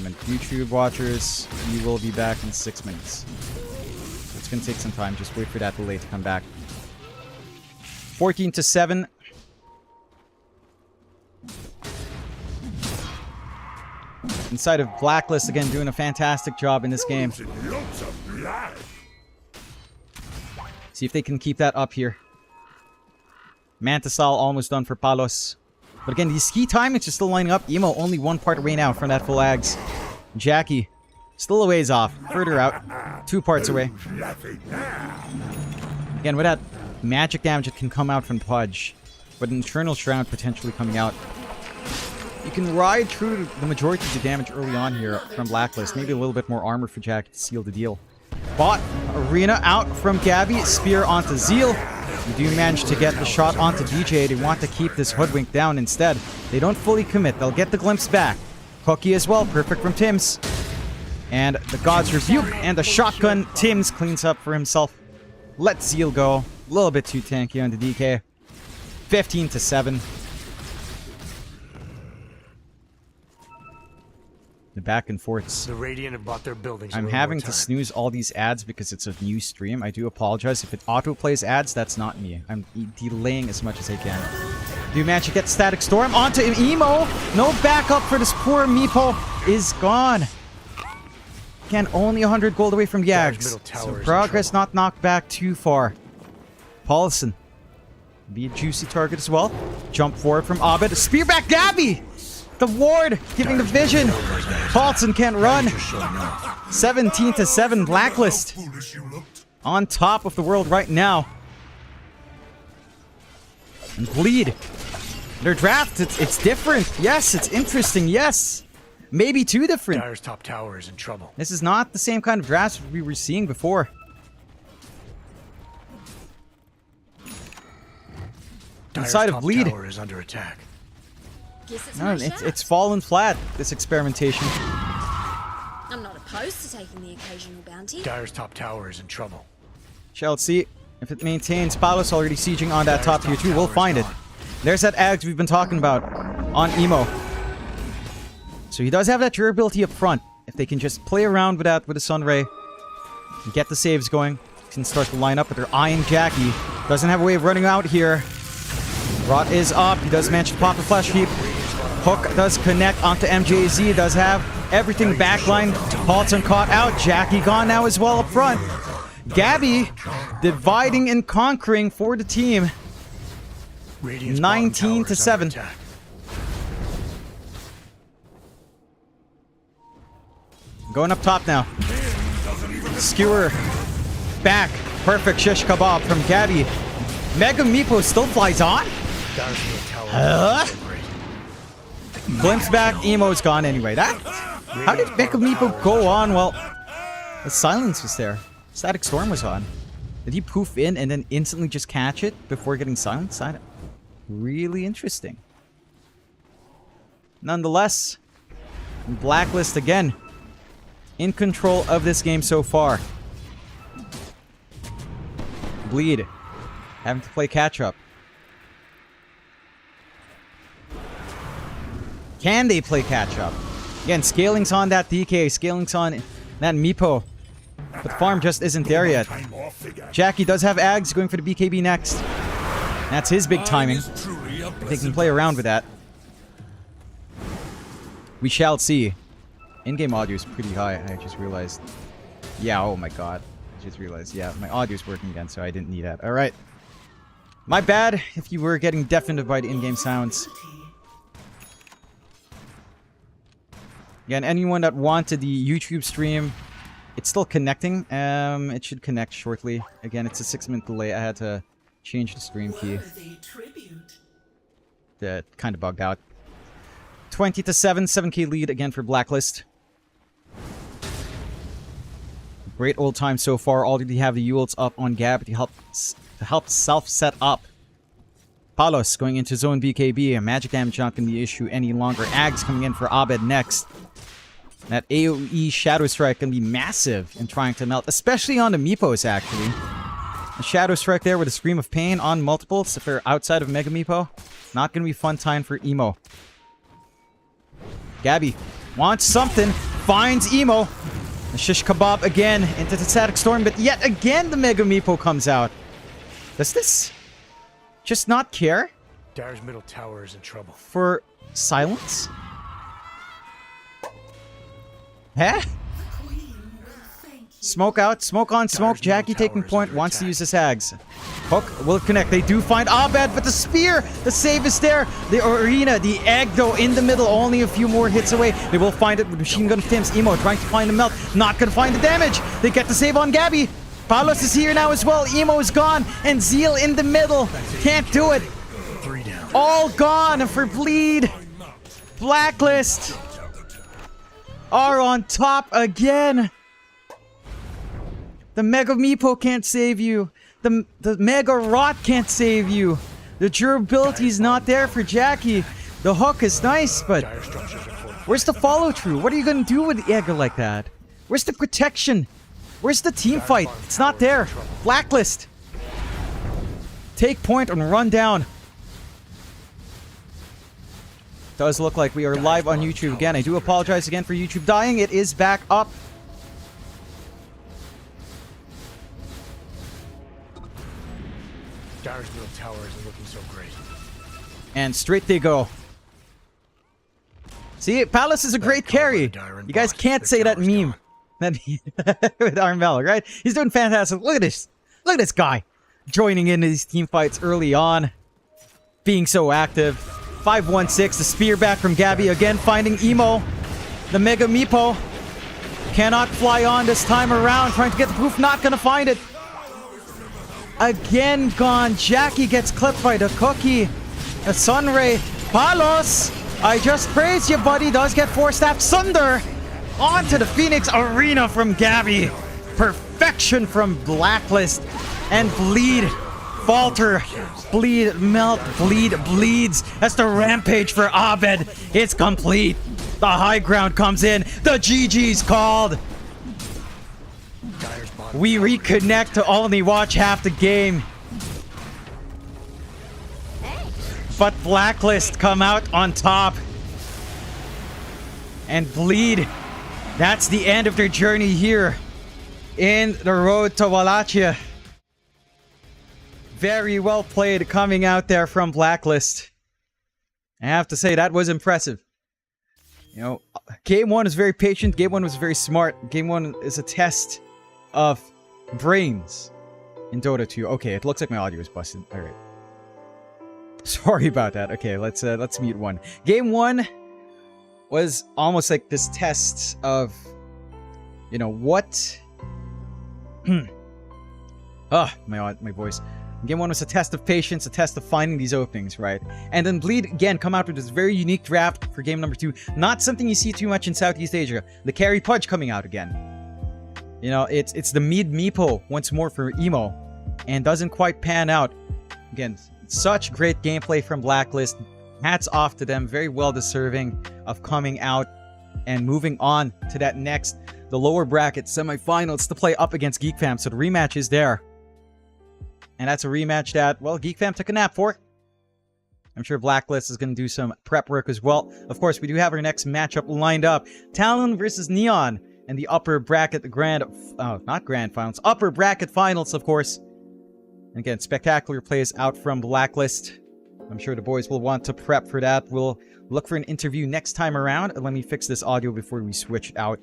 moment. YouTube watchers, you will be back in 6 minutes. It's going to take some time. Just wait for that delay to come back. 14-7. Inside of Blacklist, again, doing a fantastic job in this game. See if they can keep that up here. Mantisal almost done for Palos. But again, these ski timings are still lining up. Emo only one part away now from that full Ags. Jackie, still a ways off. Further out. 2 parts away. Again, with that magic damage that can come out from Pudge, with an Infernal Shroud potentially coming out, you can ride through the majority of the damage early on here from Blacklist. Maybe a little bit more armor for Jackie to seal the deal. Bot Arena out from Gabby. Spear onto Zeal. You do manage to get the shot onto DJ. They want to keep this Hoodwink down instead. They don't fully commit. They'll get the glimpse back. Cookie as well. Perfect from Tims. And the God's Rebuke and the shotgun. Tims cleans up for himself. Let Zeal go. A little bit too tanky on the DK. 15-7. The back and forths. The Radiant have bought their buildings. I'm having to snooze all these ads because it's a new stream. I do apologize. If it auto-plays ads, that's not me. I'm delaying as much as I can. Do manage to get Static Storm onto Emo. No backup for this poor Meepo. Is gone. Again, only 100 gold away from Yags. So progress not knocked back too far. Paulson. Be a juicy target as well. Jump forward from Abed. Spear back Gabby! The ward giving the vision. Paulson can't run. 17-7. Blacklist on top of the world right now. And Bleed. Their draft, it's different. Yes, it's interesting. Yes. Maybe too different. Dire's top tower is in trouble. This is not the same kind of draft we were seeing before. Inside of Bleed. Tower is under attack. No, it's fallen flat, this experimentation. I'm not opposed to taking the occasional bounty. Dire's top tower is in trouble. Shall see if it maintains. Palos already sieging on that top tier 2. We'll find it. There's that Ags we've been talking about on Emo. So he does have that durability up front. If they can just play around with that with a Sunray and get the saves going, can start to line up, but they're eyeing Jackie. Doesn't have a way of running out here. Rot is up. He does manage to pop the Flesh Heap. Hook does connect onto MJZ. Does have everything backline. Paulson caught out. Jackie gone now as well up front. Gabby dividing and conquering for the team. 19-7. Going up top now. Skewer back. Perfect shish kebab from Gabby. Mega Meepo still flies on. Glimpse back, Emo's gone anyway. How did Mega Meepo go on? Well, the silence was there. Static Storm was on. Did he poof in and then instantly just catch it before getting silenced? Really interesting. Nonetheless, Blacklist again in control of this game so far. Bleed having to play catch up. Can they play catch up? Again, scaling's on that DK, scaling's on that Meepo. But farm just isn't there yet. Jackie does have Ags going for the BKB next. That's his big timing. If they can play around with that. We shall see. In-game audio is pretty high, I just realized. Yeah, oh my god. I just realized, yeah, my audio's working again, so I didn't need that. Alright. My bad if you were getting deafened by the in-game sounds. Again, anyone that wanted the YouTube stream, it's still connecting. It should connect shortly. Again, it's a 6-minute delay. I had to change the stream key. That kind of bugged out. 20-7, 7k lead again for Blacklist. Great old time so far. Already have the Yules up on Gab to help self-set up. Palos going into zone BKB. Magic damage not going to be an issue any longer. Ags coming in for Abed next. That AoE Shadow Strike can be massive in trying to melt, especially on the Meepos, actually. A Shadow Strike there with a Scream of Pain on multiples if they're outside of Mega Meepo. Not going to be fun time for Emo. Gabby wants something. finds Emo. The shish kebab again into the static storm, but yet again the Mega Meepo comes out. Does this just not care Dire's middle tower is in trouble. for silence? Huh? Smoke out, smoke on smoke. Jackie taking point, wants to use his hags. Hook will connect. They do find Abed, but the spear, the save is there. The arena, the egg though in the middle, only a few more hits away. They will find it with machine gun Tim's. Emo trying to find the melt, not gonna find the damage. They get the save on Gabby. Palos is here now as well. Emo is gone, and Zeal in the middle. Can't do it. 3 down. All gone for Bleed. Blacklist are on top again. The Mega Meepo can't save you. The Mega Rot can't save you. The durability is not there for Jackie. The hook is nice, but Dire structures are fortified. where's the follow through? What are you gonna do with Egger like that? Where's the protection? Where's the team fight? It's not there. Blacklist. Take point and run down. Does look like we are live on YouTube again. I do apologize again for YouTube dying. It is back up. Dire's middle tower isn't looking so great. And straight they go. See, Palace is a great carry. You guys can't say that meme. That with Armel, right? He's doing fantastic. Look at this. Look at this guy. Joining in these team fights early on. Being so active. 516, the spear back from Gabby. Again, finding Emo. The Mega Meepo. Cannot fly on this time around. Trying to get the proof. Not gonna find it. Again gone. Jackie gets clipped by the cookie. A Sunray. Palos! I just praised you, buddy. Does get 4-staff Sunder. Onto the Phoenix Arena from Gabby. Perfection from Blacklist. And Bleed. Falter. Bleed. Melt. Bleed. Bleeds. That's the rampage for Abed. It's complete. The high ground comes in. The GG's called. Dire's bottom We tower is reconnect to only watch half the game. But Blacklist come out on top. And Bleed. That's the end of their journey here in the road to Wallachia. Very well played coming out there from Blacklist. I have to say, that was impressive. You know, Game 1 is very patient. Game 1 was very smart. Game 1 is a test of brains in Dota 2. Okay, it looks like my audio is busted. Alright. Sorry about that. Okay, let's mute one. Game 1 was almost like this test of, you know, what... my voice. Game 1 was a test of patience, a test of finding these openings, right? And then Bleed, again, come out with this very unique draft for game number 2. Not something you see too much in Southeast Asia. The carry Pudge coming out again. You know, it's the mid Meepo once more for Emo. And doesn't quite pan out. Again, such great gameplay from Blacklist. Hats off to them. Very well deserving of coming out and moving on to that next, the lower bracket semifinals to play up against Geek Fam. So the rematch is there. And that's a rematch that, well, Geek Fam took a nap for. I'm sure Blacklist is going to do some prep work as well. Of course, we do have our next matchup lined up. Talon versus Neon in the upper bracket, not grand finals, upper bracket finals, of course. And again, spectacular plays out from Blacklist. I'm sure the boys will want to prep for that. We'll look for an interview next time around. Let me fix this audio before we switch out.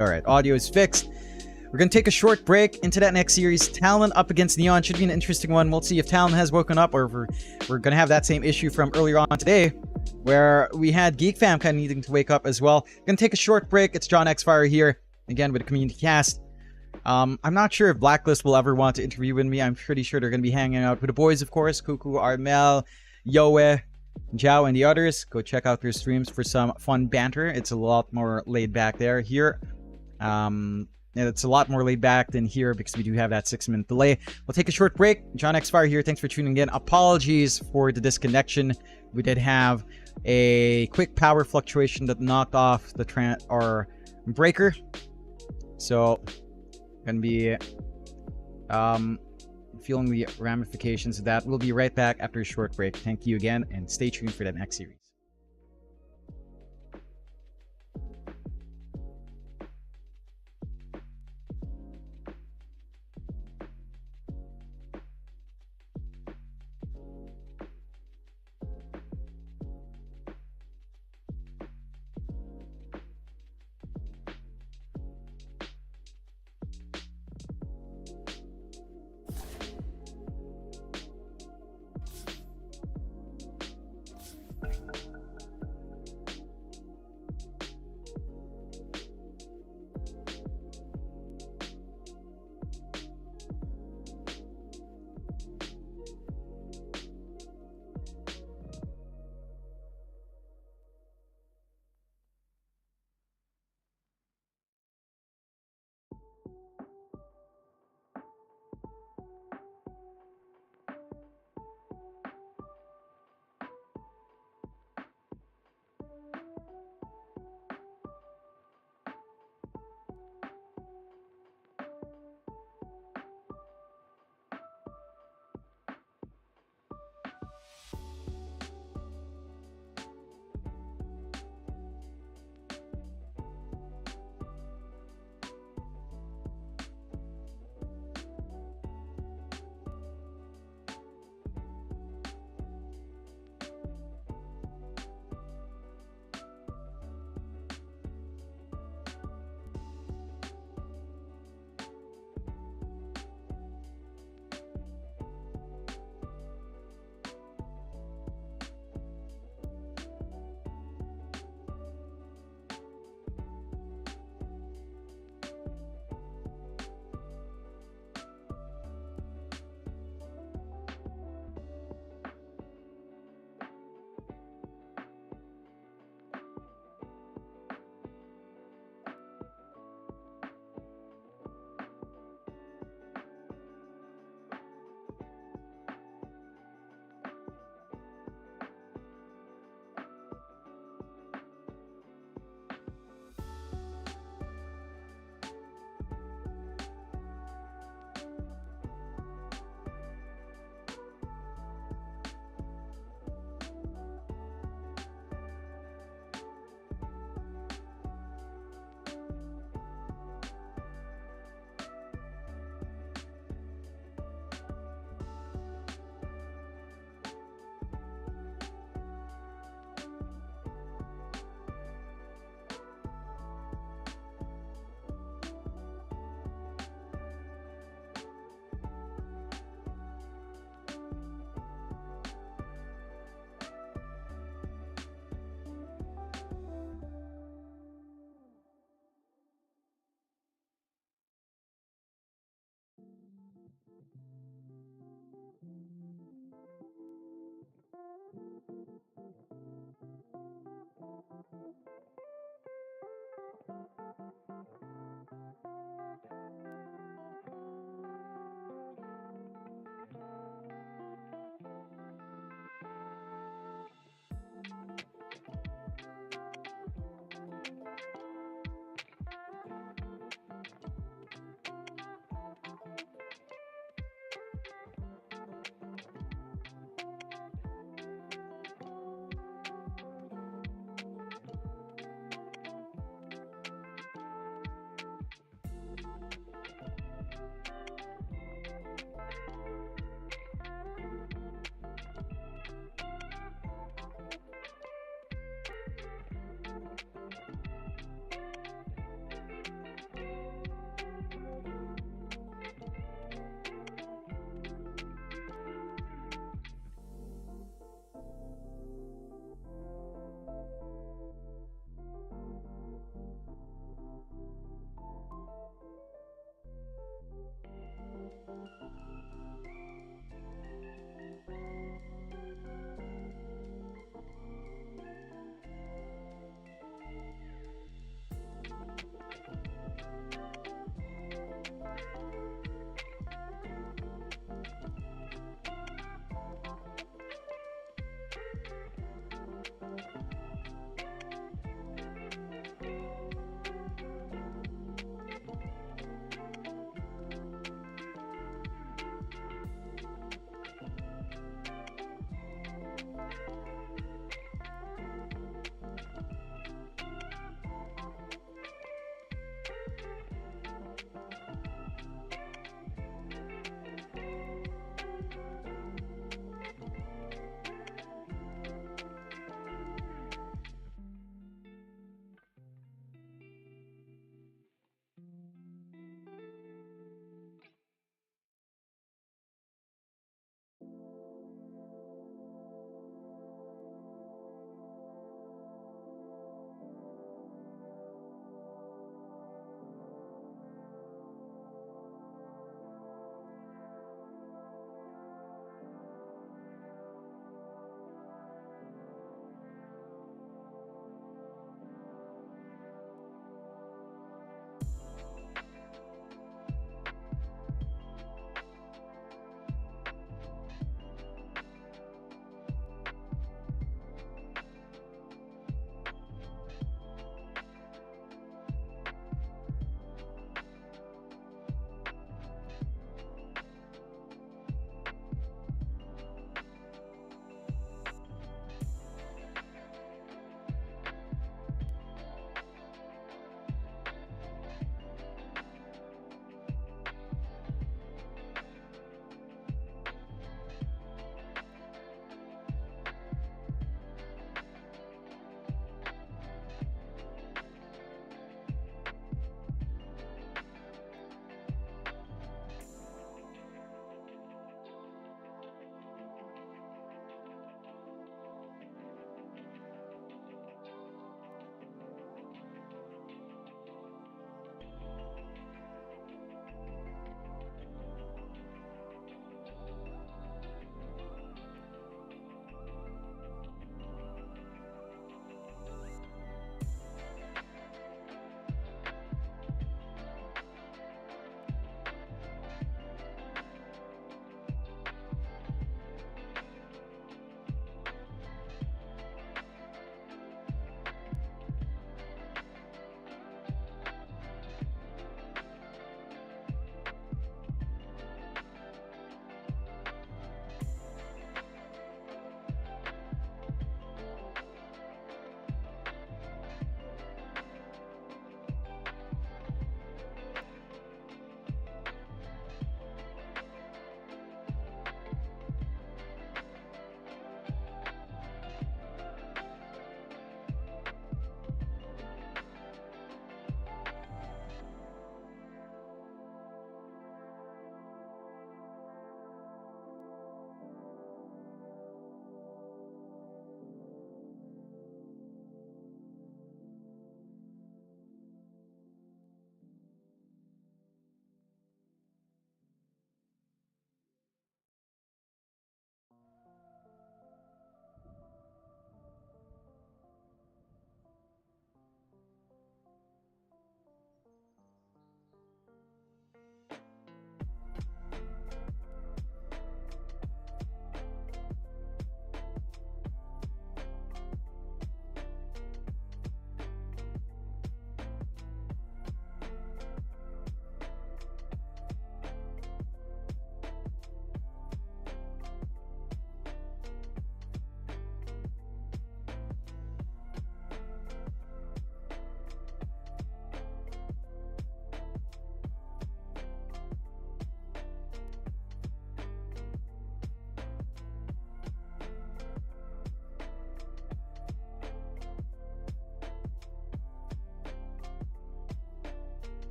Alright, audio is fixed. We're going to take a short break into that next series. Talon up against Neon should be an interesting one. We'll see if Talon has woken up or if we're going to have that same issue from earlier on today where we had Geek Fam kind of needing to wake up as well. Going to take a short break. It's John Xfire here, again with the community cast. I'm not sure if Blacklist will ever want to interview with me. I'm pretty sure they're going to be hanging out with the boys, of course. Kuku, Armel, Yoe, Zhao, and the others. Go check out their streams for some fun banter. It's a lot more laid back there. Here, it's a lot more laid back than here because we do have that 6-minute delay. We'll take a short break. John Xfire here. Thanks for tuning in. Apologies for the disconnection. We did have a quick power fluctuation that knocked off the breaker. So, gonna be feeling the ramifications of that. We'll be right back after a short break. Thank you again, and stay tuned for the next series.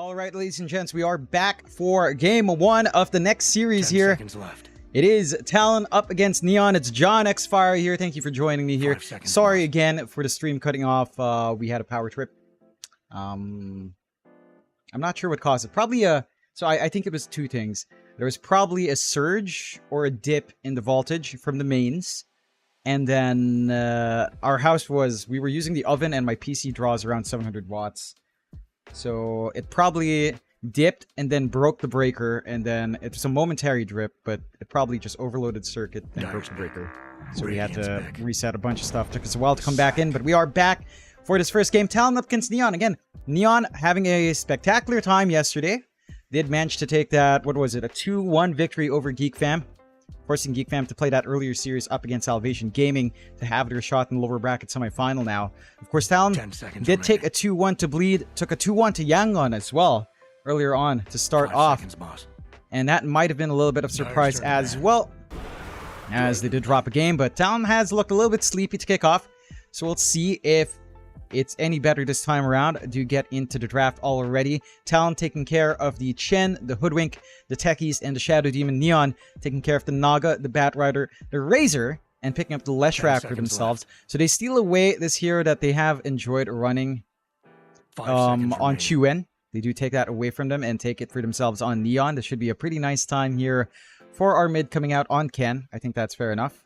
All right, ladies and gents, we are back for game 1 of the next series 10 here. seconds left. It is Talon up against Neon. It's John Xfire here. Thank you for joining me here. 5 seconds Sorry left. again for the stream cutting off. We had a power trip. I'm not sure what caused it. Probably so I think it was two things. There was probably a surge or a dip in the voltage from the mains. And then our house we were using the oven and my PC draws around 700 watts. So it probably dipped and then broke the breaker, and then it was a momentary drip, but it probably just overloaded the circuit and broke the breaker. So we had to reset a bunch of stuff. Took us a while to come back in, but we are back for this first game. Talon up against Neon. Again, Neon having a spectacular time yesterday. Did manage to take that, what was it, a 2-1 victory over Geek Fam. Forcing Geek Fam to play that earlier series up against Salvation Gaming to have their shot in the lower bracket semifinal now. Of course, Talon did take a 2-1 to Bleed, took a 2-1 to Yangon as well earlier on to start off. And that might have been a little bit of surprise as well, as they did drop a game. But Talon has looked a little bit sleepy to kick off. So we'll see if it's any better this time around. Do get into the draft already. Talon taking care of the Chen, the Hoodwink, the Techies, and the Shadow Demon. Neon taking care of the Naga, the Bat Rider, the Razor, and picking up the Leshrac for themselves. So they steal away this hero that they have enjoyed running on Chuen. They do take that away from them and take it for themselves on Neon. This should be a pretty nice time here for our mid coming out on Ken. I think that's fair enough.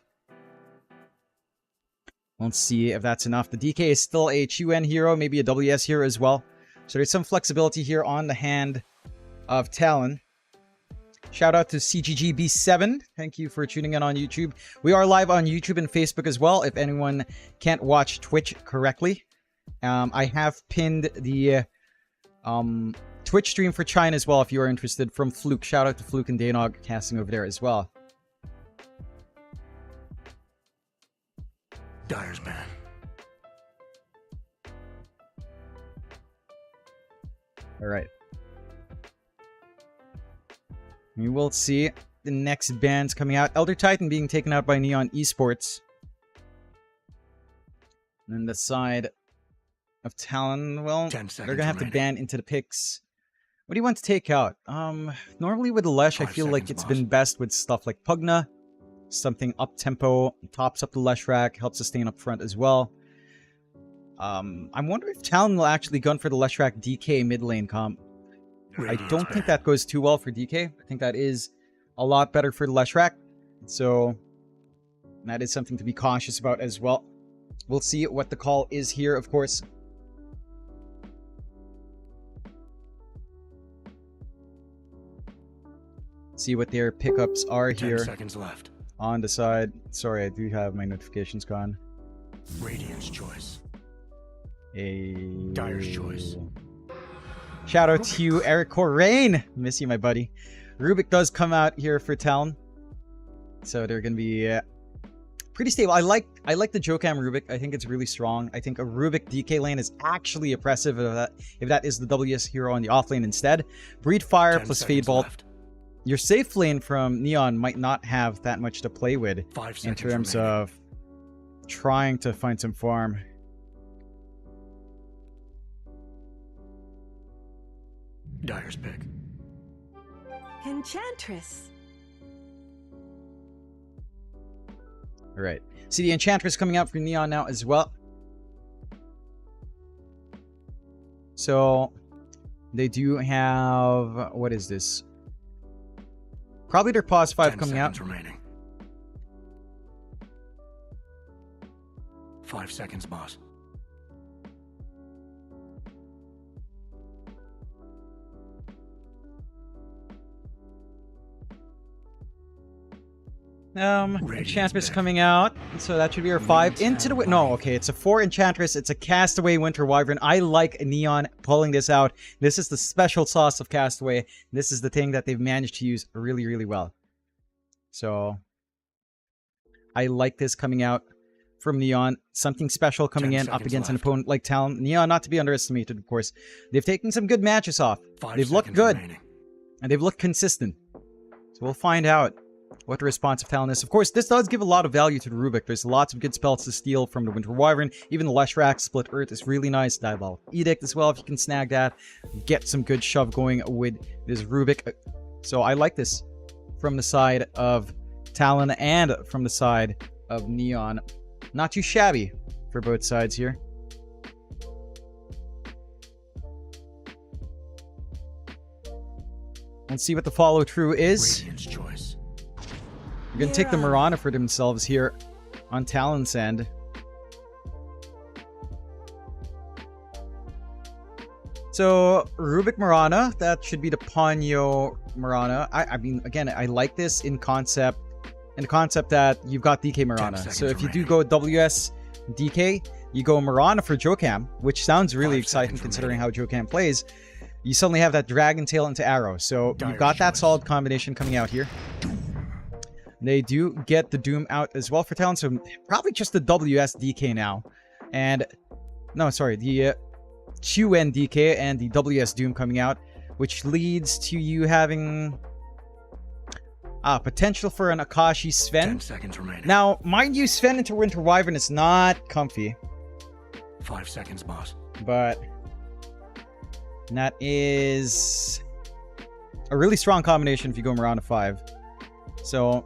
Let's see if that's enough. The DK is still a Chuen hero, maybe a WS hero as well. So there's some flexibility here on the hand of Talon. Shout out to CGGB7. Thank you for tuning in on YouTube. We are live on YouTube and Facebook as well, if anyone can't watch Twitch correctly. I have pinned the Twitch stream for China as well, if you are interested, from Fluke. Shout out to Fluke and Danog casting over there as well. Dyer's ban. Alright. We will see the next bands coming out. Elder Titan being taken out by Neon Esports. And then the side of Talon, well, they're gonna have to ban into the picks. What do you want to take out? Normally with the Lesh, I feel like it's been best with stuff like Pugna. Something up-tempo, tops up the Leshrac, helps sustain up front as well. I'm wondering if Talon will actually gun for the Leshrac DK mid lane comp. I don't think that goes too well for DK. I think that is a lot better for the Leshrac. So that is something to be cautious about as well. We'll see what the call is here, of course. See what their pickups are here. 10 seconds left. On the side. Sorry, I do have my notifications gone. Radiant's choice. Dyer's choice. Shout out to you, Eric Corraine. Miss you, my buddy. Rubik does come out here for Talon. So they're going to be pretty stable. I like the Jokam Rubik. I think it's really strong. I think a Rubik DK lane is actually oppressive if that is the WS hero on the off lane instead. Breed Fire plus Fade Bolt. Your safe lane from Neon might not have that much to play with in terms of trying to find some farm. Dyer's pick. Enchantress. Alright. See the Enchantress coming out for Neon now as well. So they do have, what is this? Probably their pause 5 coming out. Remaining. 5 seconds, boss. Enchantress coming out, so that should be our 5 into the no, okay, it's a 4 Enchantress, it's a Castaway Winter Wyvern. I like Neon pulling this out. This is the special sauce of Castaway. This is the thing that they've managed to use really, really well. So I like this coming out from Neon. Something special coming in up against an opponent like Talon. Neon not to be underestimated, of course. They've taken some good matches off. They've looked good. And they've looked consistent. So we'll find out what the response of Talon is. Of course, this does give a lot of value to the Rubik. There's lots of good spells to steal from the Winter Wyvern. Even the Leshrac Split Earth is really nice. Diabolical Edict as well, if you can snag that. Get some good shove going with this Rubik. So I like this from the side of Talon and from the side of Neon. Not too shabby for both sides here. Let's see what the follow-through is. Radiant's choice. We're going to take the Mirana for themselves here on Talon's end. So, Rubik Mirana, that should be the Ponyo Mirana. I mean, again, I like this in concept that you've got DK Mirana. So if you do go WS DK, you go Mirana for Jokam, which sounds really exciting considering how Jokam plays. You suddenly have that Dragon Tail into Arrow. So you've got that solid combination coming out here. They do get the Doom out as well for Talon, so probably just the WS DK now. And, no, sorry, the QN DK and the WS Doom coming out, which leads to you having potential for an Akashi Sven. 10 seconds remaining. Now, mind you, Sven into Winter Wyvern is not comfy. 5 seconds, boss. But that is a really strong combination if you go around to 5. So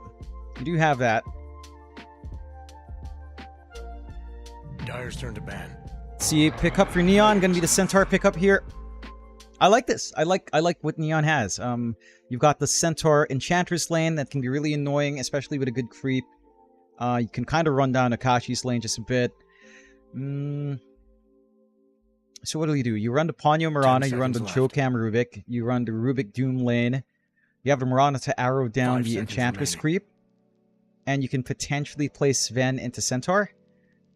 you do have that. Dire's turn to ban. See, pickup for Neon, gonna be the Centaur pickup here. I like this. I like what Neon has. You've got the Centaur Enchantress lane that can be really annoying, especially with a good creep. You can kind of run down Akashi's lane just a bit. So what do? You run the Ponyo Mirana, you run the Jokam Rubik, you run the Rubik Doom lane. You have the Mirana to arrow down the Enchantress creep. And you can potentially play Sven into Centaur.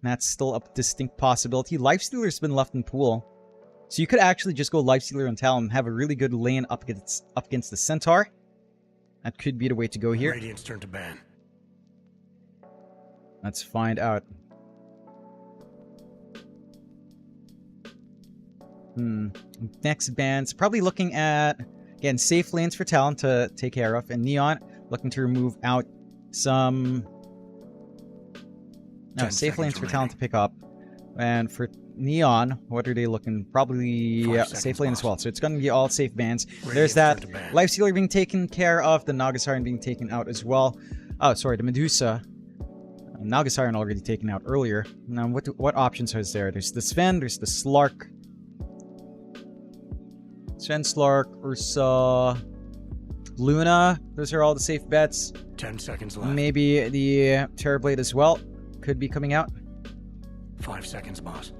That's still a distinct possibility. Lifestealer's been left in pool. So you could actually just go Lifestealer and Talon and have a really good lane up against the Centaur. That could be the way to go here. Radiant's turn to ban. Let's find out. Next bans. Probably looking at, again, safe lanes for Talon to take care of. And Neon looking to remove out some... No, safe lanes for Talon to pick up. And for Neon, what are they looking? Probably safe lane as well. So it's going to be all safe bans. There's that Lifestealer being taken care of. The Nagasarian being taken out as well. Oh, sorry, the Medusa. Nagasarian already taken out earlier. Now, what options is there? There's the Sven, there's the Slark. Sven, Slark, Ursa, Luna. Those are all the safe bets. 10 seconds left. Maybe the Terrorblade as well could be coming out. 5 seconds, boss.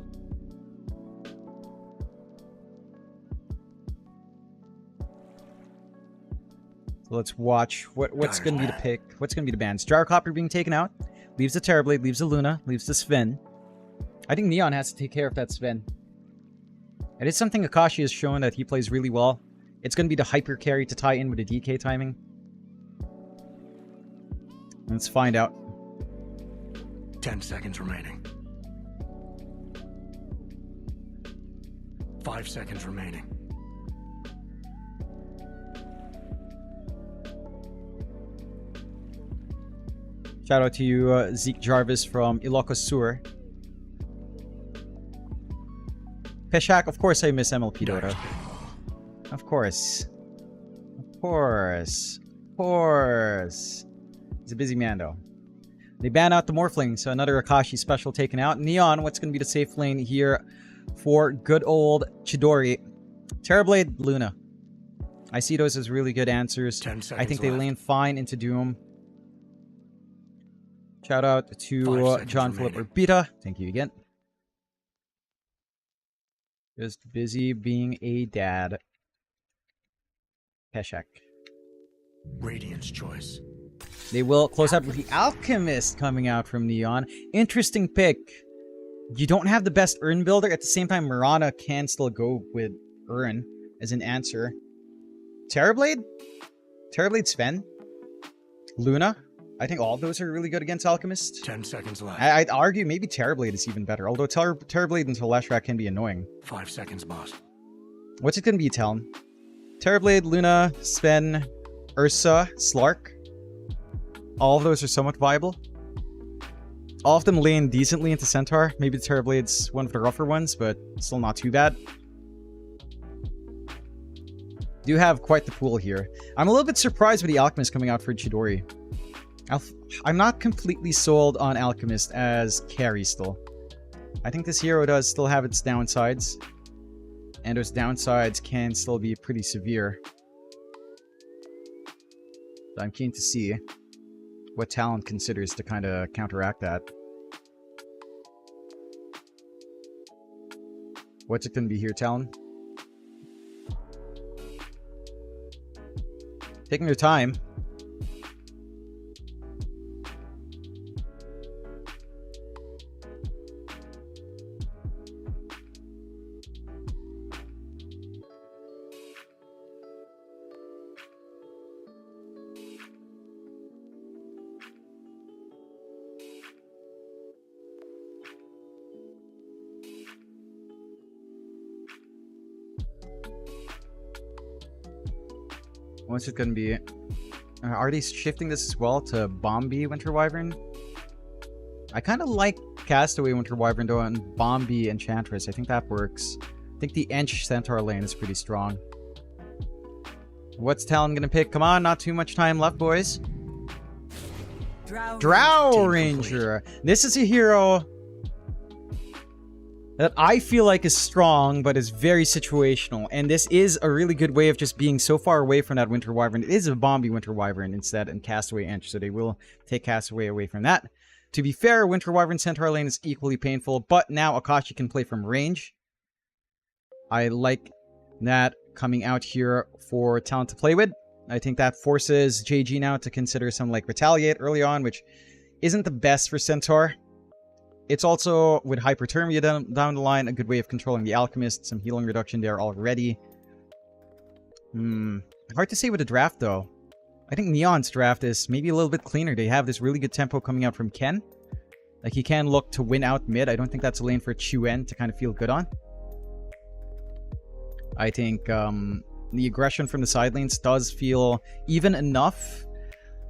So let's watch what's going to be the pick. What's going to be the bans? Gyrocopter being taken out. Leaves the Terrorblade, leaves the Luna, leaves the Sven. I think Neon has to take care of that Sven. It is something Akashi has shown that he plays really well. It's going to be the hyper carry to tie in with the DK timing. Let's find out. 10 seconds remaining. 5 seconds remaining. Shout out to you, Zeke Jarvis from Ilocos Sur. Peshak, of course I miss MLP Dota. Of course. Of course. Of course. He's a busy man, though. They ban out the Morphling, so another Akashi special taken out. Neon, what's going to be the safe lane here for good old Chidori? Terrorblade, Luna. I see those as really good answers. 10 seconds I think they left. lane fine into Doom. Shout out to John Philip Orbita. Thank you again. Just busy being a dad. Peshek. Radiant's choice. They will close out with the Alchemist coming out from Neon. Interesting pick. You don't have the best Urn builder. At the same time, Mirana can still go with Urn as an answer. Terrorblade? Terrorblade Sven? Luna? I think all of those are really good against Alchemist. 10 seconds left. I'd argue maybe Terrorblade is even better. Although Terrorblade into Leshrac can be annoying. 5 seconds, boss. What's it going to be, Talon? Terrorblade, Luna, Sven, Ursa, Slark. All of those are somewhat viable. All of them lane decently into Centaur. Maybe the Terrorblade's one of the rougher ones, but still not too bad. Do have quite the pool here. I'm a little bit surprised with the Alchemist coming out for Chidori. I'm not completely sold on Alchemist as carry still. I think this hero does still have its downsides. And those downsides can still be pretty severe. So I'm keen to see what Talon considers to kind of counteract that. What's it going to be here, Talon? Taking their time. What's it gonna be? Are they shifting this as well to Bombi Winter Wyvern? I kind of like Castaway Winter Wyvern though, and Bombi Enchantress. I think that works. I think the Ench Centaur lane is pretty strong. What's Talon gonna pick? Come on, not too much time left, boys. Drow Ranger. This is a hero that I feel like is strong, but is very situational. And this is a really good way of just being so far away from that Winter Wyvern. It is a Bombi Winter Wyvern instead, and Castaway Ench, so they will take Castaway away from that. To be fair, Winter Wyvern Centaur lane is equally painful, but now Akashi can play from range. I like that coming out here for Talon to play with. I think that forces JG now to consider some like Retaliate early on, which isn't the best for Centaur. It's also, with Hyperthermia down the line, a good way of controlling the Alchemist. Some healing reduction there already. Hard to say with the draft, though. I think Neon's draft is maybe a little bit cleaner. They have this really good tempo coming out from Ken. Like, he can look to win out mid. I don't think that's a lane for Chuen to kind of feel good on. I think the aggression from the side lanes does feel even enough.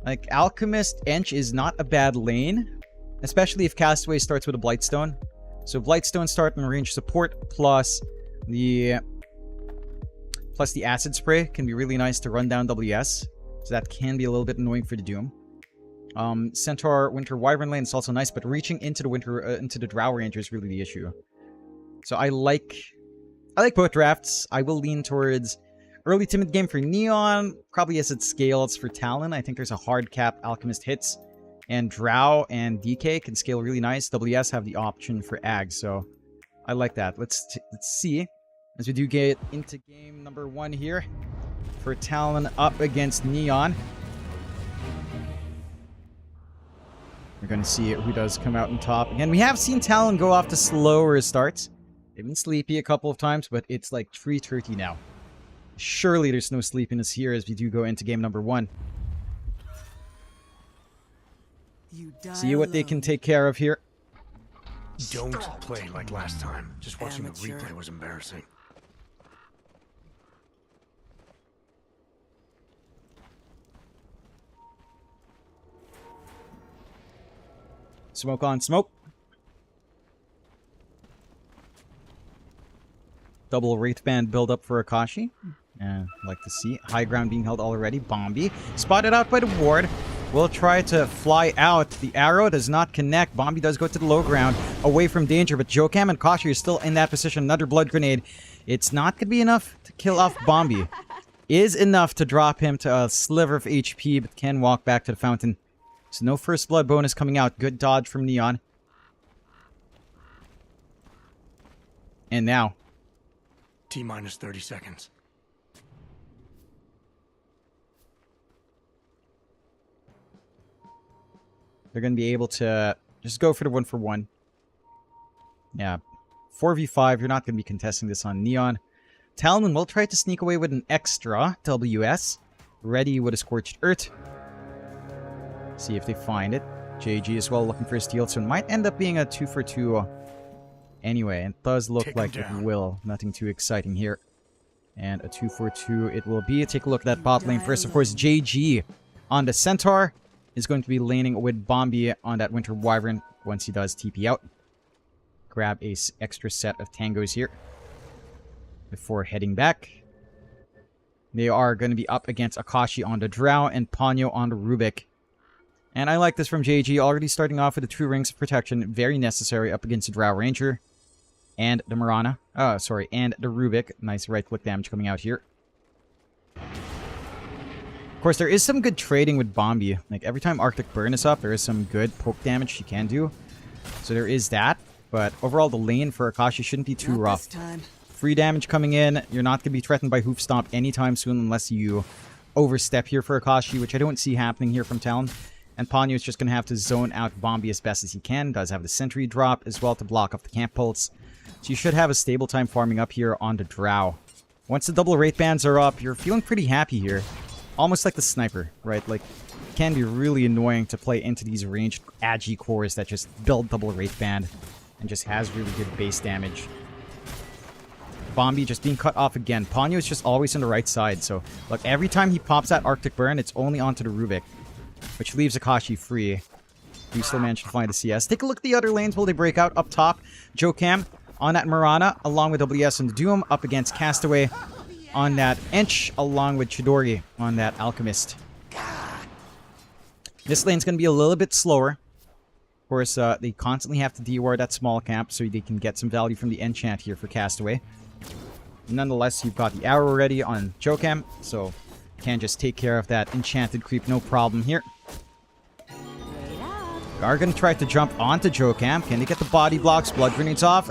Like, Alchemist Ench is not a bad lane. Especially if Castaway starts with a Blightstone. So Blightstone start and range support plus the Acid Spray can be really nice to run down WS. So that can be a little bit annoying for the Doom. Centaur Winter Wyvern lane is also nice, but reaching into the Drow Ranger is really the issue. So I like both drafts. I will lean towards early to mid game for Neon, probably as it scales for Talon. I think there's a hard cap Alchemist hits. And Drow and DK can scale really nice. WS have the option for Ag, so I like that. Let's see as we do get into game number 1 here for Talon up against Neon. We're going to see who does come out on top. Again, we have seen Talon go off to slower starts. They've been sleepy a couple of times, but it's like 3:30 now. Surely there's no sleepiness here as we do go into game number 1. See what they can take care of here. Don't play like last time. Just watching the replay was embarrassing. Smoke on smoke. Double Wraith Band build up for Akashi. Like to see. High ground being held already. Bombi. Spotted out by the ward. Will try to fly out. The arrow does not connect. Bombi does go to the low ground, away from danger, but Jokam and Akashi are still in that position. Another blood grenade. It's not going to be enough to kill off Bombi. Is enough to drop him to a sliver of HP, but can walk back to the fountain. So no first blood bonus coming out. Good dodge from Neon. And now. T-minus 30 seconds. They're going to be able to just go for the 1-for-1. Yeah. 4v5. You're not going to be contesting this on Neon. Talon will try to sneak away with an extra WS. Ready with a Scorched Earth. See if they find it. JG as well looking for a steal. So it might end up being a 2-for-2 anyway. It does look like it will. Nothing too exciting here. And a 2-for-2 it will be. Take a look at that bot lane first. Of course, JG on the Centaur. is going to be laning with Bombi on that Winter Wyvern once he does TP out. Grab a extra set of tangos here before heading back. They are going to be up against Akashi on the Drow and Ponyo on the Rubik. And I like this from JG, already starting off with the 2 rings of protection, very necessary up against the Drow Ranger. And the Marana. Oh, sorry, and the Rubik. Nice right-click damage coming out here. Of course, there is some good trading with Bombi. Like, every time Arctic Burn is up, there is some good poke damage she can do. So there is that. But overall, the lane for Akashi shouldn't be too rough. Free damage coming in. You're not going to be threatened by Hoof Stomp anytime soon unless you overstep here for Akashi, which I don't see happening here from Talon. And Ponyo is just going to have to zone out Bombi as best as he can. Does have the Sentry drop as well to block off the Camp Pulse. So you should have a stable time farming up here on the Drow. Once the double rate bands are up, you're feeling pretty happy here. Almost like the Sniper, right? Like, it can be really annoying to play into these ranged Agi cores that just build double rate band and just has really good base damage. Bombi just being cut off again. Ponyo is just always on the right side. So, look, every time he pops that Arctic Burn, it's only onto the Rubik, which leaves Akashi free. You still managed to find the CS. Take a look at the other lanes while they break out. Up top, Jokam on that Marana, along with WS and the Doom, up against Castaway on that Ench, along with Chidori on that Alchemist. This lane's going to be a little bit slower. Of course, they constantly have to dewar that small camp so they can get some value from the enchant here for Castaway. Nonetheless, you've got the arrow already on Jokam, so can just take care of that enchanted creep, no problem here. We are going to try to jump onto Jokam. Can they get the body blocks? Blood grenades off.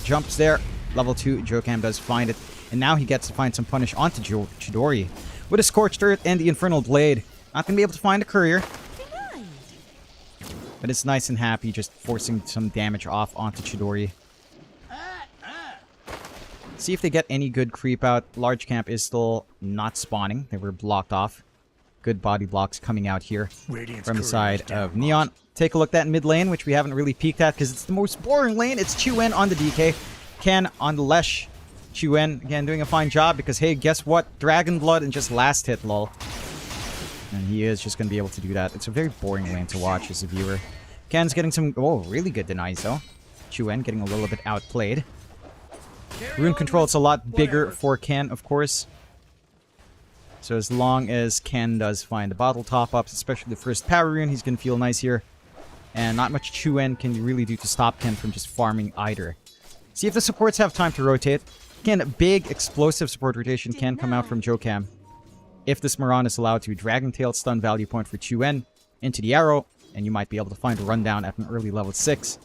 Jumps there. Level 2, Jokam does find it. And now he gets to find some punish onto Chidori. With a Scorched Earth and the Infernal Blade. Not going to be able to find a courier. But it's nice and happy just forcing some damage off onto Chidori. See if they get any good creep out. Large camp is still not spawning. They were blocked off. Good body blocks coming out here from the side of Neon. Take a look at that mid lane, which we haven't really peeked at because it's the most boring lane. It's Chuen on the DK. Ken on the Lesh. Chuen, again, doing a fine job because, hey, guess what? Dragon Blood and just last hit, lol. And he is just going to be able to do that. It's a very boring lane to watch as a viewer. Ken's getting some, really good denies, though. Chuen getting a little bit outplayed. Rune control, it's a lot bigger for Ken, of course. So as long as Ken does find the bottle top-ups, especially the first power rune, he's going to feel nice here. And not much Chuen can you really do to stop Ken from just farming either. See if the supports have time to rotate. Again, big explosive support rotation can come out from Jokam. If this Moran is allowed to, Dragon Tail stun value point for Chuen into the arrow, and you might be able to find a rundown at an early level 6.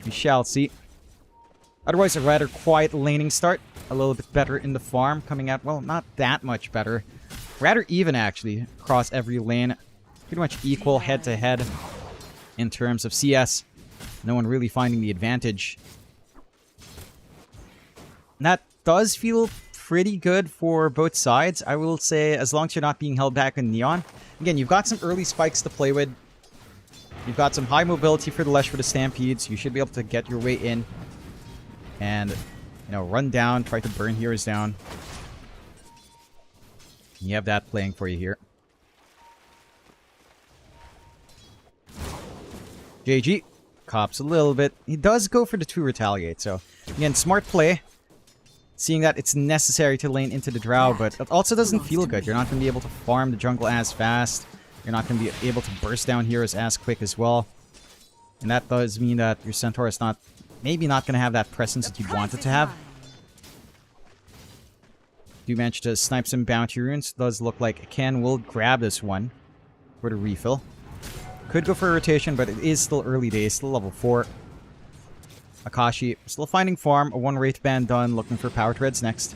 We shall see. Otherwise, a rather quiet laning start. A little bit better in the farm coming out. Well, not that much better. Rather even, actually, across every lane. Pretty much equal head-to-head in terms of CS. No one really finding the advantage. And that does feel pretty good for both sides. I will say, as long as you're not being held back in Neon. Again, you've got some early spikes to play with. You've got some high mobility for the Lesh for the Stampedes. You should be able to get your way in. And, you know, run down, try to burn heroes down. You have that playing for you here. JG cops a little bit. He does go for the 2 retaliate, so again, smart play. Seeing that it's necessary to lane into the Drow, but it also doesn't feel good. You're not going to be able to farm the jungle as fast. You're not going to be able to burst down heroes as quick as well. And that does mean that your Centaur is not, maybe not going to have that presence that you want it to have. Do manage to snipe some bounty runes. Does look like Ken will grab this one for the refill. Could go for a rotation, but it is still early days, still level 4. Akashi still finding farm, a 1 Wraith Band done, looking for power treads next.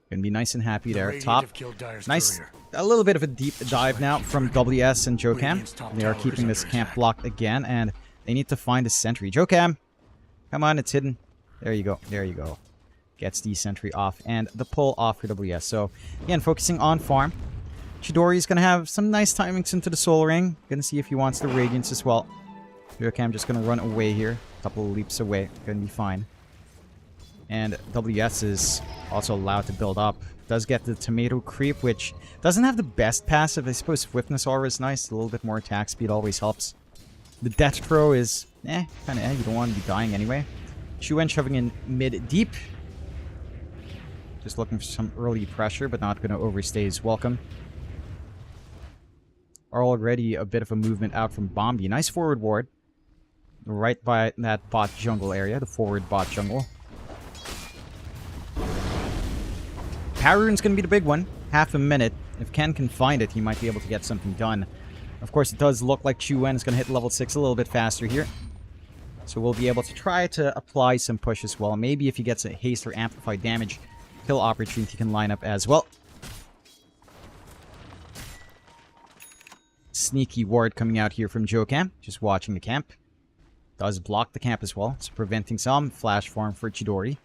Gonna be nice and happy there. Top. Nice, a little bit of a deep dive now from WS and Jokam. They are keeping this camp blocked again, and they need to find a sentry. Jokam, come on, it's hidden. There you go, there you go. Gets the sentry off, and the pull off for WS. So, again, focusing on farm. Chidori's gonna have some nice timings into the Soul Ring. Gonna see if he wants the Radiance as well. Jokam just gonna run away here. A couple of leaps away. Gonna be fine. And WS is also allowed to build up Does get the tomato creep, which doesn't have the best passive. I suppose swiftness aura is nice. A little bit more attack speed always helps. The death throw is kind of you don't want to be dying anyway. Chuen shoving in mid deep. Just looking for some early pressure, but not going to overstay his welcome. Already a bit of a movement out from Bombi. Nice forward ward. Right by that bot jungle area, the forward bot jungle. Power Rune's going to be the big one. Half a minute. If Ken can find it, he might be able to get something done. Of course, it does look like Chuen is going to hit level 6 a little bit faster here. So we'll be able to try to apply some push as well. Maybe if he gets a haste or amplified damage, kill opportunity can line up as well. Sneaky ward coming out here from Jokam. Just watching the camp. Does block the camp as well. It's preventing some flash farm for Chidori.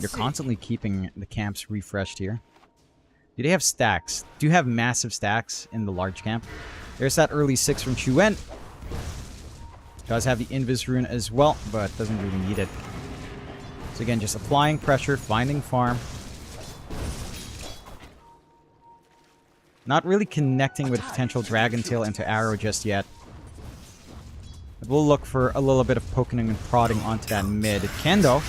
You're constantly keeping the camps refreshed here. Do they have stacks? Do you have massive stacks in the large camp? There's that early 6 from Chuen. Does have the Invis rune as well, but doesn't really need it. So again, just applying pressure, finding farm. Not really connecting with potential Dragon Tail into Arrow just yet. But we'll look for a little bit of poking and prodding onto that mid. Kendo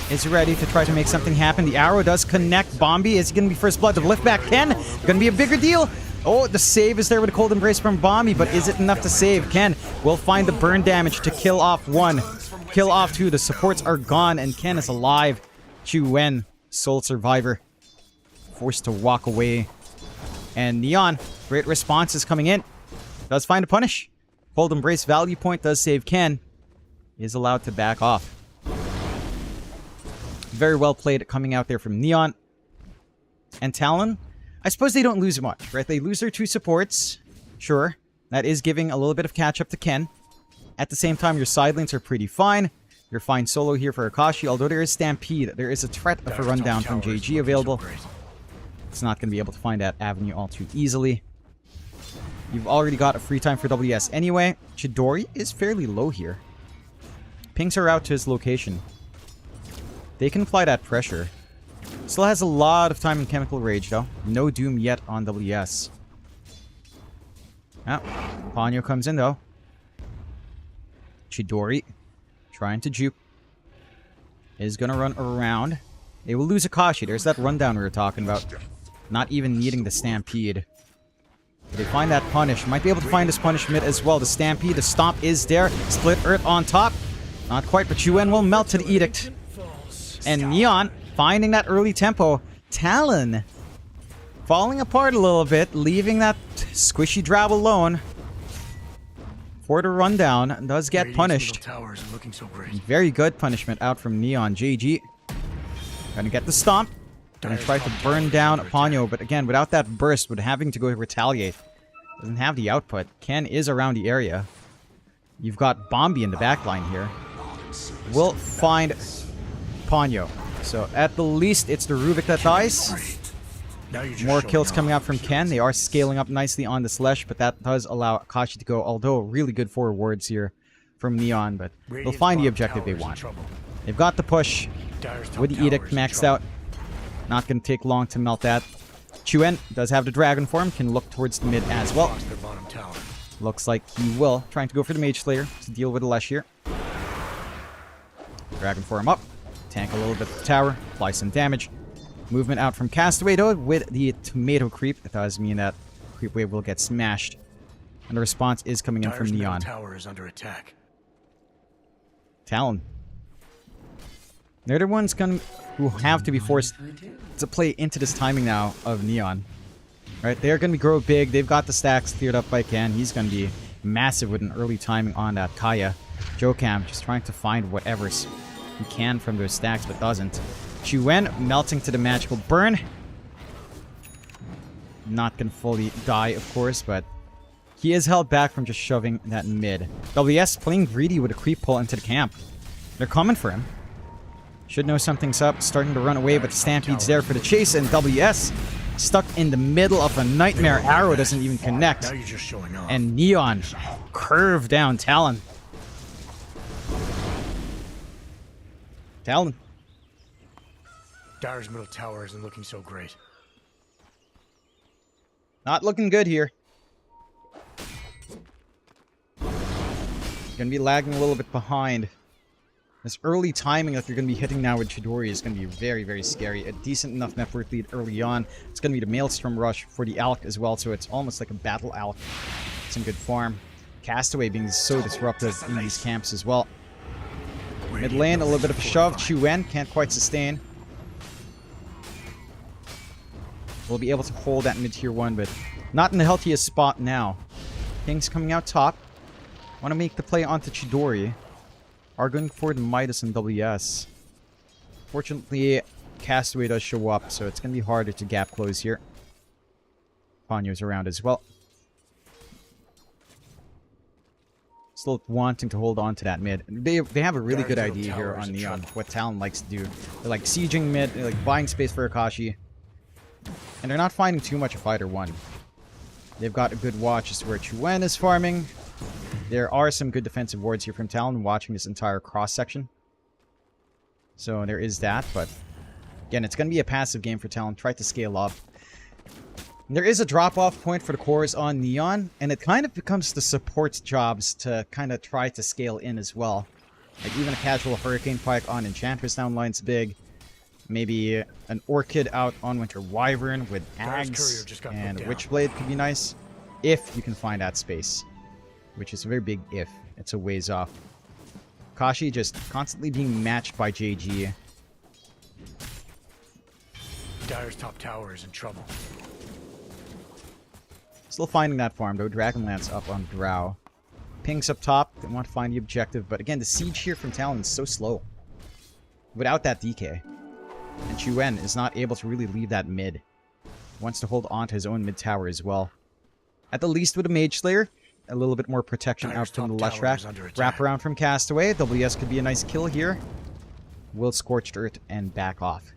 is ready to try to make something happen. The arrow does connect. Bombi, is he going to be first blood to lift back Ken? Going to be a bigger deal. Oh, the save is there with a cold embrace from Bombi, but is it enough to save? Ken will find the burn damage to kill off 1. Kill off 2. The supports are gone, and Ken is alive. Chuen, sole survivor, forced to walk away. And Neon, great response is coming in. Does find a punish. Cold embrace value point does save Ken. Is allowed to back off. Very well played coming out there from Neon. And Talon, I suppose they don't lose much, right? They lose their 2 supports. Sure. That is giving a little bit of catch up to Ken. At the same time, your side lanes are pretty fine. You're fine solo here for Akashi, although there is Stampede. There is a threat of a rundown from JG available. It's not going to be able to find that avenue all too easily. You've already got a free time for WS anyway. Chidori is fairly low here. Pings her out to his location. They can apply that pressure. Still has a lot of time in Chemical Rage, though. No Doom yet on WS. Ah, Ponyo comes in, though. Chidori, trying to juke. Is going to run around. They will lose Akashi. There's that rundown we were talking about. Not even needing the Stampede. They find that punish. Might be able to find this punish mid as well. The Stampede, the Stomp is there. Split Earth on top. Not quite, but Chuen will melt to the Edict. And Neon finding that early tempo. Talon falling apart a little bit, leaving that squishy Drab alone for the rundown. Does get punished. Very good punishment out from Neon. JG gonna get the Stomp. Gonna try to burn down Ponyo, but again, without that burst, with having to go retaliate, doesn't have the output. Ken is around the area. You've got Bombi in the backline here. We'll find Ponyo. So at the least, it's the Rubik that dies. More kills coming out from Ken. They are scaling up nicely on the Slash, but that does allow Akashi to go, although really good forward words here from Neon, but they'll find the objective they want. They've got the push with the Edict maxed out. Not going to take long to melt that. Chuen does have the Dragon form, can look towards the mid as well. Looks like he will. Trying to go for the Mage Slayer to deal with the Lesh here. Dragon form up. Tank a little bit of the tower. Apply some damage. Movement out from Castaway though with the Tomato Creep. It does mean that Creep Wave will get smashed. And the response is coming in from Neon. Tower is under attack. Talon. They're the ones who have to be forced to play into this timing now of Neon. Right? They're going to grow big. They've got the stacks cleared up by Ken. He's going to be massive with an early timing on that Kaya. Jokam just trying to find whatever he can from those stacks, but doesn't. Chuen melting to the magical burn. Not going to fully die, of course, but he is held back from just shoving that mid. WS playing greedy with a creep pull into the camp. They're coming for him. Should know something's up. Starting to run away, but Stampede's there for the chase, and WS stuck in the middle of a nightmare. Arrow doesn't even connect. And Neon curved down Talon. Dyer's middle tower isn't looking so great. Not looking good here. Gonna be lagging a little bit behind. This early timing that you're going to be hitting now with Chidori is going to be very, very scary. A decent enough network lead early on. It's going to be the Maelstrom Rush for the Alk as well, so it's almost like a battle Alk. Some good farm. Castaway being so disruptive in these camps as well. Mid lane, a little bit of a shove. Chu-Wen can't quite sustain. We'll be able to hold that mid tier 1, but not in the healthiest spot now. King's coming out top. Want to make the play onto Chidori. Are going for the Midas and WS. Fortunately, Castaway does show up, so it's going to be harder to gap close here. Ponyo's around as well. Still wanting to hold on to that mid. They have a really good idea here on Neon, what Talon likes to do. They're like sieging mid, they're like buying space for Akashi. And they're not finding too much of fighter 1. They've got a good watch as to where Chu-Wen is farming. There are some good defensive wards here from Talon watching this entire cross-section. So there is that, but again, it's going to be a passive game for Talon. Try to scale up. There is a drop-off point for the cores on Neon, and it kind of becomes the support jobs to kind of try to scale in as well. Like even a casual Hurricane Pike on Enchantress downline's big. Maybe an Orchid out on Winter Wyvern with Ags and Witchblade could be nice. If you can find that space. Which is a very big if. It's a ways off. Kashi just constantly being matched by JG. Dyer's top tower is in trouble. Still finding that farm though. Dragonlance up on Drow. Pings up top. They want to find the objective. But again, the siege here from Talon is so slow. Without that DK. And Chu-Wen is not able to really leave that mid. Wants to hold on to his own mid tower as well. At the least with a Mage Slayer. A little bit more protection out from the Leshrac. Wrap around from Castaway. WS could be a nice kill here. Will Scorched Earth and back off.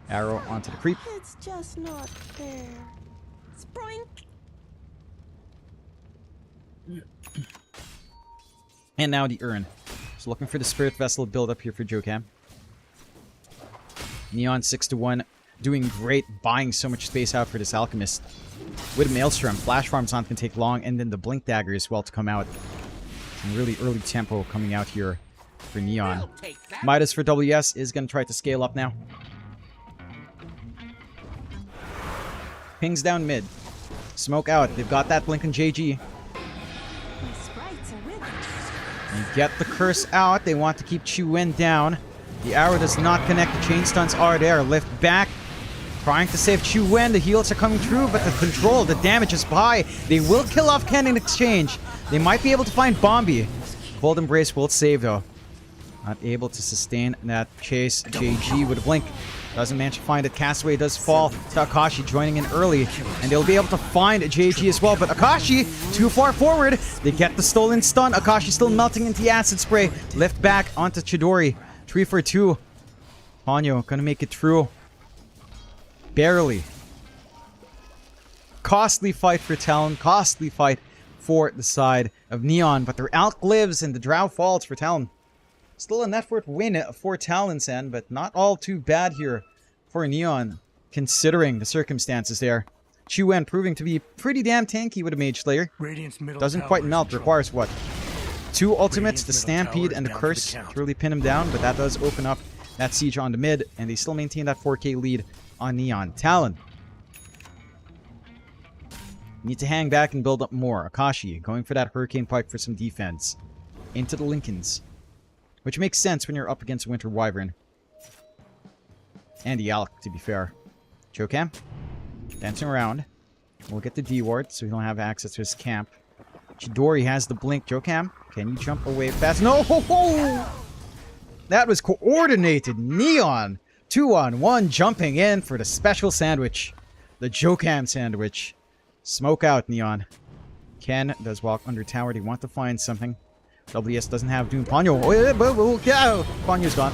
Arrow onto the creep. It's just not fair. Sproink. And now the Urn. So looking for the Spirit Vessel build up here for Jokam. Neon 6-1. Doing great. Buying so much space out for this Alchemist. With Maelstrom, Flash Farm's not going to take long, and then the Blink Dagger as well to come out. Some really early tempo coming out here for Neon. Midas for WS is going to try to scale up now. Pings down mid. Smoke out. They've got that Blink and JG. And get the curse out. They want to keep Chu-Wen down. The arrow does not connect. The chain stuns are there. Lift back. Trying to save Chu-Wen. The heals are coming through, but the control, the damage is high. They will kill off Ken in exchange. They might be able to find Bombi. Cold Embrace will save, though. Not able to sustain that chase. JG with a blink. Doesn't manage to find it. Castaway does fall. Akashi joining in early. And they'll be able to find JG as well. But Akashi, too far forward. They get the stolen stun. Akashi still melting into the acid spray. Lift back onto Chidori. 3 for 2. Ponyo gonna make it through. Barely. Costly fight for Talon. Costly fight for the side of Neon. But their Alk lives and the Drow falls for Talon. Still a net worth win for Talon, Sen, but not all too bad here for Neon, considering the circumstances there. Chu-Wen proving to be pretty damn tanky with a Mage Slayer. Doesn't quite melt. Requires what? 2 ultimates, the Stampede and the Curse to really pin him down, but that does open up that siege on the mid, and they still maintain that 4k lead on Neon. Talon need to hang back and build up more. Akashi going for that Hurricane Pike for some defense. Into the Lincolns. Which makes sense when you're up against Winter Wyvern. And the Alk, to be fair. Jokam dancing around. We'll get the D-Ward so we don't have access to his camp. Chidori has the blink. Jokam, can you jump away fast? No! That was coordinated. Neon 2-on-1 jumping in for the special sandwich. The Jokam sandwich. Smoke out, Neon. Ken does walk under tower. They want to find something. WS doesn't have Doom. Ponyo. Ponyo's gone.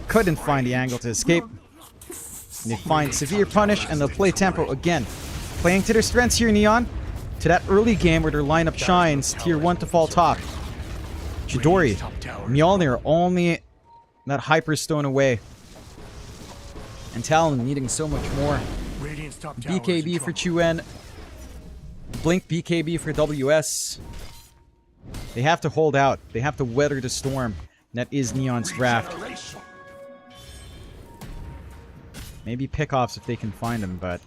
Couldn't find the angle to escape. And they find Severe Punish and they'll play tempo again. Playing to their strengths here, Neon. To that early game where their lineup shines. Tier 1 to fall top. Chidori. Mjolnir only that Hyperstone away. And Talon needing so much more. Radiant's top tower is in BKB for trouble. Chuen. Blink BKB for WS. They have to hold out. They have to weather the storm. That is Neon's draft. Maybe pickoffs if they can find them, but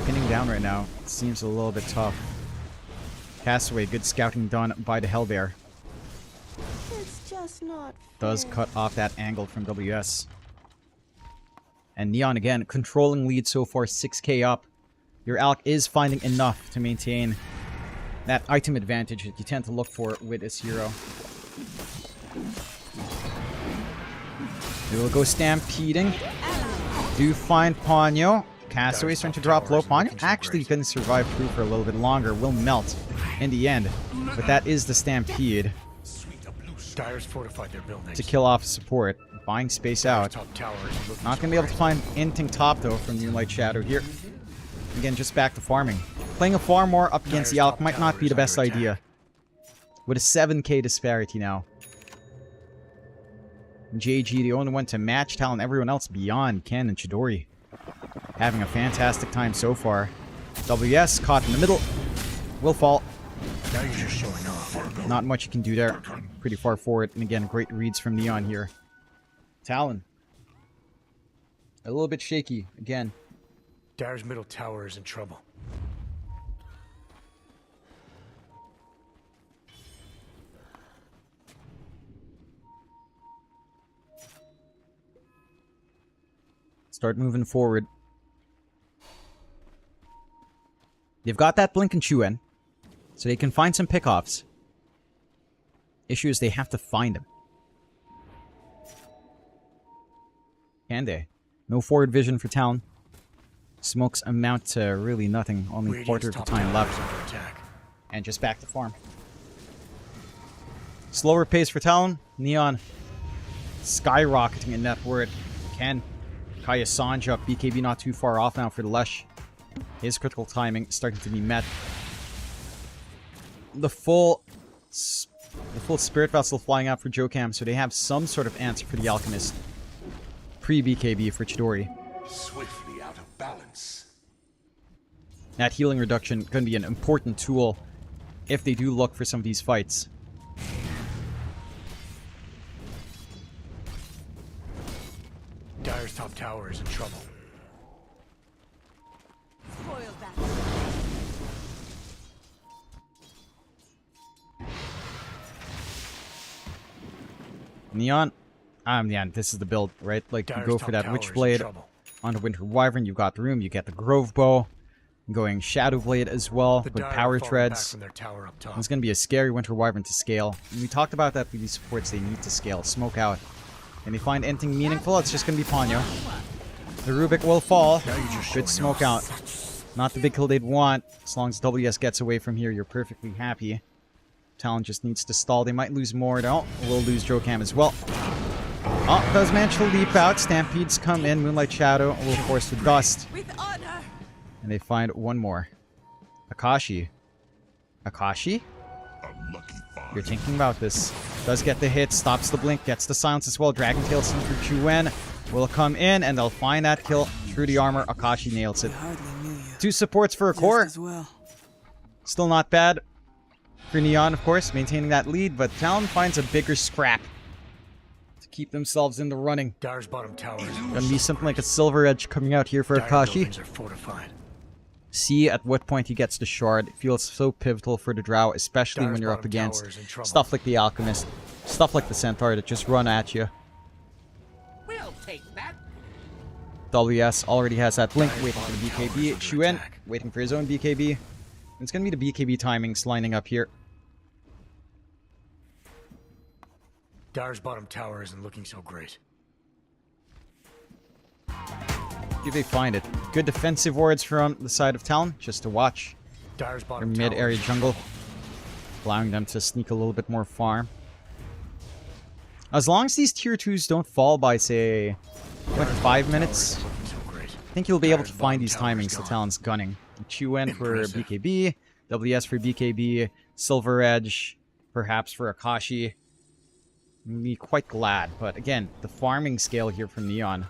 pinning down right now seems a little bit tough. Castaway, good scouting done by the Hellbear. It's just not Does fair. cut off that angle from WS. And Neon again, controlling lead so far, 6k up. Your Alk is finding enough to maintain that item advantage that you tend to look for with this hero. They will go stampeding. Do find Ponyo. Castaway starting to drop low. Ponyo actually can survive through for a little bit longer. Will melt in the end. But that is the stampede Dire's fortified their buildings. to kill off support. Buying space out. Top tower is looking Not so going to be able to great. find anything top, though, from Moonlight Shadow here. Again, just back to farming. Playing a farm more up against the Alk might not be the best idea. With a 7k disparity now. JG, the only one to match Talon. Everyone else beyond Ken and Chidori. Having a fantastic time so far. WS caught in the middle. Will fall. Now you're just showing off. Not much you can do there. Pretty far forward. And again, great reads from Neon here. Talon. A little bit shaky again. Dire's middle tower is in trouble. Start moving forward. They've got that Blink and Chuen, so they can find some pickoffs. Issue is they have to find them. Can they? No forward vision for Talon. Smokes amount to really nothing. Only Radiant's quarter of the top time tower left. is under attack. And just back to farm. Slower pace for Talon. Neon skyrocketing in net worth. Ken. Kaya Sanja up. BKB not too far off now for the Lesh. His critical timing starting to be met. The full Spirit Vessel flying out for Jokam, so they have some sort of answer for the Alchemist. Pre-BKB for Chidori. Swiftly out of balance. That healing reduction going to be an important tool if they do look for some of these fights. Dire's top tower is in trouble. Spoil that. Neon, yeah, this is the build, right? Like, you Dire's go top for that tower is in Witchblade trouble. onto Winter Wyvern, you've got the room, you get the Grove Bow, going Shadow Blade as well, The with Dire Power falling back Treads. from their tower up top. It's going to be a scary Winter Wyvern to scale. And we talked about that with these supports, they need to scale. Smoke out. Can they find anything meaningful? It's just going to be Ponyo. The Rubik will fall. Now you're just Good showing smoke out. Not the big kill they'd want. As long as WS gets away from here, you're perfectly happy. Talon just needs to stall. They might lose more. No, we'll lose Jokam as well. Oh, does manage to leap out. Stampedes come in. Moonlight Shadow will force the dust. With honor. And they find one more. Akashi. Akashi? You're thinking about this. Does get the hit, stops the blink, gets the silence as well. Dragon Tail Sin for Chuen will come in, and they'll find that kill through the armor. Akashi nails it. Hardly knew you. 2 supports for a core. Just as well. Still not bad for Neon, of course, maintaining that lead, but Talon finds a bigger scrap to keep themselves in the running. Dire's bottom tower is Gonna be something like a Silver Edge coming out here for Dire Akashi. buildings are fortified. See at what point he gets the shard. It feels so pivotal for the Drow, especially Dire's when you're up bottom against tower is in trouble. stuff like the Alchemist, stuff like the Centaur that just run at you. We'll take that. WS already has that blink, Dire's waiting for the bottom tower BKB. is under Chuen attack. waiting for his own BKB. It's gonna be the BKB timings lining up here. Dire's bottom tower isn't looking so great. If they find it. Good defensive wards from the side of Talon, just to watch. Dire's Their bottom tower mid-area is in jungle, trouble. allowing them to sneak a little bit more farm. As long as these tier 2s don't fall by, say, what, Dire's 5 bottom minutes, tower isn't looking so great. I think you'll be able to Dire's find bottom these tower is timings that gone. Talon's gunning. Chuen for Impressive. BKB, WS for BKB, Silver Edge, perhaps for Akashi. I'd be quite glad, but again, the farming scale here from Neon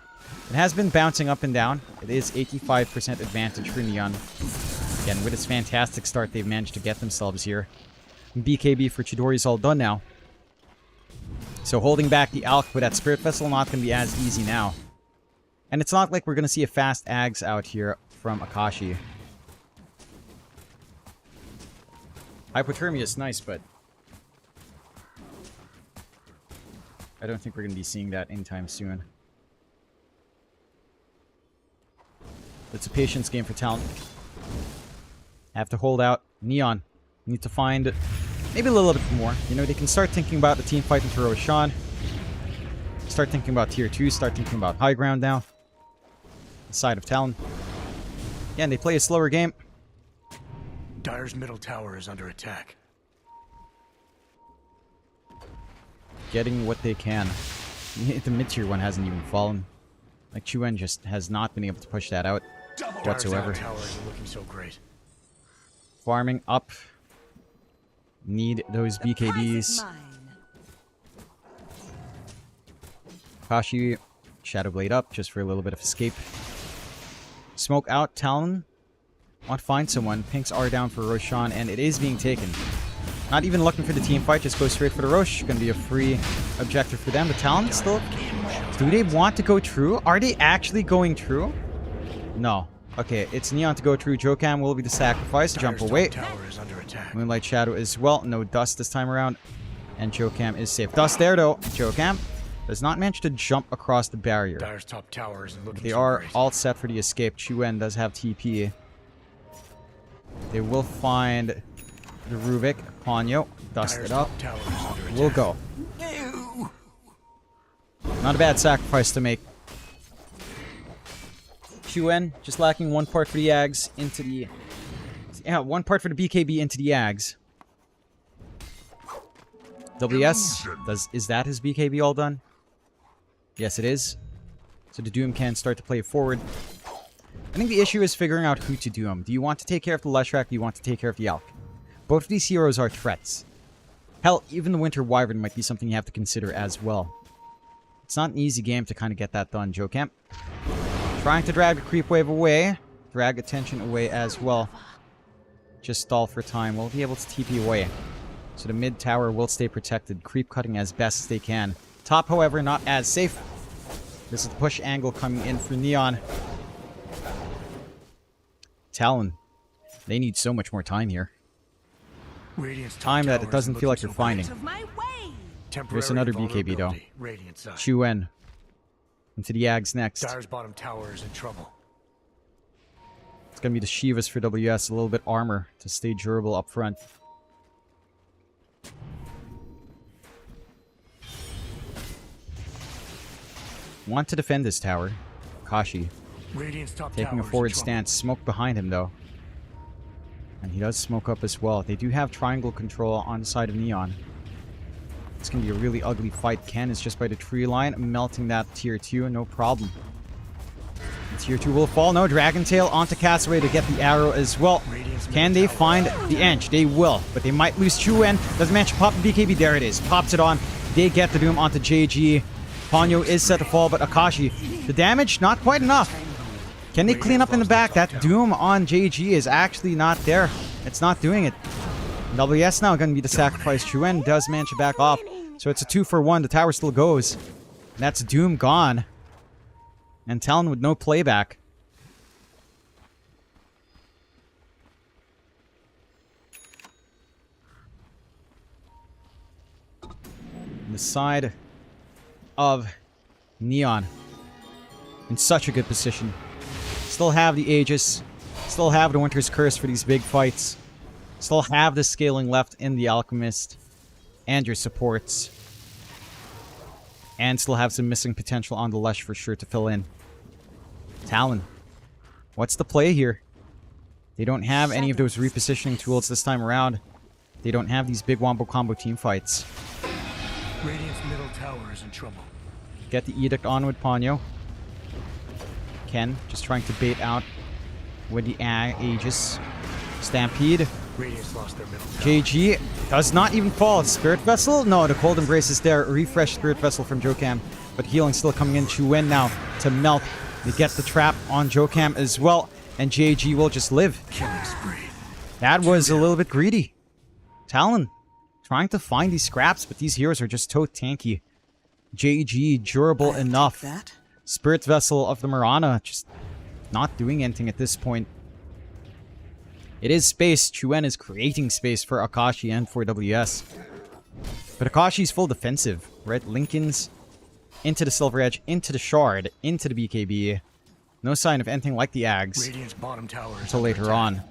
It has been bouncing up and down. It is 85% advantage for Neon. Again, with its fantastic start, they've managed to get themselves here. BKB for Chidori is all done now. So holding back the Alk with that Spirit Vessel not going to be as easy now. And it's not like we're going to see a fast Ags out here from Akashi. Hypothermia is nice, but I don't think we're going to be seeing that anytime soon. It's a patience game for Talon. Have to hold out. Neon need to find maybe a little bit more. You know, they can start thinking about the team fight into Roshan. Start thinking about tier 2. Start thinking about high ground now. The side of Talon. Again, they play a slower game. Dire's middle tower is under attack. Getting what they can. The mid-tier one hasn't even fallen. Like, Chuen just has not been able to push that out whatsoever. Dire's tower isn't looking so great. Farming up. Need those BKBs. Kashi, Shadow Blade up just for a little bit of escape. Smoke out, Talon. Want to find someone. Pinks are down for Roshan, and it is being taken. Not even looking for the team fight, just go straight for the Rosh. Gonna be a free objective for them. The Talon still... Do they want to go true? Are they actually going true? No. Okay, it's Neon to go true. Jokam will be the sacrifice. Jump away. Moonlight Shadow as well. No Dust this time around. And Jokam is safe. Dust there, though. Jokam does not manage to jump across the barrier. Dire's top tower isn't looking They so are great. all set for the escape. Chuen does have TP. They will find the Rubik. Ponyo. Dust Dire's it up. top tower is under We'll attack. go. Not a bad sacrifice to make. Chuen just lacking one part for the Ags into the... Yeah, one part for the BKB into the Ags. WS, is that his BKB all done? Yes, it is. So the Doom can start to play forward. I think the issue is figuring out who to Doom. Do you want to take care of the Leshrac? Do you want to take care of the Alk? Both of these heroes are threats. Hell, even the Winter Wyvern might be something you have to consider as well. It's not an easy game to kind of get that done, Jokam. Trying to drag the creep wave away. Drag attention away as well. Just stall for time. We'll be able to TP away. So the mid tower will stay protected. Creep cutting as best as they can. Top, however, not as safe. This is the push angle coming in for Neon. Talon. They need so much more time here. Radiant's top Time that tower it doesn't isn't feel like looking they're so great. finding. Of my way. Temporary another BKB though. vulnerability. Radiant side. Chuen. Into the Ags next. Dire's bottom tower is in trouble. It's going to be the Shivas for WS. A little bit armor to stay durable up front. Want to defend this tower. Kashi. Radiant's top Taking tower a is in forward trouble. stance. Smoke behind him, though. And he does smoke up as well. They do have triangle control on the side of Neon. It's going to be a really ugly fight. Ken is just by the tree line, melting that tier 2. No problem. The tier 2 will fall. No, Dragon Tail onto Castaway to get the arrow as well. Can they find the Ench? They will, but they might lose Chuen. Doesn't manage to pop the BKB. There it is. Pops it on. They get the Doom onto JG. Ponyo is set to fall, but Akashi, the damage, not quite enough. Can they clean up in the back? That Doom on JG is actually not there. It's not doing it. WS now going to be the sacrifice. Chuen does manage to back off. So it's a 2-for-1. The tower still goes. And that's Doom gone. And Talon with no playback. On the side of Neon. In such a good position. Still have the Aegis. Still have the Winter's Curse for these big fights. Still have the scaling left in the Alchemist. And your supports. And still have some missing potential on the Lesh for sure to fill in. Talon. What's the play here? They don't have any of those repositioning tools this time around. They don't have these big wombo combo team fights. Radiant's middle tower is in trouble. Get the Edict on with Ponyo. Ken just trying to bait out with the Aegis. Stampede. Radiant's lost their middle tower. JG does not even fall. Spirit Vessel? No, the Cold Embrace is there. Refresh Spirit Vessel from Jokam. But healing still coming in. Chu-Wen now to melt. They get the trap on Jokam as well. And JG will just live. Killing spree. That was a little bit greedy. Talon trying to find these scraps, but these heroes are just so tanky. JG durable enough. Spirit Vessel of the Mirana just not doing anything at this point. It is space. Chu-Wen is creating space for Akashi and for WS. But Akashi's full defensive, right? Lincoln's into the Silver Edge, into the Shard, into the BKB. No sign of anything like the Ags Radiant's bottom tower until later on.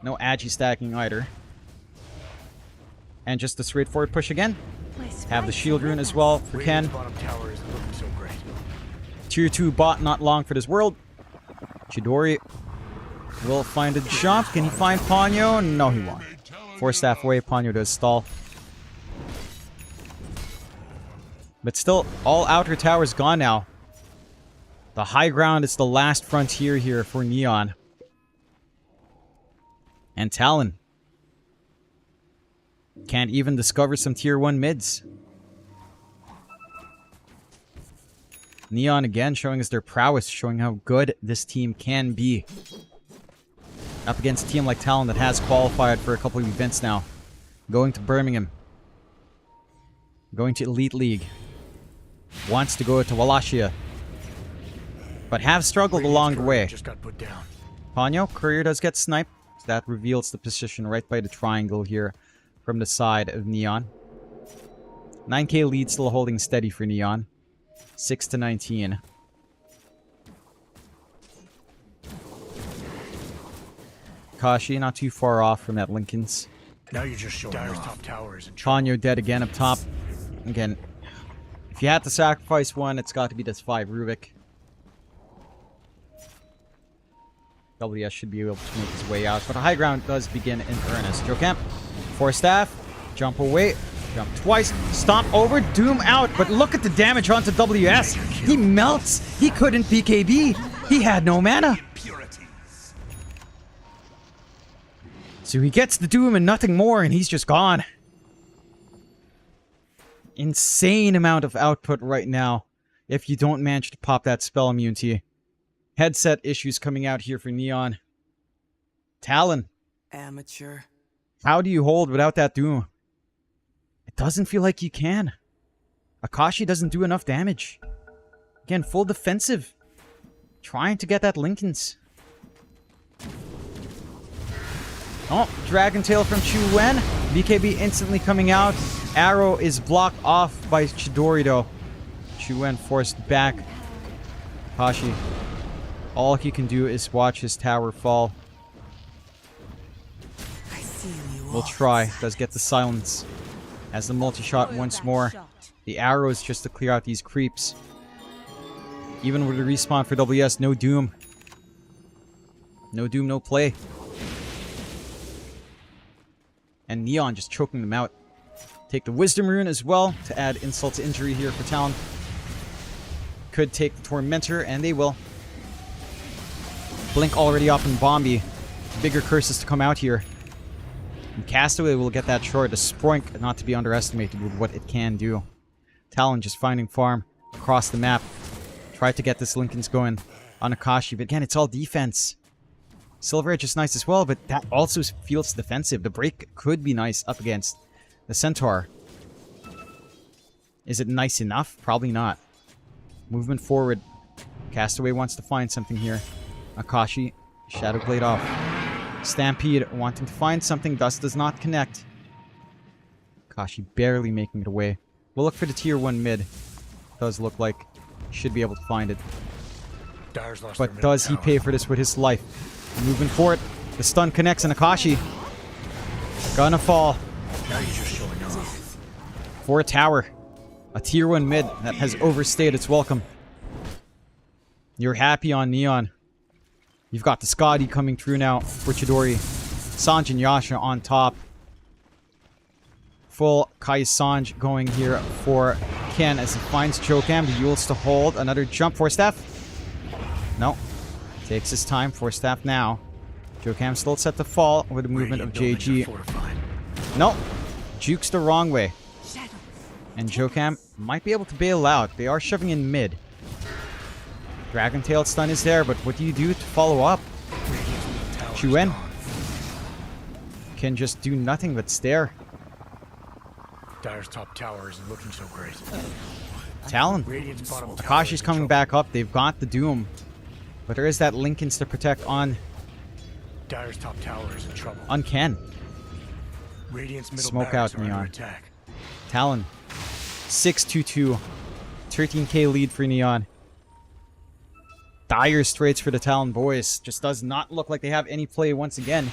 No Agi stacking either. And just a straightforward push again. Have the shield rune as well for Ken. Bottom tower isn't looking so great. Tier 2 bot not long for this world. Chidori will find a jump. Can he find Ponyo? No, he won't. 4 staff away. Ponyo does stall. But still, all outer towers gone now. The high ground is the last frontier here for Neon. And Talon can't even discover some tier 1 mids. Neon again showing us their prowess, showing how good this team can be. Up against a team like Talon that has qualified for a couple of events now. Going to Birmingham. Going to Elite League. Wants to go to Wallachia. But have struggled along the way. Just got put down. Ponyo, Courier does get sniped. That reveals the position right by the triangle here from the side of Neon. 9k lead still holding steady for Neon. 6 to 19. Kashi not too far off from that Lincoln's. Now you're just showing Dire's top tower is in trouble. Ponyo dead again up top. Again, if you had to sacrifice one, it's got to be this 5 Rubik. WS should be able to make his way out, but high ground does begin in earnest. Jokam, 4 staff, jump away, jump twice, stomp over, doom out, but look at the damage onto WS. He melts. He couldn't BKB. He had no mana. So he gets the doom and nothing more, and he's just gone. Insane amount of output right now if you don't manage to pop that spell immunity. Headset issues coming out here for Neon. Talon. Amateur. How do you hold without that doom? It doesn't feel like you can. Akashi doesn't do enough damage. Again, full defensive. Trying to get that Lincoln's. Oh, Dragon Tail from Chu-Wen. BKB instantly coming out. Arrow is blocked off by Chidori though. Chu-Wen forced back. Akashi. All he can do is watch his tower fall. We'll try. Does get the silence. Has the multi-shot once more. The arrows just to clear out these creeps. Even with the respawn for WS, no doom. No doom, no play. And Neon just choking them out. Take the Wisdom Rune as well to add insult to injury here for Talon. Could take the Tormentor, and they will. Blink already up in Bombi. Bigger curses to come out here. And Castaway will get that short. A Sproink not to be underestimated with what it can do. Talon just finding farm across the map. Tried to get this Lincoln's going on Akashi, but again, it's all defense. Silver Edge is nice as well, but that also feels defensive. The break could be nice up against the Centaur. Is it nice enough? Probably not. Movement forward. Castaway wants to find something here. Akashi, Shadow Blade off. Stampede wanting to find something, thus does not connect. Akashi barely making it away. We'll look for the tier 1 mid. Does look like should be able to find it. But does he pay for this with his life? Moving forward. The stun connects and Akashi gonna fall. Now you're just showing off. For a tower. A tier 1 mid that has overstayed its welcome. You're happy on Neon. You've got the Skadi coming through now for Chidori. Sanj and Yasha on top. Full Kai Sanj going here for Ken as he finds Chokam. The Yules to hold. Another jump for Staff. No. Takes his time for Staff now. Chokam still set to fall with the movement of JG. No. Jukes the wrong way. And Chokam might be able to bail out. They are shoving in mid. Dragon Tail stun is there, but what do you do to follow up? Chuen can just do nothing but stare. Dire's top tower isn't looking so great. Talon. Radiant's bottom tower Akashi's is in coming trouble. back up. They've got the Doom. But there is that Lincolns to protect on Dire's top tower is in trouble. Ken. Radiant's middle Smoke barracks out, are under Neon. attack. Talon. 6-2-2. 13k lead for Neon. Dire straits for the Talon boys. Just does not look like they have any play once again.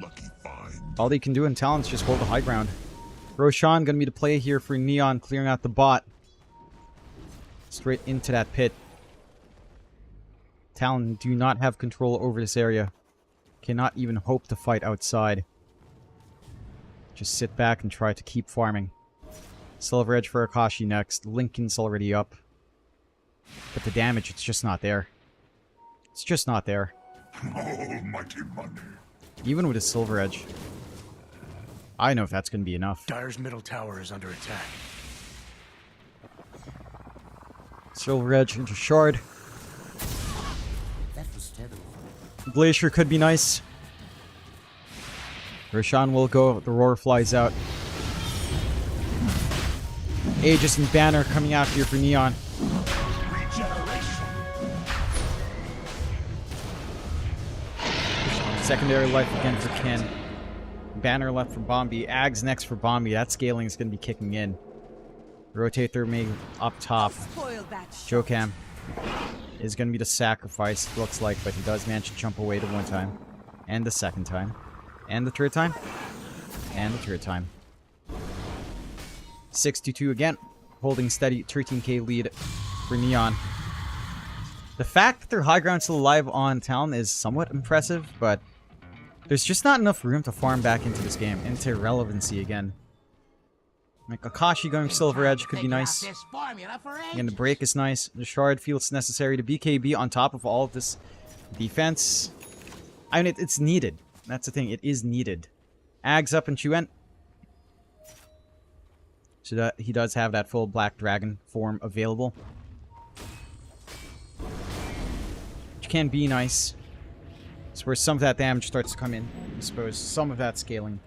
Lucky find. All they can do in Talon is just hold the high ground. Roshan gonna be the play here for Neon, clearing out the bot. Straight into that pit. Talon do not have control over this area. Cannot even hope to fight outside. Just sit back and try to keep farming. Silver Edge for Akashi next. Lincoln's already up. But the damage, it's just not there. It's just not there. Almighty money. Even with a Silver Edge. I know if that's going to be enough. Dire's middle tower is under attack. Silver Edge into Shard. Glacier could be nice. Roshan will go. The Roar flies out. Aegis and Banner coming out here for Neon. Secondary life again for Ken. Banner left for Bombi. Ags next for Bombi. That scaling is going to be kicking in. Rotate their Meg up top. Jokam is going to be the sacrifice, it looks like, but he does manage to jump away the one time. And the second time. And the third time. And the third time. 6-2 again. Holding steady. 13k lead for Neon. The fact that their high ground still alive on Talon is somewhat impressive, but there's just not enough room to farm back into this game, into relevancy again. Like Akashi going Silver Edge could be nice. Again, the break is nice. The Shard feels necessary. The BKB on top of all of this defense. I mean, it's needed. That's the thing. It is needed. Ags up and Chuen. So that he does have that full Black Dragon form available. Which can be nice. It's where some of that damage starts to come in. I suppose some of that scaling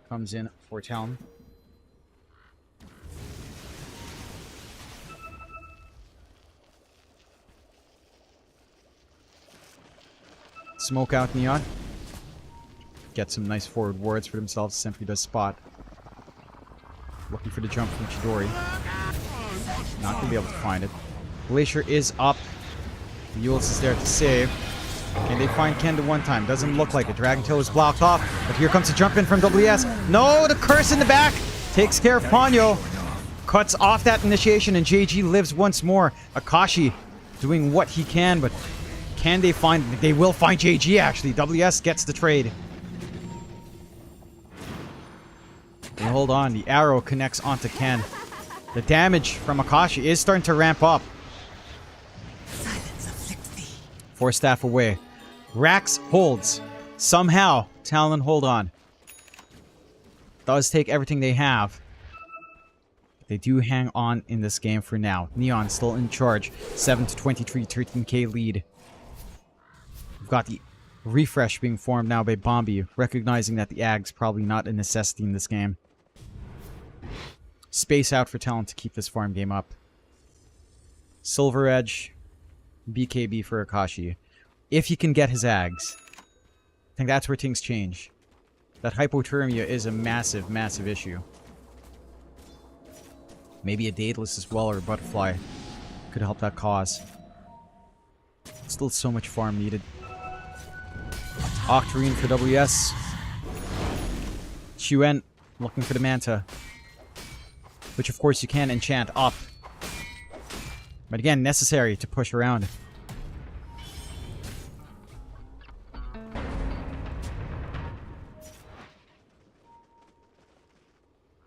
comes in for Talon. Smoke out Neon. Get some nice forward wards for themselves. Sentry does spot. Looking for the jump from Chidori. Not going to be able to find it. Glacier is up. Yules is there to save. Can they find Ken the one time? Doesn't look like it. Dragon Tail is blocked off. But here comes the jump in from WS. No, the curse in the back. Takes care of Ponyo. Cuts off that initiation and JG lives once more. Akashi doing what he can, but can they find... They will find JG actually. WS gets the trade. And hold on. The arrow connects onto Ken. The damage from Akashi is starting to ramp up. Force staff away. Rax holds. Somehow, Talon hold on. Does take everything they have. They do hang on in this game for now. Neon still in charge. 7-23, 13k lead. We've got the refresh being formed now by Bombi, recognizing that the Ag's probably not a necessity in this game. Space out for Talon to keep this farm game up. Silver Edge. BKB for Akashi. If he can get his Ags. I think that's where things change. That hypothermia is a massive, massive issue. Maybe a Daedalus as well, or a Butterfly could help that cause. Still so much farm needed. Octarine for WS. Chuen looking for the Manta. Which of course you can enchant up. But again, necessary to push around.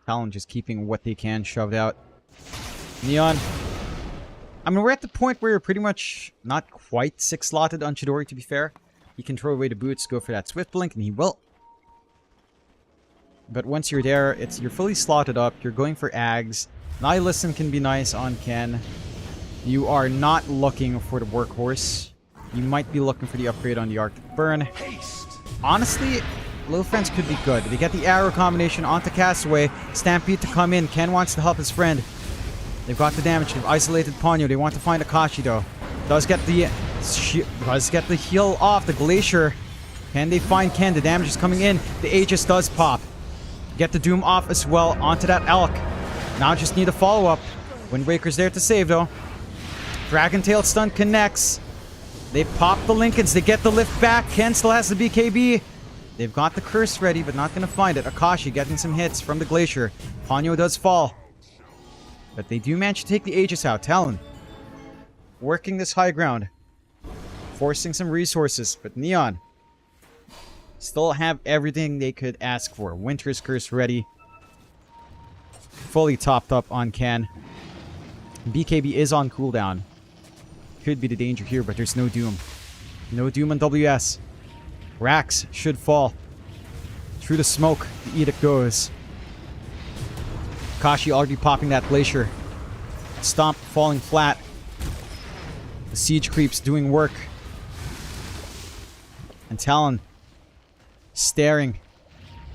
Talon just keeping what they can shoved out. Neon I mean, we're at the point where you're pretty much not quite 6-slotted on Chidori, to be fair. He can throw away the boots, go for that Swift Blink, and he will. But once you're there, you're fully slotted up. You're going for Ags. Nihilism can be nice on Ken. You are not looking for the workhorse. You might be looking for the upgrade on the Arctic Burn. Honestly, Little Friends could be good. They get the arrow combination onto Castaway. Stampede to come in. Ken wants to help his friend. They've got the damage. They've isolated Ponyo. They want to find Akashi, though. Does get the heal off. The Glacier. Can they find Ken? The damage is coming in. The Aegis does pop. Get the Doom off as well onto that Elk. Now just need a follow-up. Wind Waker's there to save, though. Dragon Tail stun connects. They pop the Lincolns. They get the lift back. Ken still has the BKB. They've got the curse ready, but not going to find it. Akashi getting some hits from the Glacier. Ponyo does fall. But they do manage to take the Aegis out. Talon working this high ground. Forcing some resources. But Neon still have everything they could ask for. Winter's Curse ready. Fully topped up on Ken. BKB is on cooldown. Could be the danger here, but there's no Doom. No Doom on WS. Rax should fall. Through the smoke, the Edict goes. Kashi already popping that Glacier. Stomp falling flat. The Siege Creeps doing work. And Talon staring.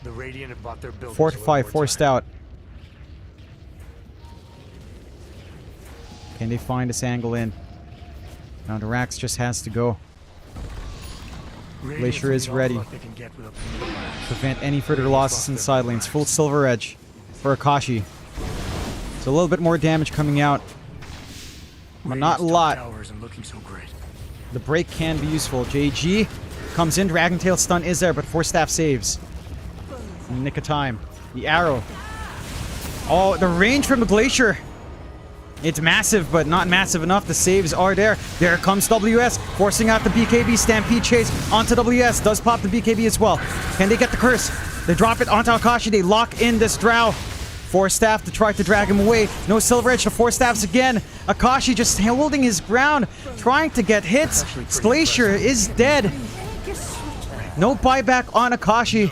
The Radiant have bought their buildings. Fortify, forced out. Can they find this angle in? Now the Rax just has to go. Glacier is ready. Prevent any further losses in the side lanes. Full Silver Edge for Akashi. So a little bit more damage coming out. But not a lot. The break can be useful. JG comes in. Dragon Tail stun is there, but Force Staff saves. In the nick of time. The arrow. Oh, the range from the Glacier. It's massive, but not massive enough. The saves are there. There comes WS, forcing out the BKB. Stampede chase onto WS. Does pop the BKB as well. Can they get the curse? They drop it onto Akashi. They lock in this Drow. Force Staff to try to drag him away. No Silver Edge to Force Staffs again. Akashi just holding his ground, trying to get hits. Glacier is dead. No buyback on Akashi.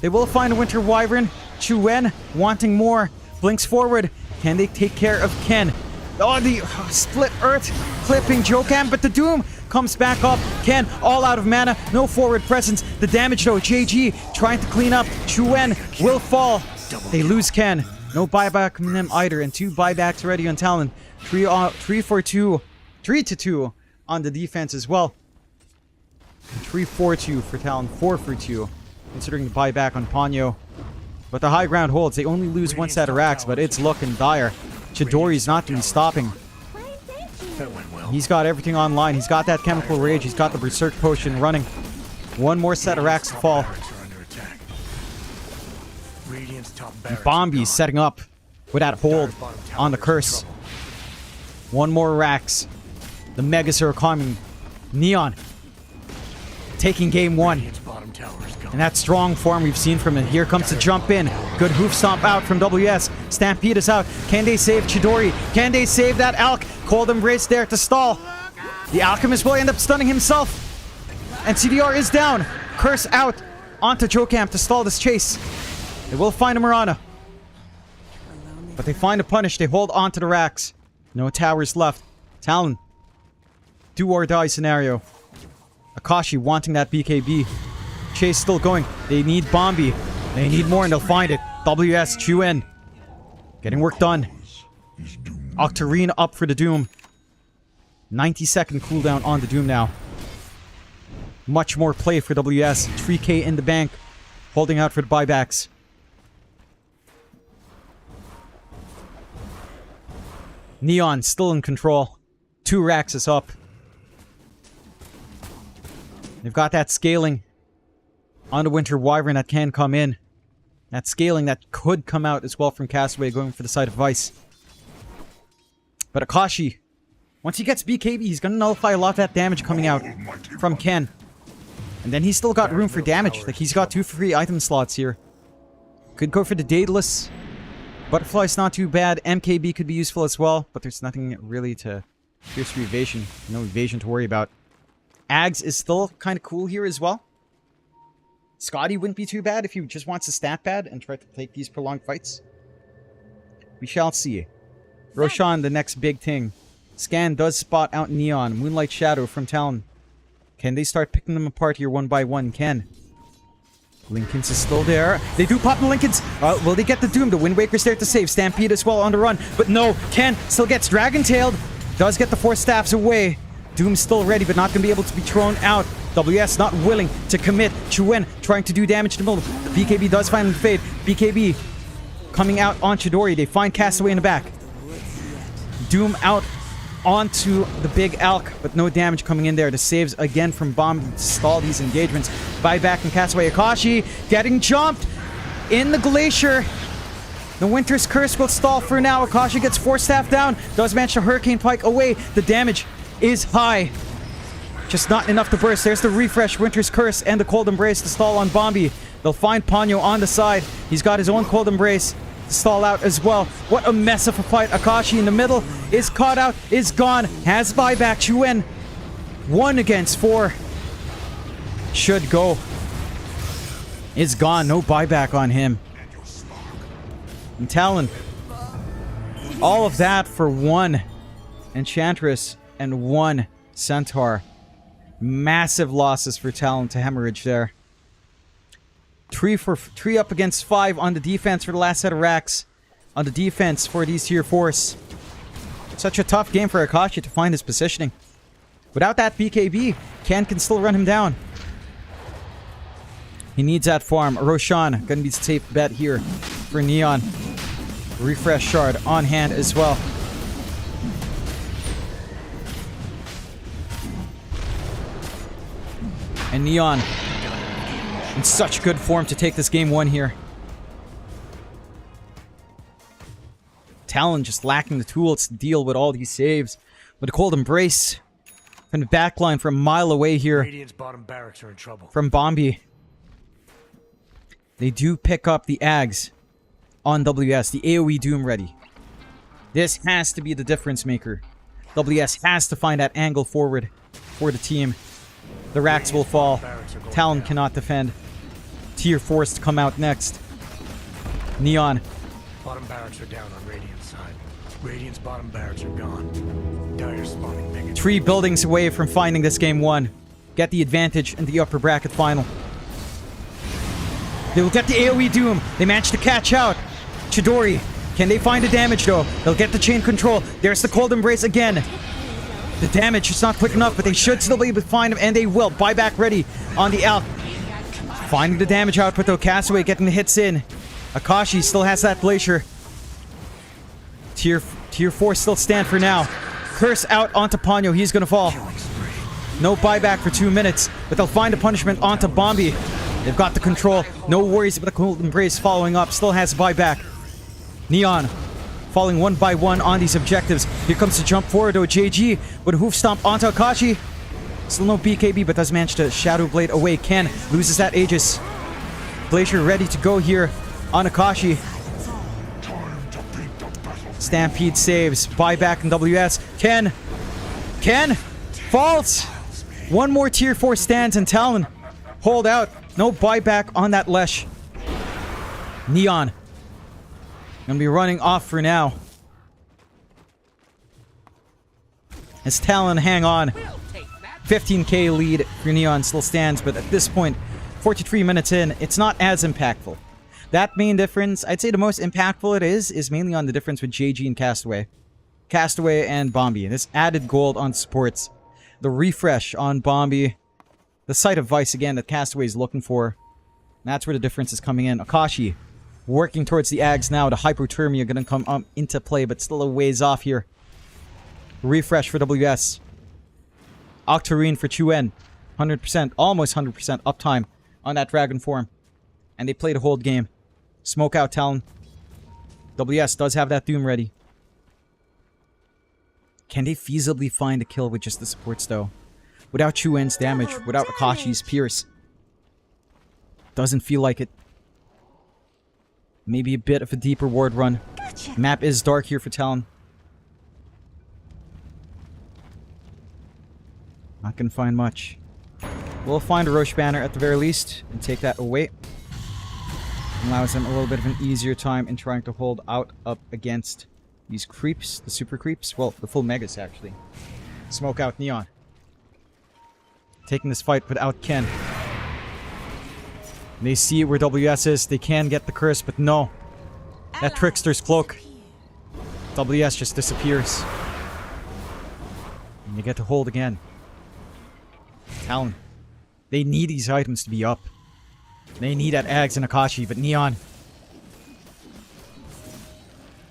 They will find a Winter Wyvern. Chu-Wen wanting more. Blinks forward. Can they take care of Ken? Oh, the split earth clipping Jokam, but the Doom comes back up. Ken all out of mana, no forward presence. The damage though, JG trying to clean up. Chu-Wen will fall. They lose Ken. No buyback from them either, and 2 buybacks ready on Talon. 3 for 2. 3 to 2 on the defense as well. 3 for 2 for Talon. 4 for 2, considering the buyback on Ponyo. But the high ground holds. They only lose 1 set of racks, but it's looking dire. Chidori's not to be stopping. He's got everything online. He's got that Chemical Rage. He's got the Berserk Potion running. 1 more set of racks to fall. Bombi's setting up with that hold on the curse. 1 more racks. The Megas are coming. Neon taking game 1. And that strong form we've seen from him. Here comes the jump in. Good hoof stomp out from WS. Stampede is out. Can they save Chidori? Can they save that Alk? Cold Embrace there to stall. The Alchemist will end up stunning himself. And CDR is down. Curse out onto Jokam to stall this chase. They will find a Mirana. But they find a punish. They hold on to the racks. No towers left. Talon. Do or die scenario. Akashi wanting that BKB. Chase still going. They need Bombi. They need more and they'll find it. WS, Chu-Wen. Getting work done. Octarine up for the Doom. 90-second cooldown on the Doom now. Much more play for WS. 3k in the bank. Holding out for the buybacks. Neon still in control. 2 racks is up. They've got that scaling on the Winter Wyvern that can come in. That scaling that could come out as well from Castaway going for the side of Vice. But Akashi, once he gets BKB, he's going to nullify a lot of that damage coming out from Ken. And then he's still got room for damage. Like, he's got 2 free item slots here. Could go for the Daedalus. Butterfly's not too bad. MKB could be useful as well, but there's nothing really to pierce through evasion. No evasion to worry about. Ags is still kind of cool here as well. Scotty wouldn't be too bad if he just wants to stat pad and try to take these prolonged fights. We shall see. Roshan, the next big thing. Scan does spot out Neon, Moonlight Shadow from Talon. Can they start picking them apart here one by one? Can. Lincoln's is still there. They do pop the Lincolns. Will they get the Doom? The Wind Waker's there to save. Stampede as well on the run. But no, Ken still gets Dragon-tailed. Does get the 4 staffs away. Doom's still ready, but not going to be able to be thrown out. WS not willing to commit. Chuen trying to do damage to the middle. The BKB does finally fade. BKB coming out on Chidori. They find Castaway in the back. Doom out onto the big Alk, but no damage coming in there. The saves again from Bomb to stall these engagements. Buyback and Castaway. Akashi getting jumped in the Glacier. The Winter's Curse will stall for now. Akashi gets 4 staff down. Does manage to Hurricane Pike away. The damage is high. Just not enough to burst. There's the refresh, Winter's Curse, and the Cold Embrace to stall on Bombi. They'll find Ponyo on the side. He's got his own Cold Embrace to stall out as well. What a mess of a fight. Akashi in the middle is caught out, is gone. Has buyback. Chuen 1 against 4. Should go. Is gone. No buyback on him. And Talon. All of that for 1 Enchantress and 1 Centaur. Massive losses for Talon to Hemorrhage there. 3 up against 5 on the defense for the last set of racks. On the defense for these tier 4s. Such a tough game for Akashi to find his positioning. Without that BKB, Ken can still run him down. He needs that farm. Roshan, gonna be a safe bet here for Neon. Refresh shard on hand as well. And Neon in such good form to take this game 1 here. Talon just lacking the tools to deal with all these saves. With a Cold Embrace from the backline from a mile away here. Radiant's bottom barracks are in trouble. From Bombi. They do pick up the Ags on WS. The AoE Doom ready. This has to be the difference maker. WS has to find that angle forward for the team. The racks will fall. Talon cannot defend. Tier 4s to come out next. Neon. Bottom barracks are down on Radiant's side. Radiant's bottom barracks are gone. Dire spawning mega. 3 buildings away from finding this game 1. Get the advantage in the upper bracket final. They will get the AoE Doom. They managed to catch out Chidori. Can they find the damage though? They'll get the chain control. There's the Cold Embrace again. The damage is not quick enough, but they should still be able to find him, and they will. Buyback ready on the Alk. Finding the damage output though. Castaway getting the hits in. Akashi still has that Glacier. Tier 4 still stand for now. Curse out onto Ponyo. He's gonna fall. No buyback for 2 minutes, but they'll find a punishment onto Bombi. They've got the control. No worries about the Cold Embrace following up. Still has buyback. Neon falling 1 by 1 on these objectives. Here comes the jump forward though. JG with a hoof stomp onto Akashi. Still no BKB, but does manage to Shadow Blade away. Ken loses that Aegis. Glacier ready to go here on Akashi. Stampede saves. Buyback and WS. Ken falls. 1 more tier 4 stands and Talon hold out. No buyback on that Lesh. Neon gonna be running off for now. As Talon hang on. 15k lead for Neon still stands, but at this point, 43 minutes in, it's not as impactful. That main difference, I'd say the most impactful it is mainly on the difference with JG and Castaway. Castaway and Bombi. This added gold on supports. The refresh on Bombi. The Sight of Vice again that Castaway is looking for. That's where the difference is coming in. Akashi working towards the Ags now. The Hypothermia gonna come into play, but still a ways off here. Refresh for WS. Octarine for Chuen. 100%, almost 100% uptime on that Dragon form. And they played a whole game. Smoke out Talon. WS does have that Doom ready. Can they feasibly find a kill with just the supports though? Without Chuen's damage, without Akashi's Pierce. Doesn't feel like it. Maybe a bit of a deeper ward run. Wallachia. Map is dark here for Talon. Not gonna find much. We'll find a Roche banner at the very least and take that away. Allows them a little bit of an easier time in trying to hold out up against these creeps, the super creeps. Well, the full megas actually. Smoke out Neon. Taking this fight without Ken. They see where WS is. They can get the curse, but no. That trickster's cloak. WS just disappears. And they get to hold again. Talon. They need these items to be up. They need that Ags and Akashi, but Neon.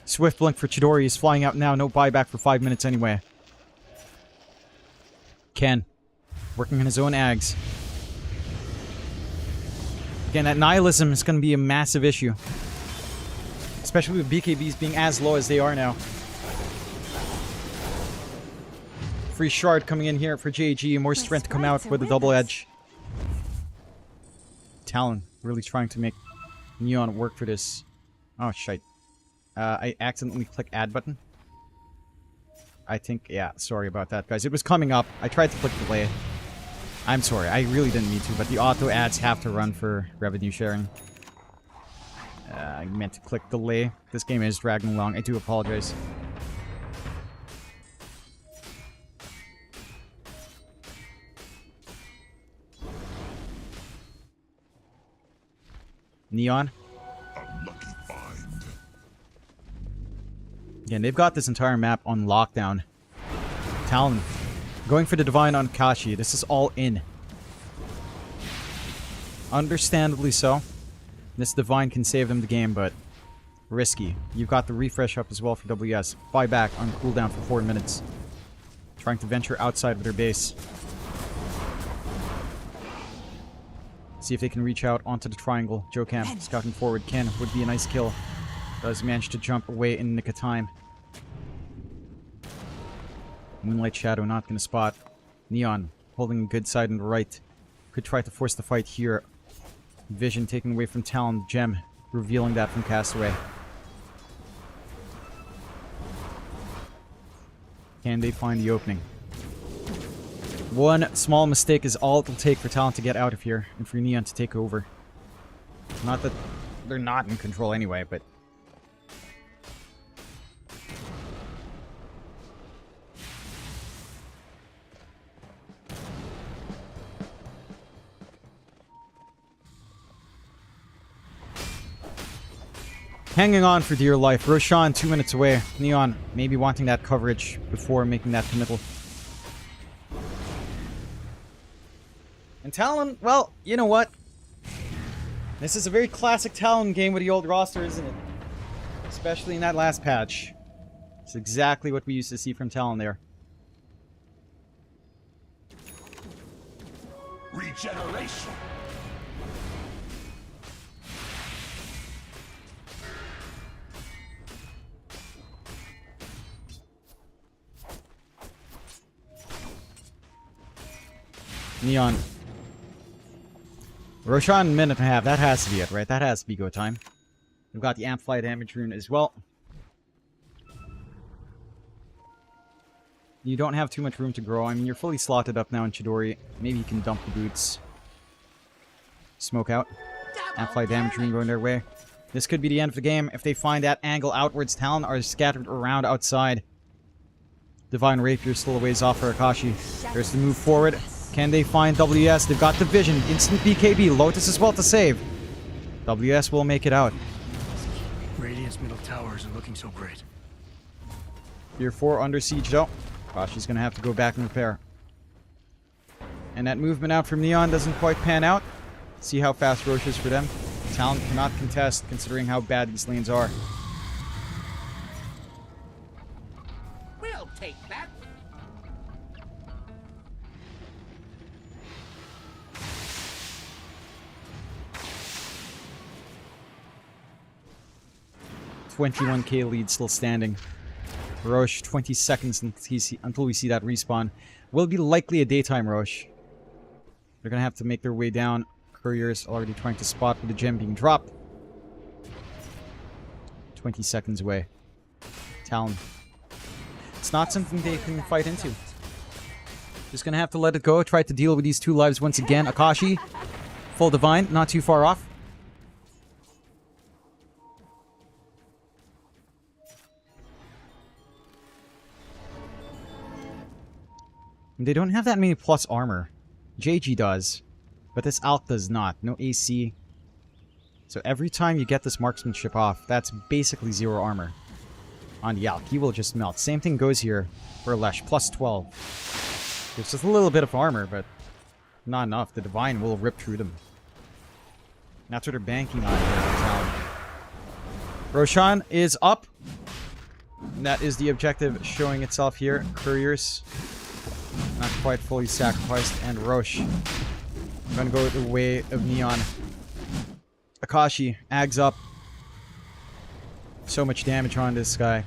Swift Blink for Chidori is flying out now. No buyback for 5 minutes anyway. Ken. Working on his own Ags. Again, that nihilism is going to be a massive issue. Especially with BKBs being as low as they are now. Free shard coming in here for JG. More strength to come out with a double edge. Talon really trying to make Neon work for this. Oh, shite. I accidentally clicked add button. I think, yeah, sorry about that, guys. It was coming up. I tried to click delay. I'm sorry. I really didn't need to, but the auto ads have to run for revenue sharing. I meant to click delay. This game is dragging along. I do apologize. Neon. A lucky find. Again, they've got this entire map on lockdown. Talon. Going for the Divine on Kashi. This is all in. Understandably so. This Divine can save them the game, but risky. You've got the refresh up as well for WS. Buyback on cooldown for 4 minutes. Trying to venture outside of their base. See if they can reach out onto the triangle. Joe Camp scouting forward. Ken would be a nice kill. Does manage to jump away in the nick of time. Moonlight Shadow not going to spot. Neon holding a good side on the right. Could try to force the fight here. Vision taken away from Talon. Gem revealing that from Castaway. Can they find the opening? One small mistake is all it'll take for Talon to get out of here and for Neon to take over. Not that they're not in control anyway, but... hanging on for dear life. Roshan 2 minutes away. Neon maybe wanting that coverage before making that committal. And Talon, well, you know what? This is a very classic Talon game with the old roster, isn't it? Especially in that last patch. It's exactly what we used to see from Talon there. Regeneration. Neon. Roshan, minute and a half. That has to be it, right? That has to be go time. We've got the Amplify damage rune as well. You don't have too much room to grow. I mean, you're fully slotted up now in Chidori. Maybe you can dump the boots. Smoke out. Amplify damage rune going their way. This could be the end of the game. If they find that angle outwards, Talon are scattered around outside. Divine Rapier still a ways off for Akashi. There's the move forward. Can they find WS? They've got the vision. Instant BKB. Lotus as well to save. WS will make it out. Radiant's middle tower isn't looking so great. Tier 4 under siege though. Akashi's gonna have to go back and repair. And that movement out from Neon doesn't quite pan out. See how fast Roche is for them. Talon cannot contest considering how bad these lanes are. We'll take that. $21k lead still standing. Roche, 20 seconds until we see that respawn. Will be likely a daytime Roche. They're gonna have to make their way down. Courier's already trying to spot with the gem being dropped. 20 seconds away. Talon. It's not something they can fight into. Just gonna have to let it go. Try to deal with these 2 lives once again. Akashi. Full Divine. Not too far off. They don't have that many plus armor. JG does. But this Alk does not. No AC. So every time you get this marksmanship off, that's basically 0 armor. On the Alk, he will just melt. Same thing goes here for Lesh. Plus 12. It's just a little bit of armor, but not enough. The Divine will rip through them. That's what they're banking on here. Roshan is up. And that is the objective showing itself here. Couriers. Not quite fully sacrificed. And Roche. I'm gonna go the way of Neon. Akashi. Ags up. So much damage on this guy.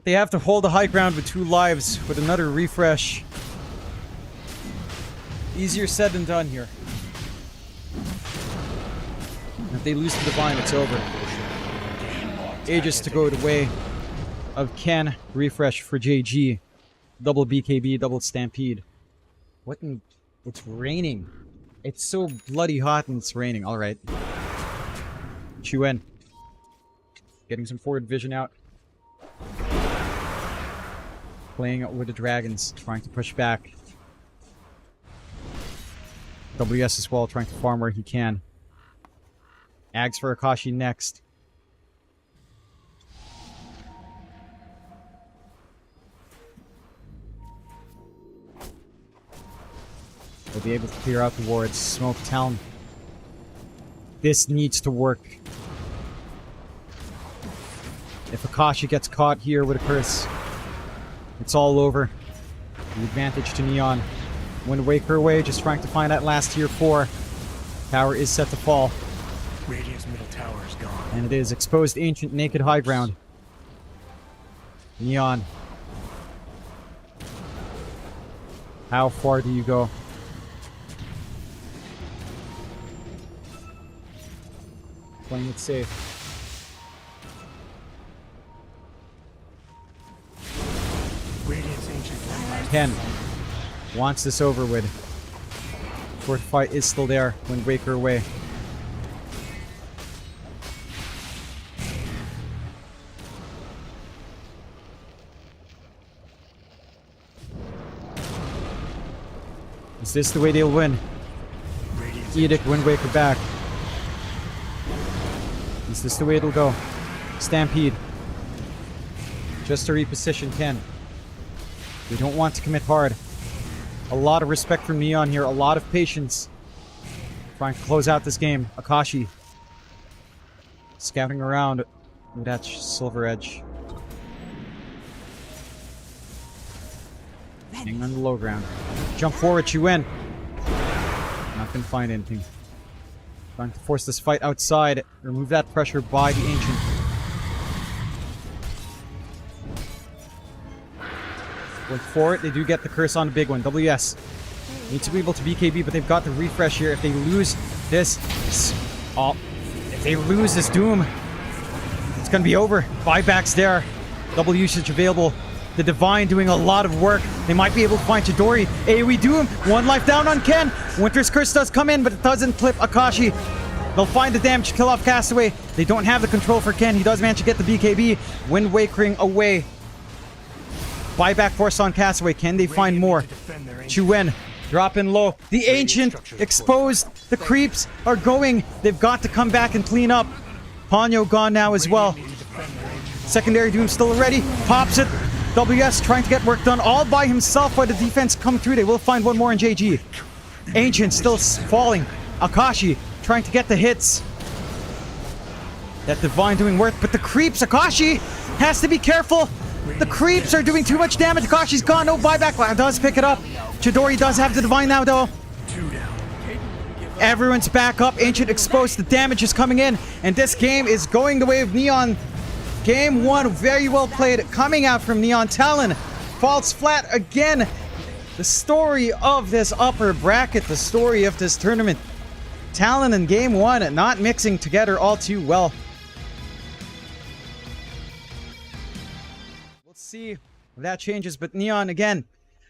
They have to hold the high ground with 2 lives with another refresh. Easier said than done here. If they lose the Divine, it's over. Aegis to go the way of Ken. Refresh for JG. Double BKB, double Stampede. What in... It's raining. It's so bloody hot and it's raining. Alright. Chuen. Getting some forward vision out. Playing with the dragons. Trying to push back. WS as well. Trying to farm where he can. Ags for Akashi next. They'll be able to clear out the wards. Smoke Talon. This needs to work. If Akashi gets caught here with a curse, it's all over. The advantage to Neon. Wind Waker away, just trying to find that last tier 4. Tower is set to fall. Radiant's middle tower is gone. And it is. Exposed Ancient, naked high ground. Neon. How far do you go? Playing it safe. Radiant's ancient. Ken wants this over with. Fortify is still there. Wind Waker away. Is this the way they'll win? Edict, Wind Waker back. Is this the way it'll go? Stampede. Just to reposition Ken. We don't want to commit hard. A lot of respect from Neon here. A lot of patience. Trying to close out this game. Akashi. Scouting around with that silver edge. Hanging on the low ground. Jump forward, you win. Not gonna find anything. Trying to force this fight outside. Remove that pressure by the Ancient. Going for it. They do get the curse on the big one. WS. Need to be able to BKB, but they've got the refresh here. If they lose this... if they lose this Doom, it's gonna be over. Buybacks there. Double usage available. The Divine doing a lot of work. They might be able to find Chidori. AoE Doom. 1 life down on Ken. Winter's Curse does come in, but it doesn't clip Akashi. They'll find the damage, kill off Castaway. They don't have the control for Ken. He does manage to get the BKB. Wind Wakering away. Buyback force on Castaway. Can they find more? Chuen dropping low. The Ancient exposed. The creeps are going. They've got to come back and clean up. Ponyo gone now as well. Secondary Doom still ready. Pops it. WS trying to get work done all by himself while the defense come through. They will find one more in JG. Ancient still falling. Akashi trying to get the hits. That Divine doing work, but the creeps, Akashi has to be careful. The creeps are doing too much damage. Akashi's gone, no buyback. Does pick it up. Chidori does have the Divine now though. Everyone's back up. Ancient exposed. The damage is coming in. And this game is going the way of Neon. Game 1, very well played, coming out from Neon. Talon falls flat again. The story of this upper bracket, the story of this tournament. Talon in game 1 not mixing together all too well. We'll see if that changes, but Neon, again,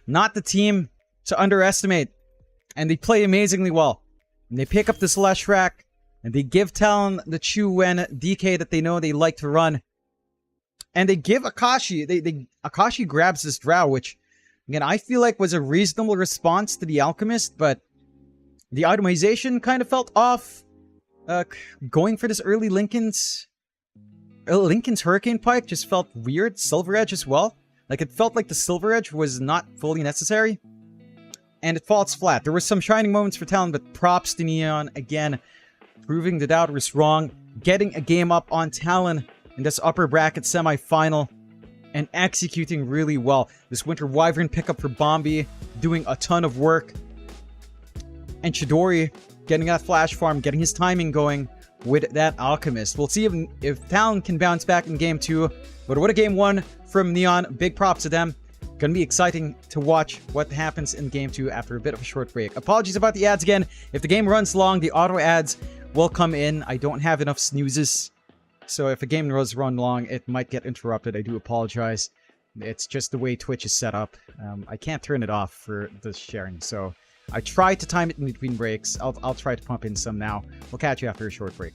not the team to underestimate. And they play amazingly well. And they pick up this Leshrac, and they give Talon the Chu Wen DK that they know they like to run. And they give Akashi, Akashi grabs this Drow, which, again, I feel like was a reasonable response to the Alchemist, but the itemization kind of felt off. Going for this early Lincoln's Hurricane Pike just felt weird. Silver Edge as well. Like, it felt like the Silver Edge was not fully necessary. And it falls flat. There were some shining moments for Talon, but props to Neon again, proving the doubt was wrong, getting a game up on Talon in this upper bracket semi-final, and executing really well. This Winter Wyvern pickup for Bombi, doing a ton of work. And Chidori getting that flash farm, getting his timing going with that Alchemist. We'll see if Talon can bounce back in game 2. But what a game 1 from Neon. Big props to them. Gonna be exciting to watch what happens in game 2 after a bit of a short break. Apologies about the ads again. If the game runs long, the auto ads will come in. I don't have enough snoozes. So if a game does run long, it might get interrupted. I do apologize. It's just the way Twitch is set up. I can't turn it off for the sharing, so I try to time it in between breaks. I'll try to pump in some now. We'll catch you after a short break.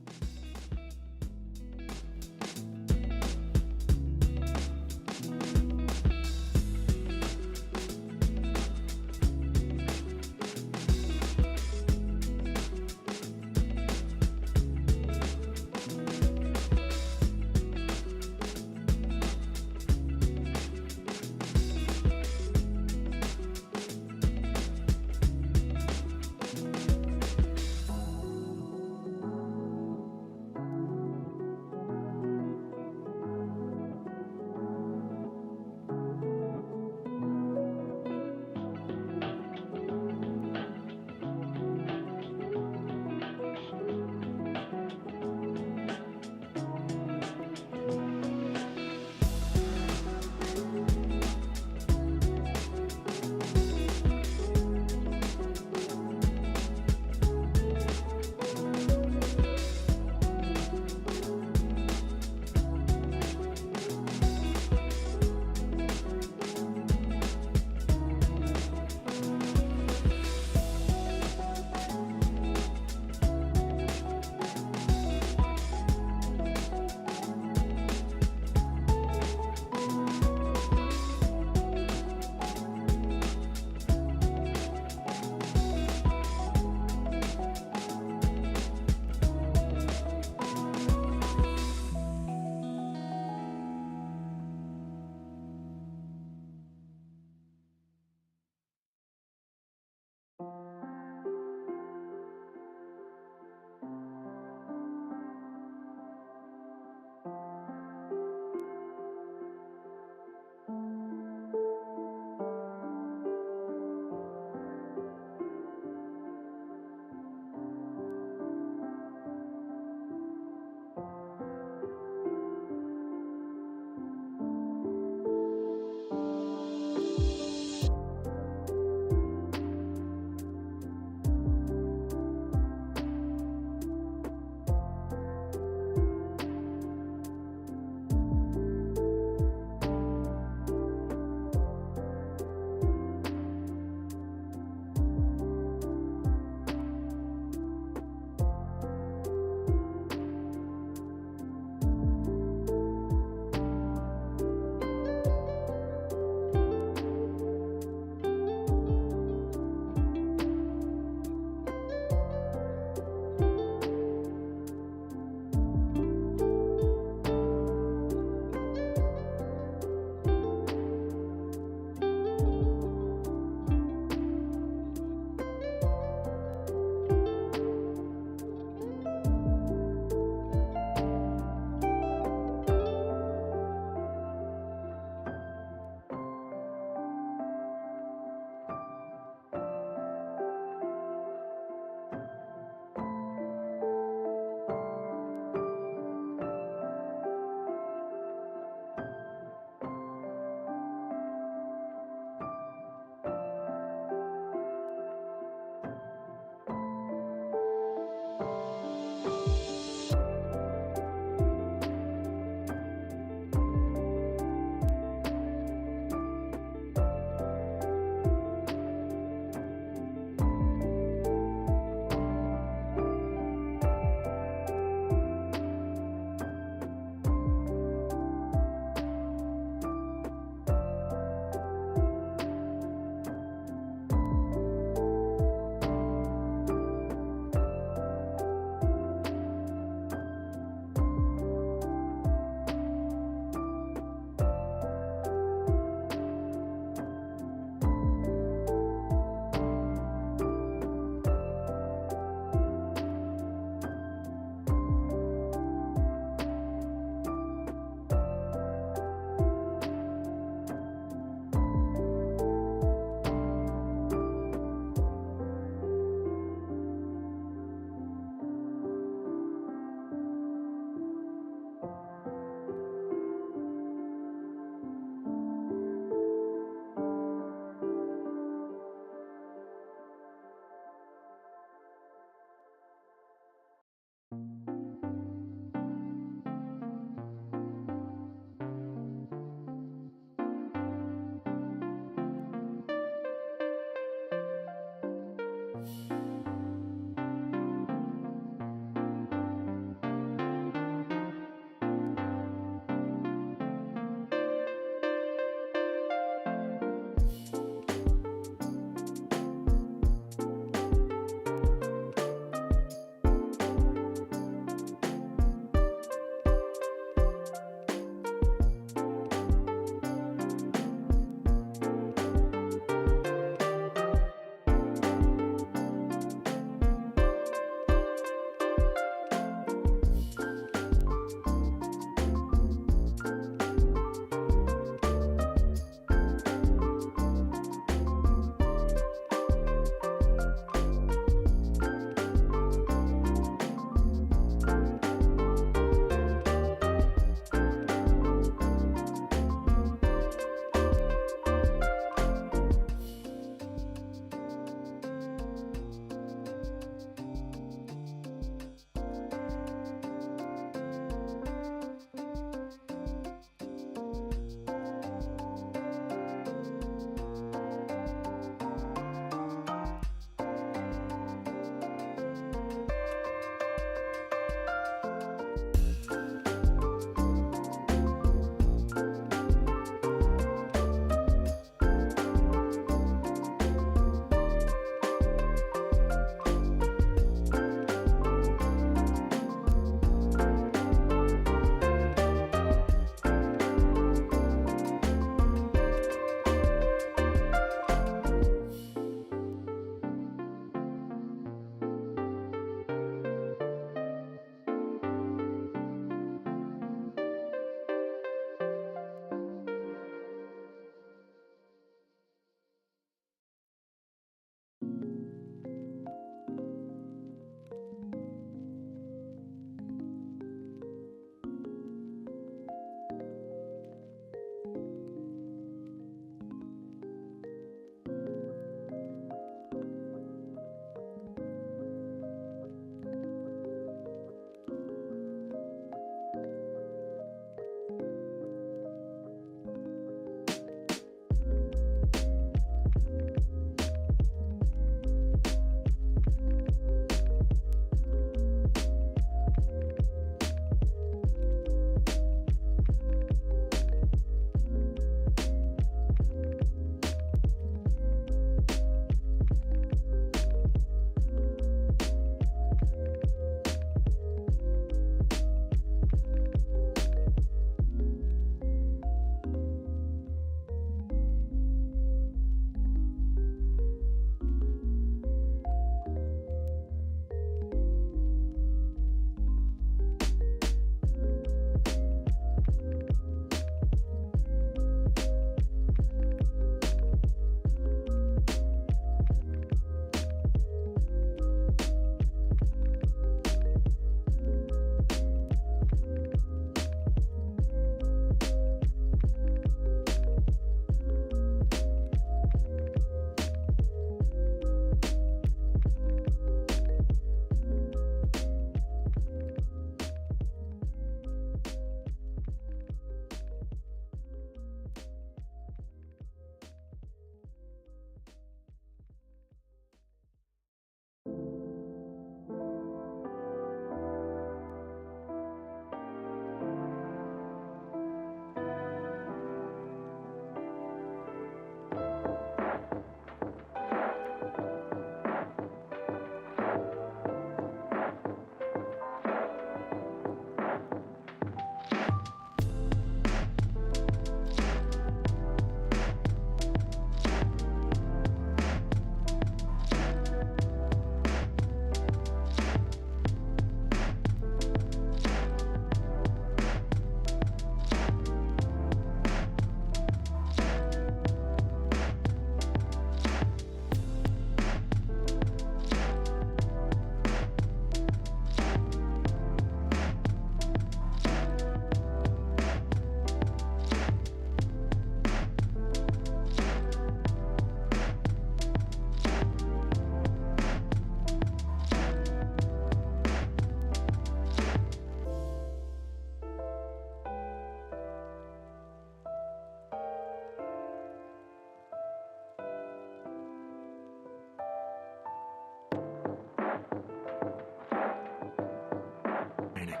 remaining.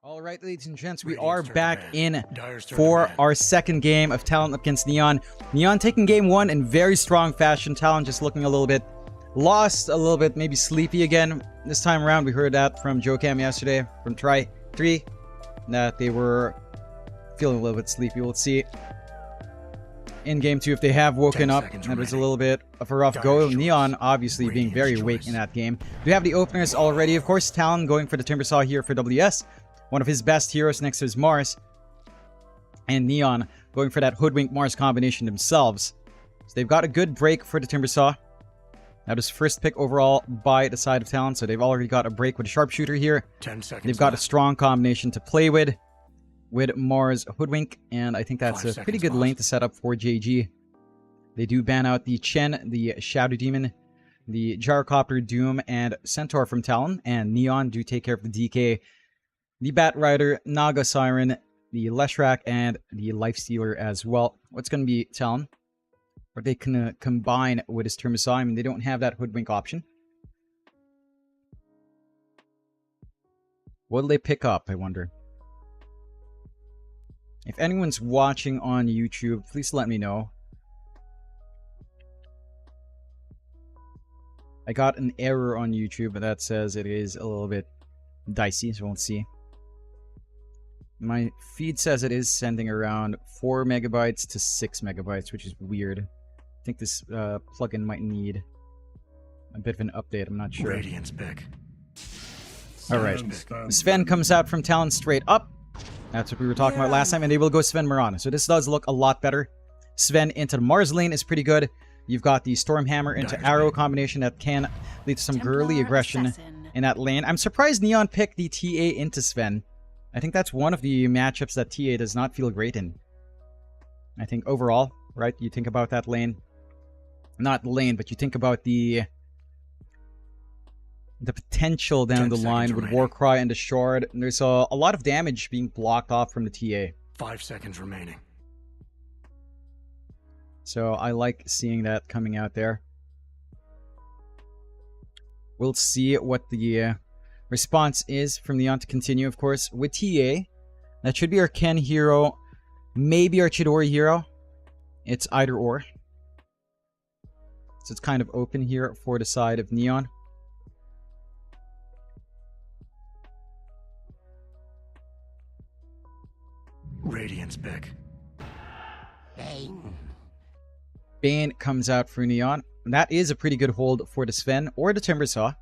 All right, ladies and gents, we Radiant's are turn back to ban. in Dire's turn for to ban. our second game of Talon against Neon. Neon taking game one in very strong fashion. Talon just looking a little bit lost, a little bit maybe sleepy again. This time around, we heard that from Jokam yesterday, from Try 3, that they were feeling a little bit sleepy. We'll see in game two if they have woken 10 up. seconds That was a remaining. little bit of a rough Dire's go. choice. Neon obviously being Radiant's very awake choice. in that game. We have the openers already, of course. Talon going for the Timbersaw here for WS. One of his best heroes next to his Mars. And Neon going for that Hoodwink Mars combination themselves. So they've got a good break for the Timbersaw. That was first pick overall by the side of Talon. So they've already got a break with a Sharpshooter here. 10 seconds They've got a left. strong combination to play with Mars Hoodwink. And I think that's 5 a pretty seconds good left. lane to set up for JG. They do ban out the Chen, the Shadow Demon, the Gyrocopter, Doom, and Centaur from Talon. And Neon do take care of the DK, the Bat Rider, Naga Siren, the Leshrac, and the Lifestealer as well. What's going to be Talon? Or they can combine with his Timbersaw. I mean, they don't have that Hoodwink option. What'll they pick up, I wonder? If anyone's watching on YouTube, please let me know. I got an error on YouTube that says it is a little bit dicey, so we'll see. My feed says it is sending around 4 megabytes to 6 megabytes, which is weird. I think this plugin might need a bit of an update, I'm not sure. Radiant's pick. Alright, Stand Sven comes out from Talon straight up. That's what we were talking about last time, and they will go Sven Mirana. So this does look a lot better. Sven into the Mars lane is pretty good. You've got the Stormhammer into Dire's Arrow lane. combination that can lead to some Templar girly aggression Assassin. in that lane. I'm surprised Neon picked the TA into Sven. I think that's one of the matchups that TA does not feel great in. I think overall, right, you think about that lane. Not lane, but you think about the potential down 10 the line seconds with remaining. Warcry and the Shard. And there's a lot of damage being blocked off from the TA. 5 seconds remaining. So I like seeing that coming out there. We'll see what the response is from Neon to continue, of course, with TA. That should be our Ken hero, maybe our Chidori hero. It's either or. So it's kind of open here for the side of Neon. Radiant's pick. Bang. Bane comes out for Neon. That is a pretty good hold for the Sven or the Timbersaw.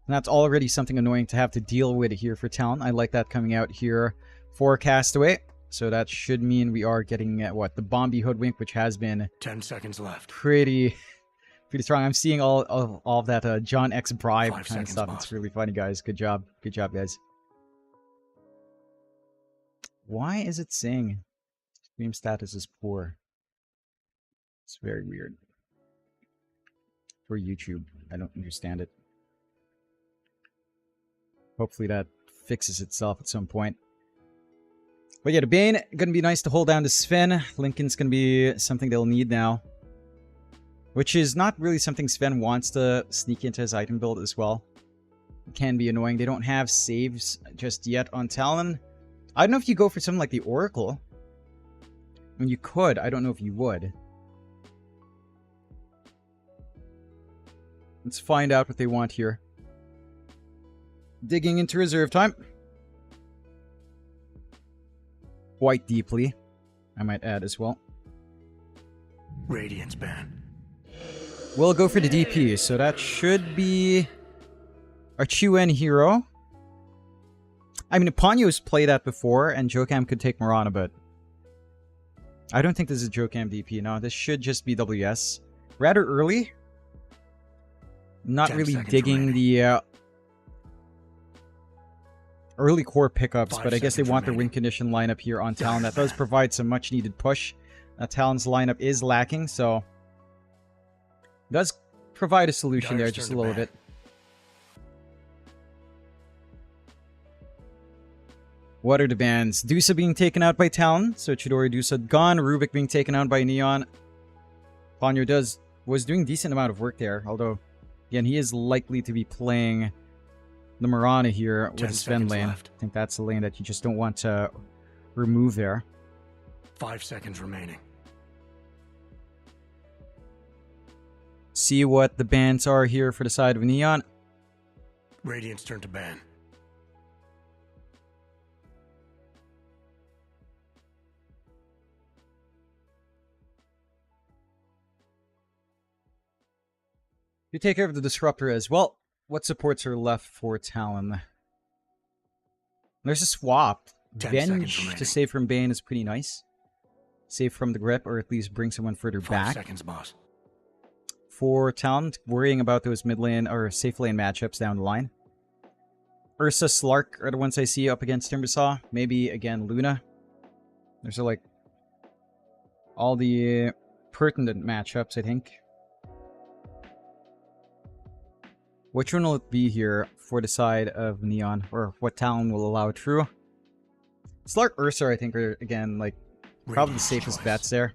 And that's already something annoying to have to deal with here for Talon. I like that coming out here for Castaway. So that should mean we are getting, what, the Bombi Hoodwink, which has been 10 seconds left. pretty strong. I'm seeing all of that John X bribe 5 kind of seconds, stuff. boss. It's really funny, guys. Good job. Good job, guys. Why is it saying stream status is poor? It's very weird. For YouTube, I don't understand it. Hopefully that fixes itself at some point. But yeah, the Bane, gonna be nice to hold down the Sven. Lincoln's gonna be something they'll need now. Which is not really something Sven wants to sneak into his item build as well. It can be annoying. They don't have saves just yet on Talon. I don't know if you go for something like the Oracle. I mean, you could. I don't know if you would. Let's find out what they want here. Digging into reserve time. Quite deeply, I might add as well. Radiant's ban. We'll go for the DP, so that should be our Chuen hero. I mean, Ponyo's played that before, and Jokam could take Mirana, but I don't think this is Jokam DP. No, this should just be WS. Rather early. Not 10 really seconds digging remaining. the early core pickups, 5 but I guess they seconds want the remaining. win condition lineup here on Talon. That Dire's does ban. provide some much needed push. Talon's lineup is lacking, so does provide a solution there Dire's just a turn to little ban. bit. What are the bans? Dusa being taken out by Talon, so Chidori Dusa gone. Rubik being taken out by Neon. Ponyo was doing decent amount of work there, although Again, he is likely to be playing the Marana here with 10 his Sven seconds lane. left. I think that's the lane that you just don't want to remove there. 5 seconds remaining. See what the bans are here for the side of Neon. Radiant's turn to ban. You take care of the Disruptor as well. What supports are left for Talon? There's a swap. 10 seconds Venge remaining. to save from Bane is pretty nice. Save from the grip, or at least bring someone further 5 back. seconds, boss. For Talon, worrying about those mid lane or safe lane matchups down the line. Ursa, Slark are the ones I see up against Timbersaw. Maybe, again, Luna. There's like all the pertinent matchups, I think. Which one will it be here for the side of Neon, or what Talon will allow through? Slark, Ursa, I think, are, again, like, probably the Radiant's safest choice. bets there.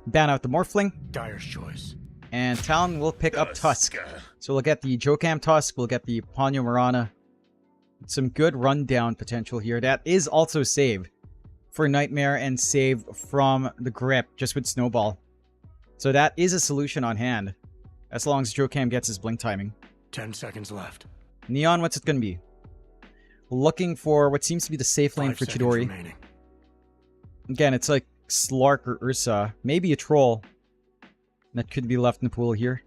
Ban out the Morphling, Dire's choice. and Talon will pick up Tusk. So we'll get the Jokam Tusk, we'll get the Ponyo Marana. Some good rundown potential here. That is also save for Nightmare and save from the grip, just with Snowball. So that is a solution on hand, as long as Jokam gets his blink timing. 10 seconds left. Neon, what's it going to be? Looking for what seems to be the safe lane 5 for seconds Chidori. remaining. Again, it's like Slark or Ursa. Maybe a Troll that could be left in the pool here.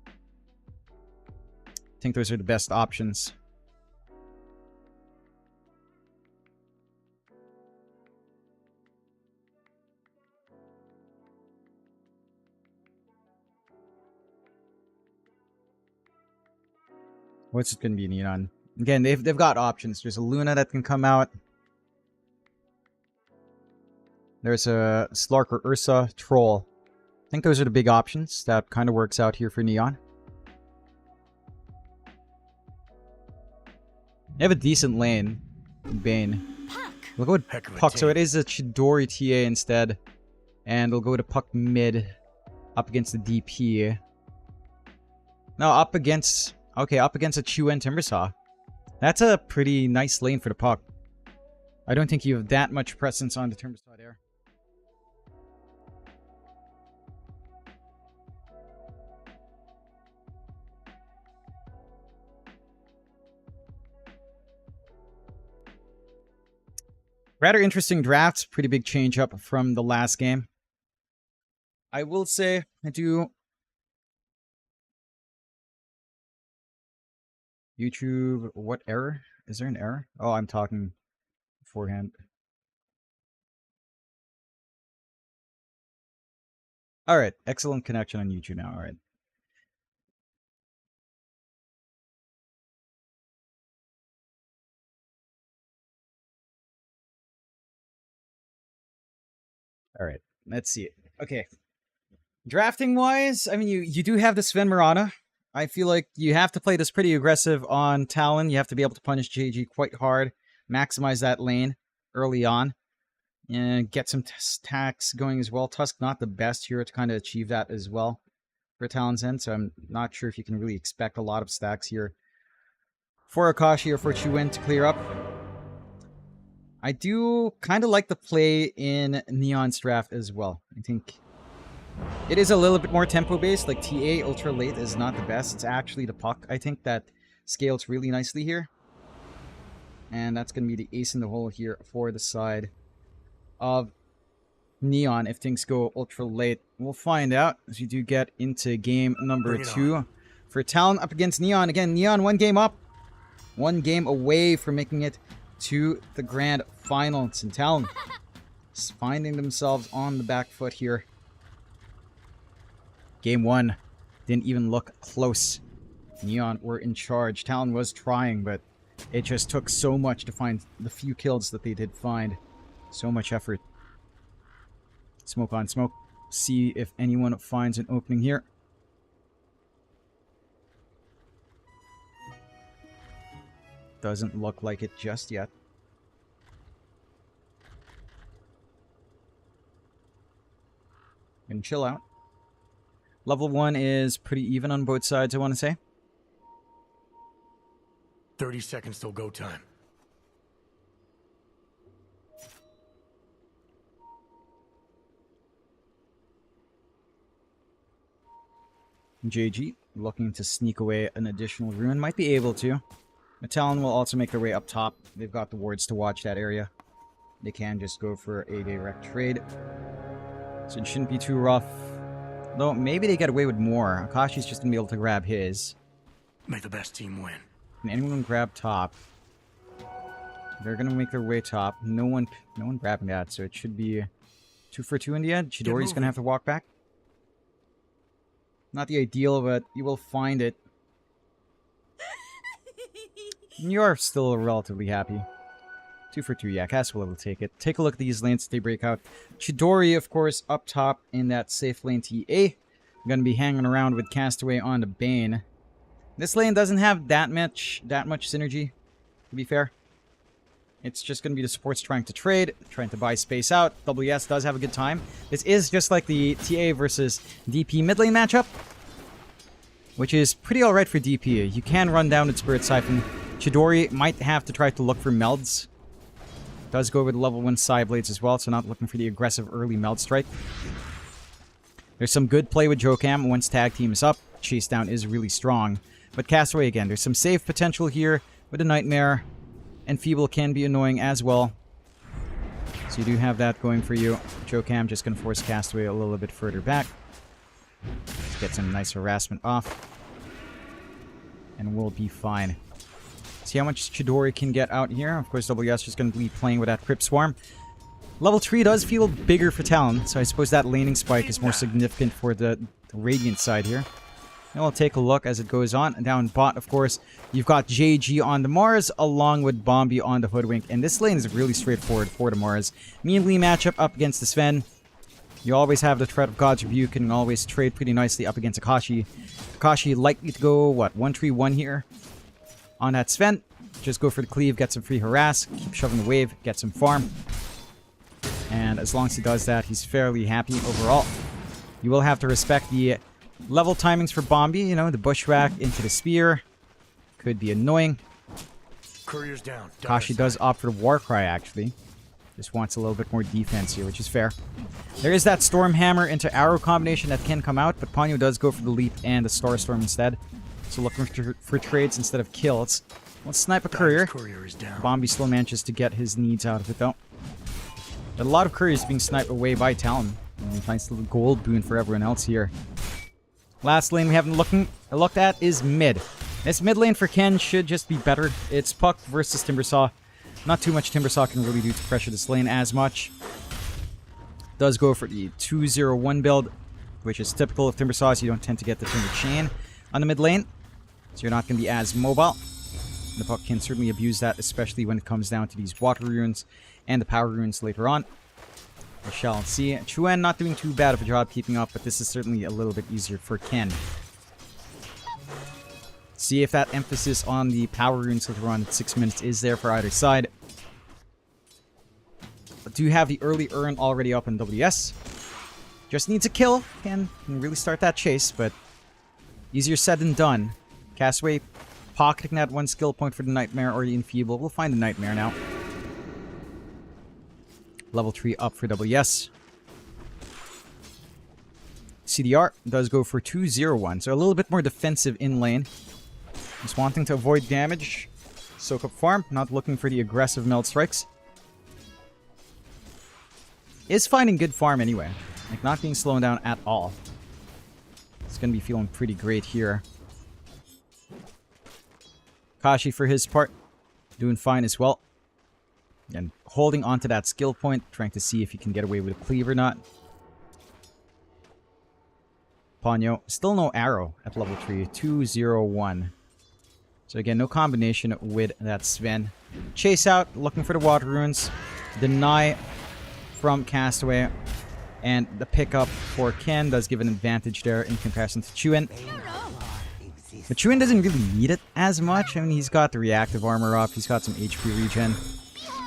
I think those are the best options. What's it going to be, Neon? Again, they've got options. There's a Luna that can come out. There's a Slark or Ursa, Troll. I think those are the big options. That kind of works out here for Neon. You have a decent lane, Bane. We'll go with Heck of a Puck, so team. it is a Chidori TA instead. And we'll go to Puck mid, up against the DP. No, up against... Okay, up against a Chu and Timbersaw. That's a pretty nice lane for the Puck. I don't think you have that much presence on the Timbersaw there. Rather interesting drafts. Pretty big change up from the last game. I will say, I do... YouTube, what error? Is there an error? Oh, I'm talking beforehand. Alright, excellent connection on YouTube now, alright. Alright, let's see. Okay. Drafting wise, I mean, you do have the Sven Marana. I feel like you have to play this pretty aggressive on Talon. You have to be able to punish JG quite hard, maximize that lane early on, and get some stacks going as well. Tusk not the best here to kind of achieve that as well for Talon's end, so I'm not sure if you can really expect a lot of stacks here for Akashi or for Chuwen to clear up. I do kind of like the play in Neon's draft as well. I think it is a little bit more tempo-based. Like, TA Ultra Late is not the best. It's actually the Puck, I think, that scales really nicely here. And that's going to be the ace in the hole here for the side of Neon if things go Ultra Late. We'll find out as you do get into game number 2. For Talon up against Neon. Again, Neon 1 game up. 1 game away from making it to the grand finals. And Talon is finding themselves on the back foot here. Game 1 didn't even look close. Neon were in charge. Talon was trying, but it just took so much to find the few kills that they did find. So much effort. Smoke on smoke. See if anyone finds an opening here. Doesn't look like it just yet. And chill out. Level 1 is pretty even on both sides, I want to say. 30 seconds till go time. JG looking to sneak away an additional rune. Might be able to. Talon will also make their way up top. They've got the wards to watch that area. They can just go for a direct trade. So it shouldn't be too rough. Though maybe they get away with more. Akashi's just going to be able to grab his. May the best team win. Can anyone grab top? They're going to make their way top. No one grabbing that, so it should be 2 for 2 in the end. Chidori's going to have to walk back. Not the ideal, but you will find it. You are still relatively happy. 2 for 2, yeah, Cass will able to take it. Take a look at these lanes they break out. Chidori, of course, up top in that safe lane TA. Gonna be hanging around with Castaway on the Bane. This lane doesn't have that much synergy, to be fair. It's just gonna be the supports trying to trade, trying to buy space out. WS does have a good time. This is just like the TA versus DP mid lane matchup, which is pretty alright for DP. You can run down with Spirit Siphon. Chidori might have to try to look for melds. Does go with level 1 side blades as well, so not looking for the aggressive early meld strike. There's some good play with Jokam once tag team is up. Chase down is really strong. But Castaway again, there's some save potential here with a Nightmare. And Feeble can be annoying as well. So you do have that going for you. Jokam just going to force Castaway a little bit further back. Let's get some nice harassment off. And we'll be fine. See how much Chidori can get out here. Of course, WS just going to be playing with that Crypt Swarm. Level 3 does feel bigger for Talon, so I suppose that laning spike is more significant for the Radiant side here. And we'll take a look as it goes on. Down bot, of course, you've got JG on the Mars, along with Bombi on the Hoodwink. And this lane is really straightforward for the Mars. Me and Lee matchup up against the Sven. You always have the threat of God's Rebuke and always trade pretty nicely up against Akashi. Akashi likely to go, what, 1-3-1 here on that Sven. Just go for the cleave, get some free harass, keep shoving the wave, get some farm. And as long as he does that, he's fairly happy overall. You will have to respect the level timings for Bombi, you know, the bushwhack into the spear. Could be annoying. Courier's down. Kashi does opt for the Warcry, actually. Just wants a little bit more defense here, which is fair. There is that Storm Hammer into Arrow combination that can come out, but Ponyo does go for the Leap and the Starstorm instead. So looking for trades instead of kills. Let's snipe a Courier. Bombi still manages to get his needs out of it, though. But a lot of Couriers being sniped away by Talon. Nice little gold boon for everyone else here. Last lane we haven't looked at is mid. This mid lane for Ken should just be better. It's Puck versus Timbersaw. Not too much Timbersaw can really do to pressure this lane as much. Does go for the 2-0-1 build, which is typical of Timbersaws. You don't tend to get the Timber Chain on the mid lane, so you're not going to be as mobile. The Puck can certainly abuse that, especially when it comes down to these water runes and the power runes later on. We shall see. Chuen not doing too bad of a job keeping up, but this is certainly a little bit easier for Ken. See if that emphasis on the power runes later on at 6 minutes is there for either side. But do have the early urn already up in WS. Just needs a kill. Can really start that chase, but easier said than done. Castaway pocketing that 1 skill point for the Nightmare or the Enfeeble. We'll find the Nightmare now. Level 3 up for WS. CDR does go for 2-0-1, so a little bit more defensive in lane. Just wanting to avoid damage. Soak up farm, not looking for the aggressive meld strikes. Is finding good farm anyway. Like, not being slowed down at all. It's going to be feeling pretty great here. Kashi, for his part, doing fine as well. And holding onto that skill point, trying to see if he can get away with a cleave or not. Ponyo, still no arrow at level 3. 2-0-1. So again, no combination with that Sven. Chase out, looking for the water runes. Deny from Castaway. And the pickup for Ken does give an advantage there in comparison to Chuen. But Chuen doesn't really need it as much. I mean, he's got the reactive armor up. He's got some HP regen.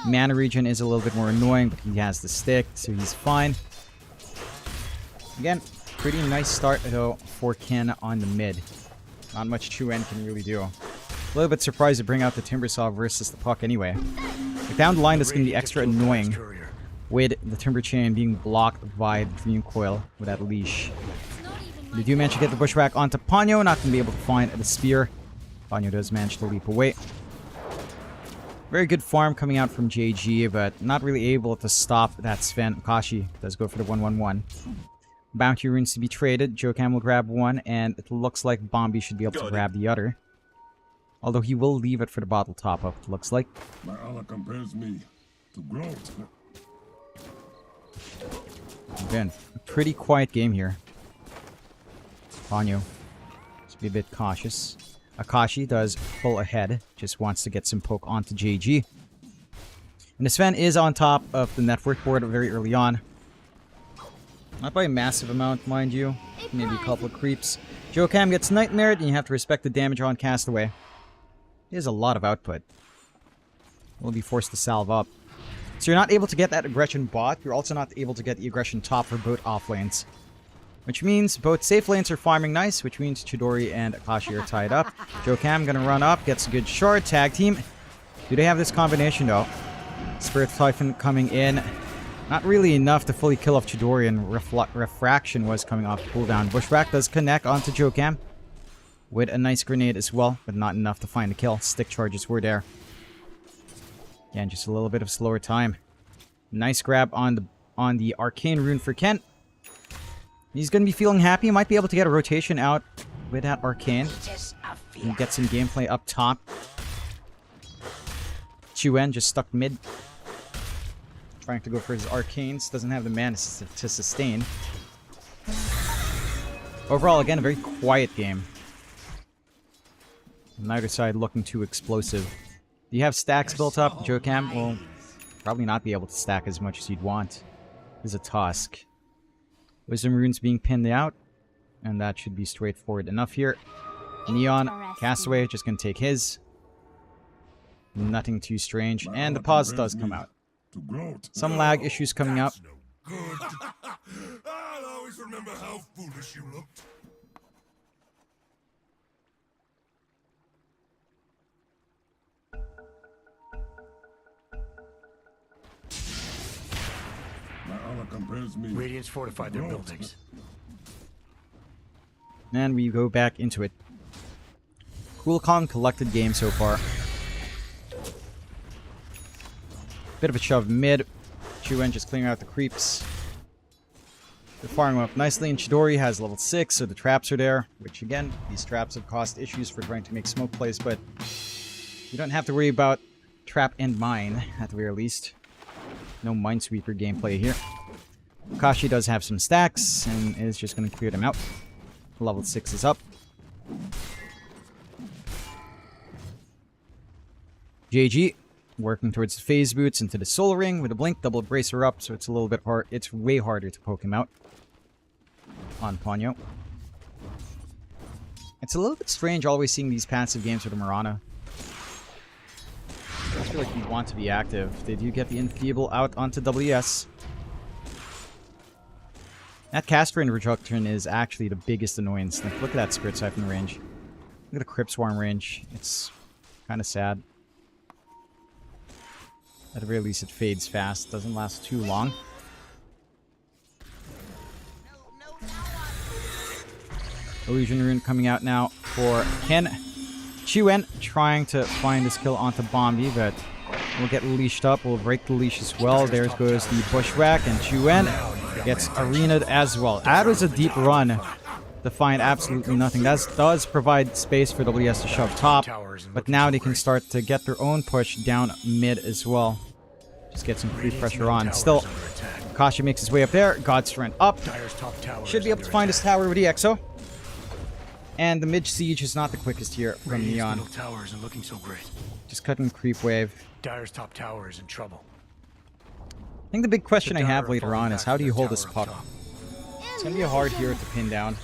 Mana regen is a little bit more annoying, but he has the stick, so he's fine. Again, Pretty nice start, though, for Ken on the mid. Not much Chu-En can really do. A little bit surprised to bring out the Timbersaw versus the Puck anyway. But down the line, this is going to be extra annoying with the Timber Chain being blocked by the Dream Coil with that leash. They do manage to get the Bushwhack onto Ponyo, not going to be able to find the Spear. Ponyo does manage to leap away. Very good farm coming out from JG, but not really able to stop that Sven. Akashi does go for the 1-1-1. Bounty runes to be traded. Jokam will grab one, and it looks like Bombi should be able to grab the other. Although he will leave it for the bottle top-up, it looks like. My Allah compares me to Groot. Again, a pretty quiet game here. Ponyo, let's be a bit cautious. Akashi does pull ahead, just wants to get some poke onto JG. And the Sven is on top of the network board very early on. Not by a massive amount, mind you. Maybe a couple of creeps. Jokam gets nightmared, and you have to respect the damage on Castaway. He has a lot of output. We'll be forced to salve up. So you're not able to get that aggression bot. You're also not able to get the aggression top for both off lanes. Which means both safe lanes are farming nice, which means Chidori and Akashi are tied up. Jokam gonna run up, gets a good shard, tag team. Do they have this combination though? Spirit Typhon coming in. Not really enough to fully kill off Chidori, and Refraction was coming off cooldown. Bushwhack does connect onto Jokam with a nice grenade as well, but not enough to find the kill. Stick charges were there. Again, just a little bit of slower time. Nice grab on the Arcane Rune for Kent. He's going to be feeling happy. He might be able to get a rotation out with that Arcane. And get some gameplay up top. Chu-En just stuck mid. Trying to go for his Arcanes. Doesn't have the mana to sustain. Overall, again, a very quiet game. Neither side looking too explosive. Do you have stacks built up? Jokam will probably not be able to stack as much as you'd want. There's a Tusk. Wisdom runes being pinned out, and that should be straightforward enough here. Neon, Castaway, just gonna take his. Nothing too strange, and the pause does come out. Some lag issues coming out. I'll always remember how foolish you looked. My Allah compares me. Radiant's fortified their buildings. And we go back into it. Cool, calm, collected game so far. Bit of a shove mid. Chu-En just clearing out the creeps. They're firing them up nicely, and Chidori has level 6, so the traps are there. Which, again, these traps have caused issues for trying to make smoke plays, but you don't have to worry about trap and mine, at the very least. No Minesweeper gameplay here. Akashi does have some stacks, and is just going to clear them out. Level 6 is up. JG working towards the phase boots into the soul ring with a blink, double bracer up, so it's a little bit hard. It's way harder to poke him out on Ponyo. It's a little bit strange always seeing these passive games with the Mirana. I feel like you want to be active. They do get the Enfeeble out onto WS. That caster in reduction is actually the biggest annoyance. Like, look at that Spirit Siphon range. Look at the Crypt Swarm range. It's kind of sad. At the very least, it fades fast. Doesn't last too long. Illusion Rune coming out now for Ken. Chu-En trying to find this kill onto Bombi, but we'll get leashed up. We'll break the leash as well. There goes the Bushwhack, and Chu-En gets arena'd as well. That was a deep run to find absolutely nothing. That does provide space for WS to shove top, but now they can start to get their own push down mid as well. Just get some free pressure on. Still, Akashi makes his way up there. God's Strength up. Should be able to find his tower with the Exo. And the mid siege is not the quickest here from Neon. Tower isn't looking so great. Just cutting creep wave. Dire's top tower is in trouble. I think the big question I have later on is how do you hold this puck? It's going to be a hard hero to pin down.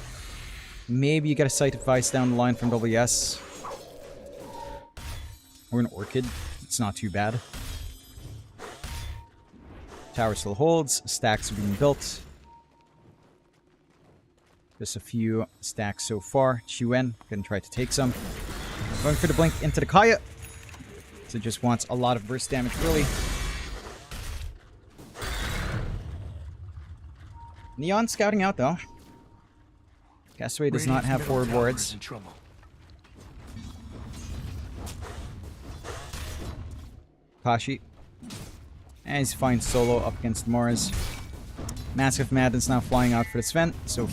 Maybe you get a Sight of Vice down the line from WS. Or an Orchid. It's not too bad. Tower still holds. Stacks are being built. Just a few stacks so far. Chuen gonna try to take some. Going for the blink into the Kaya. So just wants a lot of burst damage early. Neon scouting out though. Castaway does not have forward wards. Kashi. And he's fine solo up against Mars. Massive Madden's now flying out for the Sven, so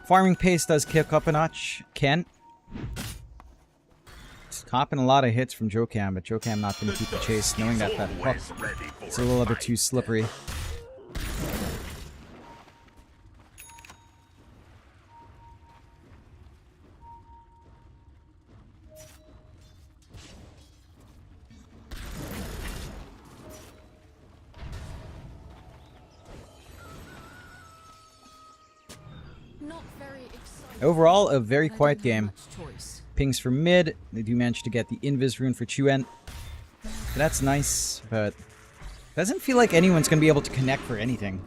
farming pace does kick up a notch. Ken. It's copping a lot of hits from Jokam, but Jokam not going to keep the chase, knowing that that puck is a little bit too slippery. Overall, a very quiet game. Pings for mid. They do manage to get the Invis rune for Chuen. That's nice, but doesn't feel like anyone's going to be able to connect for anything.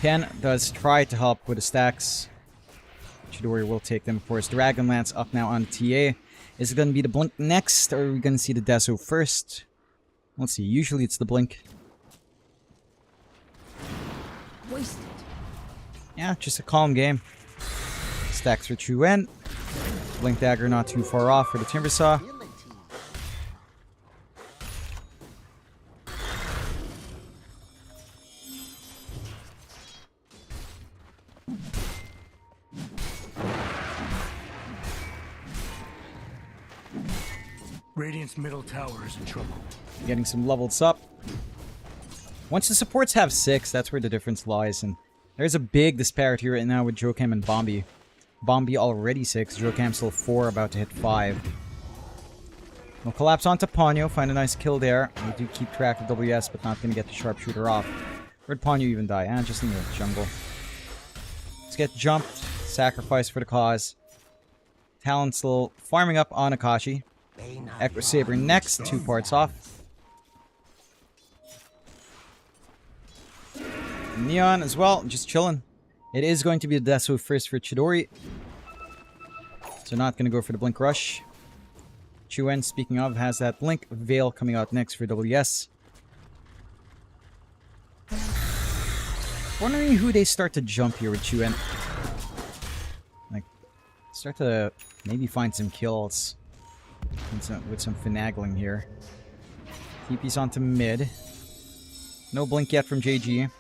Ken does try to help with the stacks. Chidori will take them, of course. Dragonlance up now on TA. Is it going to be the Blink next, or are we going to see the Deso first? Let's see. Usually it's the Blink. Wasted. Yeah, just a calm game. Stacks for Chuen. Blink Dagger not too far off for the Timber Saw. Radiant's middle tower is in trouble. Getting some levels up. Once the supports have 6, that's where the difference lies, and there's a big disparity right now with Jokam and Bombi. Bombi already 6, Jokam still 4, about to hit 5. We'll collapse onto Ponyo, find a nice kill there. We do keep track of WS, but not going to get the sharpshooter off. Where'd Ponyo even die? Just in the jungle. Let's get jumped. Sacrifice for the cause. Talon still farming up on Akashi. Echo Saber next, 2 parts off. Neon as well, just chilling. It is going to be the Deso first for Chidori. So not going to go for the Blink Rush. Chuen, speaking of, has that Blink Veil coming out next for WS. Wondering who they start to jump here with Chuen. Like, start to maybe find some kills. With some finagling here. TP's onto mid. No Blink yet from JG.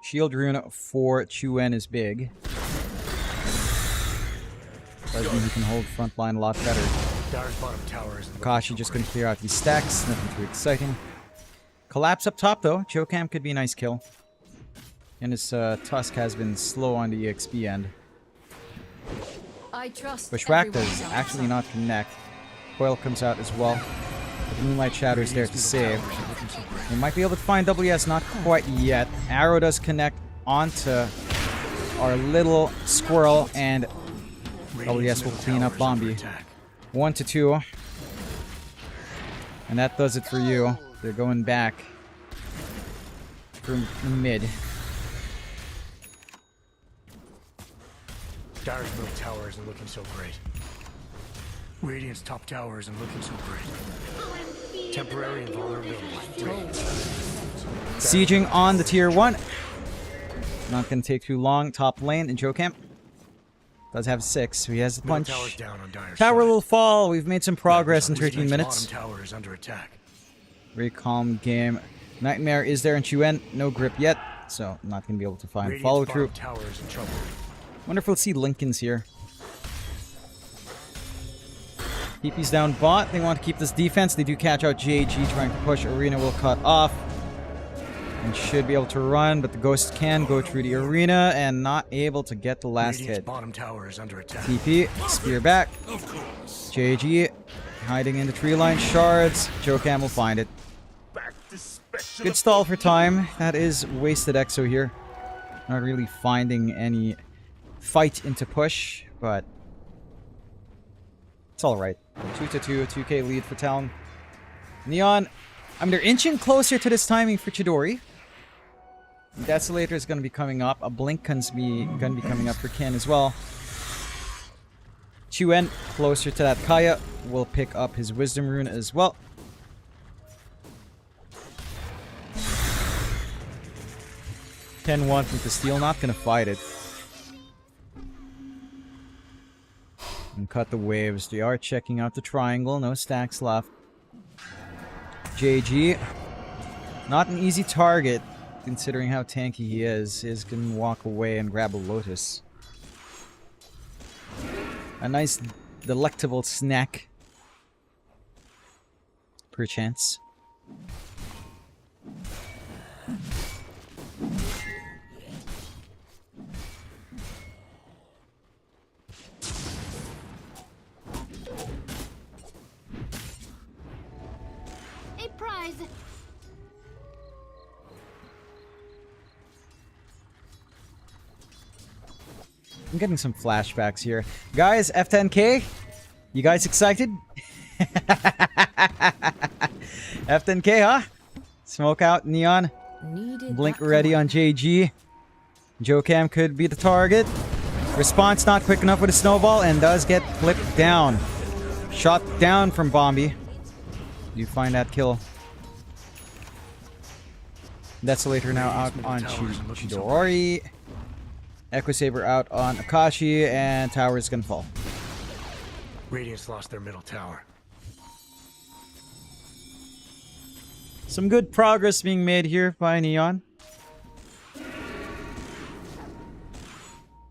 Shield rune for Chuen is big. Does mean he can hold front line a lot better. Akashi just gonna clear out these stacks, nothing too exciting. Collapse up top though, Jokam could be a nice kill. And his Tusk has been slow on the EXP end. Bushwhack does actually not connect. Coil comes out as well. The Moonlight Shadow is there to save. We might be able to find WS, not quite yet. Arrow does connect onto our little squirrel, and WS will clean up Bombi. 1 to 2. And that does it for you. They're going back from mid. Dyer's middle tower isn't looking so great. Radiant's top tower isn't looking so great. Temporary invulnerability. Sieging on the tier 1. Not going to take too long. Top lane in Jokam. Does have 6, so he has the punch. Tower will fall. We've made some progress in 13 minutes. Tower is under attack. Very calm game. Nightmare is there in Chuen. No grip yet, so not going to be able to find follow through. Wonderful to see Lincoln's here. TP's down bot. They want to keep this defense. They do catch out JG trying to push. Arena will cut off. And should be able to run, but the Ghost can go through the arena and not able to get the last hit. Bottom tower is under attack. TP, spear back. JG hiding in the tree line. Shards. Jokam will find it. Good stall for time. That is wasted Exo here. Not really finding any fight into push, but it's alright. 2 to 2, 2k lead for Talon. Neon, I mean, they're inching closer to this timing for Chidori. Desolator is going to be coming up. A Blink going to be coming up for Ken as well. Chuen, closer to that Kaya, will pick up his Wisdom Rune as well. Ken wanting to steal, not going to fight it. And cut the waves. They are checking out the triangle. No stacks left. JG. Not an easy target, considering how tanky he is. He's going to walk away and grab a Lotus. A nice, delectable snack. Perchance. A prize. I'm getting some flashbacks here. Guys, F10K? You guys excited? F10K, huh? Smoke out, Neon. Blink ready on JG. Jocam could be the target. Response not quick enough with a snowball and does get flipped down. Shot down from Bombi. You find that kill. Desolator now out on Chidori. Echo Saber out on Akashi, and tower is gonna fall. Radiant's lost their middle tower. Some good progress being made here by Neon.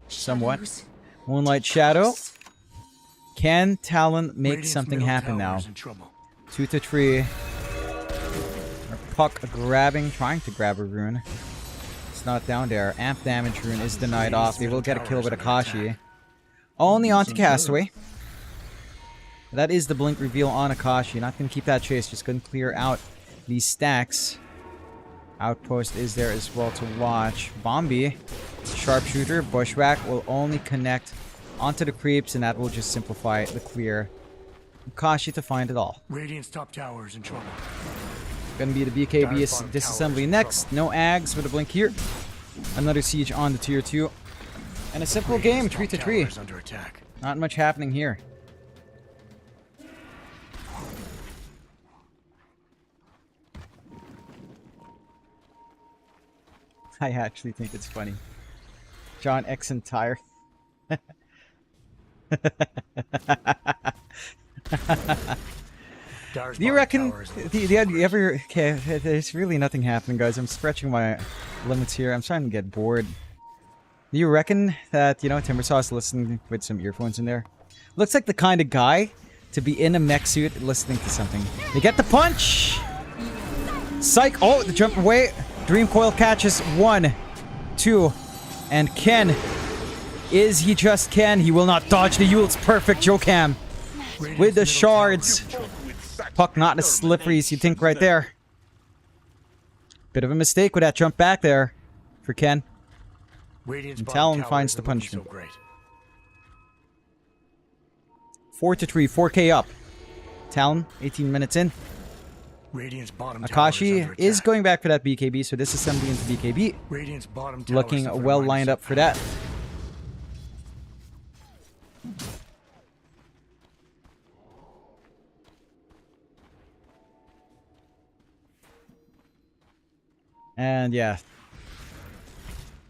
Somewhat. Moonlight Shadow. Can Talon make Radiant's something middle happen tower now? is in trouble. 2 to 3. Puck trying to grab a rune. It's not down there. Amp damage rune is denied off. They will get a kill with Akashi. Only onto Castaway. That is the blink reveal on Akashi. Not going to keep that chase. Just going to clear out these stacks. Outpost is there as well to watch. Bombi, sharpshooter, bushwhack will only connect onto the creeps, and that will just simplify the clear. Akashi to find it all. Radiant's top tower is in trouble. Gonna be the BKB disassembly next. No Ags with a blink here. Another siege on the tier 2. And a simple game, 3 to 3. Under attack. Not much happening here. I actually think it's funny. John X and Tire. Do you reckon? Do you ever? Okay, there's really nothing happening, guys. I'm stretching my limits here. I'm starting to get bored. Do you reckon that Timbersaw is listening with some earphones in there? Looks like the kind of guy to be in a mech suit listening to something. They get the punch. Psych! Oh, the jump away. Dream Coil catches 1, 2, and Ken. Is he just Ken? He will not dodge the Yule's perfect Jocam with the shards. Puck not as slippery as you think right there. Bit of a mistake with that jump back there for Ken. And Talon finds the punishment. 4 to 3, 4K up. Talon, 18 minutes in. Akashi is going back for that BKB, so disassembly into BKB. Looking well lined up for that. And yeah,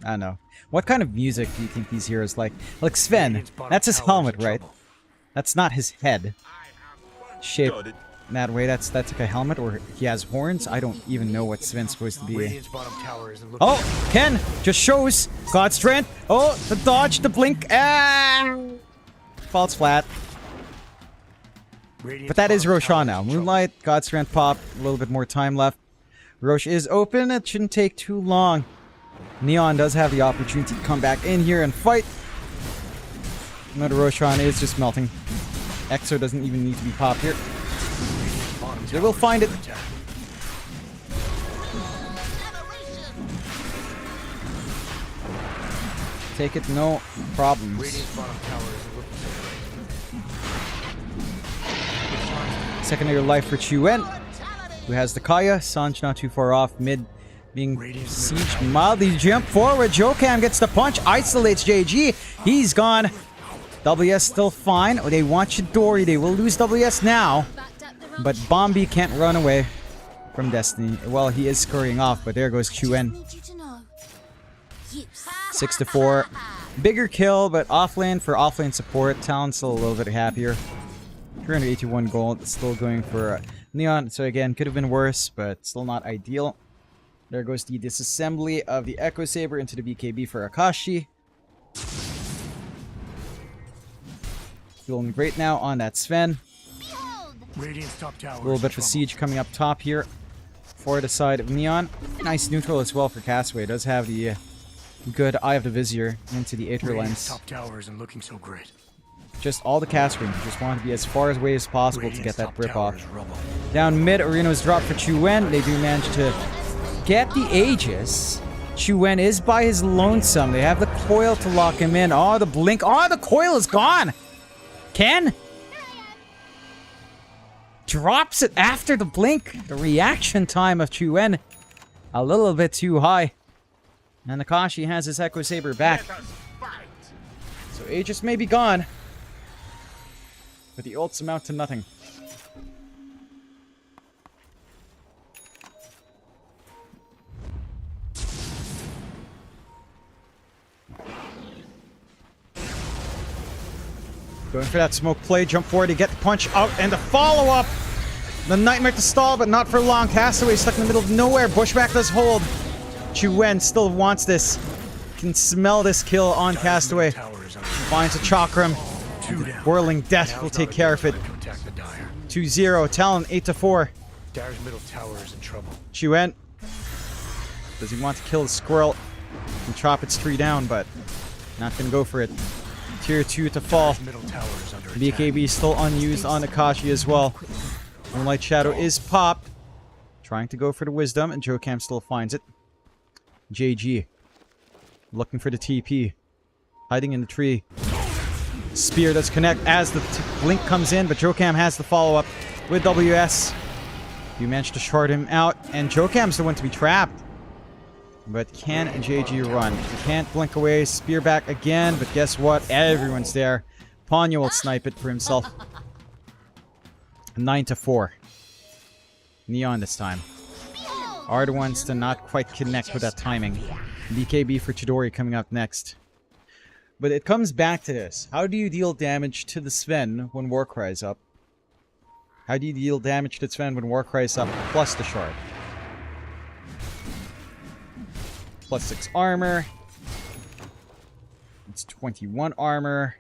I don't know. What kind of music do you think these heroes like? Like Sven, that's his helmet, right? That's not his head. Shaped that way, that's like a helmet, or he has horns? I don't even know what Sven's supposed to be. Oh, Ken just shows God's strength. Oh, the dodge, the blink. Ah! Falls flat. But that is Roshan now. Moonlight, God's strength pop, a little bit more time left. Roche is open. It shouldn't take too long. Neon does have the opportunity to come back in here and fight. Another Roshan is just melting. Exo doesn't even need to be popped here. They will find it. Take it, no problems. Secondary life for Chuen, who has the Kaya. Sanj not too far off. Mid Being Radiant's siege mildly jump forward. Jokam gets the punch, isolates JG. He's gone. WS still fine. Oh, they want Chidori. They will lose WS now. But Bombi can't run away from Destiny. Well, he is scurrying off, but there goes Chuen. 6-4. Bigger kill, but offlane for offlane support. Talon's still a little bit happier. 381 gold. Still going for Neon. So again, could have been worse, but still not ideal. There goes the disassembly of the Echo Saber into the BKB for Akashi. Feeling great now on that Sven. Radiant's top tower. A little bit of a siege coming up top here for the side of Neon. Nice neutral as well for Castaway. Does have the good Eye of the Vizier into the Aether Radiant's Lens. top tower isn't looking so great. Just all the Castaway just want to be as far away as possible to get Radiant's that top rip tower off. is rubble. Down mid, Arena's dropped for Chuen. They do manage to get the Aegis. Chuen is by his lonesome. They have the coil to lock him in. Oh, the blink. Oh, the coil is gone. Ken drops it after the blink. The reaction time of Chuen a little bit too high. And Akashi has his Echo Saber back. So Aegis may be gone. But the ults amount to nothing. Going for that smoke play, jump forward to get the punch out, and the follow-up! The Nightmare to stall, but not for long. Castaway stuck in the middle of nowhere. Bushback does hold. Chuen still wants this. Can smell this kill on Castaway. Finds a Chakram. Whirling Death will take care of it. 2-0. Talon 8-4. Dire's middle tower is in trouble. Chuen. Does he want to kill the squirrel and chop its tree down, but not gonna go for it. Tier 2 to fall. Middle tower is under attack. BKB still unused on Akashi as well. Moonlight Shadow is popped. Trying to go for the Wisdom, and Jokam still finds it. JG. Looking for the TP. Hiding in the tree. Spear does connect as the blink comes in, but Jokam has the follow-up with WS. You managed to short him out, and Jokam's the one to be trapped. But can JG run? He can't blink away. Spear back again, but guess what? Everyone's there. Ponyo will snipe it for himself. 9-4. Neon this time. Are the ones to not quite connect with that timing. BKB for Chidori coming up next. But it comes back to this. How do you deal damage to the Sven when Warcry is up? How do you deal damage to Sven when Warcry is up plus the shard? Plus 6 armor. It's 21 armor.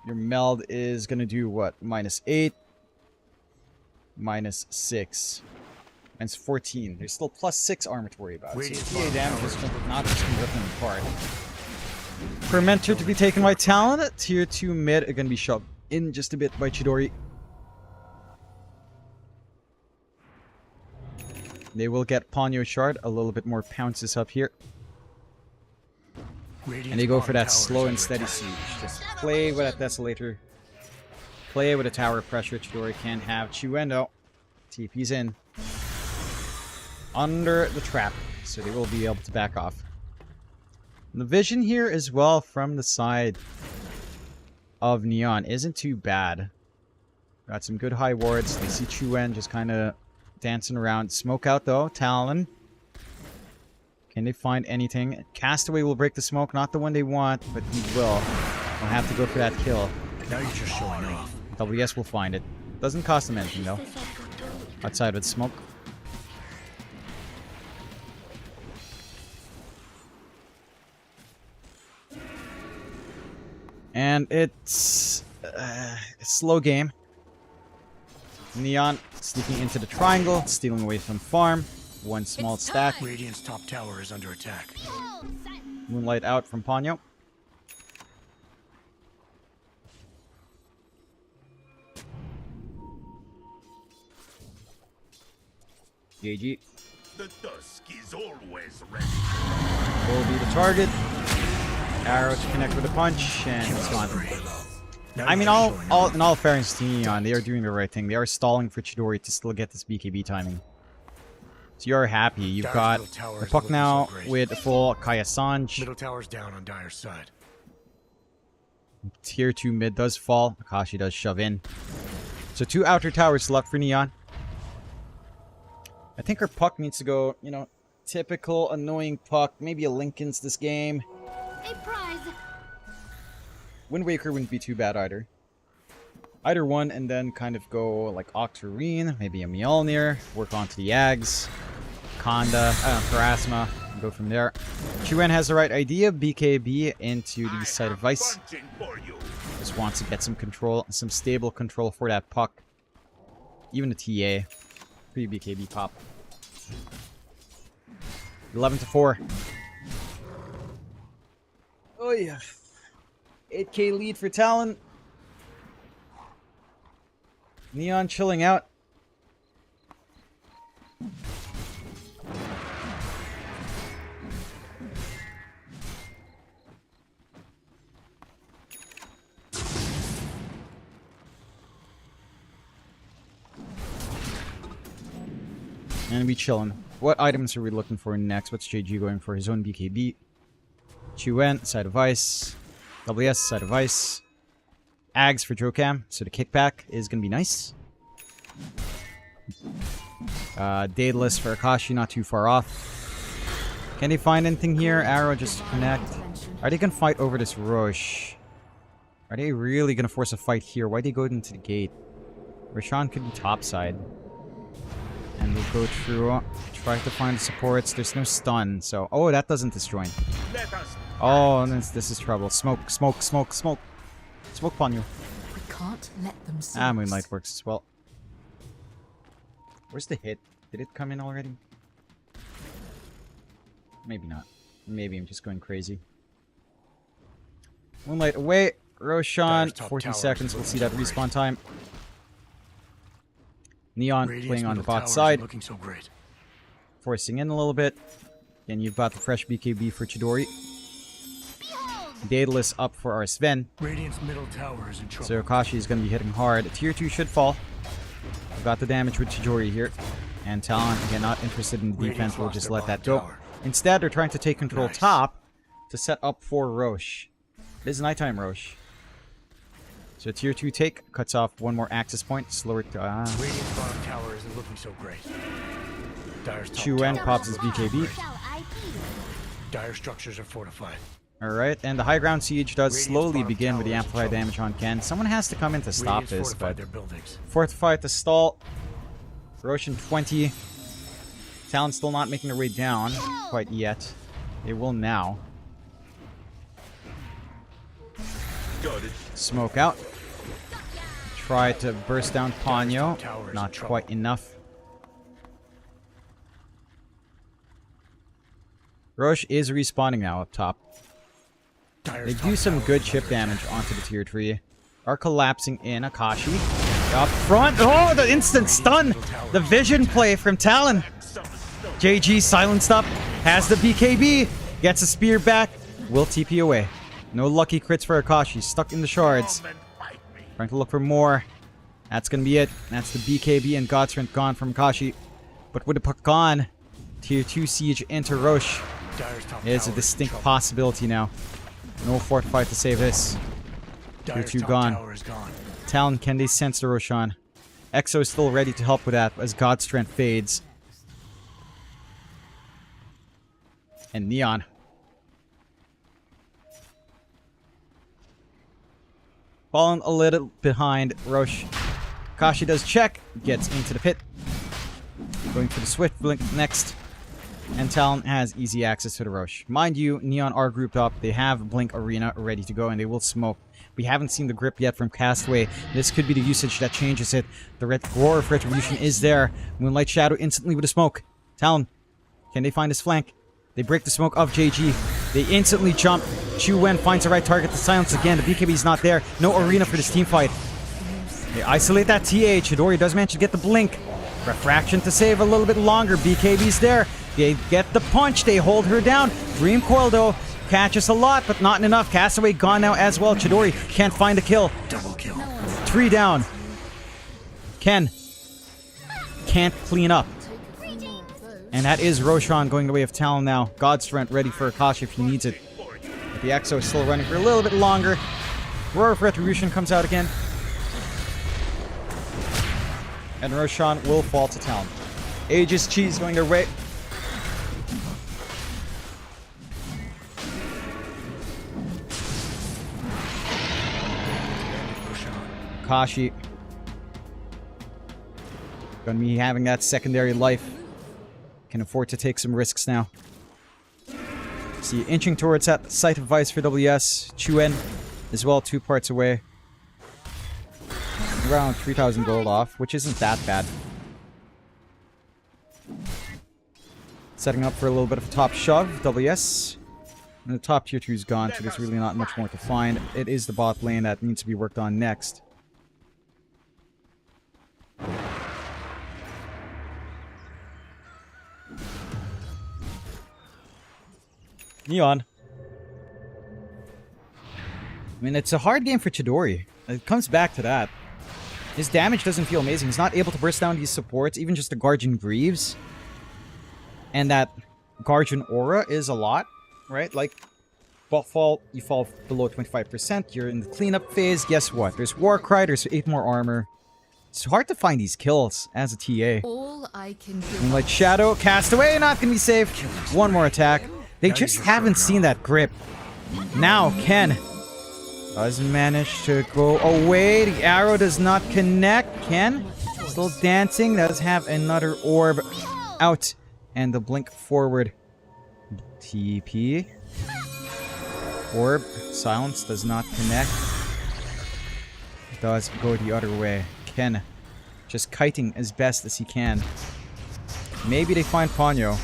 Your meld is gonna do what? -8. -6. And it's 14. There's still +6 armor to worry about. So TA damage is not just gonna rip them apart. Fermenter to be taken by Talon. Tier 2 mid are gonna be shoved in just a bit by Chidori. They will get Ponyo Shard, a little bit more pounces up here. And they go for that slow and steady siege. Just play with that Desolator. Play with a tower pressure. Chidori can have Chuendo. TP's in. Under the trap. So they will be able to back off. And the vision here as well from the side of Neon isn't too bad. Got some good high wards. They see Chuen just kind of dancing around. Smoke out though. Talon. Can they find anything? Castaway will break the smoke. Not the one they want, but he will. They'll have to go for that kill. Now you're just showing off. WS will find it. Doesn't cost them anything though. Outside with smoke. And it's a slow game. Neon sneaking into the triangle, stealing away from farm. One small stack. Radiant's top tower is under attack. Moonlight out from Ponyo. GG. The dusk is always ready. Will be the target. Arrow to connect with a punch, and it's gone. I mean, in all fairness to Neon, they are doing the right thing. They are stalling for Chidori to still get this BKB timing. So you're happy. You've Dyer's got middle tower the is puck looking now so great. with full Kaya Sanj. Middle tower's down on Dyer's side. Tier 2 mid does fall. Akashi does shove in. So 2 outer towers left for Neon. I think her puck needs to go, you know, typical annoying puck. Maybe a Lincoln's this game. A prize. Wind Waker wouldn't be too bad either. Either one, and then kind of go like Octarine, maybe a Mjolnir, work onto the Yags, Konda, Pharasma, and go from there. Chuan has the right idea. BKB into the site of Vice. Punching for you. Just wants to get some control, some stable control for that puck. Even a TA. Pretty BKB pop. 11-4. Oh yeah. 8k lead for Talon. Neon chilling out. And we chilling. What items are we looking for next? What's JG going for? His own BKB. Chuan, side of Ice. WS, side of Ice. Ags for Drokam, so the kickback is going to be nice. Daedalus for Akashi, not too far off. Can they find anything here? Arrow just to connect. Are they going to fight over this Roche? Are they really going to force a fight here? Why'd they go into the gate? Roshan could be topside. And we'll go through, try to find the supports. There's no stun, so... Oh, that doesn't disjoin. Let us Oh, this is trouble. Smoke, smoke, smoke, smoke. Smoke upon you. We can't let them see us. Moonlight works as well. Where's the hit? Did it come in already? Maybe not. Maybe I'm just going crazy. Moonlight away. Roshan, Dyer's top 40 tower seconds. is We'll see looking that so respawn time. Neon Radiant's playing on the middle bot tower is side. looking so great. Forcing in a little bit. Then you've got the fresh BKB for Chidori. Daedalus up for our Sven. Radiant's middle tower is in trouble. So Akashi is going to be hitting hard. Tier 2 should fall. We've got the damage with Chidori here. And Talon, again, not interested in defense. We'll just let that go. Instead, they're trying to take control Nice. top to set up for Roche. It is nighttime Roche. So tier 2 take, cuts off one more access point. Slower to... Radiant's bottom tower isn't looking so great. Dyer's top Chuan tower pops is his looking so BKB. great. Dire structures are fortified. Alright, and the high ground siege does Radiant's slowly bottom begin with the tower is in amplified trouble. damage on Ken. Someone has to come in to stop Radiant's this, fortified but... their buildings. Fortified to stall. Roshan 20. Talon still not making their way down quite yet. They will now. got it. Smoke out. Try to burst down Ponyo. tower is in Not trouble. quite enough. Roche is respawning now up top. Dyer's They top do some tower good is chip under damage attack. onto the tier 3. Are collapsing in Akashi. Up front. Oh, the instant stun! The vision play from Talon. Some snow. JG silenced up. Has the BKB. Gets a spear back. Will TP away. No lucky crits for Akashi. Stuck in the shards. Come and fight me. Trying to look for more. That's gonna be it. That's the BKB and Godstrength gone from Akashi. But with the puck gone, tier 2 siege into Roche Dyer's top is a tower in distinct trouble. possibility now. No fortified to save this. Dyer's two top gone. tower is gone. Talon, can they sense the Roshan? Exo is still ready to help with that as Godstrength fades. And Neon. Fallen a little behind Roche. Kashi does check, gets into the pit. Going for the Swift Blink next. And Talon has easy access to the Roche. Mind you, Neon are grouped up. They have Blink Arena ready to go, and they will smoke. We haven't seen the grip yet from Castaway. This could be the usage that changes it. The red roar of Retribution is there. Moonlight Shadow instantly with a smoke. Talon, can they find his flank? They break the smoke of JG. They instantly jump. Chu Wen finds the right target to silence again. The BKB is not there. No arena for this team fight. They isolate that TA. Chidori does manage to get the blink. Refraction to save a little bit longer. BKB's there. They get the punch. They hold her down. Dream Coil, though, catches a lot, but not enough. Castaway gone now as well. Chidori can't find a kill. Double kill. 3 down. Ken can't clean up. And that is Roshan going the way of Talon now. God's Strength ready for Akashi if he needs it. But the Exo is still running for a little bit longer. Roar of Retribution comes out again. And Roshan will fall to Talon. Aegis Cheese going their way. Akashi gonna be having that secondary life. Can afford to take some risks now. See, inching towards that site of Vice for WS. Chuen as well, 2 parts away. Around 3,000 gold off, which isn't that bad. Setting up for a little bit of a top shove, WS. And the top tier 2 is gone, so there's really not much more to find. It is the bot lane that needs to be worked on next. Neon. I mean, it's a hard game for Chidori. It comes back to that. His damage doesn't feel amazing. He's not able to burst down these supports, even just the Guardian Greaves. And that Guardian Aura is a lot, right? Like, you fall below 25%, you're in the cleanup phase, guess what? There's Warcry, there's 8 more armor. It's hard to find these kills as a TA. All I can do. Moonlight Shadow, Castaway, not gonna be safe. 1 more attack. They just haven't seen that grip. Now, Ken does manage to go away. The arrow does not connect. Ken still dancing. Does have another orb out. And the blink forward. TP. Orb. Silence does not connect. Does go the other way. Ken just kiting as best as he can. Maybe they find Ponyo.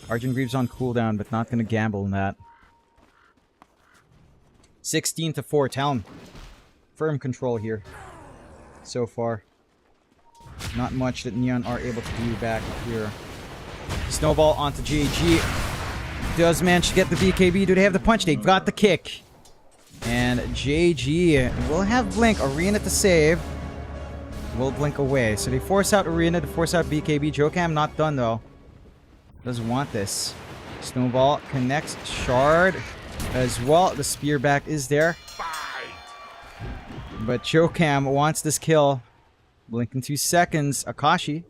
Argent Greaves on cooldown, but not gonna gamble in that. 16-4, Talon. Firm control here. So far. Not much that Neon are able to do back here. Snowball onto JG. Does manage to get the BKB. Do they have the punch? They've got the kick. And JG will have Blink. Arena to save. Will blink away. So they force out Arena to force out BKB. Jokam not done though. Doesn't want this. Snowball connects Shard as well. The spear back is there. But Jokam wants this kill. Blink in 2 seconds. Akashi.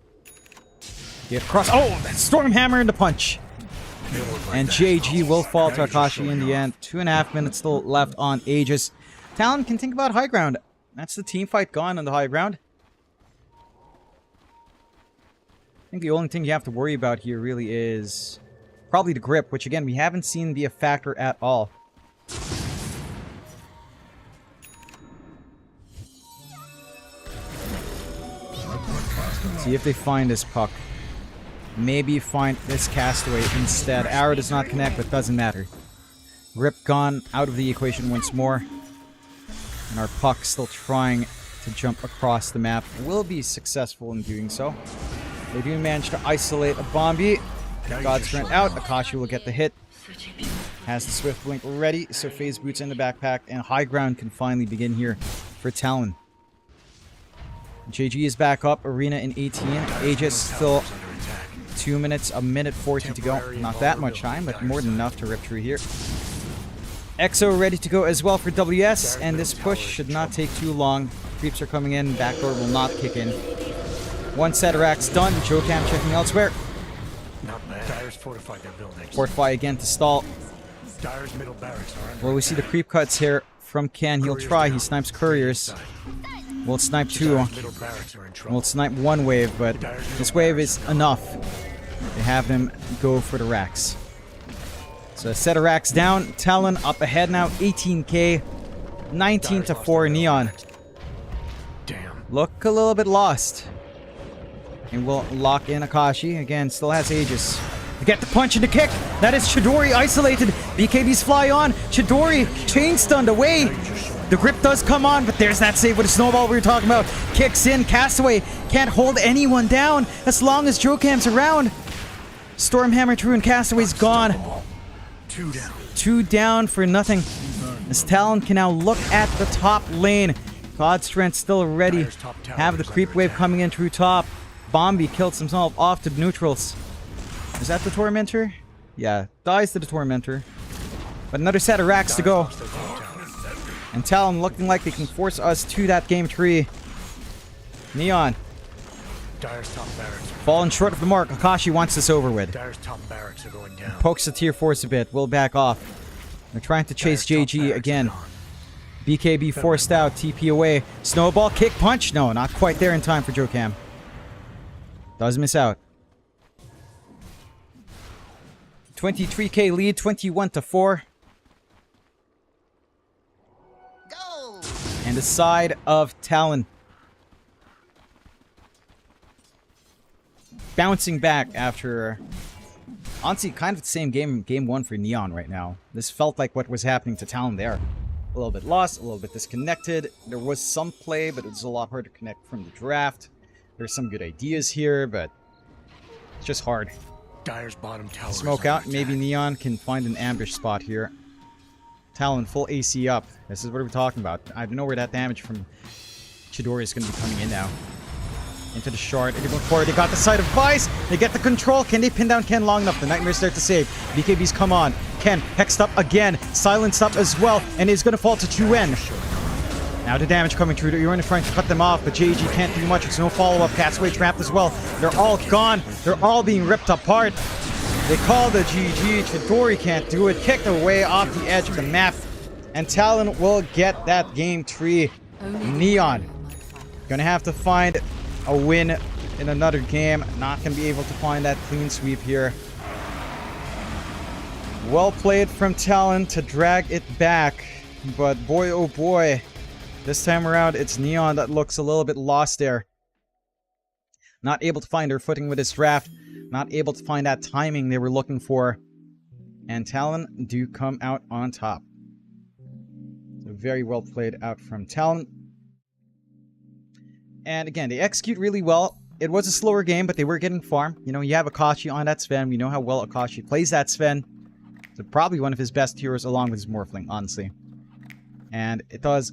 Get across. Oh! Stormhammer into punch. And JG will fall to Akashi in the end. 2.5 minutes still left on Aegis. Talon can think about high ground. That's the team fight gone on the high ground. I think the only thing you have to worry about here really is probably the grip, which again, we haven't seen be a factor at all. See if they find this puck. Maybe find this Castaway instead. Arrow does not connect, but doesn't matter. Grip gone out of the equation once more. And our puck still trying to jump across the map. Will be successful in doing so. They do manage to isolate a Bombi. God's Strength out. Akashi will get the hit. Has the Swift Blink ready, so Phase Boots in the backpack, and high ground can finally begin here for Talon. JG is back up. Arena in 18. Aegis still 2 minutes, a minute 40 to go. Not that much time, but more than enough to rip through here. EXO ready to go as well for WS, and this push should not take too long. Creeps are coming in. Backdoor will not kick in. 1 Ceterax done. Jokam checking elsewhere. Not bad. Dyer's fortified their buildings. Fortify again to stall. Dyer's middle barracks are under Well, we see the creep cuts here from Ken. He'll try. He snipes couriers. We'll snipe 2. middle barracks are in trouble. We'll snipe 1 wave, but this wave is enough to have them go for the racks. So a set of racks down. Talon up ahead now. 18k. 19-4 Neon. Damn. Look a little bit lost. And we'll lock in Akashi. Again, still has Aegis. To get the punch and the kick. That is Chidori isolated. BKBs fly on. Chidori chain stunned away. The grip does come on, but there's that save with a snowball we were talking about. Kicks in. Castaway can't hold anyone down as long as Jokam's around. Stormhammer through and Castaway's gone. 2 down. 2 down for nothing. As Talon can now look at the top lane. God's Strength still ready. Have the creep wave coming in through top. Bombi kills himself off to neutrals. Is that the Tormentor? Yeah, dies to the Tormentor. But another set of racks to go. And Talon looking like they can force us to that game tree. Neon. Dire's top barracks. Falling short of the mark. Akashi wants this over with. Dire's top barracks are going down. Pokes the tier force a bit. Will back off. They're trying to chase Dire's top JG barracks again. are gone. BKB forced out. TP away. Snowball kick punch. No, not quite there in time for Jokam. Does miss out. 23k lead. 21-4. Go! And the side of Talon. Bouncing back after, honestly, kind of the same game one for Neon right now. This felt like what was happening to Talon there. A little bit lost, a little bit disconnected. There was some play, but it was a lot harder to connect from the draft. There's some good ideas here, but it's just hard. Dire's bottom tower. Smoke out, maybe Neon can find an ambush spot here. Talon full AC up. This is what we're talking about. I don't know where that damage from Chidori is going to be coming in now. Into the shard. They're going forward. They got the side of Vice. They get the control. Can they pin down Ken long enough? The Nightmare's there to save. BKB's come on. Ken hexed up again. Silenced up as well. And he's going to fall to Chuen. Now the damage coming through. You're trying to cut them off, but JG can't do much. It's no follow-up. Castaway trapped as well. They're all gone. They're all being ripped apart. They call the GG. Chidori can't do it. Kicked away off the edge of the map. And Talon will get that game tree. Neon gonna have to find a win in another game. Not gonna be able to find that clean sweep here. Well played from Talon to drag it back. But boy, oh boy. This time around, it's Neon that looks a little bit lost there. Not able to find their footing with this draft. Not able to find that timing they were looking for. And Talon do come out on top. So very well played out from Talon. And again, they execute really well. It was a slower game, but they were getting farm. You know, you have Akashi on that Sven. We know how well Akashi plays that Sven. So probably one of his best heroes along with his Morphling, honestly. And it does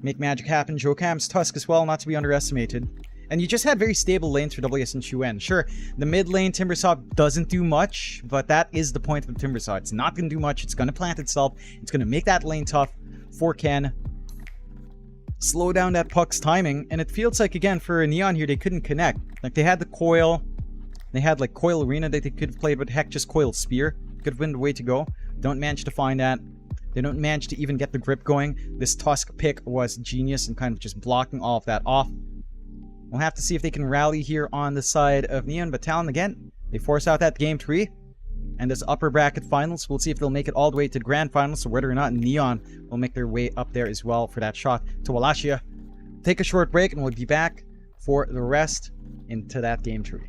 make magic happen. Jokam's Tusk as well, not to be underestimated. And you just had very stable lanes for WS and Chuen. Sure, the mid lane Timbersaw doesn't do much, but that is the point of the Timbersaw. It's not going to do much. It's going to plant itself. It's going to make that lane tough for Ken. Slow down that Puck's timing. And it feels like, again, for Neon here, they couldn't connect. Like, they had the Coil. They had, like, Coil Arena that they could have played, but heck, just Coil Spear. Could have been the way to go. Don't manage to find that. They don't manage to even get the grip going. This Tusk pick was genius and kind of just blocking all of that off. We'll have to see if they can rally here on the side of Neon. But Talon, again, they force out that game 3. And this upper bracket finals, we'll see if they'll make it all the way to grand finals, or whether or not Neon will make their way up there as well for that shot to Wallachia. Take a short break and we'll be back for the rest into that game 3.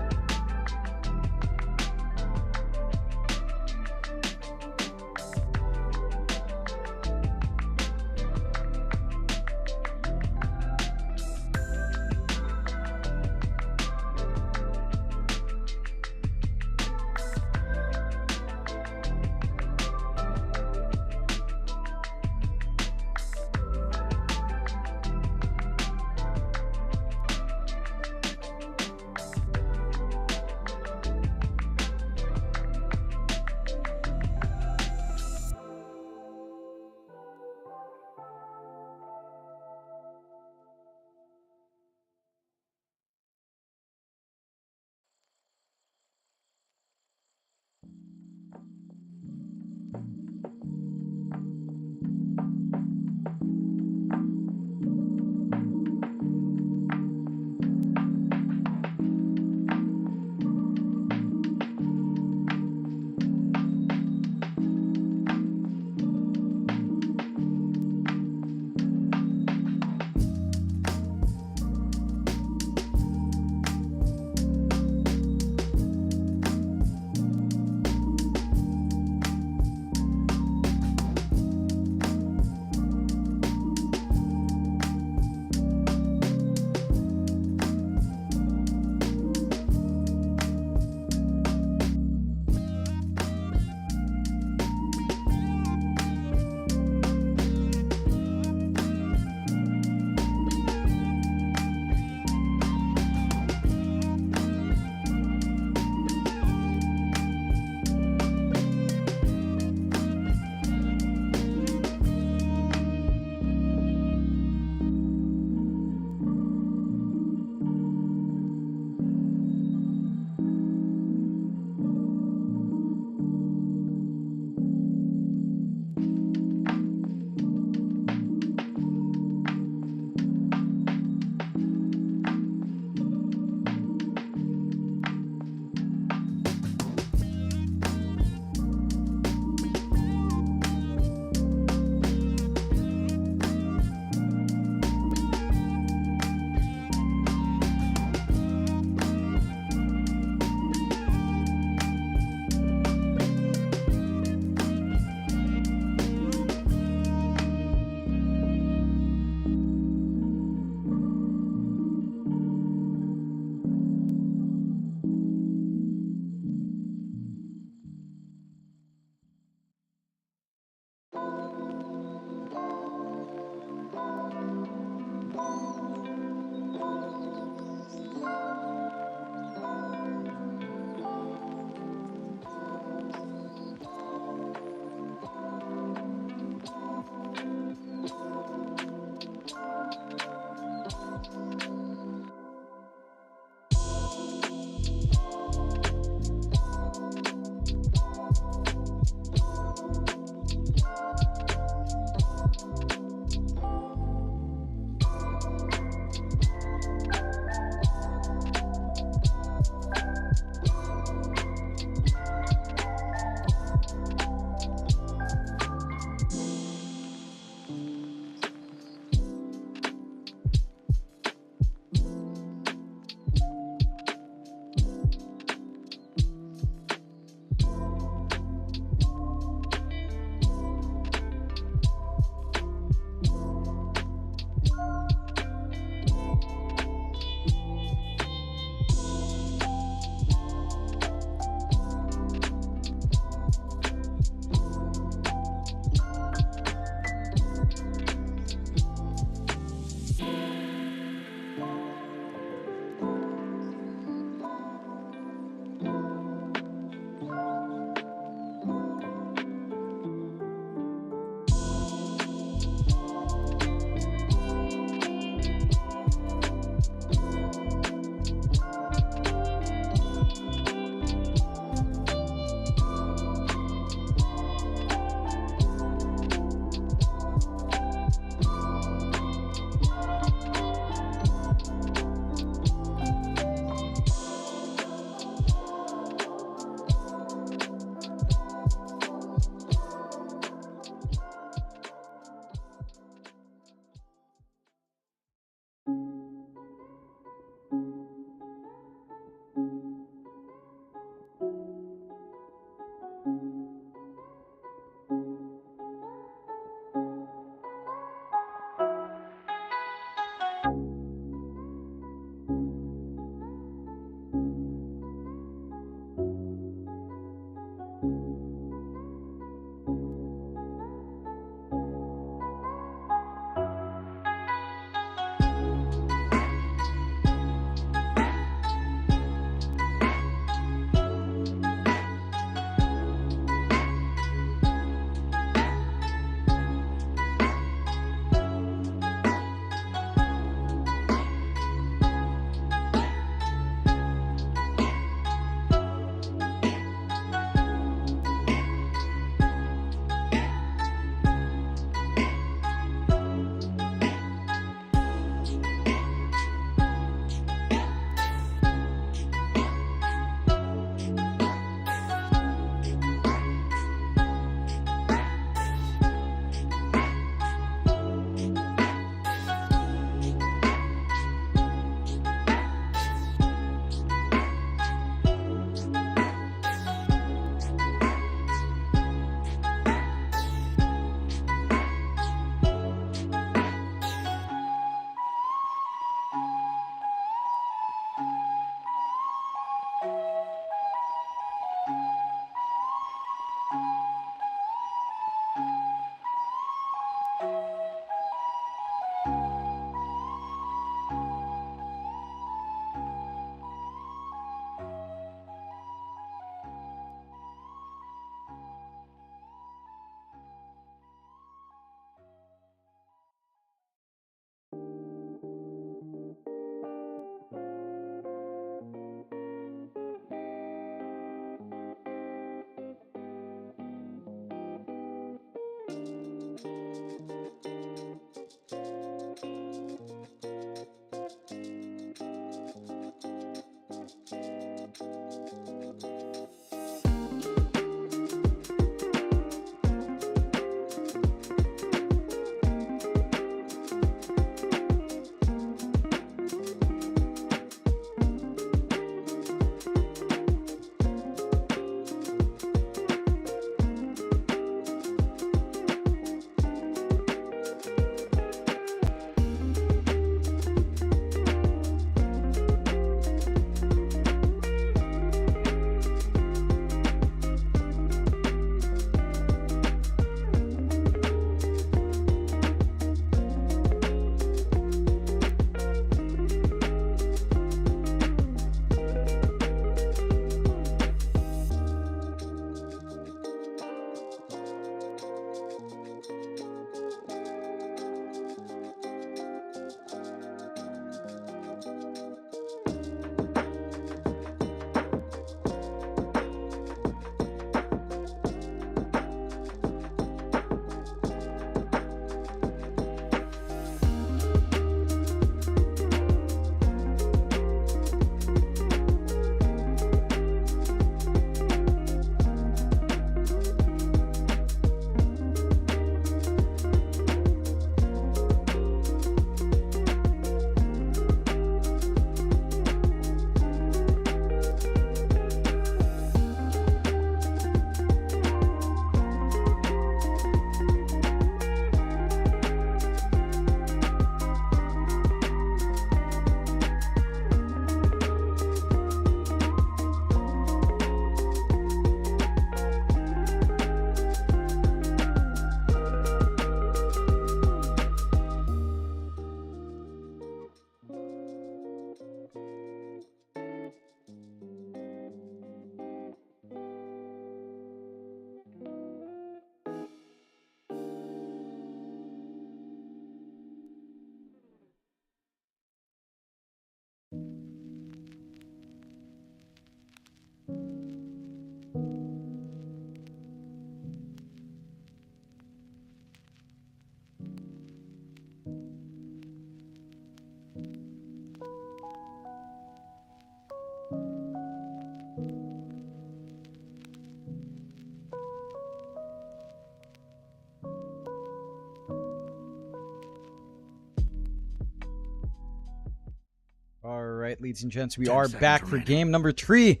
Alright, ladies and gents, we 10 are seconds back for remaining. game number 3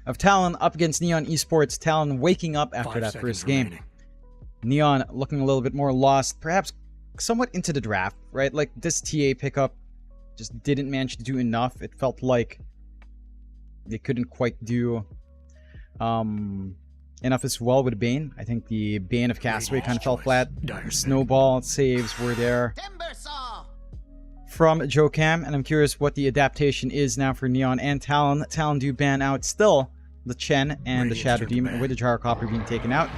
of Talon up against Neon Esports. Talon waking up after 5 that seconds first game. remaining. Neon looking a little bit more lost, perhaps somewhat into the draft, right? Like, this TA pickup just didn't manage to do enough. It felt like they couldn't quite do enough as well with Bane. I think the Bane of Castaway kind of fell flat. Dyer's Snowball saves were there Timber saw. from Joe Cam, and I'm curious what the adaptation is now for Neon and Talon. Talon do ban out still the Chen and the Radiant's Shadow turn to Demon, ban. with the Gyrocopter being taken out.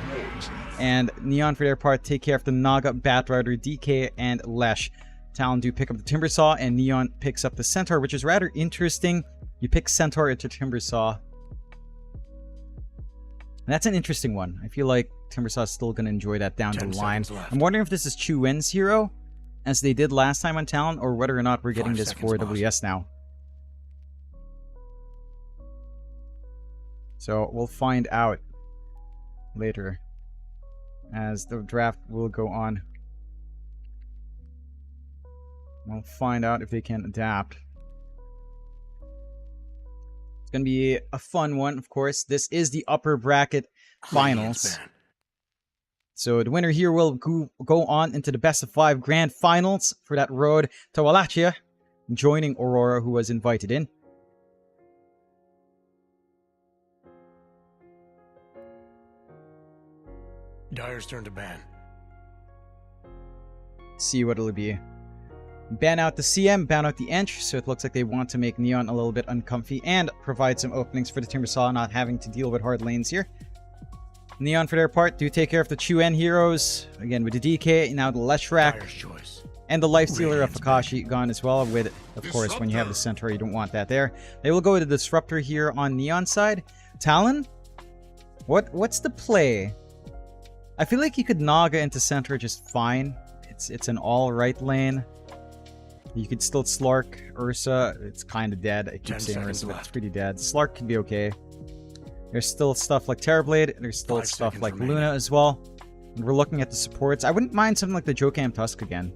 And Neon, for their part, take care of the Naga, Batrider, DK, and Lesh. Talon do pick up the Timbersaw, and Neon picks up the Centaur, which is rather interesting. You pick Centaur into Timbersaw. And that's an interesting one. I feel like Timbersaw is still going to enjoy that down the 10 line. seconds left. I'm wondering if this is Chu Wen's hero, as they did last time on Talon, or whether or not we're getting 5 this seconds, for boss. WS now. So we'll find out later as the draft will go on. We'll find out if they can adapt. It's going to be a fun one, of course. This is the upper bracket finals. Radiant's ban. So the winner here will go on into the best of 5 grand finals for that road to Wallachia, joining Aurora, who was invited in. Dyer's turn to ban. See what it'll be. Ban out the CM, ban out the Ench, so it looks like they want to make Neon a little bit uncomfy and provide some openings for the Timbersaw, not having to deal with hard lanes here. Neon, for their part, do take care of the Chu-En heroes, again with the DK, now the Leshrac, Dyer's choice. and the Lifestealer of Radiant's Akashi gone as well, with, of course, when you have the Centaur, you don't want that there. They will go with the Disruptor here on Neon side. Talon? What's the play? I feel like you could Naga into Centaur just fine. It's an alright lane. You could still Slark Ursa. It's kind of dead. I keep 10 saying seconds Ursa, but it's left. pretty dead. Slark can be okay. There's still stuff like Terrorblade. There's still 5 stuff seconds like remaining. Luna as well. And we're looking at the supports. I wouldn't mind something like the Jokam Tusk again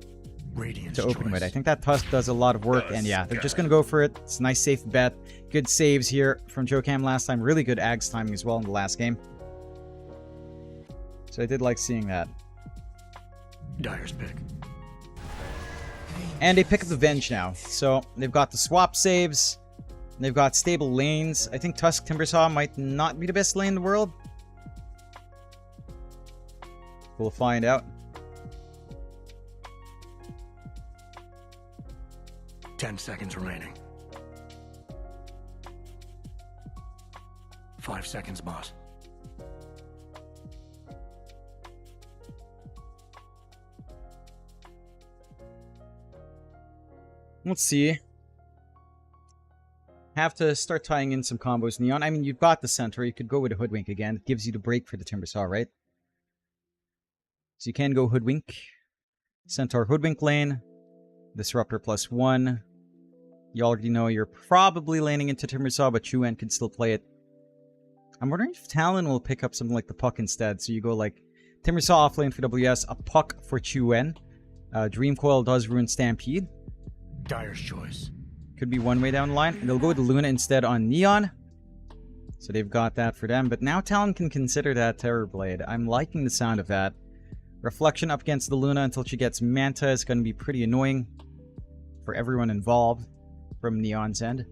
Radiant's to open choice. with. I think that Tusk does a lot of work, and yeah, they're just going to go for it. It's a nice safe bet. Good saves here from Jokam last time. Really good Ags timing as well in the last game. So I did like seeing that. Dyer's pick. And they pick up the Venge now. So they've got the swap saves. They've got stable lanes. I think Tusk Timbersaw might not be the best lane in the world. We'll find out. 10 seconds remaining. 5 seconds, boss. Let's see. Have to start tying in some combos, Neon. I mean, you've got the Centaur. You could go with a Hoodwink again. It gives you the break for the Timbersaw, right? So you can go Hoodwink. Centaur Hoodwink lane. Disruptor +1. You already know you're probably laning into Timbersaw, but Chu-En could still play it. I'm wondering if Talon will pick up something like the Puck instead. So you go like Timbersaw off lane for WS, a Puck for Chu-En. Dream Coil does ruin Stampede. Dyer's choice. Could be one way down the line. They'll go with Luna instead on Neon. So they've got that for them. But now Talon can consider that Terrorblade. I'm liking the sound of that. Reflection up against the Luna until she gets Manta is going to be pretty annoying for everyone involved from Neon's end.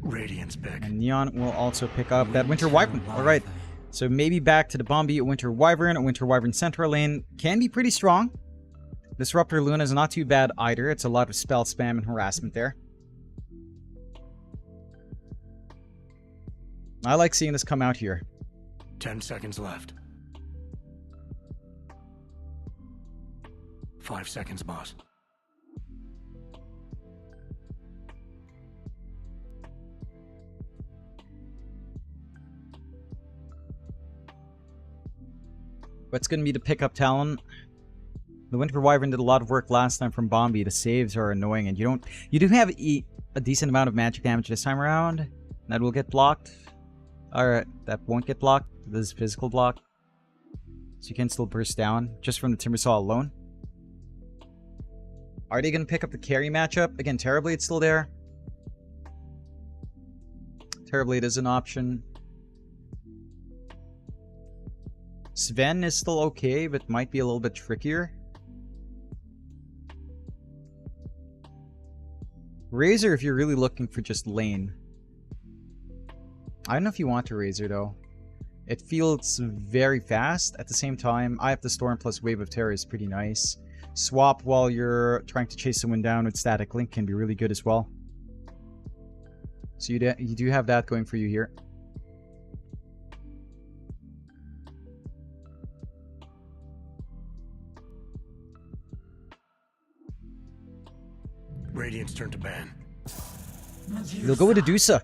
Radiant's pick. And Neon will also pick up that Winter Wyvern. Alright. So maybe back to the Bombi, a Winter Wyvern. A Winter Wyvern Centaur lane can be pretty strong. Disruptor Luna is not too bad either. It's a lot of spell spam and harassment there. I like seeing this come out here. 10 seconds left. 5 seconds, boss. What's going to be to pick up Talon? The Winter Wyvern did a lot of work last time from Bombi. The saves are annoying, and you do have a decent amount of magic damage this time around. That will get blocked. Alright, that won't get blocked. This is physical block. So you can still burst down just from the Timbersaw alone. Are they going to pick up the carry matchup? Again, Terrorblade's still there. Terrorblade is an option. Sven is still okay, but might be a little bit trickier. Razor if you're really looking for just lane. I don't know if you want to Razor though. It feels very fast. At the same time, Eye of the Storm plus Wave of Terror is pretty nice. Swap while you're trying to chase someone down with Static Link can be really good as well. So you do have that going for you here. Radiant's turn to ban. You'll go with Adusa.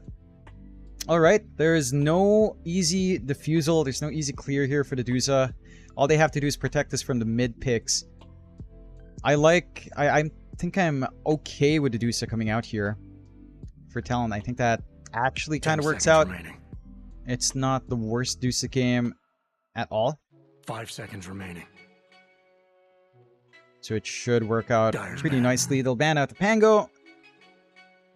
Alright, there is no easy defusal. There's no easy clear here for the Dusa. All they have to do is protect us from the mid picks. I think I'm okay with the Dusa coming out here for Talon. I think that actually kind of works out. Remaining. It's not the worst Dusa game at all. 5 seconds remaining. So it should work out Dire's pretty ban. nicely. They'll ban out the Pango.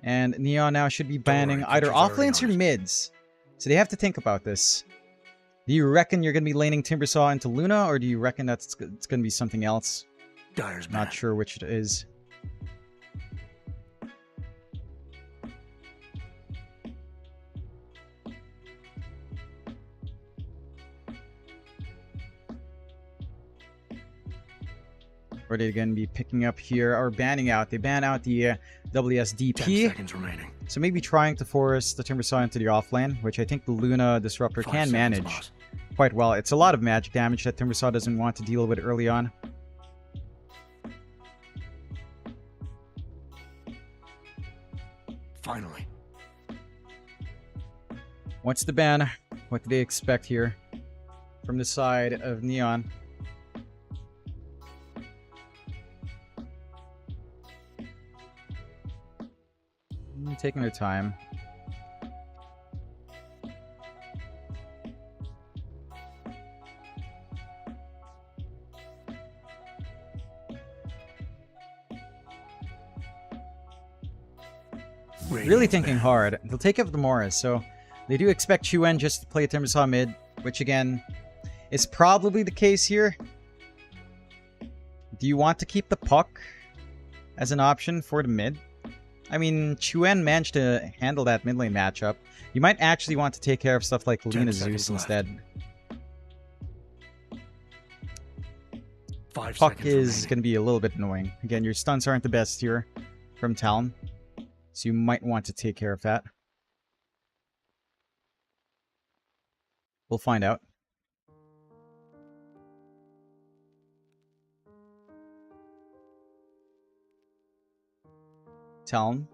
And Neon now should be banning worry, either Future's off already lanes or on it. mids. So they have to think about this. Do you reckon you're going to be laning Timbersaw into Luna, or do you reckon that's it's going to be something else? Dire's ban. Not sure which it is. What are they going to be picking up here or banning out? They ban out the 10 WSDP. seconds remaining. So maybe trying to force the Timbersaw into the offlane, which I think the Luna Disruptor 5 can seconds, manage boss. quite well. It's a lot of magic damage that Timbersaw doesn't want to deal with early on. Finally. What's the ban? What do they expect here from the side of Neon? Taking their time. Really thinking hard. They'll take up the Morris, so they do expect Chuen just to play Timbersaw mid, which again is probably the case here. Do you want to keep the Puck as an option for the mid? I mean, Chuen managed to handle that mid lane matchup. You might actually want to take care of stuff like 10 Luna seconds Zeus left. instead. 5 Puck seconds is remaining. going to be a little bit annoying. Again, your stunts aren't the best here from Talon, so you might want to take care of that. We'll find out. Talon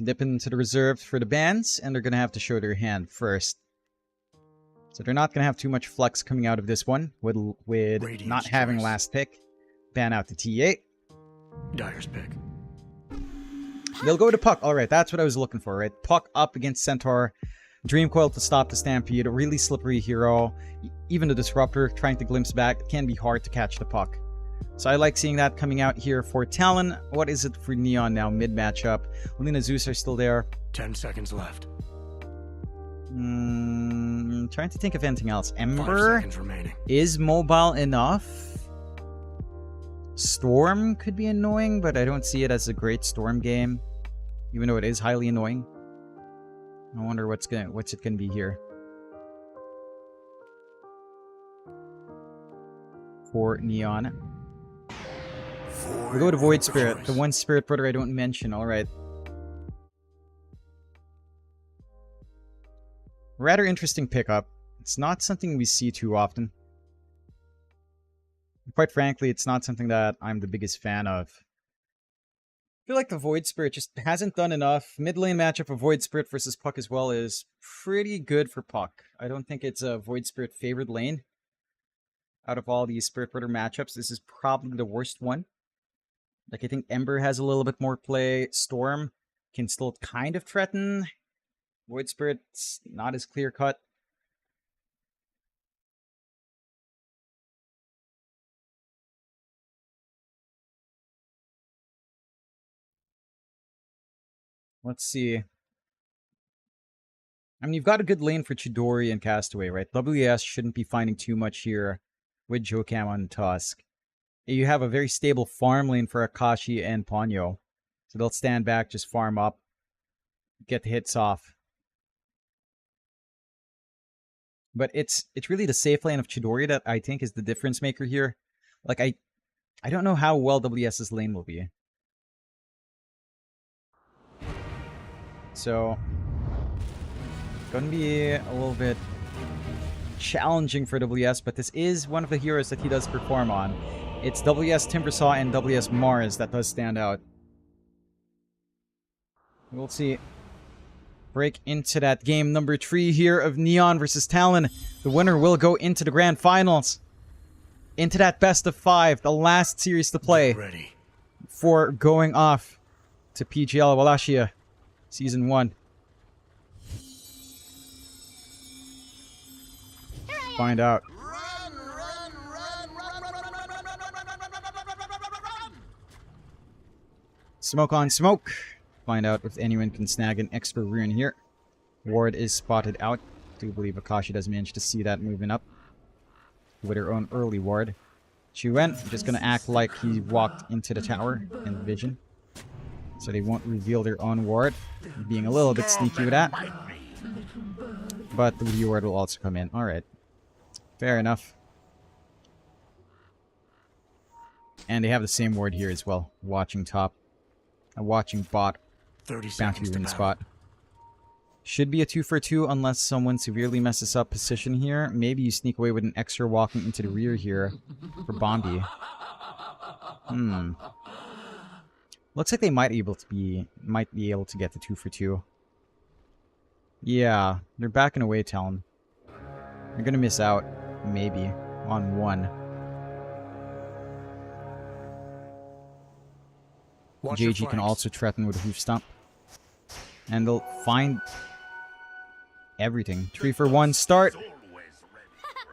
dip into the reserves for the bans, and they're going to have to show their hand first. So they're not going to have too much flex coming out of this one with Radiant's not having choice. last pick. Ban out the T8. Dire's pick. They'll go to Puck. Alright, that's what I was looking for, right? Puck up against Centaur. Dream Coil to stop the Stampede. A really slippery hero. Even the Disruptor trying to glimpse back. It can be hard to catch the Puck. So I like seeing that coming out here for Talon. What is it for Neon now? Mid matchup. Luna Zeus are still there. 10 seconds left. Trying to think of anything else. 5 Ember seconds remaining. is mobile enough. Storm could be annoying, but I don't see it as a great Storm game, even though it is highly annoying. I wonder what's it gonna be here for Neon. We go to Void Spirit, the one Spirit Brother I don't mention. All right. Rather interesting pickup. It's not something we see too often. Quite frankly, it's not something that I'm the biggest fan of. I feel like the Void Spirit just hasn't done enough. Mid lane matchup of Void Spirit versus Puck as well is pretty good for Puck. I don't think it's a Void Spirit favored lane. Out of all these Spirit Brother matchups, this is probably the worst one. Like, I think Ember has a little bit more play. Storm can still kind of threaten. Void Spirit's not as clear cut. Let's see. I mean, you've got a good lane for Chidori and Castaway, right? WS shouldn't be finding too much here with Jokam on Tusk. You have a very stable farm lane for Akashi and Ponyo. So they'll stand back, just farm up, get the hits off. But it's really the safe lane of Chidori that I think is the difference maker here. Like, I don't know how well WS's lane will be. So, going to be a little bit challenging for WS, but this is one of the heroes that he does perform on. It's WS Timbersaw and WS Mars that does stand out. We'll see. Break into that game number 3 here of Neon versus Talon. The winner will go into the grand finals. Into that best of 5, the last series to play Ready. before going off to PGL Wallachia Season 1. Find out. Run, run, run, run, run, run, run, run, run, run. Smoke on smoke. Find out if anyone can snag an extra rune here. Ward is spotted out. I do believe Akashi does manage to see that moving up with her own early ward. She went, just gonna act like he walked into the tower in vision. So they won't reveal their own ward. Being a little bit sneaky with that. But the Wii ward will also come in. Alright. Fair enough. And they have the same ward here as well. Watching top. A watching bot. 30 Bounty seconds to rune battle. spot. Should be a 2 for 2 unless someone severely messes up position here. Maybe you sneak away with an extra walking into the rear here for Bombi. Looks like they might be able to get the 2 for 2. Yeah, they're backing away, Talon. They're gonna miss out, maybe, on 1. Watch your JG can flanks. also threaten with a hoof stomp. And they'll find everything. 3 for 1 start.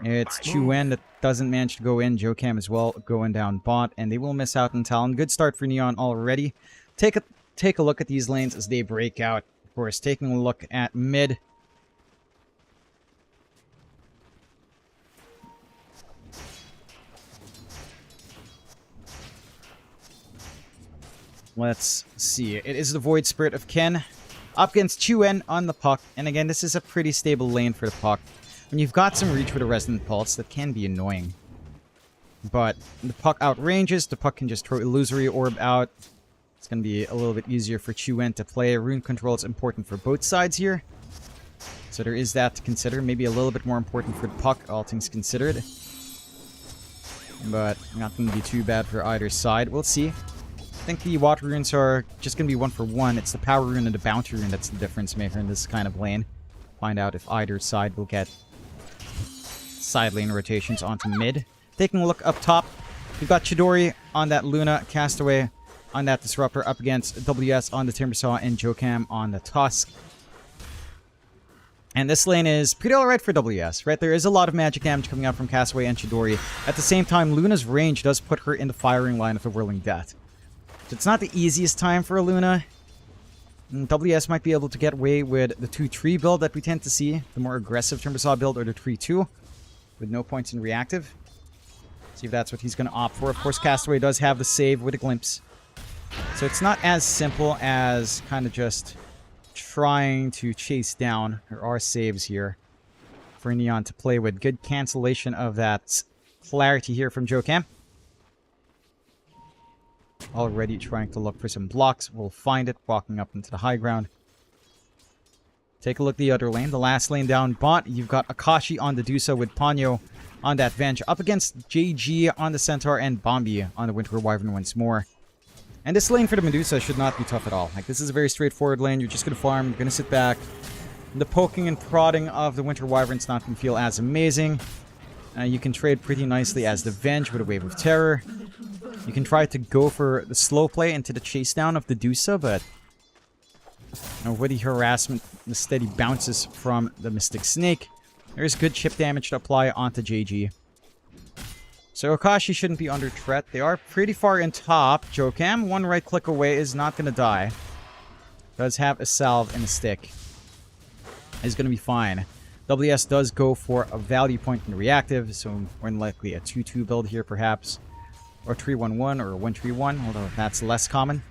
It's Chuan that doesn't manage to go in. Jokam as well going down bot. And they will miss out on Talon. Good start for Neon already. Take a look at these lanes as they break out. Of course, taking a look at mid. Let's see. It is the Void Spirit of Ken up against Chuan on the puck. And again, this is a pretty stable lane for the puck. When you've got some reach with a Resonant Pulse, that can be annoying. But the puck outranges. The puck can just throw Illusory Orb out. It's going to be a little bit easier for Chuan to play. Rune control is important for both sides here. So there is that to consider. Maybe a little bit more important for the puck, all things considered. But not going to be too bad for either side. We'll see. I think the water runes are just going to be 1 for 1. It's the power rune and the bounty rune that's the difference maker in this kind of lane. Find out if either side will get side lane rotations onto mid. Taking a look up top, we've got Chidori on that Luna, Castaway on that Disruptor up against WS on the Timbersaw and Jokam on the Tusk. And this lane is pretty alright for WS, right? There is a lot of magic damage coming out from Castaway and Chidori. At the same time, Luna's range does put her in the firing line of the Whirling Death. So it's not the easiest time for a Luna. WS might be able to get away with the 2-3 build that we tend to see. The more aggressive Timbersaw build, or the 3-2. With no points in reactive. See if that's what he's going to opt for. Of course, Castaway does have the save with a glimpse. So it's not as simple as kind of just trying to chase down. There are saves here for Neon to play with. Good cancellation of that clarity here from Jokam. Already trying to look for some blocks. We'll find it walking up into the high ground. Take a look at the other lane. The last lane down bot. You've got Akashi on the Dusa with Ponyo on that Venge. Up against JG on the Centaur and Bombi on the Winter Wyvern once more. And this lane for the Medusa should not be tough at all. Like, this is a very straightforward lane. You're just going to farm. You're going to sit back. The poking and prodding of the Winter Wyvern's not going to feel as amazing. You can trade pretty nicely as the Venge with a Wave of Terror. You can try to go for the slow play into the chase down of the Dusa, but with the harassment, the steady bounces from the Mystic Snake, there's good chip damage to apply onto JG. So Akashi shouldn't be under threat. They are pretty far in top. Jokam, 1 right click away, is not going to die. Does have a salve and a stick. is going to be fine. WS does go for a value point in the reactive, so more than likely a 2-2 build here perhaps. Or 3-1-1 or 1-3-1, although that's less common.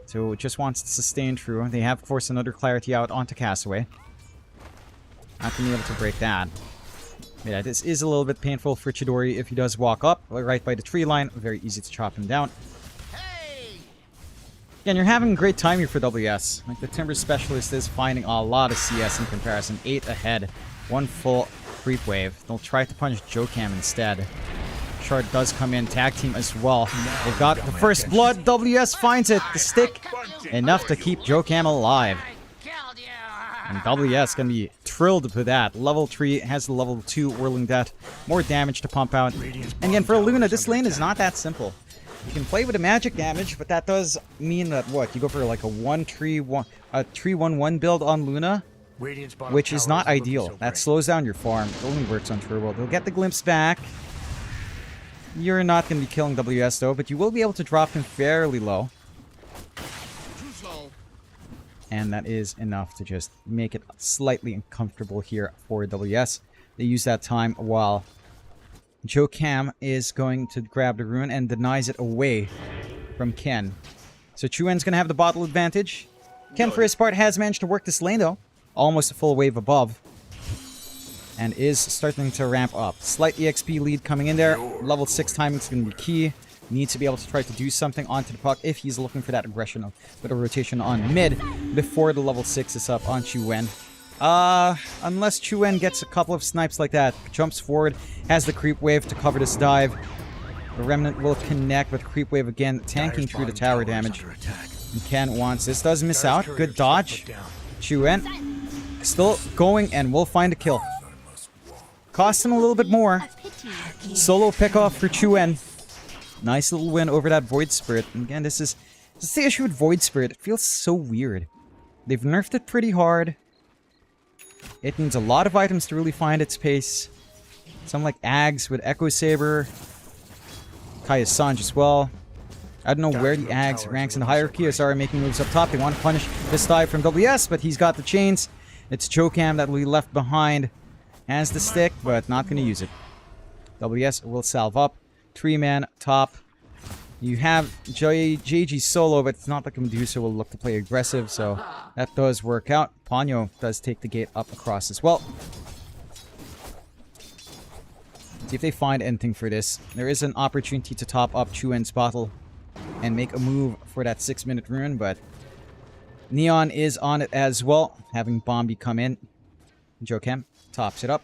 So it just wants to sustain true. They have forced another clarity out onto Castaway. Not going to be able to break that. Yeah, this is a little bit painful for Chidori if he does walk up right by the tree line. Very easy to chop him down. Again, you're having a great time here for WS. Like, the Timber Specialist is finding a lot of CS in comparison. 8 ahead. 1 full creep wave. They'll try to punish Jokam instead. Shard does come in. Tag team as well. They've got the first blood. WS finds it. The stick. Enough to keep Jokam alive. And WS gonna be thrilled with that. Level 3 has the level 2 Whirling Death. More damage to pump out. And again, for Luna, this lane is not that simple. You can play with the magic damage, but that does mean that what? You go for like a 3-1-1 build on Luna, which is not ideal. That slows down your farm. It only works on Turbo. They'll get the glimpse back. You're not going to be killing WS though, but you will be able to drop him fairly low. And that is enough to just make it slightly uncomfortable here for WS. They use that time while Jokam is going to grab the rune and denies it away from Ken. So Chuen's going to have the bottle advantage. Ken, for his part, has managed to work this lane though. Almost a full wave above. And is starting to ramp up. Slight EXP lead coming in there. Level 6 timing is going to be key. Needs to be able to try to do something onto the puck if he's looking for that aggression with a rotation on mid before the level 6 is up on Chuen. Unless Chuen gets a couple of snipes like that. Jumps forward, has the creep wave to cover this dive. The Remnant will connect with creep wave again, tanking through the tower damage. And Ken wants this. Does miss out. Good dodge. Chuen still going and will find a kill. Costs him a little bit more. Solo pickoff for Chuen. Nice little win over that Void Spirit. And again, this is the issue with Void Spirit. It feels so weird. They've nerfed it pretty hard. It needs a lot of items to really find its pace. Some like Ags with Echo Saber. Kaya Sanj as well. I don't know where the Ags ranks in the hierarchy. SR making moves up top. They want to punish this dive from WS, but he's got the chains. It's Jokam that will be left behind. Has the stick, but not going to use it. WS will salve up. 3-man top. You have JG solo, but it's not like Medusa will look to play aggressive, so that does work out. Ponyo does take the gate up across as well. See if they find anything for this. There is an opportunity to top up Chuen's bottle and make a move for that 6-minute rune, but Neon is on it as well, having Bombi come in. Jokam tops it up.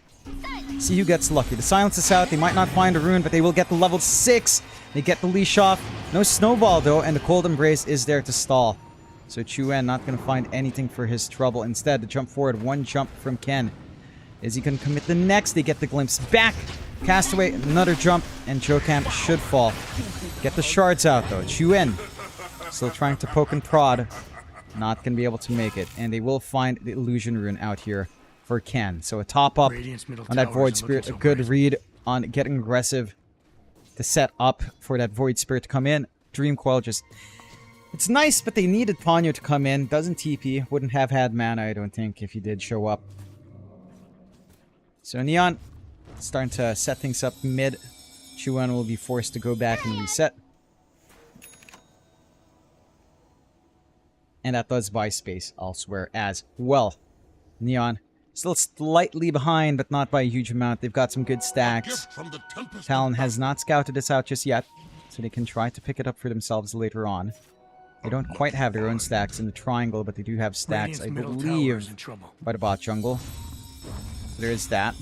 See who gets lucky. The silence is out. They might not find a rune, but they will get the level 6. They get the leash off. No snowball, though, and the cold embrace is there to stall. So Chuen not going to find anything for his trouble. Instead, to jump forward, 1 jump from Ken. Is he going to commit the next? They get the glimpse back. Castaway, another jump, and Jokam should fall. Get the shards out, though. Chuen still trying to poke and prod. Not going to be able to make it. And they will find the illusion rune out here for Ken. So a top up on that Void Spirit, a good read on getting aggressive to set up for that Void Spirit to come in. Dream Coil just... It's nice, but they needed Ponyo to come in. Doesn't TP. Wouldn't have had mana, I don't think, if he did show up. So Neon starting to set things up mid. Chuen will be forced to go back and reset. And that does buy space elsewhere as well. Neon still slightly behind, but not by a huge amount. They've got some good stacks. Talon has not scouted this out just yet, so they can try to pick it up for themselves later on. They don't quite have their own stacks in the triangle, but they do have stacks, I believe, by the bot jungle. So there is that.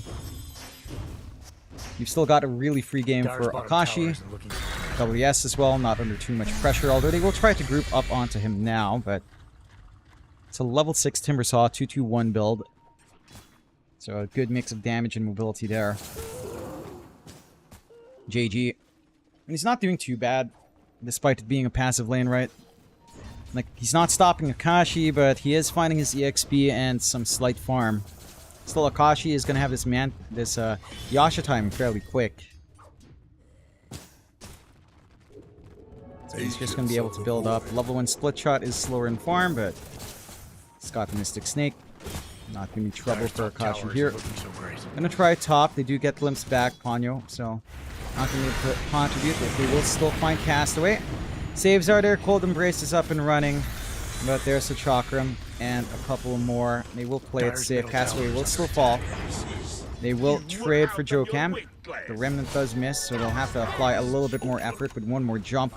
You've still got a really free game for Akashi. WS as well, not under too much pressure, although they will try to group up onto him now, but it's a level 6 Timbersaw 2-2-1 build. So a good mix of damage and mobility there. JG. And he's not doing too bad, despite it being a passive lane, right? Like, he's not stopping Akashi, but he is finding his EXP and some slight farm. Still, Akashi is going to have this Yasha time fairly quick. So he's just going to be able to build up. Level 1 split shot is slower in farm, but he's got the Mystic Snake. Not gonna be trouble Dire's for top Akashi towers here. are looking so great. Gonna try top. They do get glimpse back, Ponyo, so not gonna be able to contribute, but they will still find Castaway. Saves are there. Cold Embrace is up and running, but there's the Chakram and a couple more. They will play it Dire's safe. middle Castaway tower will is still under fall. attack. They will trade for Joe Jokam. The Remnant does miss, so they'll have to apply a little bit more effort with one more jump.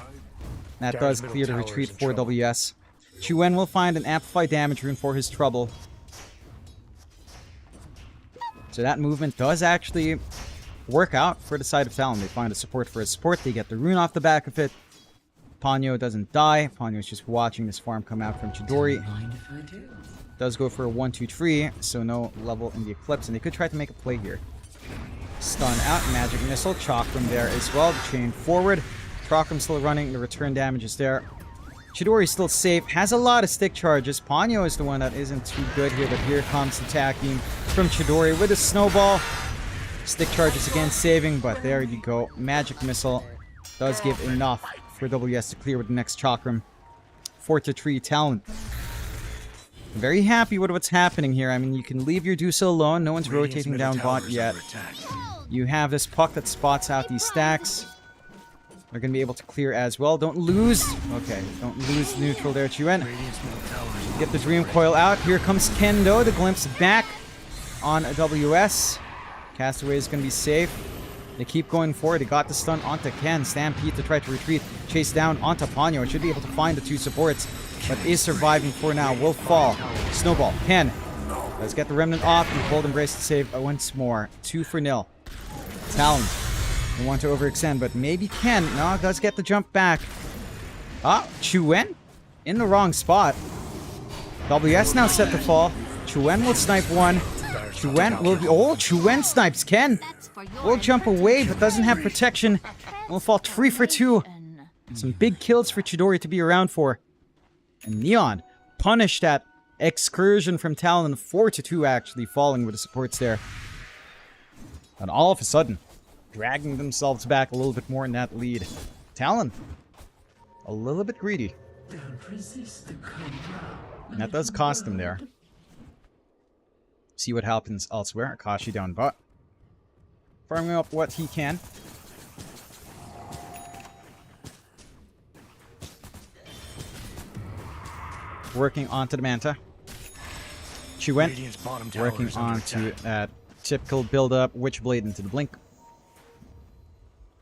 That Dire's does middle clear the tower retreat is in for trouble. WS. Chuen will find an Amplify damage rune for his trouble. So that movement does actually work out for the side of Talon. They find a support for his support. They get the rune off the back of it. Ponyo doesn't die. Ponyo's just watching this farm come out from Chidori. Mind if I do? Does go for a 1-2-3, so no level in the Eclipse. And they could try to make a play here. Stun out, Magic Missile. Chakram there as well. Chain forward. Chakram still running. The return damage is there. Chidori's still safe. Has a lot of stick charges. Ponyo is the one that isn't too good here, but here comes attacking from Chidori with a snowball. Stick charges again saving, but there you go. Magic Missile does give enough for WS to clear with the next Chakram. 4-3 Talon. Very happy with what's happening here. I mean, you can leave your Dusa alone. No one's Radiant's rotating middle down tower bot is yet. under attack. You have this puck that spots out these stacks. They're going to be able to clear as well. Don't lose. Okay, don't lose neutral there, Chuen. Radiant's middle tower is Get the Dream Coil out. Here comes Kendo. The glimpse back on WS. Castaway is going to be safe. They keep going forward. They got the stun onto Ken. Stampede to try to retreat. Chase down onto Ponyo. It should be able to find the two supports, but is surviving for now. Will fall. Snowball. Ken. Let's get the Remnant off and Cold Embrace to save once more. 2-0. Talon. They want to overextend, but maybe Ken. No, does get the jump back. Ah, Chuen in the wrong spot. WS now set to fall. Chuen will snipe one. Chuen will be... Oh, Chuen snipes Ken. Will jump away, but doesn't have protection. Will fall 3 for 2. Some big kills for Chidori to be around for. And Neon punished that excursion from Talon. 4-2 actually, falling with the supports there. And all of a sudden, dragging themselves back a little bit more in that lead. Talon, a little bit greedy. And that does cost them there. See what happens elsewhere. Akashi down bot. Farming up what he can. Working onto the Manta. Chuen Radiant's bottom tower working is under onto attack. that typical build-up Witchblade into the Blink.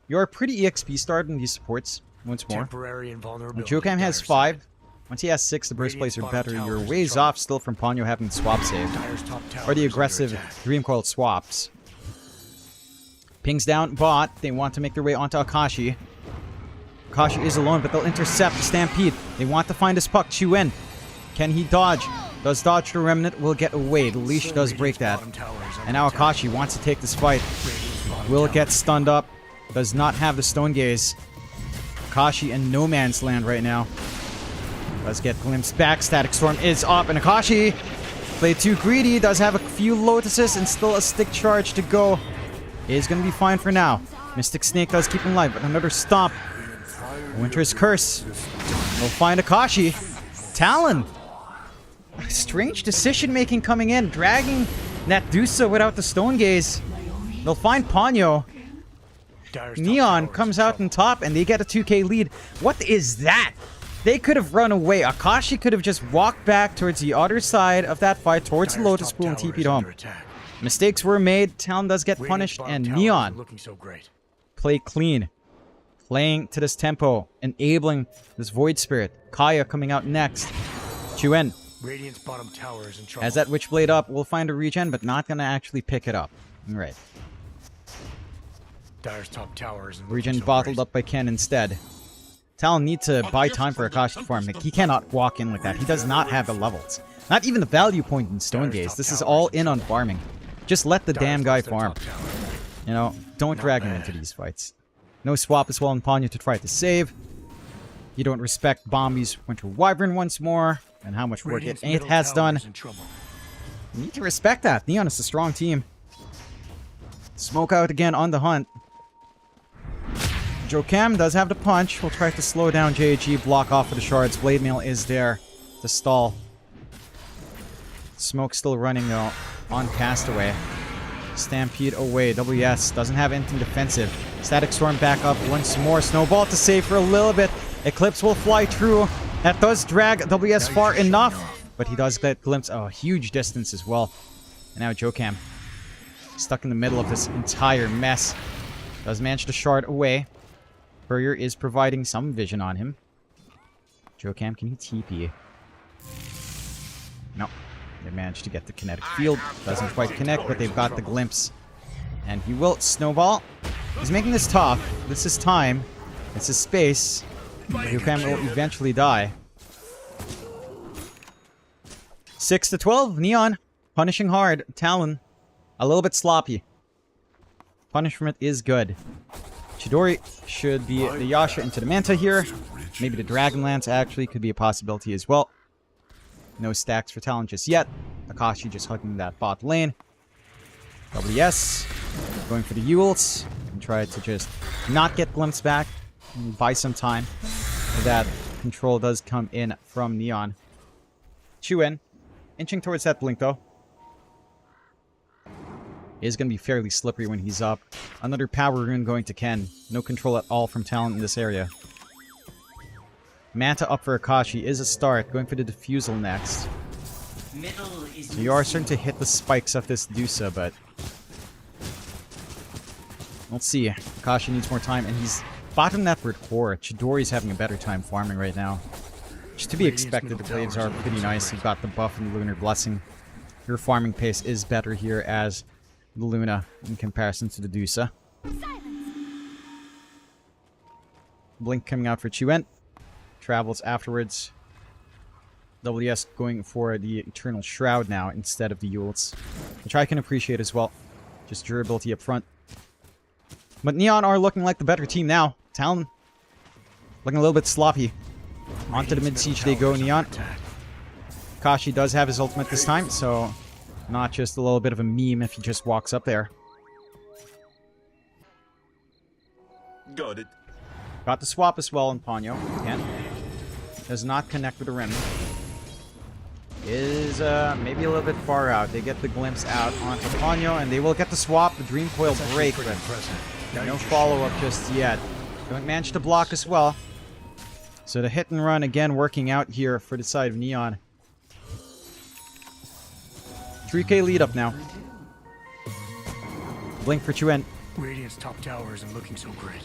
You're pretty EXP starred in these supports once more. Temporary invulnerability. Jokam has Dire's 5. Once he has 6, the burst plays are better. You're ways off still from Ponyo having the swap save. Dire's top tower Or the is under aggressive attack. Dream Coil swaps. Pings down bot. They want to make their way onto Akashi. Akashi is alone, but they'll intercept the Stampede. They want to find his puck. Chuen. Can he dodge? Does dodge the Remnant. Will get away. The leash does break that. Bottom tower is under And now attack. Akashi wants to take this fight. Radiant's bottom Will tower get stunned up. Does not have the Stone Gaze. Akashi in no man's land right now. Does get glimpsed back. Static Storm is up. And Akashi played too greedy. Does have a few Lotuses and still a stick charge to go. Is going to be fine for now. Mystic Snake does keep him alive, but another stomp. Winter's Curse. We'll find Akashi. Talon. Strange decision making coming in. Dragging that Dusa without the Stone Gaze. They'll find Ponyo. Dire's top Neon tower is comes in out on top and they get a 2k lead. What is that? They could have run away. Akashi could have just walked back towards the other side of that fight, towards the Dire's Lotus top Pool and tower TP'd is home. under attack. Mistakes were made. Talon does get Radiant's punished, bottom and tower Neon isn't looking so great. play clean. Playing to this tempo, enabling this Void Spirit. Kaya coming out next. Chuen Radiant's bottom tower is in trouble. has that Witchblade up. We'll find a regen, but not gonna actually pick it up. Alright. Dire's top tower is looking Regen so bottled great. up by Ken instead. Talon needs to buy time for Akashi to farm. Like, he cannot walk in like that. He does not have the levels. Not even the value point in Stone Dire's Gaze. top This is tower all is in in on farming. Just let the Dire's damn guy lost their farm. top tower. You know, don't drag him bad. into these fights. No swap as well on Ponyo to try to save. You don't respect Bombi's Winter Wyvern once more. And how much work Radiant's it middle has tower done. is in trouble. You need to respect that. Neon is a strong team. Smoke out again on the hunt. Jokam does have the punch. We'll try to slow down JG, block off of the shards. Blade Mail is there to stall. Smoke still running though on Castaway. Stampede away. WS doesn't have anything defensive. Static Storm back up once more. Snowball to save for a little bit. Eclipse will fly through. That does drag WS far enough. But he does get glimpse. Oh, huge distance as well. And now Jokam stuck in the middle of this entire mess. Does manage to shard away. Courier is providing some vision on him. Jokam, can he TP? No. They managed to get the kinetic field. Doesn't quite connect, but they've got the glimpse. And he will snowball. He's making this tough. This is time. This is space. Jokam will eventually die. 6-12. Neon. Punishing hard. Talon. A little bit sloppy. Punishment is good. Chidori should be the Yasha into the Manta here. Maybe the Dragonlance actually could be a possibility as well. No stacks for Talon just yet. Akashi just hugging that bot lane. WS going for the Yules. And try to just not get glimpse back. And buy some time. That control does come in from Neon. Chuen inching towards that blink though. Is going to be fairly slippery when he's up. Another power rune going to Ken. No control at all from Talon in this area. Manta up for Akashi is a start. Going for the Diffusal next. So you are starting to hit the spikes of this Dusa, but... Let's see. Akashi needs more time, and he's bottom that bird core. Chidori's having a better time farming right now. Which to be expected, the Blades are pretty nice. You've got the buff and the Lunar Blessing. Your farming pace is better here as the Luna in comparison to the Dusa. Blink coming out for Chuen. Travels afterwards. WS going for the Eternal Shroud now instead of the Yules, which I can appreciate as well. Just durability up front. But Neon are looking like the better team now. Talon looking a little bit sloppy. Onto the mid-siege they go, Neon. Kashi does have his ultimate this time, so not just a little bit of a meme if he just walks up there. Got it. Got the swap as well on Ponyo. Again. Does not connect with the rim. Is maybe a little bit far out. They get the glimpse out onto Ponyo, and they will get the swap. The Dream Coil break, but no follow-up just yet. Don't manage to block as well. So the hit and run again working out here for the side of Neon. 3k lead up now. Blink for Chuen. Radiant's top tower isn't looking so great.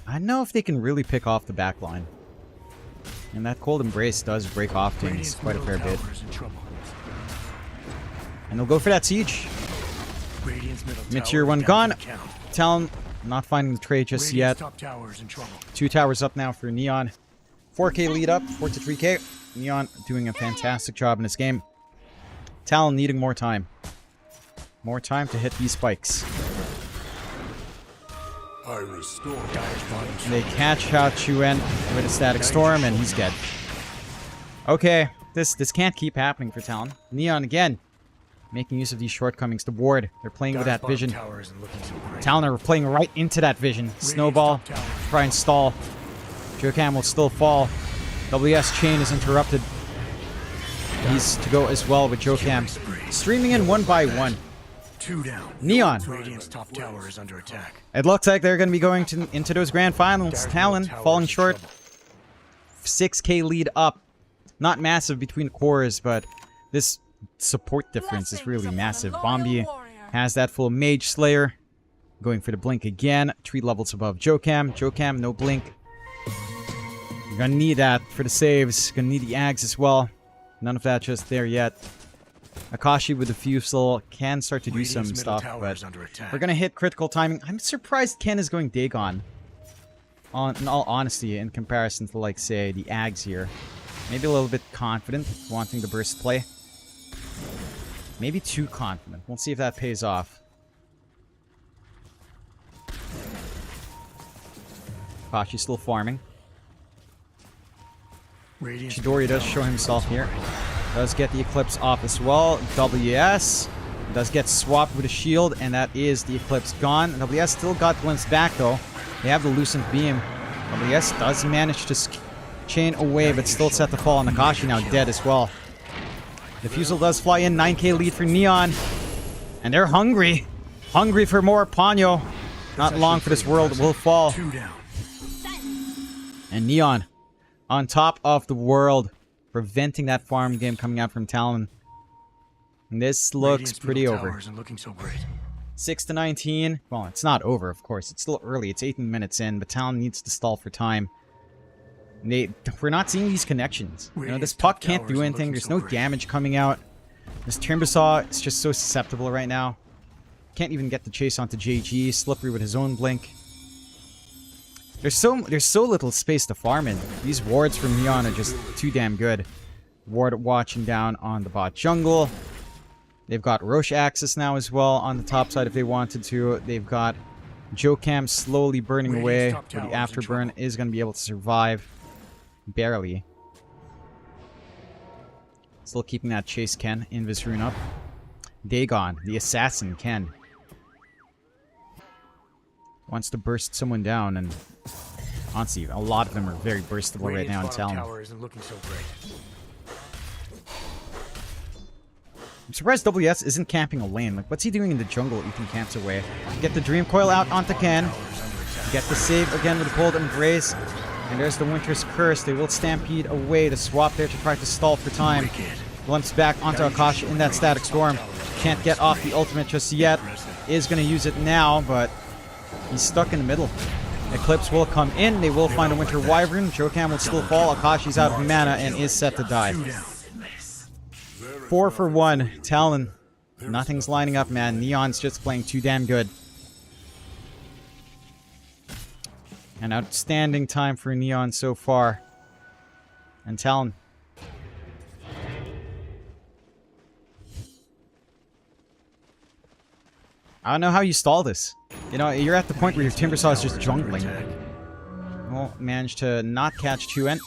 I don't know if they can really pick off the back line. And that Cold Embrace does break off things quite a fair bit. And they'll go for that siege. Mid-tier 1 gone. Talon not finding the trade just yet. 2 towers up now for Neon. 4k lead up, 4 to 3k. Neon doing a fantastic job in this game. Talon needing more time. More time to hit these spikes. They catch out Chuen with a Static Storm, and he's dead. Okay, this can't keep happening for Talon. Neon again, making use of these shortcomings to ward. They're playing with that vision. Talon are playing right into that vision. Snowball, try and stall. Jokam will still fall. WS chain is interrupted. He's to go as well with Jokam. Streaming in 1 by 1. 2 down. Neon. Radiant's top tower is under attack. It looks like they're going to be going into those grand finals. Talon falling short. 6k lead up. Not massive between cores, but this support difference is really massive. Bombi has that full Mage Slayer. Going for the blink again. 3 levels above Jokam. Jokam, no blink. You're going to need that for the saves. Going to need the Ags as well. None of that just there yet. Akashi with the Fusel can start to do some stuff, but we're going to hit critical timing. I'm surprised Ken is going Dagon. In all honesty, in comparison to, like, say, the Ags here. Maybe a little bit confident, wanting the burst play. Maybe too confident. We'll see if that pays off. Akashi's still farming. Chidori does show himself here. Does get the Eclipse off as well. WS does get swapped with a shield, and that is the Eclipse gone. WS still got glimpse back, though. They have the Lucent Beam. WS does manage to chain away, but still set the fall. And Akashi now dead as well. Diffusal does fly in. 9k lead for Neon. And they're hungry. Hungry for more Ponyo. Not long for this world will fall. 2 down. And Neon on top of the world, preventing that farm game coming out from Talon. And this looks Radiant's pretty middle over. tower isn't looking so great. 6-19. Well, it's not over, of course. It's still early. It's 18 minutes in, but Talon needs to stall for time. We're not seeing these connections. You know, this puck can't do anything. There's no damage coming out. This Timbersaw is just so susceptible right now. Can't even get the chase onto JG. Slippery with his own blink. There's so little space to farm in. These wards from Neon are just too damn good. Ward watching down on the bot jungle. They've got Roche access now as well on the top side if they wanted to. They've got Jokam slowly burning away. But the afterburn is going to be able to survive. Barely. Still keeping that chase Ken. Invis rune up. Dagon, the assassin Ken. Wants to burst someone down, and honestly, a lot of them are very burstable right now in Talon. Tower isn't looking so great. I'm surprised WS isn't camping a lane. Like, what's he doing in the jungle eating camps away? Get the Dream Coil out onto Ken. Get the save again with the Cold Embrace. And there's the Winter's Curse. They will stampede away to swap there to try to stall for time. Glimpse back onto Akashi in that Static Storm. Can't get off the ultimate just yet. Is going to use it now, but he's stuck in the middle. Eclipse will come in. They will find a Winter Wyvern. Jokam will still fall. Akashi's out of mana and is set to die. 4 for 1. Talon. Nothing's lining up, man. Neon's just playing too damn good. An outstanding time for Neon so far. And Talon. I don't know how you stall this. You know, you're at the point where your Timbersaw is just jungling. Won't manage to not catch Chuent.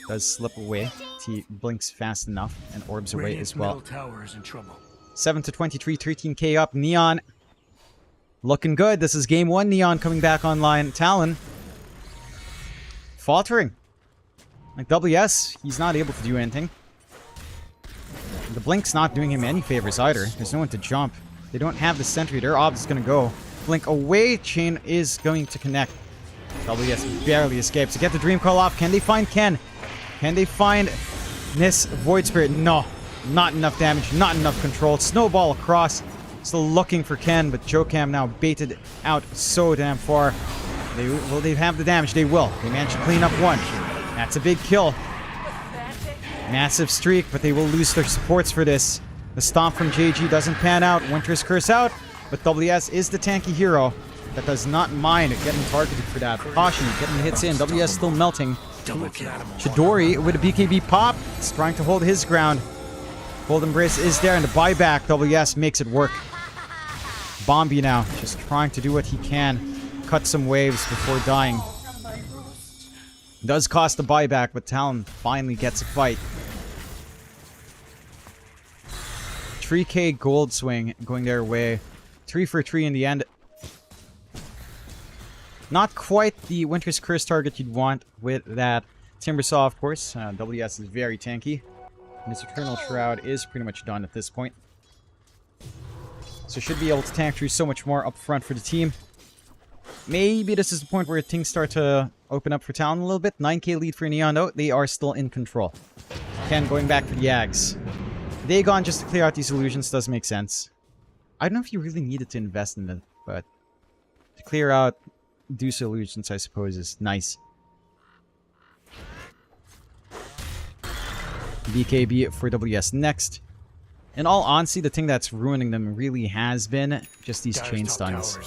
Does slip away. He blinks fast enough and orbs away as well. 7-23, 13k up. Neon looking good. This is game 1. Neon coming back online. Talon faltering. Like WS, he's not able to do anything. The blink's not doing him any favors either. There's no one to jump. They don't have the sentry. Their obs is going to go. Blink away. Chain is going to connect. WS barely escapes. To get the Dream Call off. Can they find Ken? Can they find this Void Spirit? No. Not enough damage. Not enough control. Snowball across. Still looking for Ken, but Jokam now baited out so damn far. Will they have the damage? They will. They managed to clean up one. That's a big kill. Massive streak, but they will lose their supports for this. The stomp from JG doesn't pan out. Winter's Curse out, but WS is the tanky hero that does not mind getting targeted for that. Caution, getting the hits in. WS still melting. Chidori with a BKB pop. Is trying to hold his ground. Cold Embrace is there, and the buyback. WS makes it work. Bombi now, just trying to do what he can. Cut some waves before dying. Does cost the buyback, but Talon finally gets a fight. 3k gold swing going their way. 3 for 3 in the end. Not quite the Winter's Curse target you'd want with that Timbersaw, of course. WS is very tanky. And his Eternal Shroud is pretty much done at this point. So should be able to tank through so much more up front for the team. Maybe this is the point where things start to open up for Talon a little bit. 9k lead for Neon, though. They are still in control. Ken going back for the Yags. Dagon just to clear out these illusions does make sense. I don't know if you really needed to invest in it, but to clear out Deuce illusions, I suppose, is nice. BKB for WS next. In all honesty, the thing that's ruining them really has been just these chain stuns.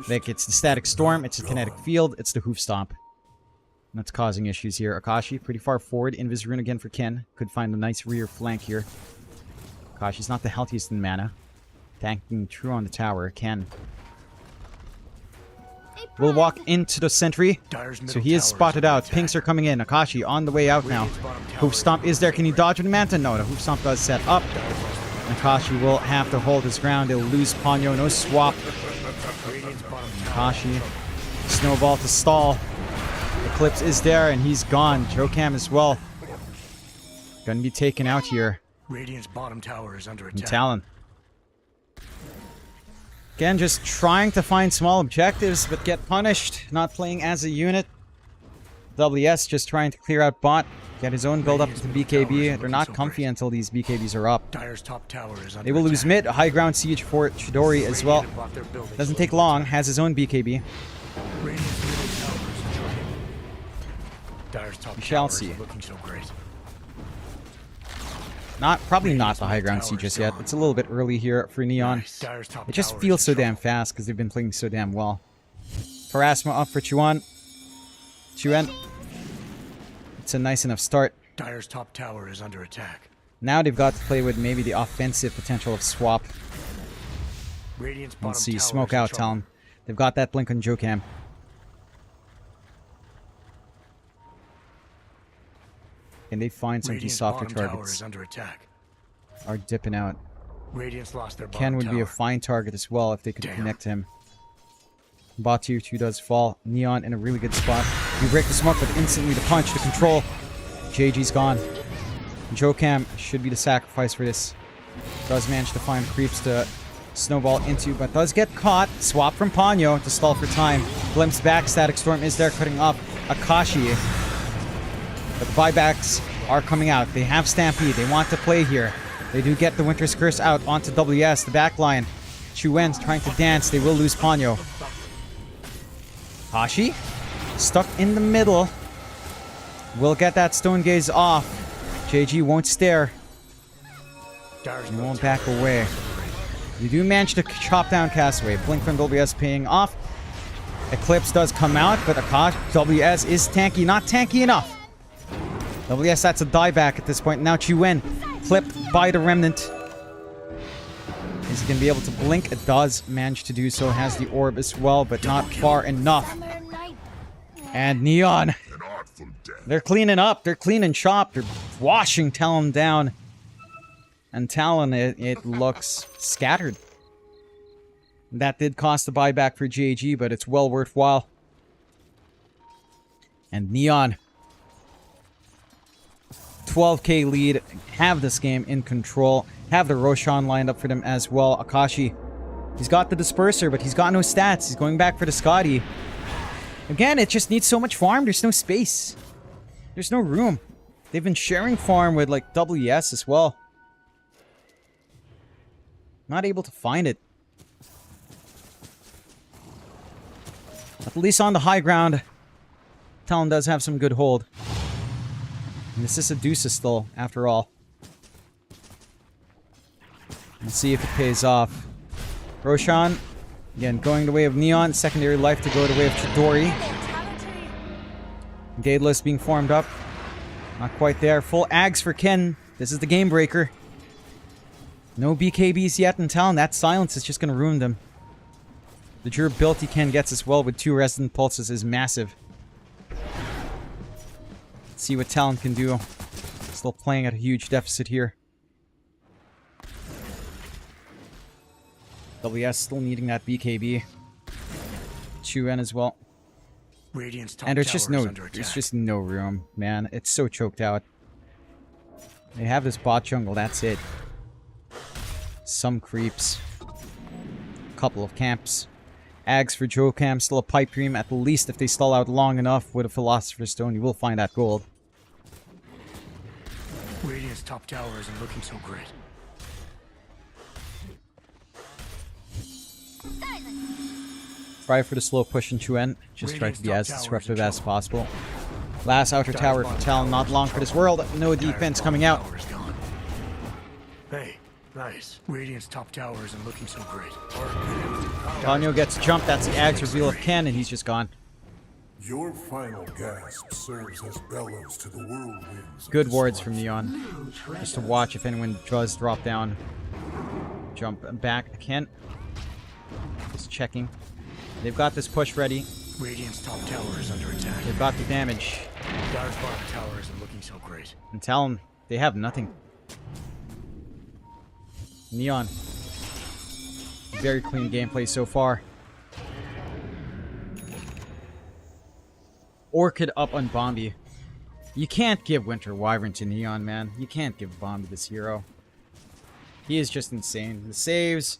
Like, it's the Static Storm, it's the Kinetic Field, it's the Hoof Stomp. That's causing issues here. Akashi, pretty far forward. Invis rune again for Ken. Could find a nice rear flank here. Akashi's not the healthiest in mana. Tanking true on the tower. Ken will walk into the sentry. So he is spotted out. Pinks are coming in. Akashi on the way out now. Hoof Stomp is there. Can he dodge with Manta? No, the Hoof Stomp does set up. Akashi will have to hold his ground. They'll lose Ponyo. No swap. Akashi. Snowball to stall. Eclipse is there and he's gone. Jokam as well. Gonna be taken out here. Radiant's bottom tower is under And attack. Talon. Again, just trying to find small objectives, but get punished. Not playing as a unit. WS just trying to clear out bot. Get his own build up into BKB. They're not comfy until these BKBs are up. Dire's top tower is under They will lose mid. A high ground siege for Chidori as well. Doesn't take long. Has his own BKB. Radiant's middle tower is in trouble. Dire's top We shall tower see. isn't looking so great. Probably not the high ground siege just yet. It's a little bit early here for Neon. Dire's top It just tower feels is so in damn trouble. fast because they've been playing so damn well. Pharasma up for Chuan. Chuan. It's a nice enough start. Dire's top tower is under attack. Now they've got to play with maybe the offensive potential of swap. Radiant's bottom Let's see, tower smoke is in out, trouble. Talon. They've got that blink on Jokam. Can they find some of these Radiant's softer bottom tower targets? is under attack. Are dipping out. Radiant's lost their bottom Ken would tower. be a fine target as well if they could Damn. connect him. Bot tier 2 does fall. Neon in a really good spot. You break the smoke, but instantly the punch, the control. JG's gone. Jokam should be the sacrifice for this. Does manage to find creeps to snowball into, but does get caught. Swap from Ponyo to stall for time. Glimpse back. Static Storm is there, cutting off Akashi. But the buybacks are coming out. They have Stampede. They want to play here. They do get the Winter's Curse out onto WS. The backline. Chuen's trying to dance. They will lose Ponyo. Kashi stuck in the middle. Will get that Stone Gaze off. JG won't stare. Dire's He middle won't tower back away. You do manage to chop down Castaway. Blink from WS paying off. Eclipse does come out, but Akash WS is tanky. Not tanky enough. WS, that's a dieback at this point. Now Chuen clipped by the Remnant. Is he going to be able to blink? It does manage to do so. Has the orb as well, but not far enough. And Neon. They're cleaning up. They're cleaning shop. They're washing Talon down. And Talon, it looks scattered. That did cost a buyback for JG, but it's well worthwhile. And Neon. 12k lead. Have this game in control. Have the Roshan lined up for them as well. Akashi. He's got the Disperser, but he's got no stats. He's going back for the Scotty. Again, it just needs so much farm. There's no space. There's no room. They've been sharing farm with, like, WS as well. Not able to find it. At least on the high ground, Talon does have some good hold. And this is a Deuce still, after all. Let's see if it pays off. Roshan, again, going the way of Neon. Secondary life to go the way of Chidori. Daedalus being formed up. Not quite there. Full Ags for Ken. This is the game breaker. No BKBs yet in Talon. That silence is just going to ruin them. The durability Ken gets as well with 2 Resident Pulses is massive. Let's see what Talon can do. Still playing at a huge deficit here. WS still needing that BKB. Chuen as well. Radiant's top And there's tower just is no under there's attack. just no room, man. It's so choked out. They have this bot jungle, that's it. Some creeps. Couple of camps. Ags for Jokam, still a pipe dream. At least if they stall out long enough with a Philosopher's Stone, you will find that gold. Radiant's top tower isn't looking so great. Try for the slow push in Chuen. Just try to be as disruptive as possible. Last outer tower for Talon, not long for this world. No defense coming out. Tower is gone. Hey, nice. Radiant's top tower isn't looking so great. Ponyo gets jumped. That's the Ags reveal of Ken, and he's just gone. Your final gasp serves as bellows to the whirlwinds. of Good wards from destruction. Neon. Just to watch if anyone does drop down. Jump back. Ken. Just checking. They've got this push ready. Radiant's top tower is under attack. They've got the damage. Dire's bottom tower isn't looking so great. And Talon, they have nothing. Neon. Very clean gameplay so far. Orchid up on Bombi. You can't give Winter Wyvern to Neon, man. You can't give Bombi this hero. He is just insane. The saves,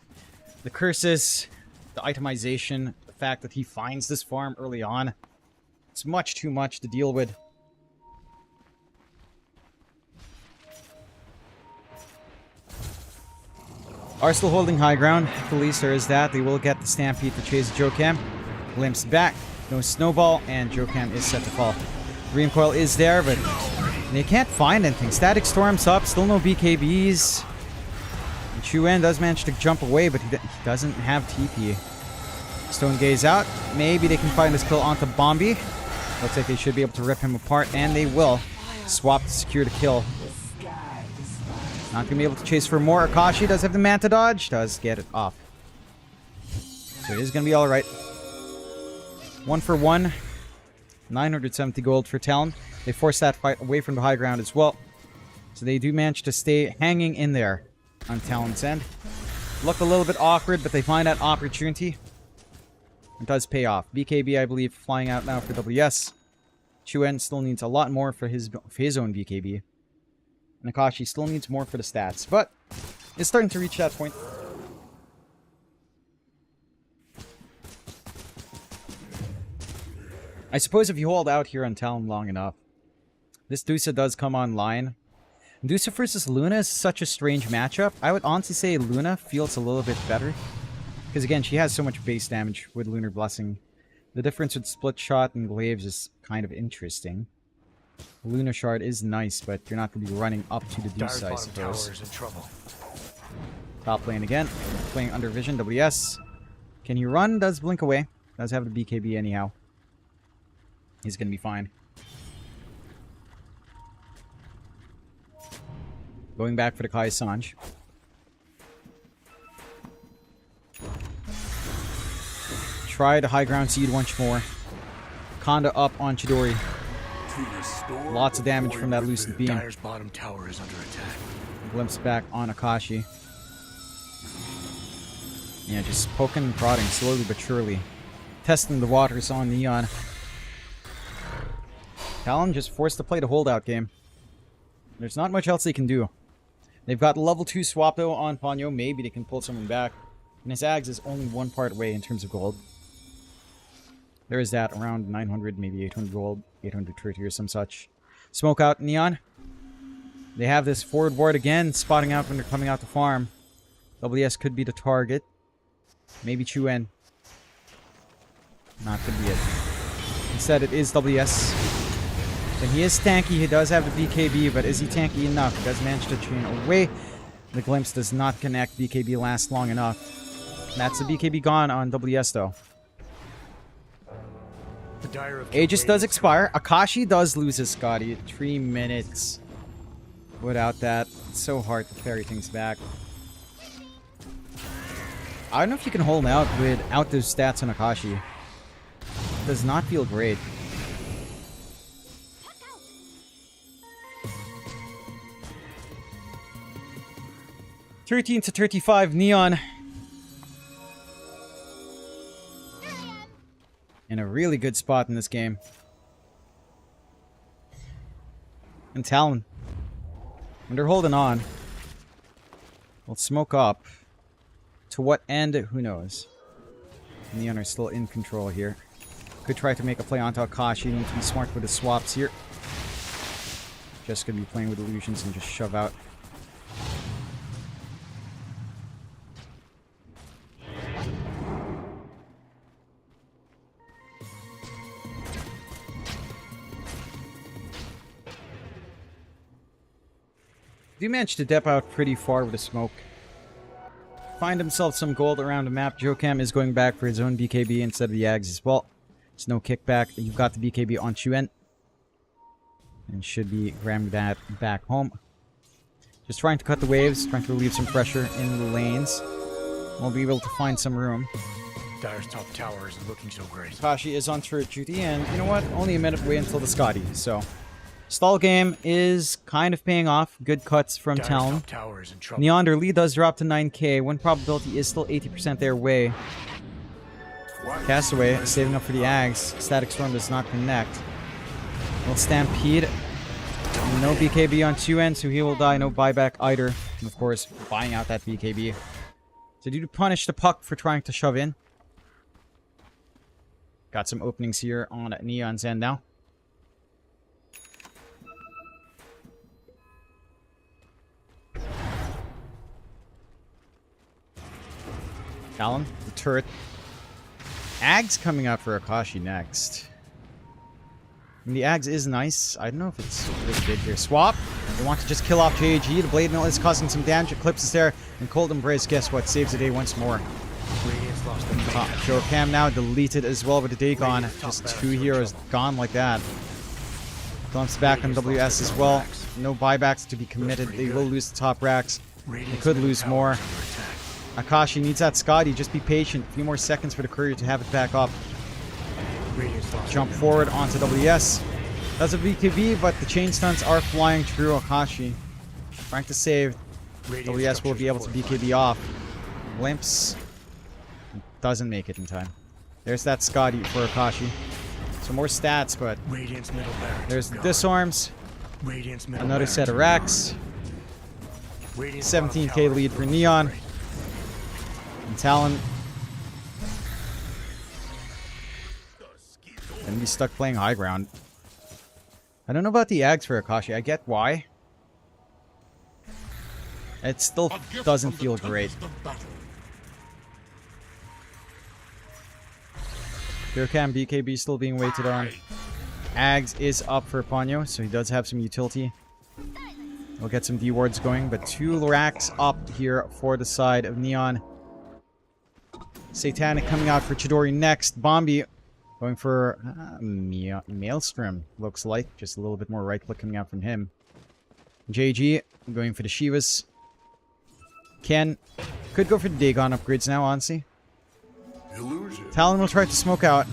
the curses, the itemization, the fact that he finds this farm early on. It's much too much to deal with. Are still holding high ground. At the least there is that. They will get the Stampede to chase Jokam. Glimpse back. No snowball, and Jokam is set to fall. Dream Coil is there, but they can't find anything. Static Storm's up. Still no BKBs. And Chuen does manage to jump away, but he doesn't have TP. Stone Gaze out. Maybe they can find this kill onto Bombi. Looks like they should be able to rip him apart, and they will. Swap to secure the kill. Not going to be able to chase for more. Akashi does have the Manta Dodge. Does get it off. So it is going to be alright. 1 for 1. 970 gold for Talon. They force that fight away from the high ground as well. So they do manage to stay hanging in there on Talon's end. Look a little bit awkward, but they find that opportunity. It does pay off. BKB, I believe, flying out now for WS. Chuen still needs a lot more for his own BKB. And Akashi still needs more for the stats, but it's starting to reach that point. I suppose if you hold out here on Talon long enough, this Dusa does come online. Dusa versus Luna is such a strange matchup. I would honestly say Luna feels a little bit better. Because again, she has so much base damage with Lunar Blessing. The difference with Split Shot and Glaives is kind of interesting. Lunar Shard is nice, but you're not going to be running up to the Dusa, I suppose. Top lane again. Playing under vision. WS. Can he run? Does blink away. Does have the BKB anyhow. He's going to be fine. Going back for the Kai Sanj. Try the high ground seed once more. Conda up on Chidori. Lots of damage from that lucid beam. Dire's bottom tower is under attack. Glimpse back on Akashi. Yeah, just poking and prodding slowly but surely. Testing the waters on Neon. Talon just forced to play the holdout game. There's not much else they can do. They've got level 2 swap though on Ponyo. Maybe they can pull someone back. And his Ags is only one part away in terms of gold. There is that, around 900, maybe 800 gold, 830 or some such. Smoke out Neon. They have this forward ward again, spotting out when they're coming out to farm. WS could be the target. Maybe Chuen. Not gonna be it. Instead, it is WS. And he is tanky. He does have the BKB, but is he tanky enough? He does manage to chain away. The Glimpse does not connect. BKB lasts long enough. That's the BKB gone on WS though. Aegis does expire. Akashi does lose his Scotty. 3 minutes. Without that, it's so hard to carry things back. I don't know if you can hold out without those stats on Akashi. It does not feel great. $13 to $35 Neon. In a really good spot in this game. And Talon. And they're holding on. We'll smoke up. To what end? Who knows. Neon are still in control here. Could try to make a play onto Akashi. Need to be smart with the swaps here. Just gonna be playing with illusions and just shove out. They managed to dip out pretty far with the smoke. Find himself some gold around the map. Jokam is going back for his own BKB instead of the Ags as well. It's no kickback. You've got the BKB on Chuen. And should be ramming that back home. Just trying to cut the waves, trying to relieve some pressure in the lanes. We'll be able to find some room. Dire's top tower isn't looking so great. Tashi is on turret duty, and you know what? Only a minute away until the Scotty, so... Stall game is kind of paying off. Good cuts from Talon. Neander lead does drop to 9k. Win probability is still 80% their way. Castaway saving up for the Ags. Static Storm does not connect. Will Stampede. No BKB on Chuen, so he will die. No buyback either. And of course, buying out that BKB. So do to punish the puck for trying to shove in. Got some openings here on Neon's end now. Talon, the turret. Ag's coming out for Akashi next. I mean, the Ags is nice. I don't know if it's really big here. Swap. They want to just kill off JAG. The Blade Mill is causing some damage. Eclipse there. And Cold Embrace, guess what? Saves the day once more. Show Cam now deleted as well with the Dagon. Just 2 heroes gone like that. Dumps back on WS as well. No buybacks to be committed. They will lose the top racks. They could lose more. Akashi needs that Scotty. Just be patient. A few more seconds for the courier to have it back up. Jump forward onto WS. Does a BKB, but the chain stunts are flying through Akashi. Trying to save. WS will be able to BKB off. Limps. Doesn't make it in time. There's that Scotty for Akashi. Some more stats, but there's disarms. Another set of racks. 17k lead for Neon. And Talon. Gonna be stuck playing high ground. I don't know about the Ags for Akashi. I get why. It still doesn't feel great. Durkam BKB still being waited on. Ags is up for Ponyo, so he does have some utility. We'll get some D wards going, but 2 racks up here for the side of Neon. Satanic coming out for Chidori next. Bombi going for Maelstrom, looks like. Just a little bit more right click coming out from him. JG going for the Shivas. Ken could go for the Dagon upgrades now, honestly. Illusion. Talon will try to smoke out.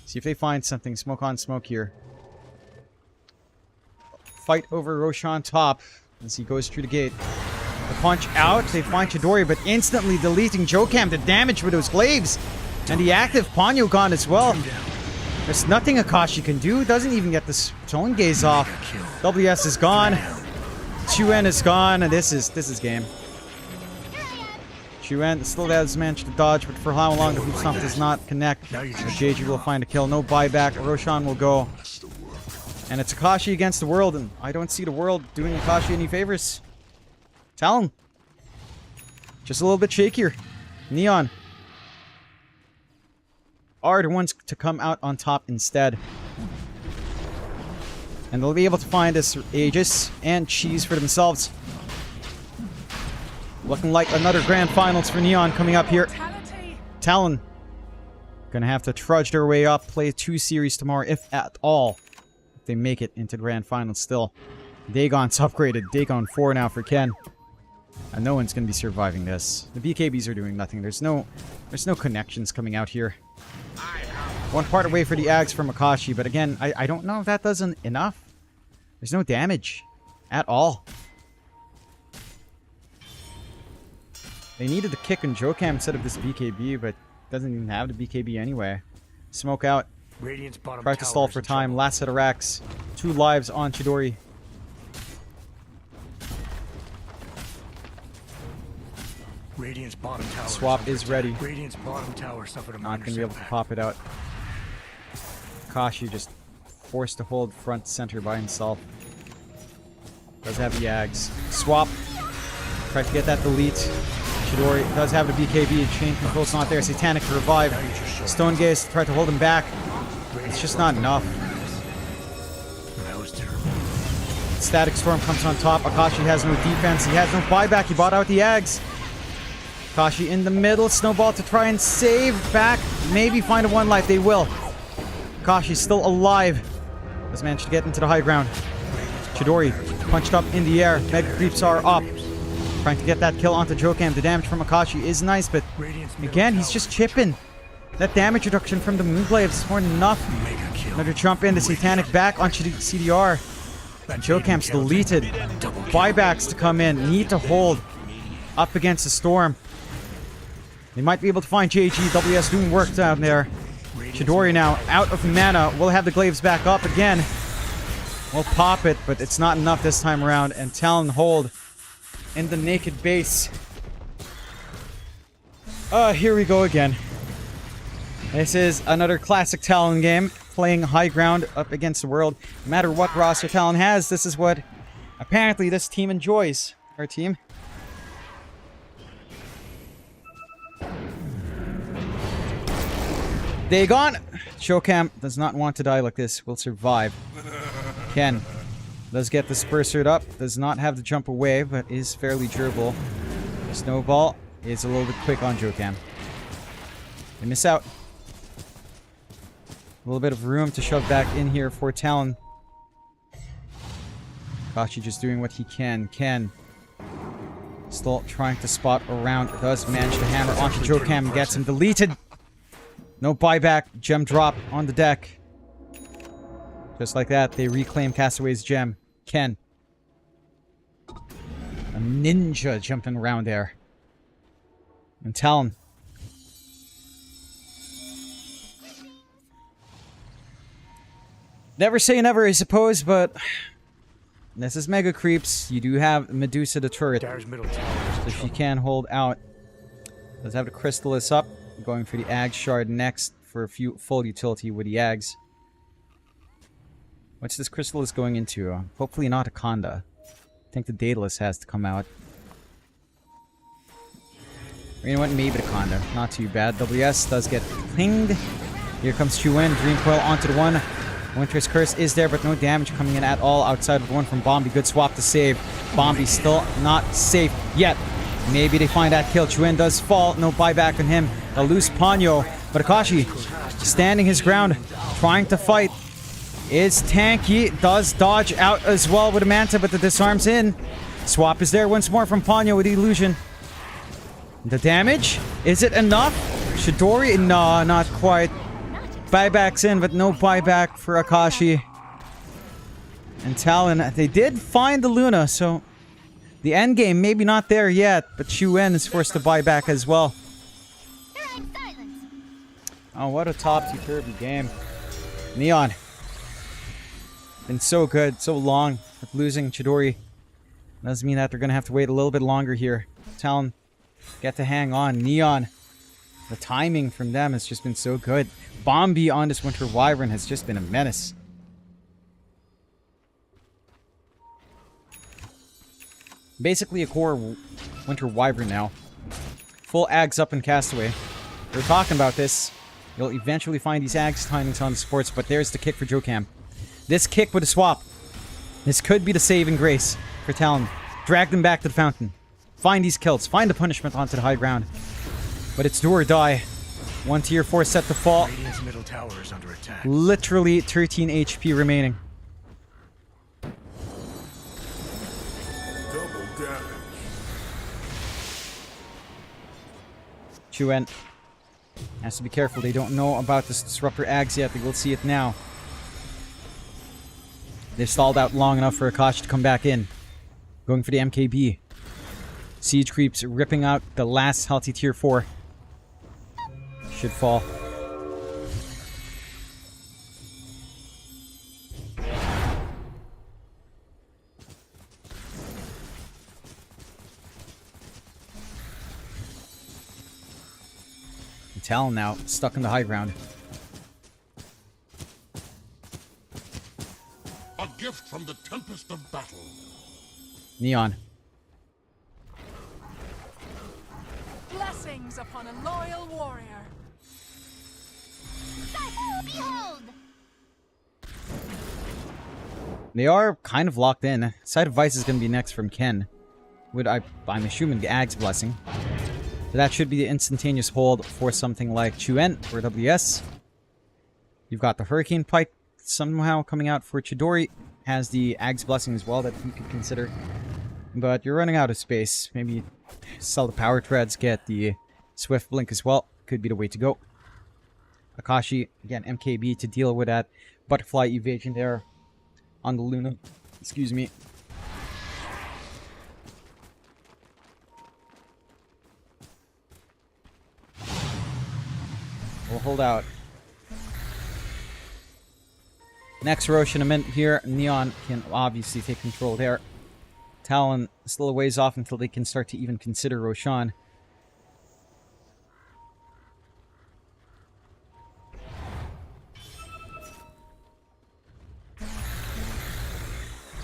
See if they find something. Smoke on smoke here. Fight over Roshan top as he goes through the gate. The punch out. They find Chidori, but instantly deleting Jokam to damage with those glaives. And the active Ponyo gone as well. There's nothing Akashi can do. Doesn't even get the Stone Gaze off. WS is gone. Chuen is gone, and this is game. Chuen still has managed to dodge, but for how long the hoop stomp does not connect. JG will find a kill. No buyback. Roshan will go. And it's Akashi against the world, and I don't see the world doing Akashi any favors. Talon. Just a little bit shakier. Neon are the ones to come out on top instead. And they'll be able to find this Aegis and Cheese for themselves. Looking like another grand finals for Neon coming up here. Talon gonna have to trudge their way up, play 2 series tomorrow, if at all. If they make it into grand finals still. Dagon's upgraded. Dagon 4 now for Ken. And no one's gonna be surviving this. The BKBs are doing nothing. There's no connections coming out here. One part away for the Ags from Akashi, but again, I don't know if that does enough. There's no damage at all. They needed the kick on Jokam instead of this BKB, but doesn't even have the BKB anyway. Smoke out. Try to stall for time. Last set of racks. 2 lives on Chidori. Radiant's bottom tower Swap is ready. Radiant's bottom tower suffered a Not minor gonna be able to setback. pop it out. Akashi just forced to hold front center by himself. Does have the Ags. Swap. Try to get that delete. Chidori does have the BKB. Chain control's not there. Satanic to revive. Stone Gaze try to hold him back. It's just not enough. That was terrible. Static Storm comes on top. Akashi has no defense. He has no buyback. He bought out the Ags. Akashi in the middle. Snowball to try and save back. Maybe find a 1 life. They will. Akashi's still alive. Has managed to get into the high ground. Chidori punched up in the air. Mega creeps are up. Trying to get that kill onto Jokam. The damage from Akashi is nice, but again, he's just chipping. That damage reduction from the Moonglaive is more than enough. Another jump in. The Satanic back onto the CDR. Jokam's deleted. Buybacks to come in. Need to hold up against the storm. They might be able to find JG. WS doing work down there. Chidori now out of mana. We'll have the glaives back up again. We'll pop it, but it's not enough this time around. And Talon hold in the naked base. Here we go again. This is another classic Talon game. Playing high ground up against the world. No matter what roster Talon has, this is what apparently this team enjoys. Our team. Dagon! Showcam does not want to die like this. Will survive. Ken does get the Spursard up. Does not have the jump away, but is fairly durable. Snowball is a little bit quick on Jokam. They miss out. A little bit of room to shove back in here for Talon. Kashi just doing what he can. Ken still trying to spot around. Does manage to hammer onto Jokam. Gets him deleted. No buyback. Gem drop on the deck. Just like that, they reclaim Castaway's gem. Ken. A ninja jumping around there. And Talon. Never say never, I suppose, but this is Mega Creeps. You do have Medusa the turret, Dyer's middle tower. so she can hold out. Does have the Crystallis up. Going for the Ag Shard next for a few full utility with the Ags. What's this Crystallis going into? Hopefully not a Conda. I think the Daedalus has to come out. Or you know what? Maybe the Conda. Not too bad. WS does get pinged. Here comes Chuan. Dream Coil onto the one. Winter's Curse is there, but no damage coming in at all outside of the one from Bombi. Good swap to save. Bombi still not safe yet. Maybe they find that kill. Chuan does fall. No buyback on him. A loose Ponyo. But Akashi standing his ground. Trying to fight. Is tanky. Does dodge out as well with a Manta, but the disarm's in. Swap is there once more from Ponyo with the illusion. The damage? Is it enough? Shidori? No, not quite. Buyback's in, but no buyback for Akashi. And Talon, they did find the Luna, so the end game maybe not there yet, but Chuan is forced to buy back as well. Oh, what a topsy-turvy game. Neon. Been so good, so long with losing Chidori. Doesn't mean that they're going to have to wait a little bit longer here. Talon get to hang on. Neon. The timing from them has just been so good. Bombi on this Winter Wyvern has just been a menace. Basically a core Winter Wyvern now. Full Ags up in Castaway. We're talking about this. You'll eventually find these Ags timings on the supports, but there's the kick for Jokam. This kick with a swap. This could be the saving grace for Talon. Drag them back to the fountain. Find these kills. Find the punishment onto the high ground. But it's do or die. One tier 4 set to fall. Radiant's middle tower is under attack. Literally 13 HP remaining. Double damage. Chuan has to be careful. They don't know about this Disruptor Ags yet. They will see it now. They've stalled out long enough for Akash to come back in. Going for the MKB. Siege Creeps ripping out the last healthy tier 4. Should fall. Talon now stuck in the high ground. A gift from the tempest of battle. Neon. Blessings upon a loyal warrior. Behold! They are kind of locked in. Side of Vice is going to be next from Ken. I'm assuming the Ag's Blessing. So that should be the instantaneous hold for something like Chuan or WS. You've got the Hurricane Pike somehow coming out for Chidori. Has the Ag's Blessing as well that you could consider. But you're running out of space. Maybe sell the Power Treads, get the Swift Blink as well. Could be the way to go. Akashi, again, MKB to deal with that Butterfly Evasion there on the Luna. Excuse me. We'll hold out. Next Rosh in a minute here. Neon can obviously take control there. Talon still a ways off until they can start to even consider Roshan.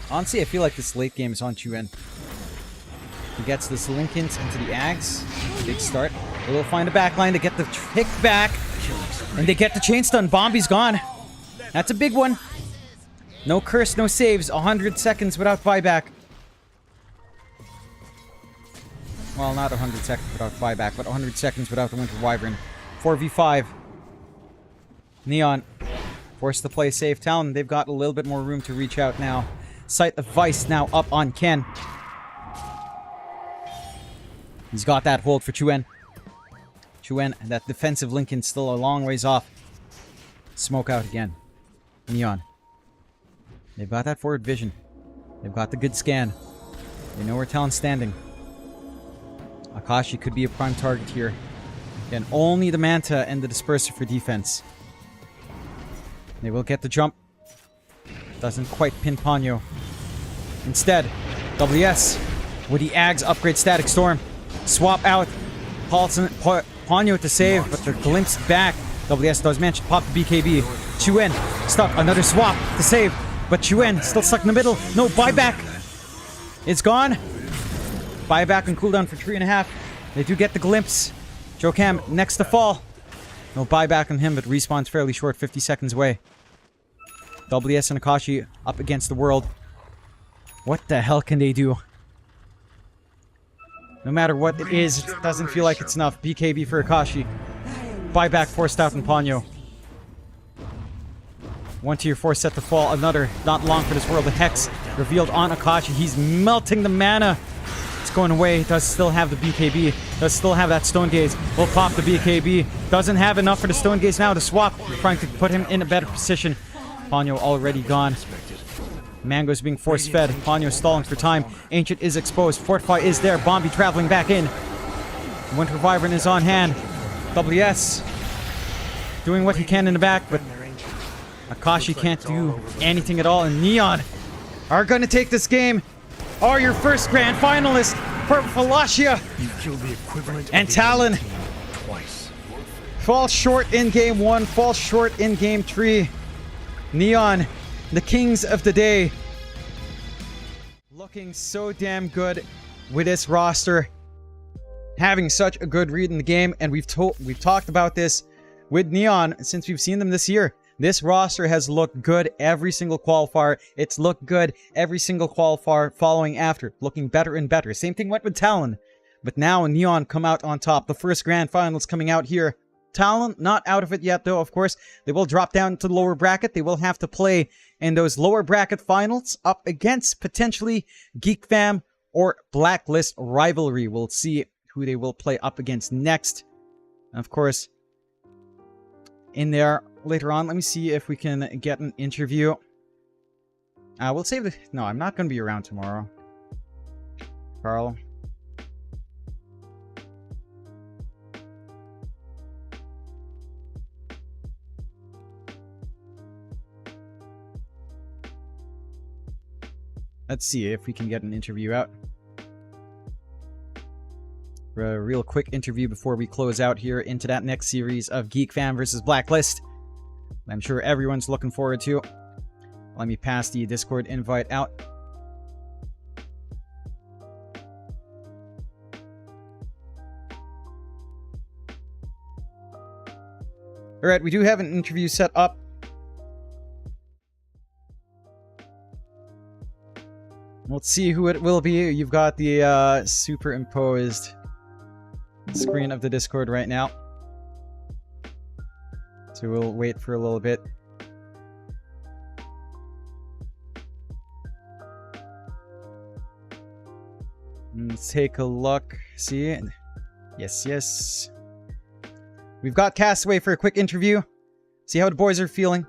Honestly, I feel like this late game is on Chuan. He gets this Lincolns into the Ags. Big start. They will find a backline to get the pick back. And they get the chain stun. Bombi's gone. That's a big one. No curse, no saves. 100 seconds without buyback. Well, not 100 seconds without buyback, but 100 seconds without the Winter Wyvern. 4v5. Neon forced to play safe. Talon, they've got a little bit more room to reach out now. Sight of Vice now up on Ken. He's got that hold for Chuan. Chuan, that defensive Lincoln still a long ways off. Smoke out again. Neon. They've got that forward vision. They've got the good scan. They know where Talon's standing. Akashi could be a prime target here. Again, only the Manta and the Disperser for defense. They will get the jump. Doesn't quite pin Ponyo. Instead, WS with the Ags upgrade Static Storm. Swap out. Paulson, Ponyo to save, but the glimpse back. WS does manage to pop the BKB. Chuan stuck. Another swap to save, but Chuan still stuck in the middle. No buyback. It's gone. Buyback and cooldown for 3.5. They do get the glimpse. Jokam next to fall. No buyback on him, but respawn's fairly short, 50 seconds away. WS and Akashi up against the world. What the hell can they do? No matter what it is, it doesn't feel like it's enough. BKB for Akashi. Buyback forced out from Ponyo. 1 tier 4 set to fall. Another not long for this world. The Hex revealed on Akashi. He's melting the mana. It's going away. Does still have the BKB. Does still have that Stone Gaze. Will pop the BKB. Doesn't have enough for the Stone Gaze now to swap. Trying to put him in a better position. Ponyo already gone. Mango's being force-fed. Ponyo stalling for time. Ancient is exposed. Fortify is there. Bombi traveling back in. Winter Wyvern is on hand. WS doing what he can in the back, but Akashi can't do anything at all. And Neon are going to take this game. Are your first grand finalists for Wallachia. And Talon falls short in game 1, falls short in game 3. Neon, the kings of the day, looking so damn good with this roster, having such a good read in the game, and we've talked about this with Neon since we've seen them this year. This roster has looked good every single qualifier. It's looked good every single qualifier following after, looking better and better. Same thing went with Talon, but now Neon come out on top. The first grand finals coming out here. Talon, not out of it yet, though, of course. They will drop down to the lower bracket. They will have to play in those lower bracket finals up against potentially Geek Fam or Blacklist Rivalry. We'll see who they will play up against next. And of course, in there later on, let me see if we can get an interview. We'll save the... No, I'm not going to be around tomorrow. Carl. Let's see if we can get an interview out. A real quick interview before we close out here into that next series of Geek Fam versus Blacklist. I'm sure everyone's looking forward to. Let me pass the Discord invite out. Alright, we do have an interview set up. Let's see who it will be. You've got the superimposed screen of the Discord right now. So we'll wait for a little bit. Let's take a look. See? Yes, yes. We've got Castaway for a quick interview. See how the boys are feeling.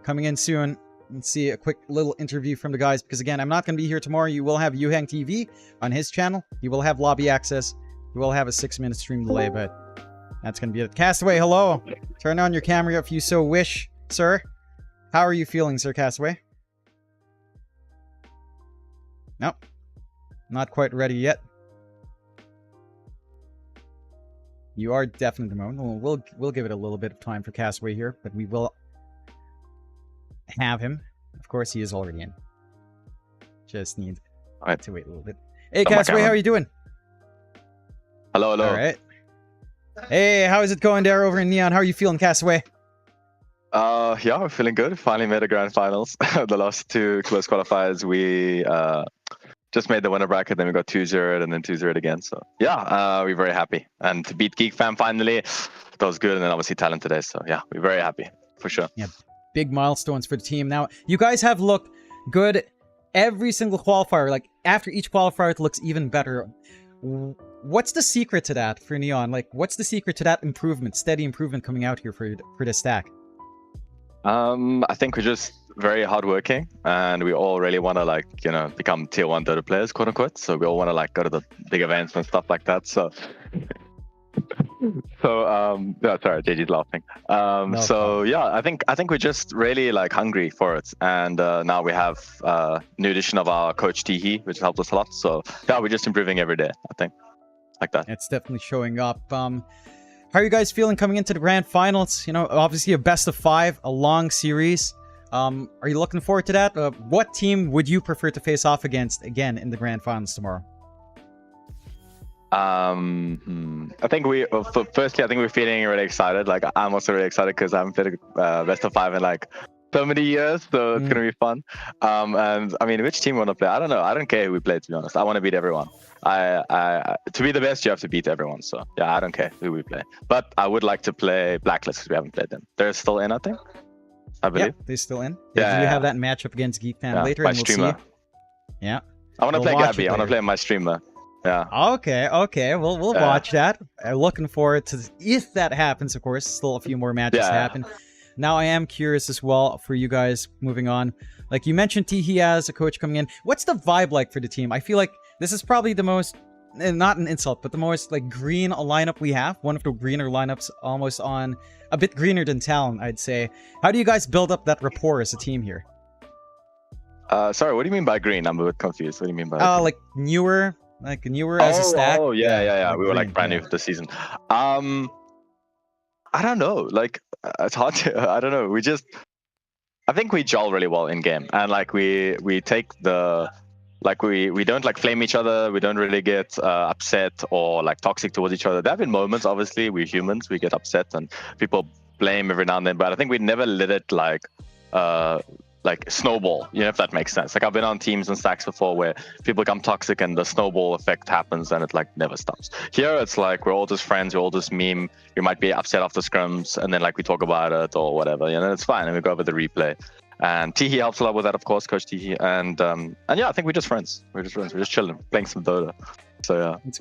Coming in soon. Let's see a quick little interview from the guys, because again, I'm not going to be here tomorrow. You will have Yuhang TV on his channel. You will have lobby access. You will have a 6-minute stream delay, but that's going to be it. Castaway, hello. Turn on your camera if you so wish, sir. How are you feeling, Sir Castaway? Nope. Not quite ready yet. You are definitely the moment. We'll give it a little bit of time for Castaway here, but we will have him. Of course, he is already in. Just need to wait a little bit. Hey, Castaway, how are you doing? Hello, hello. All right. Hey, how is it going there over in Neon? How are you feeling, Castaway? Yeah, we're feeling good. Finally made the grand finals. The last two close qualifiers, we just made the winner bracket, then we got 2-0 and then 2-0 again. So yeah, we're very happy. And to beat Geek Fam finally, that was good. And then obviously Talon today. So yeah, we're very happy for sure. Yeah, big milestones for the team. Now, you guys have looked good every single qualifier. Like after each qualifier, it looks even better. What's the secret to that for Neon? Like, what's the secret to that improvement, steady improvement coming out here for the stack? I think we're just very hardworking, and we all really want to, like, you know, become tier 1 Dota players, quote unquote. So we all want to like go to the big events and stuff like that. So yeah, sorry, JG's laughing. So yeah, I think we're just really like hungry for it, and now we have new addition of our coach Tihi, which helped us a lot. So yeah, we're just improving every day, I think, like that. It's definitely showing up. How are you guys feeling coming into the grand finals? You know, obviously a best of 5, a long series. Are you looking forward to that? What team would you prefer to face off against again in the grand finals tomorrow? I think firstly, I think we're feeling really excited. Like, I'm also really excited because I haven't played a best of 5 in like so many years, so it's gonna be fun. And I mean, which team we want to play? I don't know. I don't care who we play, to be honest. I want to beat everyone. To be the best, you have to beat everyone. So yeah, I don't care who we play. But I would like to play Blacklist because we haven't played them. They're still in, I think. I believe. Yeah, they're still in. Yeah, you have that matchup against Geek Fan later, my and we'll streamer. see. Yeah. I want to play Gabby. I want to play my streamer. Yeah. Okay. We'll watch that. Looking forward to if that happens. Of course, still a few more matches to happen. Now, I am curious as well for you guys moving on. Like you mentioned, Tihi as a coach coming in. What's the vibe like for the team? I feel like this is probably the most, not an insult, but the most like green lineup we have. One of the greener lineups, almost on a bit greener than Talon, I'd say. How do you guys build up that rapport as a team here? Sorry, what do you mean by green? I'm a bit confused. What do you mean by like newer as a stack? Oh, yeah. Like we were like brand new for the season. I don't know. Like, it's hard to. I don't know. I think we gel really well in game, and like we take the. Like we don't like flame each other. We don't really get upset or like toxic towards each other. There have been moments, obviously, we're humans. We get upset and people blame every now and then. But I think we never let it like snowball. You know, if that makes sense. Like I've been on teams and stacks before where people become toxic and the snowball effect happens and it like never stops. Here it's like we're all just friends. We're all just meme. We might be upset after scrims and then like we talk about it or whatever. You know, it's fine and we go over the replay. And Tihi helps a lot with that, of course, Coach Tihi. And yeah, I think we're just friends. We're just chilling, playing some Dota. So yeah. It's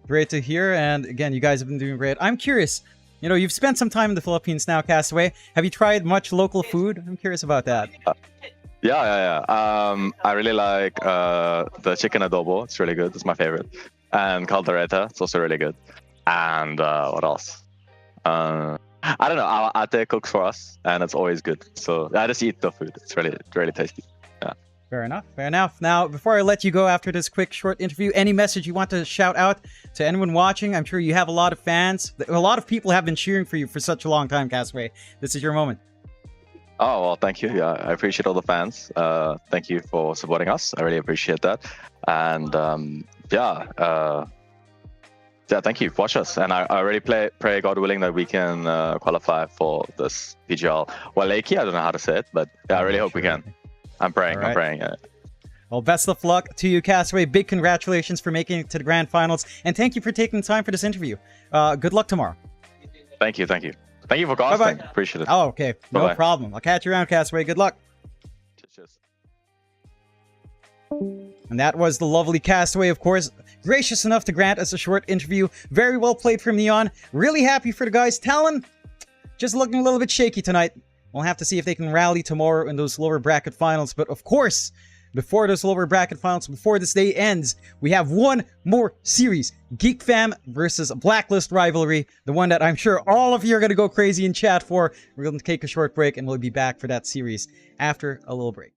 great to hear. And again, you guys have been doing great. I'm curious, you know, you've spent some time in the Philippines now, Castaway. Have you tried much local food? I'm curious about that. Yeah. I really like the chicken adobo. It's really good. It's my favorite. And caldereta. It's also really good. And what else? I don't know. Our ate cooks for us, and it's always good. So I just eat the food. It's really tasty. Yeah. Fair enough. Now, before I let you go after this quick, short interview, any message you want to shout out to anyone watching? I'm sure you have a lot of fans. A lot of people have been cheering for you for such a long time, Castaway. This is your moment. Oh, well, thank you. Yeah, I appreciate all the fans. Thank you for supporting us. I really appreciate that. And yeah, thank you. Watch us. And I already pray, God willing, that we can qualify for this PGL Wallachia. I don't know how to say it, but yeah, I really hope we can. I'm praying. Right. I'm praying. Yeah. Well, best of luck to you, Castaway. Big congratulations for making it to the grand finals. And thank you for taking the time for this interview. Good luck tomorrow. Thank you. Thank you for casting. Bye-bye. Appreciate it. Oh, okay. Bye-bye. No problem. I'll catch you around, Castaway. Good luck. Cheers. And that was the lovely Castaway, of course, gracious enough to grant us a short interview. Very well played from Neon. Really happy for the guys. Talon, just looking a little bit shaky tonight. We'll have to see if they can rally tomorrow in those lower bracket finals. But of course, before those lower bracket finals, before this day ends, we have one more series. Geek Fam versus Blacklist rivalry. The one that I'm sure all of you are going to go crazy in chat for. We're going to take a short break and we'll be back for that series after a little break.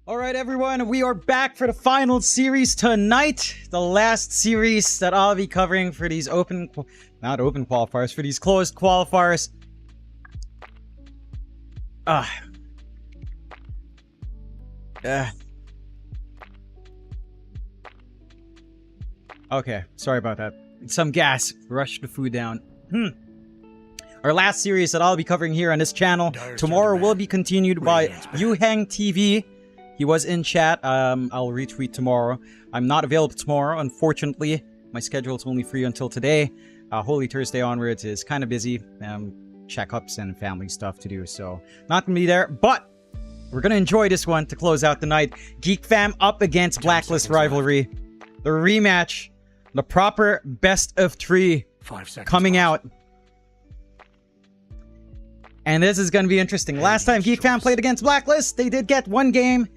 All right, everyone, we are back for the final series tonight. The last series that I'll be covering for these not open qualifiers, for these closed qualifiers. Okay, sorry about that. Some gas rushed the food down. Our last series that I'll be covering here on this channel tomorrow will be continued by Yuhang TV. He was in chat. I'll retweet tomorrow. I'm not available tomorrow, unfortunately. My schedule is only free until today. Holy Thursday onwards is kind of busy. Checkups and family stuff to do, so not gonna be there. But we're gonna enjoy this one to close out the night. Geek Fam up against Blacklist Rivalry. The rematch. The proper best of 3 coming out. And this is going to be interesting. Last time Geek Fam played against Blacklist, they did get 1 game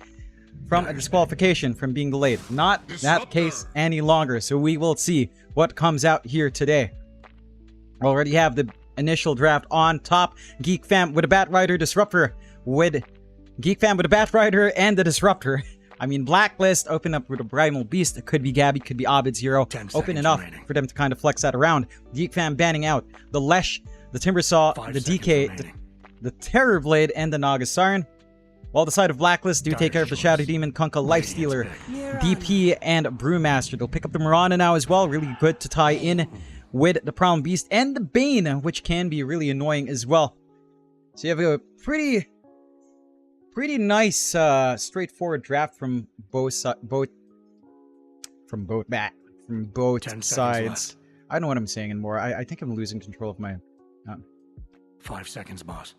from a disqualification from being delayed. Not that case any longer. So we will see what comes out here today. We already have the initial draft on top. Geek Fam with a Batrider Disruptor. With Geek Fam with a Batrider and the Disruptor. I mean, Blacklist open up with a Primal Beast. It could be Gabby, could be Abed's hero. Open enough for them to kind of flex that around. Geek Fam banning out the Lesh, the Timbersaw, the DK, the Terrorblade, and the Naga Siren. While the side of Blacklist do take care of the Shadow Demon, Kunkka, Lifestealer, DP, and Brewmaster. They'll pick up the Mirana now as well. Really good to tie in with the Primal Beast and the Bane, which can be really annoying as well. So you have a pretty nice, straightforward draft from both sides. I don't know what I'm saying anymore. I think I'm losing control of my... 5 seconds, boss.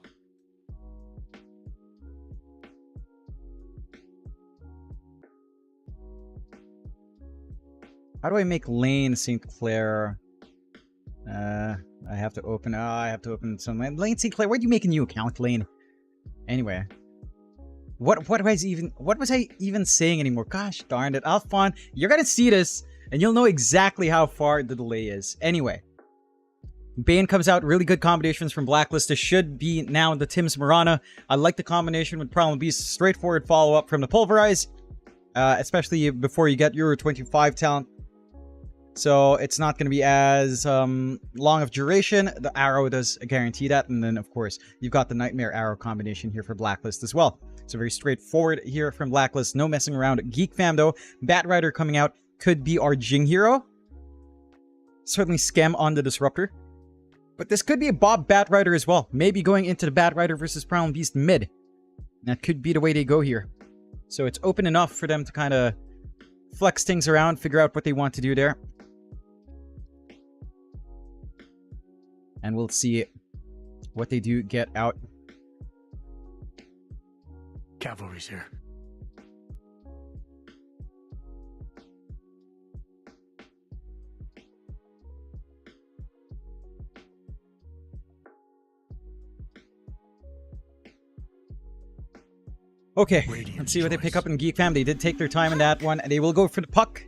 How do I make lane St. Clair? I have to open... I have to open some... Lane St. Clair, why are you making a new account, Lane? Anyway. What was I even saying anymore? Gosh darn it. Alphon, you're gonna see this, and you'll know exactly how far the delay is. Anyway. Bane comes out, really good combinations from Blacklist. This should be now the Tim's Mirana. I like the combination with Primal Beast. Straightforward follow-up from the Pulverize. Especially before you get Euro 25 talent. So it's not going to be as long of duration. The arrow does guarantee that. And then, of course, you've got the Nightmare Arrow combination here for Blacklist as well. So very straightforward here from Blacklist. No messing around. Geek Fam, though. Batrider coming out could be our Jing hero. Certainly Scam on the Disruptor. But this could be a Bob Batrider as well. Maybe going into the Batrider versus Primal Beast mid. That could be the way they go here. So it's open enough for them to kind of flex things around, figure out what they want to do there. And we'll see what they do get out. Cavalry's here. Okay, let's see what they pick up in Geek Fam. They did take their time in that one. They will go for the puck.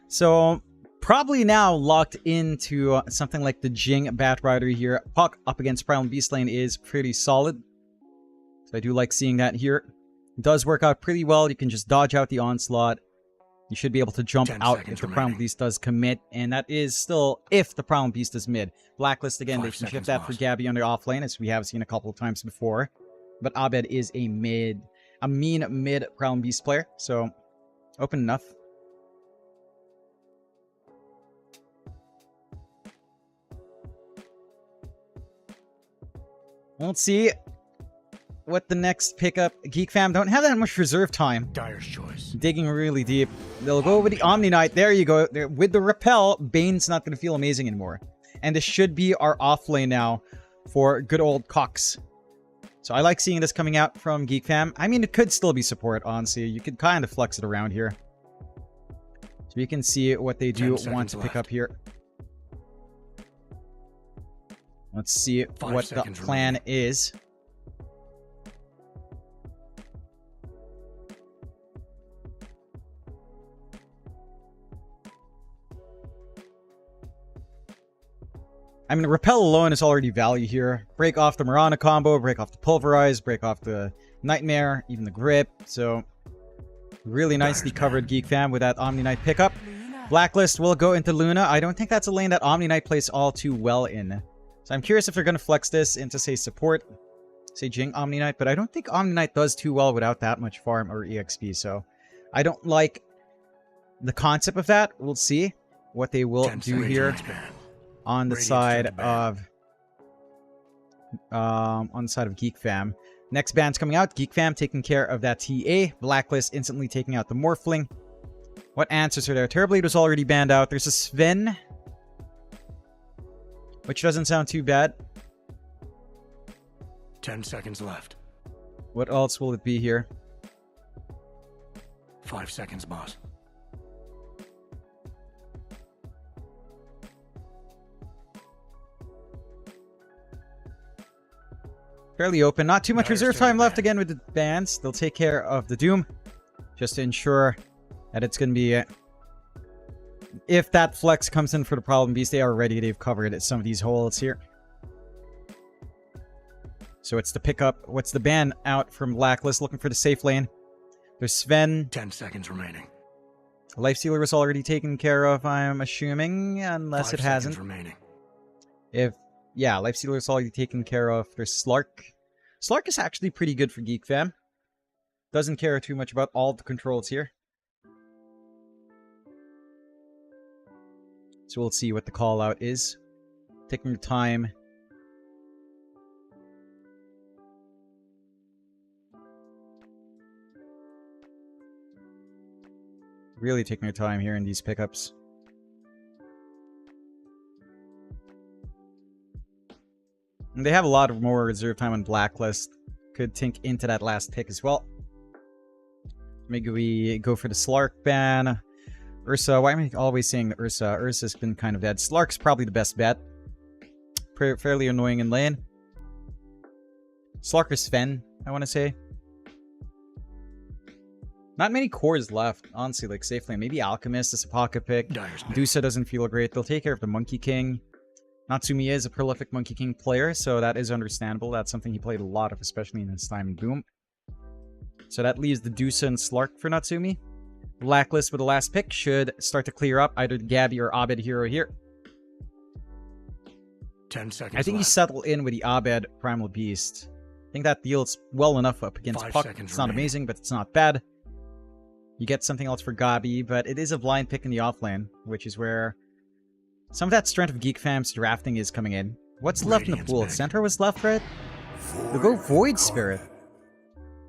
So, probably now locked into something like the Jing Batrider here. Puck up against Primal Beast lane is pretty solid. So I do like seeing that here. It does work out pretty well. You can just dodge out the onslaught. You should be able to jump out if the Primal Beast does commit. And that is still if the Primal Beast is mid. Blacklist again, they can shift that for Gabby on the off lane, as we have seen a couple of times before. But Abed is a mean mid Primal Beast player. So, open enough. Let's see what the next pickup. Geek Fam don't have that much reserve time. Dire's choice. Digging really deep. They'll go with the Omni Knight. There you go. With the Repel, Bane's not going to feel amazing anymore. And this should be our off lane now for good old Cox. So I like seeing this coming out from Geek Fam. I mean, it could still be support, honestly. You could kind of flex it around here. So you can see what they do want to pick up here. Let's see what the plan is. I mean, Repel alone is already value here. Break off the Mirana combo, break off the Pulverize, break off the Nightmare, even the Grip. So, Really nicely Dyer's covered bad. Geek Fam with that Omni Knight pickup. Blacklist will go into Luna. I don't think that's a lane that Omni Knight plays all too well in. So I'm curious if they're going to flex this into, say, support. Say Jing Omni Knight, but I don't think Omni Knight does too well without that much farm or EXP, so I don't like the concept of that. We'll see what they will 10 do seconds here remains ban. on the Radiant's side turned to ban. of Geek Fam. Next band's coming out. Geek Fam taking care of that TA. Blacklist instantly taking out the Morphling. What answers are there? Terrorblade was already banned out. There's a Sven, which doesn't sound too bad. 10 seconds left. What else will it be here? 5 seconds, boss. Fairly open. Not too much Dyer's reserve turn to time left ban. again with the bans. They'll take care of the Doom. Just to ensure that it's going to be... if that flex comes in for the Problem Beast, they are ready. They've covered some of these holes here. So it's the pickup. What's the ban out from Blacklist? Looking for the safe lane. There's Sven. 10 seconds remaining. Lifestealer was already taken care of, I'm assuming. Unless 5 it hasn't. seconds remaining. Yeah, Lifestealer is already taken care of. There's Slark. Slark is actually pretty good for Geek Fam. Doesn't care too much about all the controls here. So we'll see what the call out is. Taking your time. Really taking your time here in these pickups. And they have a lot of more reserve time on Blacklist. Could think into that last pick as well. Maybe we go for the Slark ban. Ursa, why am I always saying Ursa? Ursa's been kind of dead. Slark's probably the best bet. Fairly annoying in lane. Slark or Sven, I want to say. Not many cores left, honestly, like safe lane. Maybe Alchemist is a pocket pick. Dyer's bad. Dusa doesn't feel great. They'll take care of the Monkey King. Natsumi is a prolific Monkey King player, so that is understandable. That's something he played a lot of, especially in his time in Boom. So that leaves the Dusa and Slark for Natsumi. Blacklist with the last pick should start to clear up either Gabby or Abed hero here. 10 seconds I think you left. settle in with the Abed Primal Beast. I think that deals well enough up against 5 Puck. seconds It's not remaining. amazing, but it's not bad. You get something else for Gabi, but it is a blind pick in the offlane, which is where some of that strength of Geek Fam's drafting is coming in. What's left in the Radiant's pool? back. Centaur was left, right? They'll go Void Spirit.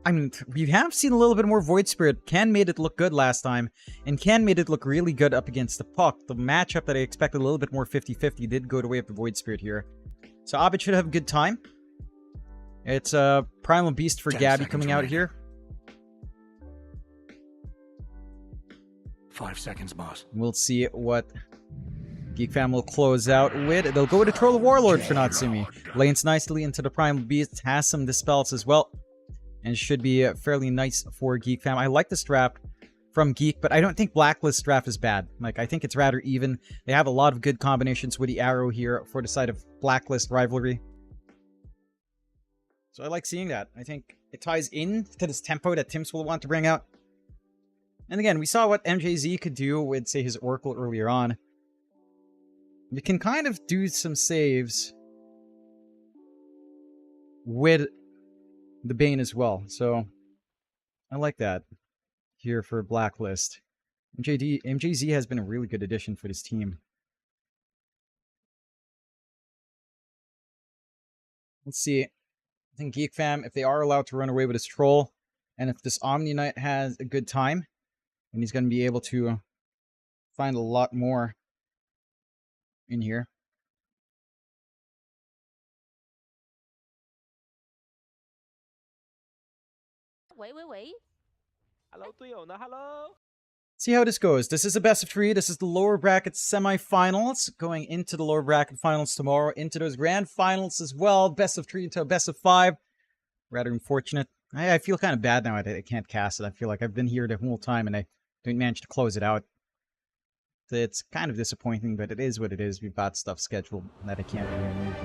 I mean, we have seen a little bit more Void Spirit. Ken made it look good last time, and Ken made it look really good up against the Puck. The matchup that I expected a little bit more 50-50 did go the way of the Void Spirit here. So Abed should have a good time. It's a Primal Beast for 10 Gabby seconds coming out remaining. here. 5 seconds, boss. We'll see what Geek Fam will close out with. They'll go with a Troll of Warlord for Natsumi. Lanes nicely into the Primal Beast. Has some Dispels as well. And should be fairly nice for Geek Fam. I like this draft from Geek, but I don't think Blacklist draft is bad. Like, I think it's rather even. They have a lot of good combinations with the arrow here for the side of Blacklist rivalry. So I like seeing that. I think it ties in to this tempo that Tims will want to bring out. And again, we saw what MJZ could do with, say, his Oracle earlier on. You can kind of do some saves with the Bane as well. So I like that here for Blacklist. MJZ has been a really good addition for this team. Let's see. I think Geek Fam, if they are allowed to run away with his troll, and if this Omni Knight has a good time, and he's going to be able to find a lot more in here. Wait. Hello, 队友呢 ？Hello。 See how this goes. This is a best of 3. This is the lower bracket semifinals. Going into the lower bracket finals tomorrow. Into those grand finals as well. Best of 3 into a best of 5. Rather unfortunate. I feel kind of bad now that I can't cast it. I feel like I've been here the whole time and I don't manage to close it out. It's kind of disappointing, but it is what it is. We've got stuff scheduled that I can't really move.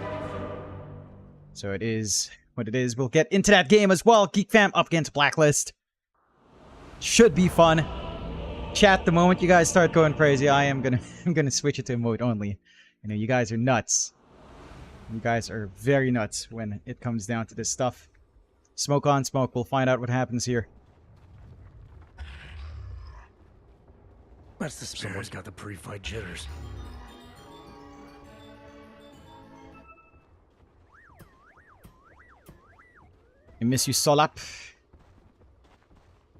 So it is what it is. We'll get into that game as well. Geek Fam up against Blacklist. Should be fun. Chat, the moment you guys start going crazy, I'm gonna switch it to emote only. You know, you guys are nuts. You guys are very nuts when it comes down to this stuff. Smoke on smoke. We'll find out what happens here. That's the spirit. Someone's got the pre-fight jitters. I miss you, Solap.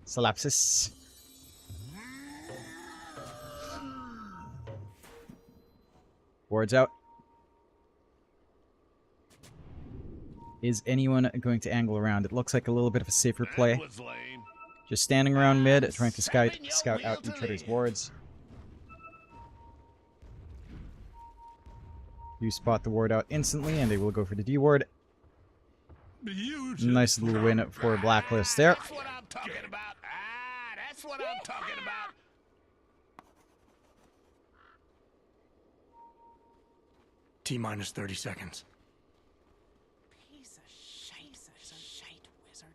Solapsis. Boards out. Is anyone going to angle around? It looks like a little bit of a safer play. Just standing around mid, trying to scout out each other's wards. You spot the ward out instantly, and they will go for the D ward. Nice little win for Blacklist there. That's what I'm talking about. That's what I'm talking about. T-minus 30 seconds. Piece of shite, wizard.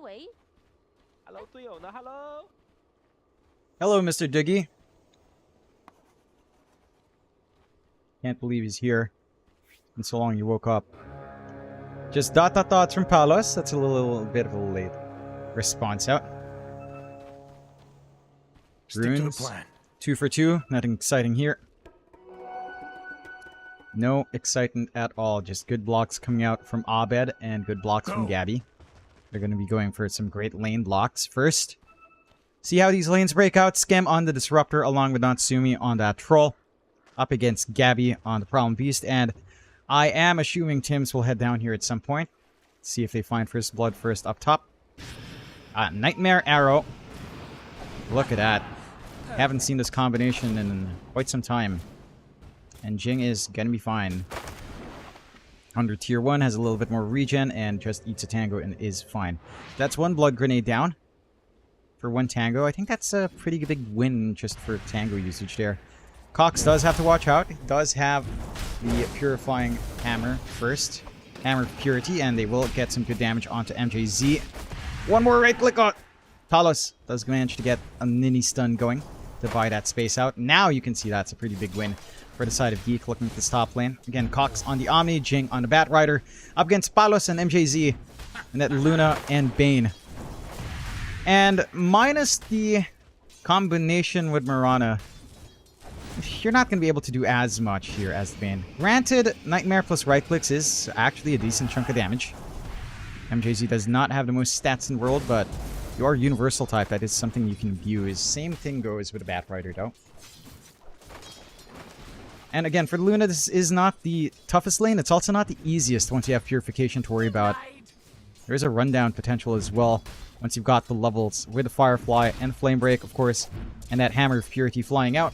Wait. Hello, Tuyona. Hello. Hello, Mr. Diggy. Can't believe he's here. And so long you woke up. Just dots from Palos. That's a little bit of a late response out. Stick to the Runes. plan. 2 for 2. Nothing exciting here. No excitement at all. Just good blocks coming out from Abed and good blocks from Gabby. They're going to be going for some great lane blocks first. See how these lanes break out. Skem on the Disruptor along with Natsumi on that Troll. Up against Gabby on the Problem Beast. And I am assuming Tims will head down here at some point. See if they find First Blood first up top. Nightmare Arrow. Look at that. Haven't seen this combination in quite some time. And Jing is gonna be fine. Under tier 1, has a little bit more regen and just eats a tango and is fine. That's 1 blood grenade down. For 1 tango. I think that's a pretty big win just for tango usage there. Cox does have to watch out. He does have the Purifying Hammer first. Hammer of Purity, and they will get some good damage onto MJZ. 1 more right click on Talos. Does manage to get a mini stun going to buy that space out. Now you can see that's a pretty big win for the side of Geek looking at this top lane. Again, Cox on the Omni, Jing on the Bat Rider. Up against Palos and MJZ. And that Luna and Bane. And minus the combination with Mirana, you're not going to be able to do as much here as the Bane. Granted, Nightmare plus right clicks is actually a decent chunk of damage. MJZ does not have the most stats in the world, but you are universal type. That is something you can abuse. Same thing goes with a Bat Rider, though. And again, for Luna, this is not the toughest lane. It's also not the easiest once you have Purification to worry about. There is a rundown potential as well once you've got the levels with the Firefly and Flame Break, of course, and that Hammer of Purity flying out.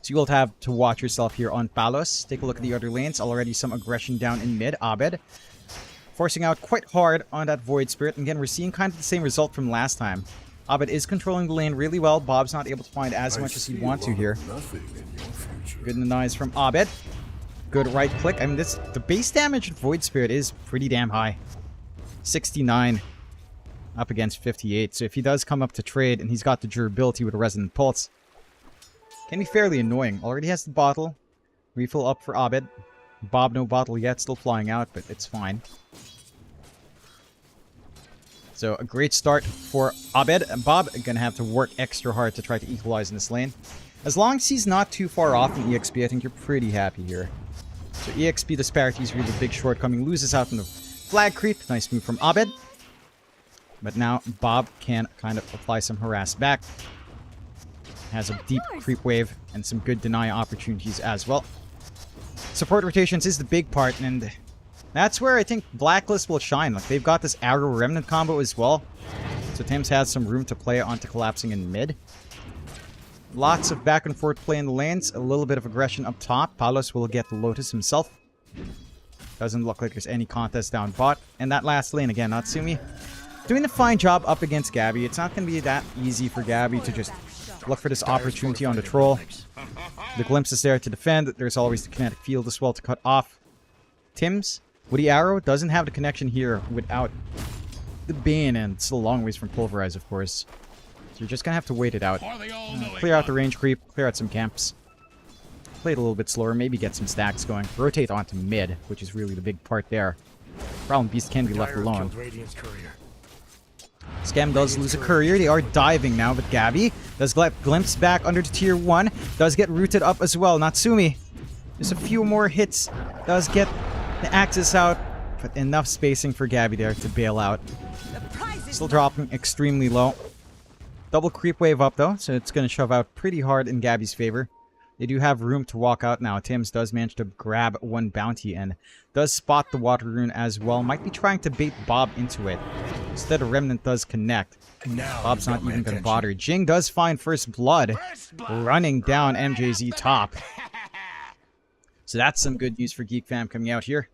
So you will have to watch yourself here on Palos. Take a look at the other lanes. Already some aggression down in mid. Abed forcing out quite hard on that Void Spirit. And again, we're seeing kind of the same result from last time. Abed is controlling the lane really well. Bob's not able to find as much as he'd want to here. Good and nice from Abed. Good right click. I mean, the base damage of Void Spirit is pretty damn high. 69 up against 58. So if he does come up to trade and he's got the durability with a Resonant Pulse, can be fairly annoying. Already has the bottle. Refill up for Abed. Bob, no bottle yet. Still flying out, but it's fine. So a great start for Abed. Bob gonna have to work extra hard to try to equalize in this lane. As long as he's not too far off in EXP, I think you're pretty happy here. So EXP disparity is really a big shortcoming. Loses out on the flag creep. Nice move from Abed. But now Bob can kind of apply some harass back. Has a deep creep wave and some good deny opportunities as well. Support rotations is the big part, and that's where I think Blacklist will shine. Like, they've got this aggro remnant combo as well. So Tims has some room to play onto collapsing in mid. Lots of back and forth play in the lanes. A little bit of aggression up top. Palos will get the Lotus himself. Doesn't look like there's any contest down bot. And that last lane again, Natsumi doing a fine job up against Gabby. It's not going to be that easy for Gabby to just look for this opportunity on the Troll. The glimpse is there to defend. There's always the kinetic field as well to cut off. Tims Woody Arrow doesn't have the connection here without the Bane, and it's still a long ways from Pulverize, of course. So you're just gonna have to wait it out. Clear out the range creep, clear out some camps. Play it a little bit slower, maybe get some stacks going. Rotate onto mid, which is really the big part there. Problem Beast can be left Dire alone. killed Radiant's courier. Scam does lose a courier. They are diving now, but Gabby does glimpse back under to tier 1. Does get rooted up as well. Natsumi. Just a few more hits. Does get the axis out, but enough spacing for Gabby there to bail out. Still dropping extremely low. Double creep wave up though, so it's going to shove out pretty hard in Gabby's favor. They do have room to walk out now. Tim's does manage to grab one bounty and does spot the water rune as well. Might be trying to bait Bob into it. Instead, a remnant does connect. Now Bob's you've not got my even going to attention. bother. Jing does find first blood, running down MJZ top. So that's some good news for Geek Fam coming out here.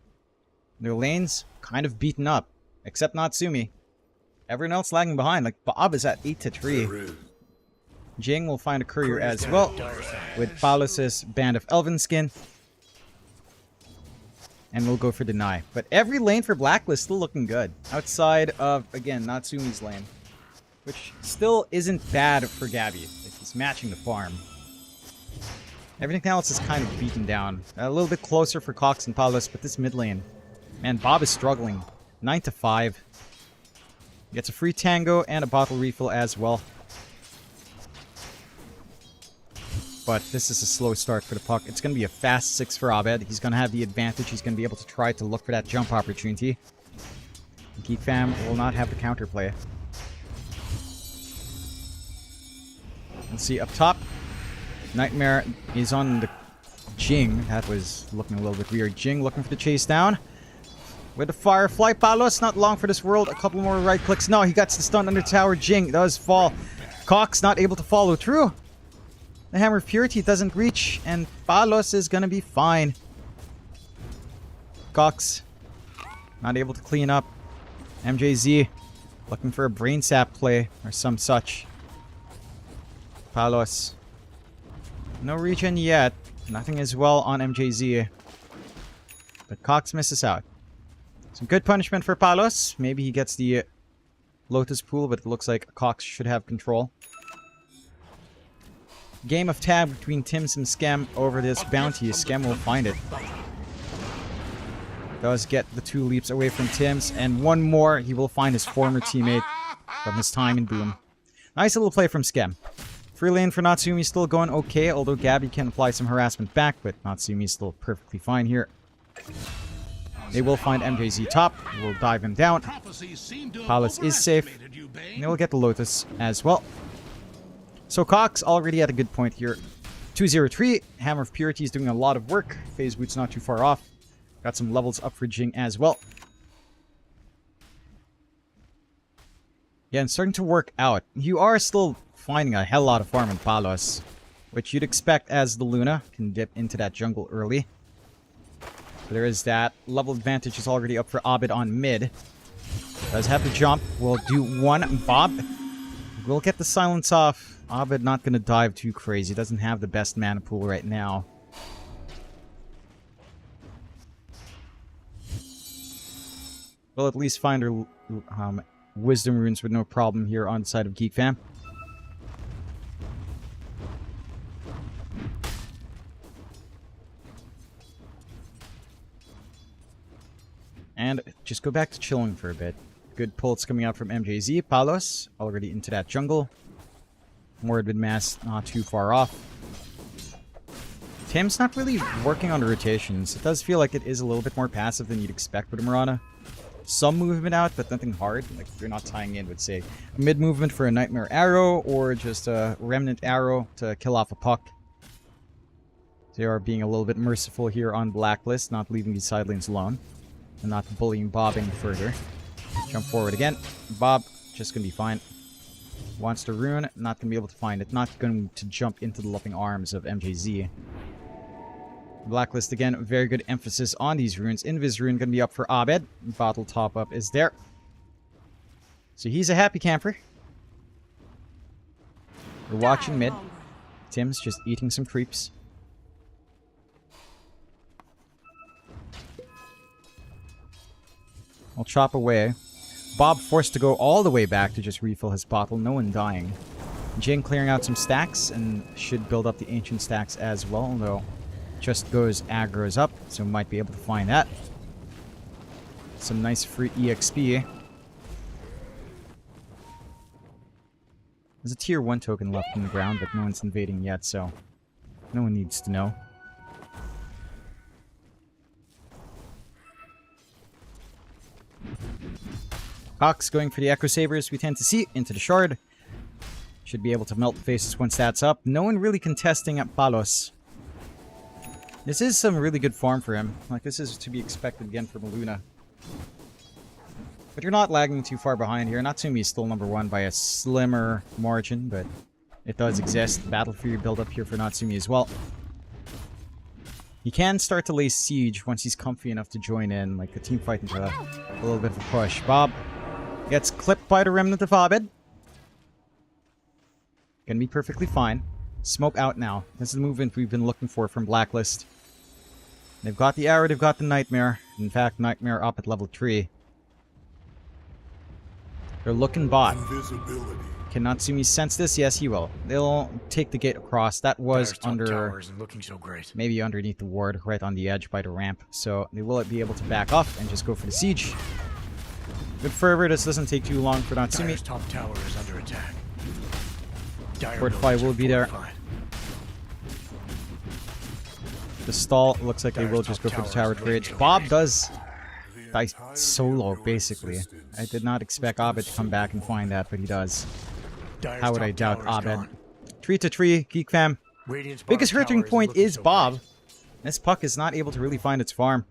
Their lanes kind of beaten up, except Natsumi. Everyone else lagging behind. Like Bob is at 8-3. Jing will find a courier as well, with Paulus' Band of Elven Skin. And we'll go for Deny. But every lane for Blacklist still looking good. Outside of, again, Natsumi's lane. Which still isn't bad for Gabby. He's matching the farm. Everything else is kind of beaten down. A little bit closer for Cox and Paulus, but this mid lane. Man, Bob is struggling. 9-5. Gets a free tango and a bottle refill as well. But this is a slow start for the puck. It's going to be a fast 6 for Abed. He's going to have the advantage. He's going to be able to try to look for that jump opportunity. Geek Fam will not have the counterplay. Let's see, up top, Nightmare is on the Jing. That was looking a little bit weird. Jing looking for the chase down. With the Firefly, Palos, not long for this world. A couple more right clicks. No, he gets the stun under tower. Jing does fall. Cox not able to follow through. The Hammer of Purity doesn't reach, and Palos is gonna be fine. Cox not able to clean up. MJZ looking for a brain sap play or some such. Palos. No regen yet. Nothing as well on MJZ. But Cox misses out. Some good punishment for Palos. Maybe he gets the Lotus Pool, but it looks like Cox should have control. Game of tag between Tims and Scam over this bounty. Scam will find it. Does get the 2 leaps away from Tims, and one more. He will find his former teammate from his time in Boom. Nice little play from Scam. Free lane for Natsumi still going okay, although Gabby can apply some harassment back, but Natsumi is still perfectly fine here. They will find MJZ top. We'll dive him down. Palace is safe. And they will get the Lotus as well. So Cox already at a good point here. 2-0-3. Hammer of Purity is doing a lot of work. Phase Boot's not too far off. Got some levels up for Jing as well. Yeah, and starting to work out. You are still finding a hell lot of farm in Palos, which you'd expect as the Luna can dip into that jungle early. So there is that. Level advantage is already up for Abed on mid. Does have to jump. Will do one. Bob will get the silence off. Abed not going to dive too crazy. Doesn't have the best mana pool right now. We'll at least find her wisdom runes with no problem here on the side of Geek Fam. And just go back to chilling for a bit. Good pulse coming out from MJZ. Palos already into that jungle. Morbid Mass not too far off. Tim's not really working on the rotations. It does feel like it is a little bit more passive than you'd expect with a Mirana. Some movement out, but nothing hard. Like, you're not tying in with, say, a mid-movement for a Nightmare Arrow or just a Remnant Arrow to kill off a puck. They are being a little bit merciful here on Blacklist, not leaving these side lanes alone. And not bullying Bob any further. Jump forward again. Bob, just gonna be fine. Wants to rune, not gonna be able to find it. Not going to jump into the loving arms of MJZ. Blacklist again, very good emphasis on these runes. Invis rune gonna be up for Abed. Bottle top up is there. So he's a happy camper. We're watching mid. Tim's just eating some creeps. I'll chop away. Bob forced to go all the way back to just refill his bottle, no one dying. Jing clearing out some stacks and should build up the ancient stacks as well, although just goes aggro's up, so might be able to find that. Some nice free EXP. There's a tier 1 token left in the ground, but no one's invading yet, so no one needs to know. Cox going for the Echo Sabers we tend to see into the Shard. Should be able to melt the faces once that's up. No one really contesting at Palos. This is some really good farm for him. Like, this is to be expected again from Luna. But you're not lagging too far behind here. Natsumi is still number 1 by a slimmer margin, but it does exist. Battle Fury build up here for Natsumi as well. He can start to lay siege once he's comfy enough to join in, like the team fight into a little bit of a push. Bob gets clipped by the remnant of Abed. Gonna be perfectly fine. Smoke out now. This is the movement we've been looking for from Blacklist. They've got the arrow, they've got the Nightmare. In fact, Nightmare up at level 3. They're looking bot. Invisibility. Can Natsumi sense this? Yes, he will. They'll take the gate across. That was Dire's top under... tower isn't looking so great. maybe underneath the ward, right on the edge by the ramp. So they will be able to back off and just go for the siege. Good fervor. This doesn't take too long for Natsumi. Dire's top tower is under attack. Dire Fortify buildings will are be there. fortified. The stall looks like they will just go for the tower trades. Bob does die solo, basically. I did not expect Abed to come back and find that, but he does. Dire's How would I top doubt tower is Abed? gone. 3 to 3, Geek Fam. Radiant's Biggest bottom hurting tower point looking is so Bob. great. This puck is not able to really find its farm.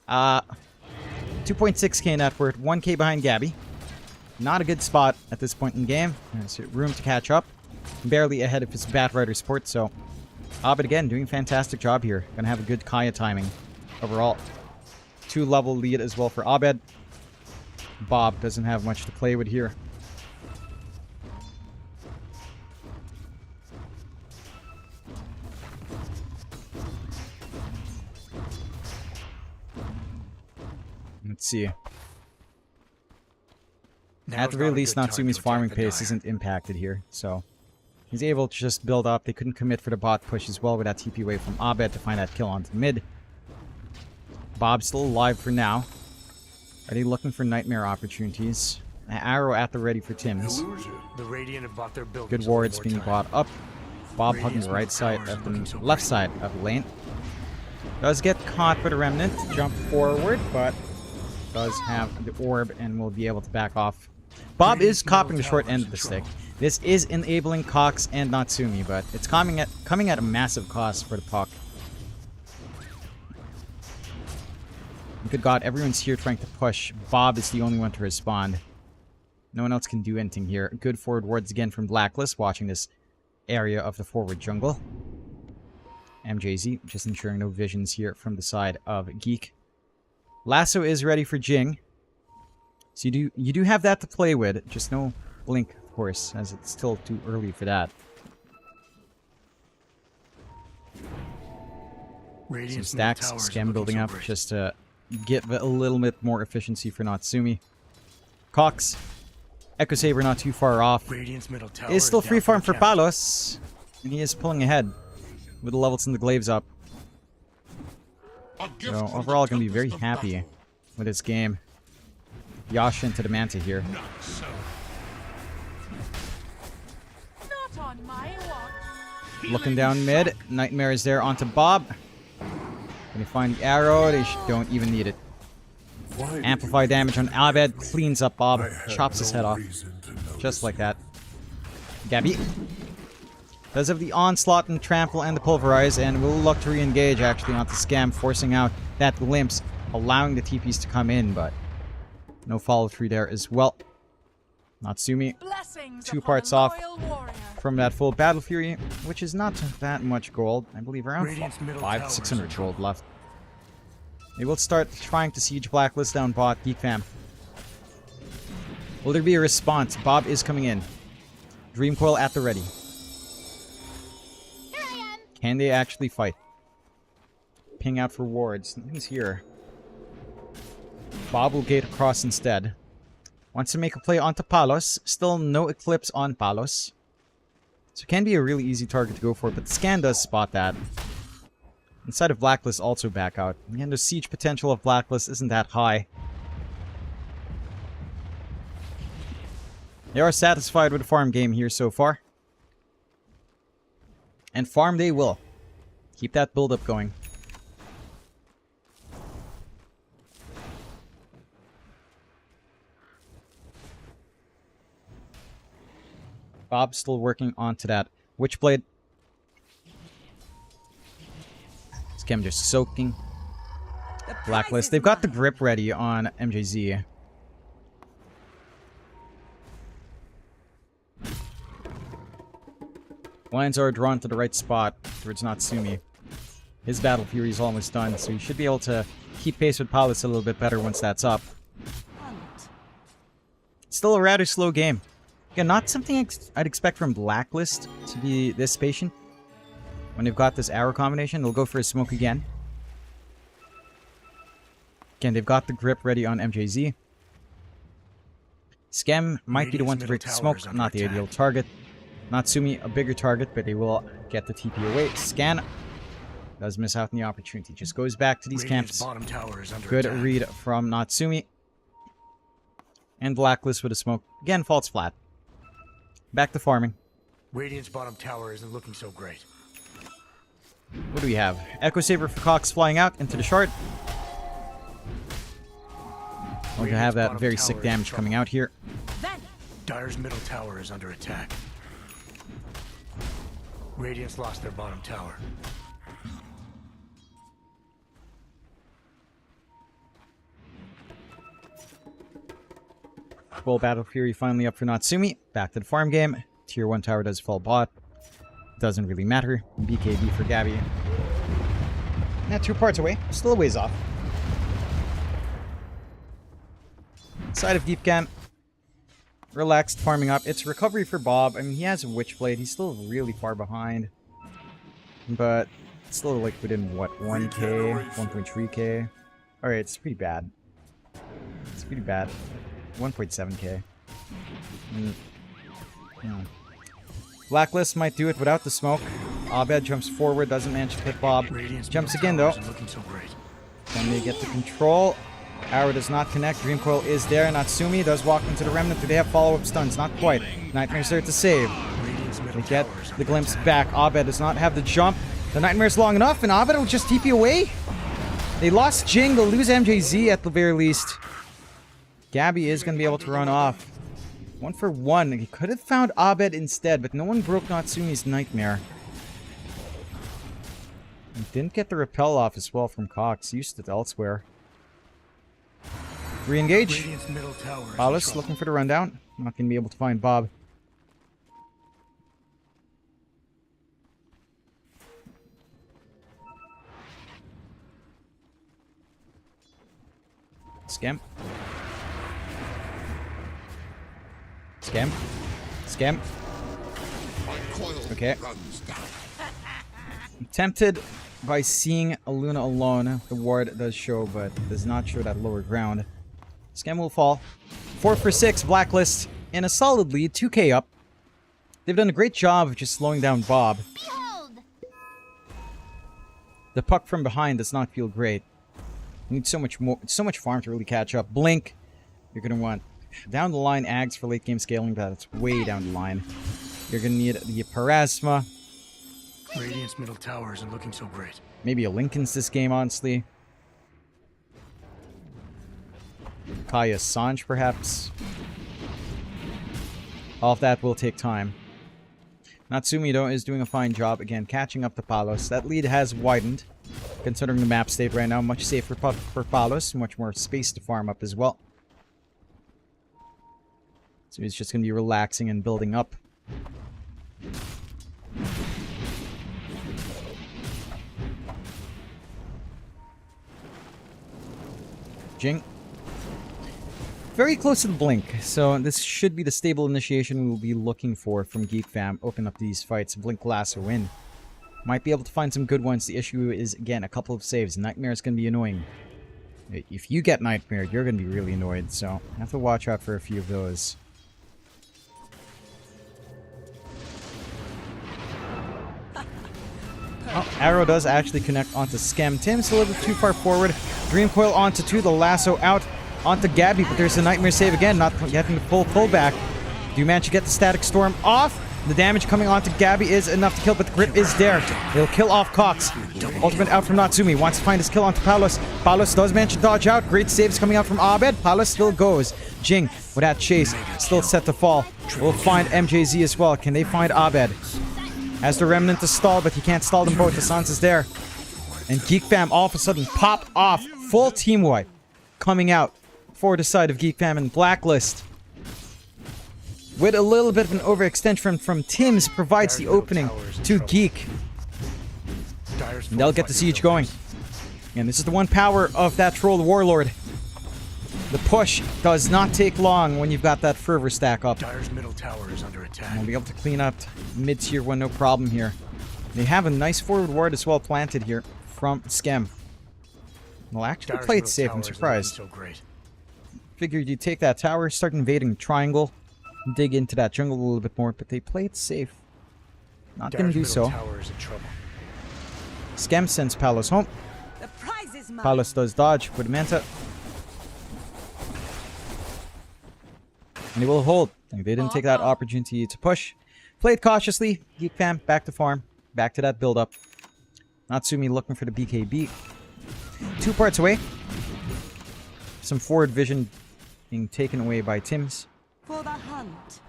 2.6k net worth, 1k behind Gabby. Not a good spot at this point in the game. There's room to catch up. Barely ahead of his Batrider support, so Abed again doing a fantastic job here. Gonna have a good Kaya timing overall. 2-level lead as well for Abed. Bob doesn't have much to play with here. Let's see. At the very least, Natsumi's farming pace isn't impacted here, so he's able to just build up. They couldn't commit for the bot push as well with that TP wave from Abed to find that kill onto mid. Bob's still alive for now. Are they looking for nightmare opportunities? An arrow at the ready for Tim's. Illusion. The Radiant have bought their buildings Good a little wards more being time. bought up. Bob hugging Radiant's the right middle side towers of looking the so left great. side of the lane. Does get caught by the remnant. Jump forward, but does have the orb and will be able to back off. Bob is copping the short end of the stick. This is enabling Cox and Natsumi, but it's coming at a massive cost for the puck. Good God, everyone's here trying to push. Bob is the only one to respond. No one else can do anything here. Good forward wards again from Blacklist, watching this area of the forward jungle. MJZ, just ensuring no visions here from the side of Geek. Lasso is ready for Jing. So you do have that to play with, just no blink, of course, as it's still too early for that. Some Radiant's middle stacks, tower is scam looking building so up, great. just to get a little bit more efficiency for Natsumi. Cox, Echo Saber not too far off. Radiant's middle tower Is still down free farm the for count. Palos, and he is pulling ahead with the levels and the glaives up. So overall, going to be very happy with this game. Yasha into the Manta here. Not on my watch. Looking down mid. Nightmare is there onto Bob. Can you find the arrow? They don't even need it. Why did Amplify you- damage on Abed. Cleans up Bob. I had Chops his no head off. reason to notice Just like that. Gabby does have the onslaught and trample and the pulverize, and will look to re-engage actually onto Scam, forcing out that glimpse, allowing the TPs to come in, but no follow through there as well. Natsumi Blessings 2 upon parts a off loyal warrior. from that full Battle Fury, which is not that much gold. I believe around Radiant's middle 500 tower to is 600 in gold trouble. left. They will start trying to siege Blacklist down bot. Geek Fam. Will there be a response? Bob is coming in. Dream Coil at the ready. Can they actually fight? Ping out for wards. Nothing's here. Bob will gate across instead. Wants to make a play onto Palos. Still no Eclipse on Palos. So it can be a really easy target to go for, but the scan does spot that. Inside of Blacklist also back out. Again, the siege potential of Blacklist isn't that high. They are satisfied with the farm game here so far. And farm they will. Keep that build-up going. Bob's still working onto that Witchblade. Scam just soaking. Blacklist. They've got the grip ready on MJZ. Lines are drawn to the right spot towards Natsumi. His Battle Fury is almost done, so he should be able to keep pace with Palos a little bit better once that's up. Still a rather slow game. Again, not something I'd expect from Blacklist to be this patient. When they've got this arrow combination, they'll go for a smoke again. Again, they've got the grip ready on MJZ. Scam might be the one to break the smoke, not the ideal target. Natsumi, a bigger target, but they will get the TP away. Scan does miss out on the opportunity. Just goes back to these camps. Good read from Natsumi. And Blacklist with a smoke. Again, falls flat. Back to farming. Radiant's bottom tower isn't looking so great. What do we have? Echo Saber for Cox flying out into the shard. We're gonna have that very sick damage coming out here. Dire's middle tower is under attack. Radiant's lost their bottom tower. Full Battle Fury finally up for Natsumi. Back to the farm game. Tier 1 tower does fall bot. Doesn't really matter. BKB for Gabby. Yeah, 2 parts away. Still a ways off. Side of Deep Can. Relaxed, farming up. It's recovery for Bob. I mean, he has a Witchblade. He's still really far behind. But still, like, within, what, 1k? 1.3k? Alright, it's pretty bad. It's pretty bad. 1.7k. Yeah. Blacklist might do it without the smoke. Abed jumps forward, doesn't manage to hit Bob. Jumps again, though. Then they get the control. Arrow does not connect. Dream Coil is there. Natsumi does walk into the Remnant. Do they have follow-up stuns? Not quite. Nightmare's there to save. They get the glimpse back. Abed does not have the jump. The Nightmare's long enough, and Abed will just TP away. They lost Jing. They'll lose MJZ at the very least. Gabby is going to be able to run off. 1 for 1. He could have found Abed instead, but no one broke Natsumi's Nightmare. He didn't get the repel off as well from Cox. Used it elsewhere. Re-engage. Alice looking for the rundown. Not going to be able to find Bob. Scam. Scam. Scam. Okay. I'm tempted by seeing Aluna alone. The ward does show, but does not show that lower ground. Scam will fall. 4 for 6, Blacklist. In a solid lead, 2k up. They've done a great job of just slowing down Bob. Behold! The puck from behind does not feel great. You need so much more, so much farm to really catch up. Blink. You're going to want down the line Ags for late game scaling, but that's way down the line. You're going to need the Parasma. Radiant's middle tower isn't looking so great. Maybe a Lincoln's this game, honestly. Kaya Sanj, perhaps. All of that will take time. Natsumi, though, is doing a fine job, again, catching up to Palos. That lead has widened, considering the map state right now. Much safer for Palos, much more space to farm up as well. So he's just going to be relaxing and building up. Jing. Very close to the blink, so this should be the stable initiation we will be looking for from Geek Fam. Open up these fights, blink last or win. Might be able to find some good ones. The issue is, again, a couple of saves. Nightmare is going to be annoying. If you get nightmared, you're going to be really annoyed, so have to watch out for a few of those. Oh, arrow does actually connect onto Skem. Tim's a little bit too far forward. Dream Coil onto 2, the lasso out onto Gabby, but there's a Nightmare save again, not getting the full pullback. Do you manage to get the Static Storm off? The damage coming onto Gabby is enough to kill, but the grip is there. It'll kill off Cox. Ultimate out from Natsumi. Wants to find his kill onto Palos. Palos does manage to dodge out. Great saves coming out from Abed. Palos still goes. Jing, with that chase, still set to fall. We'll find MJZ as well. Can they find Abed? Has the Remnant to stall, but he can't stall them both. The Sans is there. And Geek Fam all of a sudden pop off. Full team wipe coming out for the side of Geek Fam and Blacklist. With a little bit of an overextension from Tim's provides the opening to Geek. And they'll get the siege going. And this is the one power of that Troll Warlord. The push does not take long when you've got that Fervor stack up. Dire's middle tower is under attack. And we'll be able to clean up mid-tier 1, no problem here. They have a nice forward ward as well planted here from Skem. Well, actually Dire's played middle safe, tower I'm is looking surprised. so great. Figured you'd take that tower, start invading triangle, dig into that jungle a little bit more, but they played safe. Not going to do Dire's middle so. tower is in trouble. Skem sends Palos home. The prize is mine. Palos does dodge with Manta. And he will hold. They didn't take that opportunity to push. Played cautiously. Geek Fam, back to farm. Back to that build-up. Natsumi looking for the BKB. 2 parts away. Some forward vision being taken away by Tim's. For the hunt.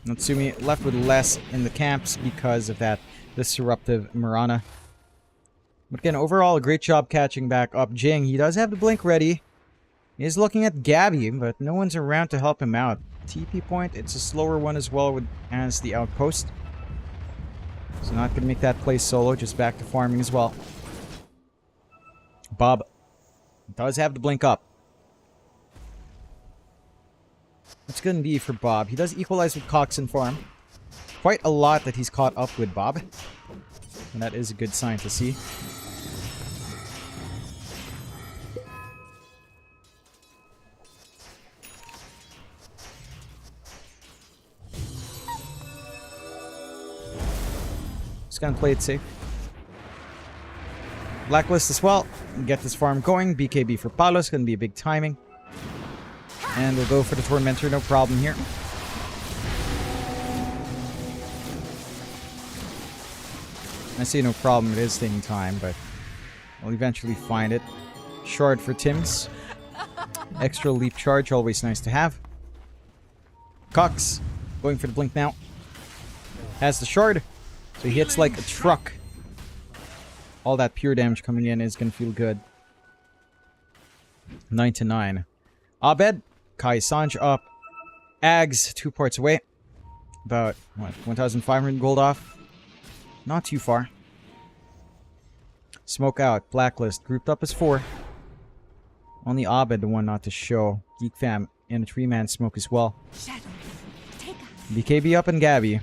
Natsumi left with less in the camps because of that disruptive Murana. But again, overall, a great job catching back up Jing. He does have the blink ready. He is looking at Gabby, but no one's around to help him out. TP point, it's a slower one as well as the outpost. So not going to make that play solo, just back to farming as well. Bob does have the blink up. What's going to be for Bob? He does equalize with Cox and farm. Quite a lot that he's caught up with Bob. And that is a good sign to see. Just gonna play it safe. Blacklist as well. Get this farm going. BKB for Palos. Gonna be a big timing. And we'll go for the Tormentor. No problem here. I say no problem. It is taking time, but we'll eventually find it. Shard for Tim's. Extra leap charge. Always nice to have. Cox. Going for the blink now. Has the shard. So he hits like a truck. All that pure damage coming in is going to feel good. 9-9. Abed. Kai Sanj up. Ags, 2 parts away. About, what, 1,500 gold off? Not too far. Smoke out. Blacklist. Grouped up as 4. Only Abed, the one not to show. Geek Fam in a 3-man smoke as well. Shadows, take us. BKB up and Gabby.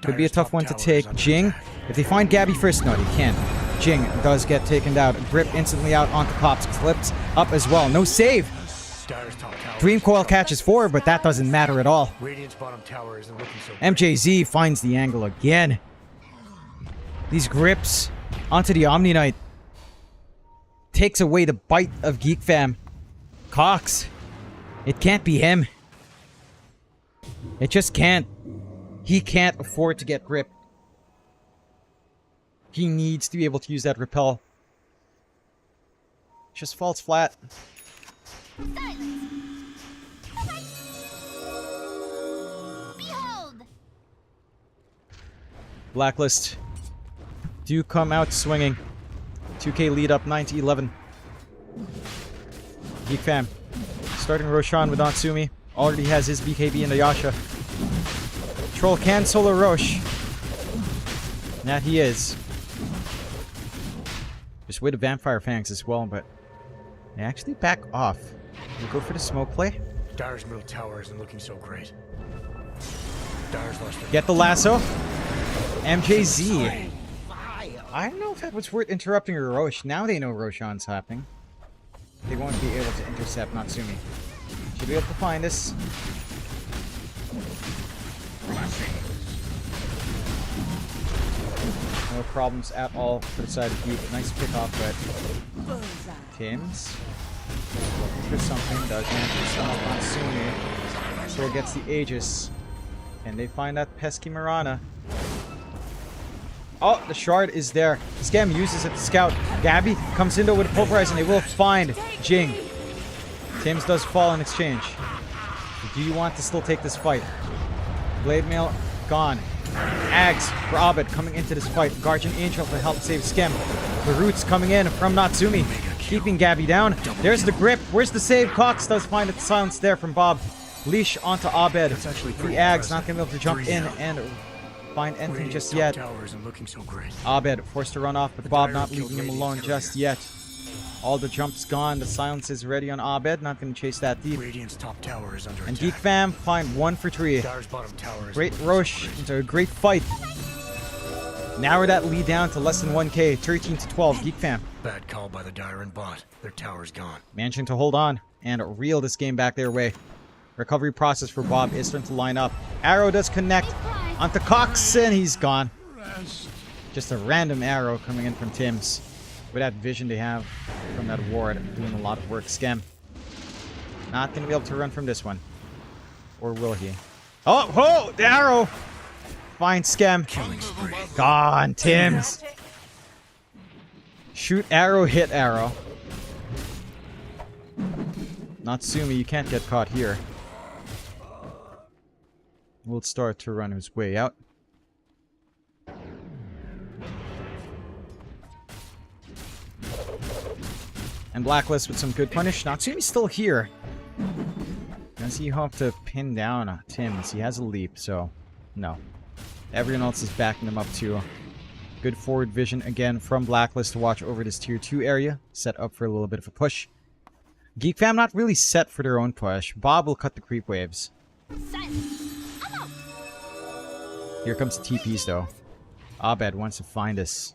Could be a tough one to take. Jing, if they find Gabby first, no, they can't. Jing does get taken down. Grip instantly out onto Pops. Clips up as well. No save. Dream Coil catches 4, but that doesn't matter at all. Radiant's bottom tower isn't looking so MJZ finds the angle again. These grips onto the Omni Knight. Takes away the bite of Geek Fam. Cox. It can't be him. It just can't. He can't afford to get grip. He needs to be able to use that repel. Just falls flat. Behold! Blacklist do come out swinging. 2k lead up 9-11. Geek Fam starting Roshan with Natsumi. Already has his BKB in the Yasha. Troll can solo Rosh. That he is. Just with the Vampire Fangs as well, but they actually back off. We'll go for the smoke play. Dire's middle tower isn't looking so great. Dire's lost their Get the lasso. MJZ. I don't know if that was worth interrupting Roche. Now they know Roshan's happening. They won't be able to intercept Natsumi. Should be able to find us. No problems at all for the side of Geek. Nice pick off, but Tim's looking for something. Does manage to summon Natsumi. So it gets the Aegis. And they find that pesky Mirana. Oh, the shard is there. Scam uses it to scout. Gabby comes in though with a pulverize and they will find Jing. Tims does fall in exchange. Do you want to still take this fight? Blade Mail gone. Ags for Abed coming into this fight. Guardian Angel to help save Skem. The roots coming in from Natsumi. Keeping Gabby down. There's the grip. Where's the save? Cox does find it. Silence there from Bob. Leash onto Abed. The Ags not going to be able to jump in and find anything just yet. Abed forced to run off, but Bob not leaving him alone just yet. All the jumps gone. The silence is ready on Abed. Not going to chase that deep. And Geek Fam find 1 for 3. Great Roche into a great fight. Narrow that lead down to less than 1k. 13 to 12. Geek Fam. Bad call by the Dire and bot. Their tower's gone. Managing to hold on and reel this game back their way. Recovery process for Bob is starting to line up. Arrow does connect onto Cox and he's gone. Just a random arrow coming in from Tim's. With that vision they have from that ward, doing a lot of work. Scam. Not going to be able to run from this one. Or will he? Oh, the arrow! Fine, Scam. Gone, Tim's. Shoot arrow, hit arrow. Natsumi, you can't get caught here. Will start to run his way out. And Blacklist with some good punish. Natsumi's still here. Does he hope to pin down Tim's? He has a leap, so no. Everyone else is backing him up too. Good forward vision again from Blacklist to watch over this tier 2 area. Set up for a little bit of a push. Geek Fam not really set for their own push. Bob will cut the creep waves. Here comes the TPs though. Abed wants to find us.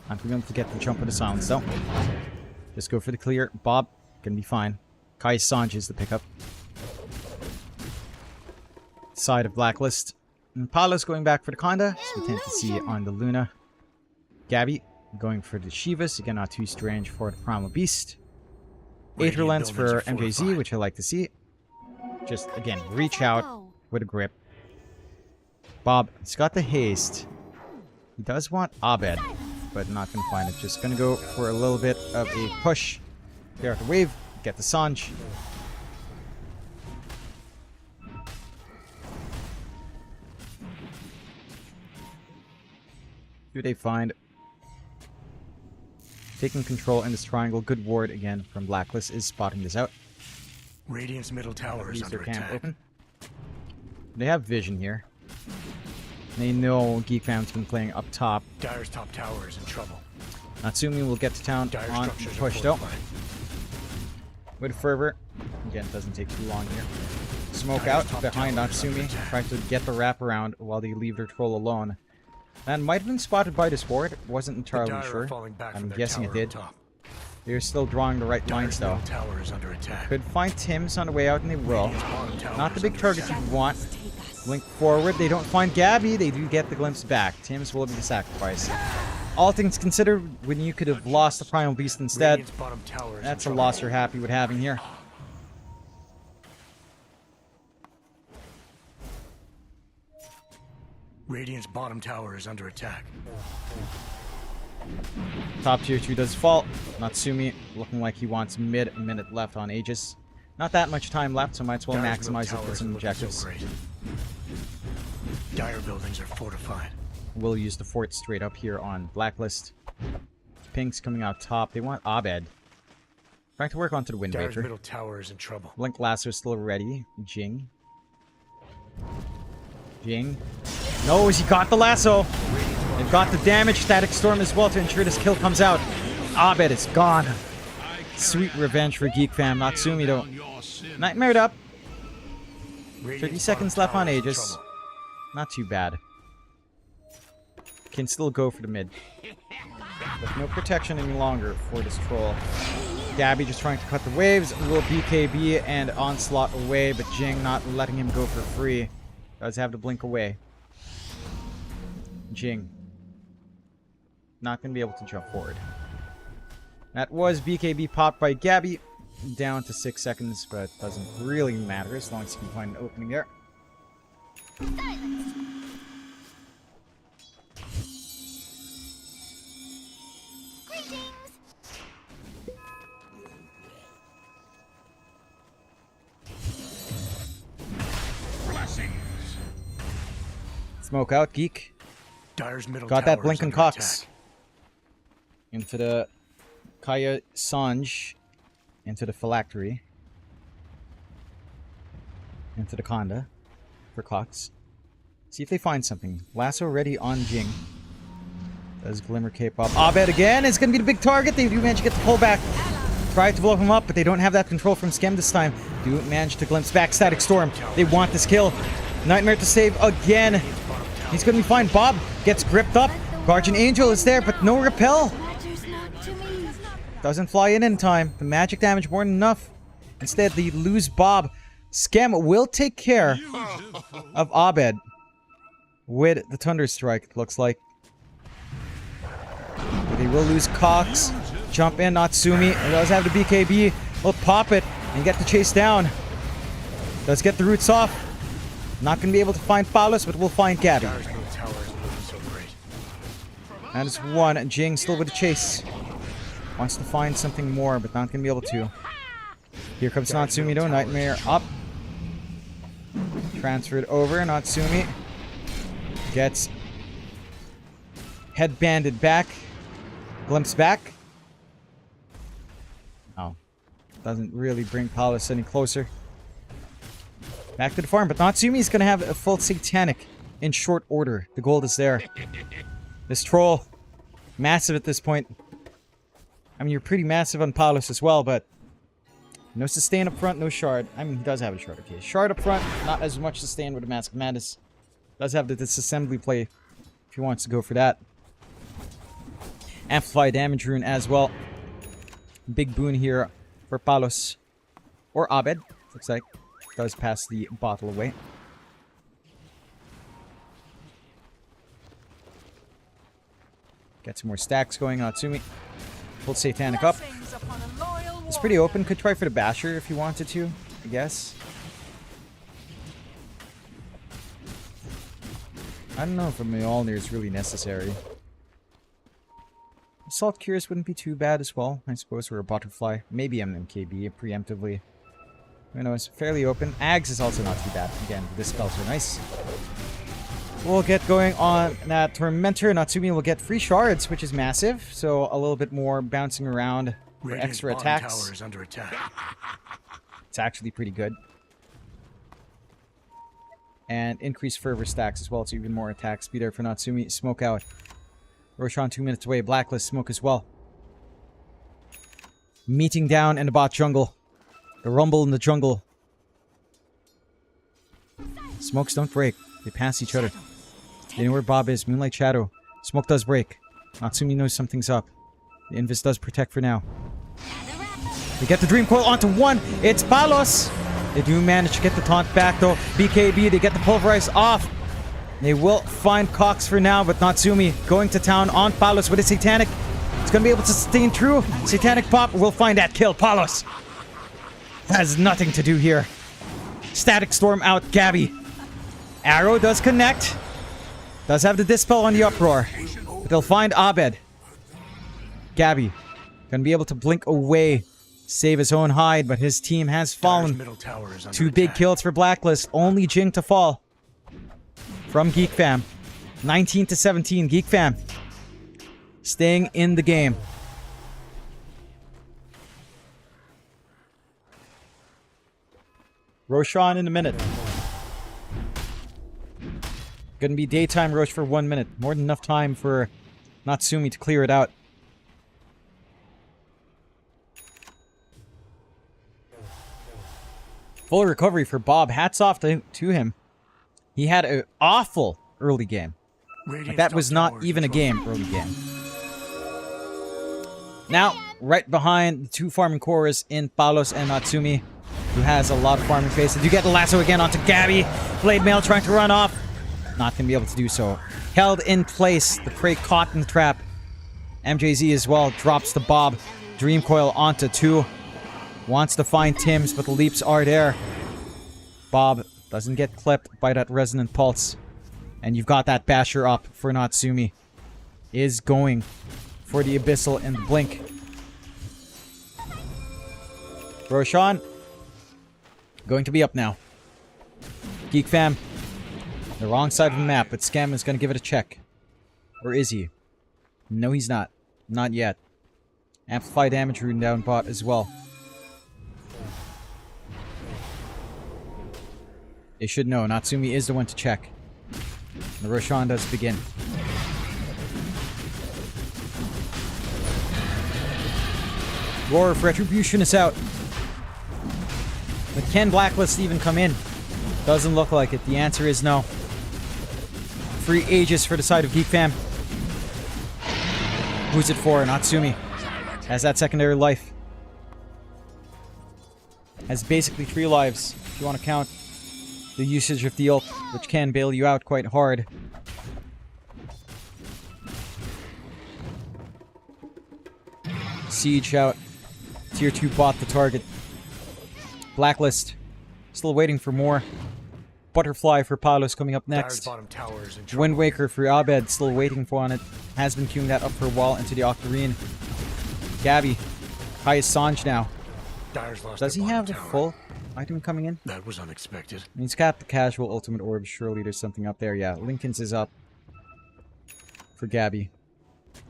Not going to be able to get the jump of the silence though. Just go for the clear. Bob, gonna be fine. Kai Sanj is the pickup. Side of Blacklist. And Paolo's going back for the Conda, so we tend to see on the Luna. Gabby going for the Shivas. Again, not too strange for the Primal Beast. Aether Lens for MJZ, which I like to see. Just, again, reach out with a grip. Bob, he's got the haste. He does want Abed, but not going to find it. Just going to go for a little bit of a push. Clear out the wave, get the Sanj. Who they find? Taking control in this triangle. Good ward again from Blacklist is spotting this out. Radiant's middle tower is under attack. Open. They have vision here. They know Geek Fam's been playing up top. Dire's top tower is in trouble. Natsumi will get to town on the push though. With fervor. Again, doesn't take too long here. Smoke out behind Natsumi. Try to get the wraparound while they leave their troll alone. That might have been spotted by this ward. Wasn't entirely sure. I'm guessing it did. They're still drawing the right lines though. Could find Tim's on the way out and they will. Not the big target you want. Blink forward. They don't find Gabby. They do get the glimpse back. Tim's will be the sacrifice. All things considered, when you could have lost the Primal Beast instead, that's a loss you're happy with having here. Radiant's bottom tower is under attack. Top tier 2 does fall. Natsumi looking like he wants mid-minute left on Aegis. Not that much time left, so might as well maximize it for some objectives. Dire buildings are fortified. We'll use the fort straight up here on Blacklist. Pink's coming out top. They want Abed. Trying to work onto the Wind Dire's Wafer. middle tower is in trouble. Blink Lasso still ready. Jing. Jing. No, he got the lasso. They've got the damage static storm as well to ensure this kill comes out. Abed is gone. Sweet revenge for Geek Fam. Natsumi though. Nightmared up. 30 seconds left on Aegis. Not too bad. Can still go for the mid. With no protection any longer for this troll. Gabby just trying to cut the waves. Will BKB and Onslaught away, but Jing not letting him go for free. Does have to blink away. Jing. Not going to be able to jump forward. That was BKB popped by Gabby. Down to 6 seconds, but doesn't really matter as long as you can find an opening there. Smoke out, Geek. Dyer's middle Got that tower is Blinken under Cox. attack. Into the Kaya Sanj. Into the Phylactery. Into the Conda. For Cox. See if they find something. Lasso ready on Jing. Does Glimmer Cape up. Abed again is going to be the big target. They do manage to get the pullback. Try to blow him up, but they don't have that control from Skem this time. Do manage to glimpse back Static Storm. They want this kill. Nightmare to save again. He's going to be fine. Bob gets gripped up. Guardian Angel is there, but no repel. Doesn't fly in time. The magic damage more than enough. Instead, they lose Bob. Skem will take care of Abed with the Thunder Strike, it looks like. They will lose Cox. Jump in, Natsumi. It does have the BKB. Will pop it and get the chase down. Does get the roots off. Not going to be able to find Paulus, but we'll find Gabby. Dyer's middle tower is looking so great. That is one. Jing still with the chase. Wants to find something more, but not going to be able to. Here comes Natsumi though. Nightmare up. Transferred over. Natsumi gets headbanded back. Glimpse back. Oh. Doesn't really bring Paulus any closer. Back to the farm, but Natsumi's going to have a full Satanic in short order. The gold is there. This troll, massive at this point. I mean, you're pretty massive on Paulus as well, but no sustain up front, no shard. I mean, he does have a shard, okay. Shard up front, not as much sustain with a Mask of Madness. Does have the disassembly play if he wants to go for that. Amplify damage rune as well. Big boon here for Paulus. Or Abed, looks like. Does pass the bottle away. Get some more stacks going. Natsumi. Pull Satanic up. It's pretty open. Could try for the Basher if you wanted to, I guess. I don't know if a Mjolnir is really necessary. Assault Curious wouldn't be too bad as well, I suppose, or a Butterfly. Maybe an MKB preemptively. Who knows? Fairly open. Ags is also not too bad. Again, the spells are nice. We'll get going on that Tormentor. Natsumi will get free shards, which is massive. So a little bit more bouncing around for Radiant's extra bottom attacks. tower is under attack. It's actually pretty good. And increased fervor stacks as well, so even more attack speed there for Natsumi. Smoke out. Roshan 2 minutes away. Blacklist smoke as well. Meeting down in the bot jungle. The rumble in the jungle. Smokes don't break. They pass each other. They know where Bob is. Moonlight Shadow. Smoke does break. Natsumi knows something's up. The Invis does protect for now. They get the Dream Coil onto one. It's Palos. They do manage to get the taunt back though. BKB, they get the Pulverize off. They will find Cox for now, but Natsumi going to town on Palos with a Satanic. It's going to be able to sustain through. Satanic pop will find that kill. Palos has nothing to do here. Static Storm out, Gabby. Arrow does connect. Does have the Dispel on the Uproar. But they'll find Abed. Gabby gonna be able to blink away. Save his own hide, but his team has fallen. Middle tower is under 2 big attack. kills for Blacklist. Only Jing to fall. From Geek Fam. 19 to 17. Geek Fam. Staying in the game. Roshan in a minute. Gonna be daytime Rosh for 1 minute. More than enough time for Natsumi to clear it out. Full recovery for Bob. Hats off to him. He had an awful early game. Like, that was not even a game early game. Now, right behind the two farming cores in Palos and Natsumi, who has a lot of farming faces. You get the lasso again onto Gabby. Blade Mail trying to run off. Not going to be able to do so. Held in place. The prey caught in the trap. MJZ as well drops the Bob. Dream Coil onto 2. Wants to find Tim's, but the leaps are there. Bob doesn't get clipped by that Resonant Pulse. And you've got that Basher up for Natsumi. Is going for the Abyssal and the Blink. Roshan going to be up now. Geek Fam. The wrong side of the map, but Scam is going to give it a check. Or is he? No, he's not. Not yet. Amplify damage rune down bot as well. They should know. Natsumi is the one to check. The Roshan does begin. Roar of Retribution is out. But can Blacklist even come in? Doesn't look like it. The answer is no. Free Aegis for the side of Geek Fam. Who's it for? Natsumi. Has that secondary life. Has basically 3 lives, if you want to count the usage of the ult, which can bail you out quite hard. Siege out. Tier 2 bot the target. Blacklist. Still waiting for more. Butterfly for Palos coming up next. Bottom tower is in trouble. Wind Waker for Abed. Still waiting for on it. Has been queuing that up for a while into the Octarine. Gabby. Highest Sanj now. Dyer's lost Does he their have bottom the tower. full item coming in? That was unexpected. He's got the casual ultimate orb. Surely there's something up there. Yeah, Lincoln's is up for Gabby.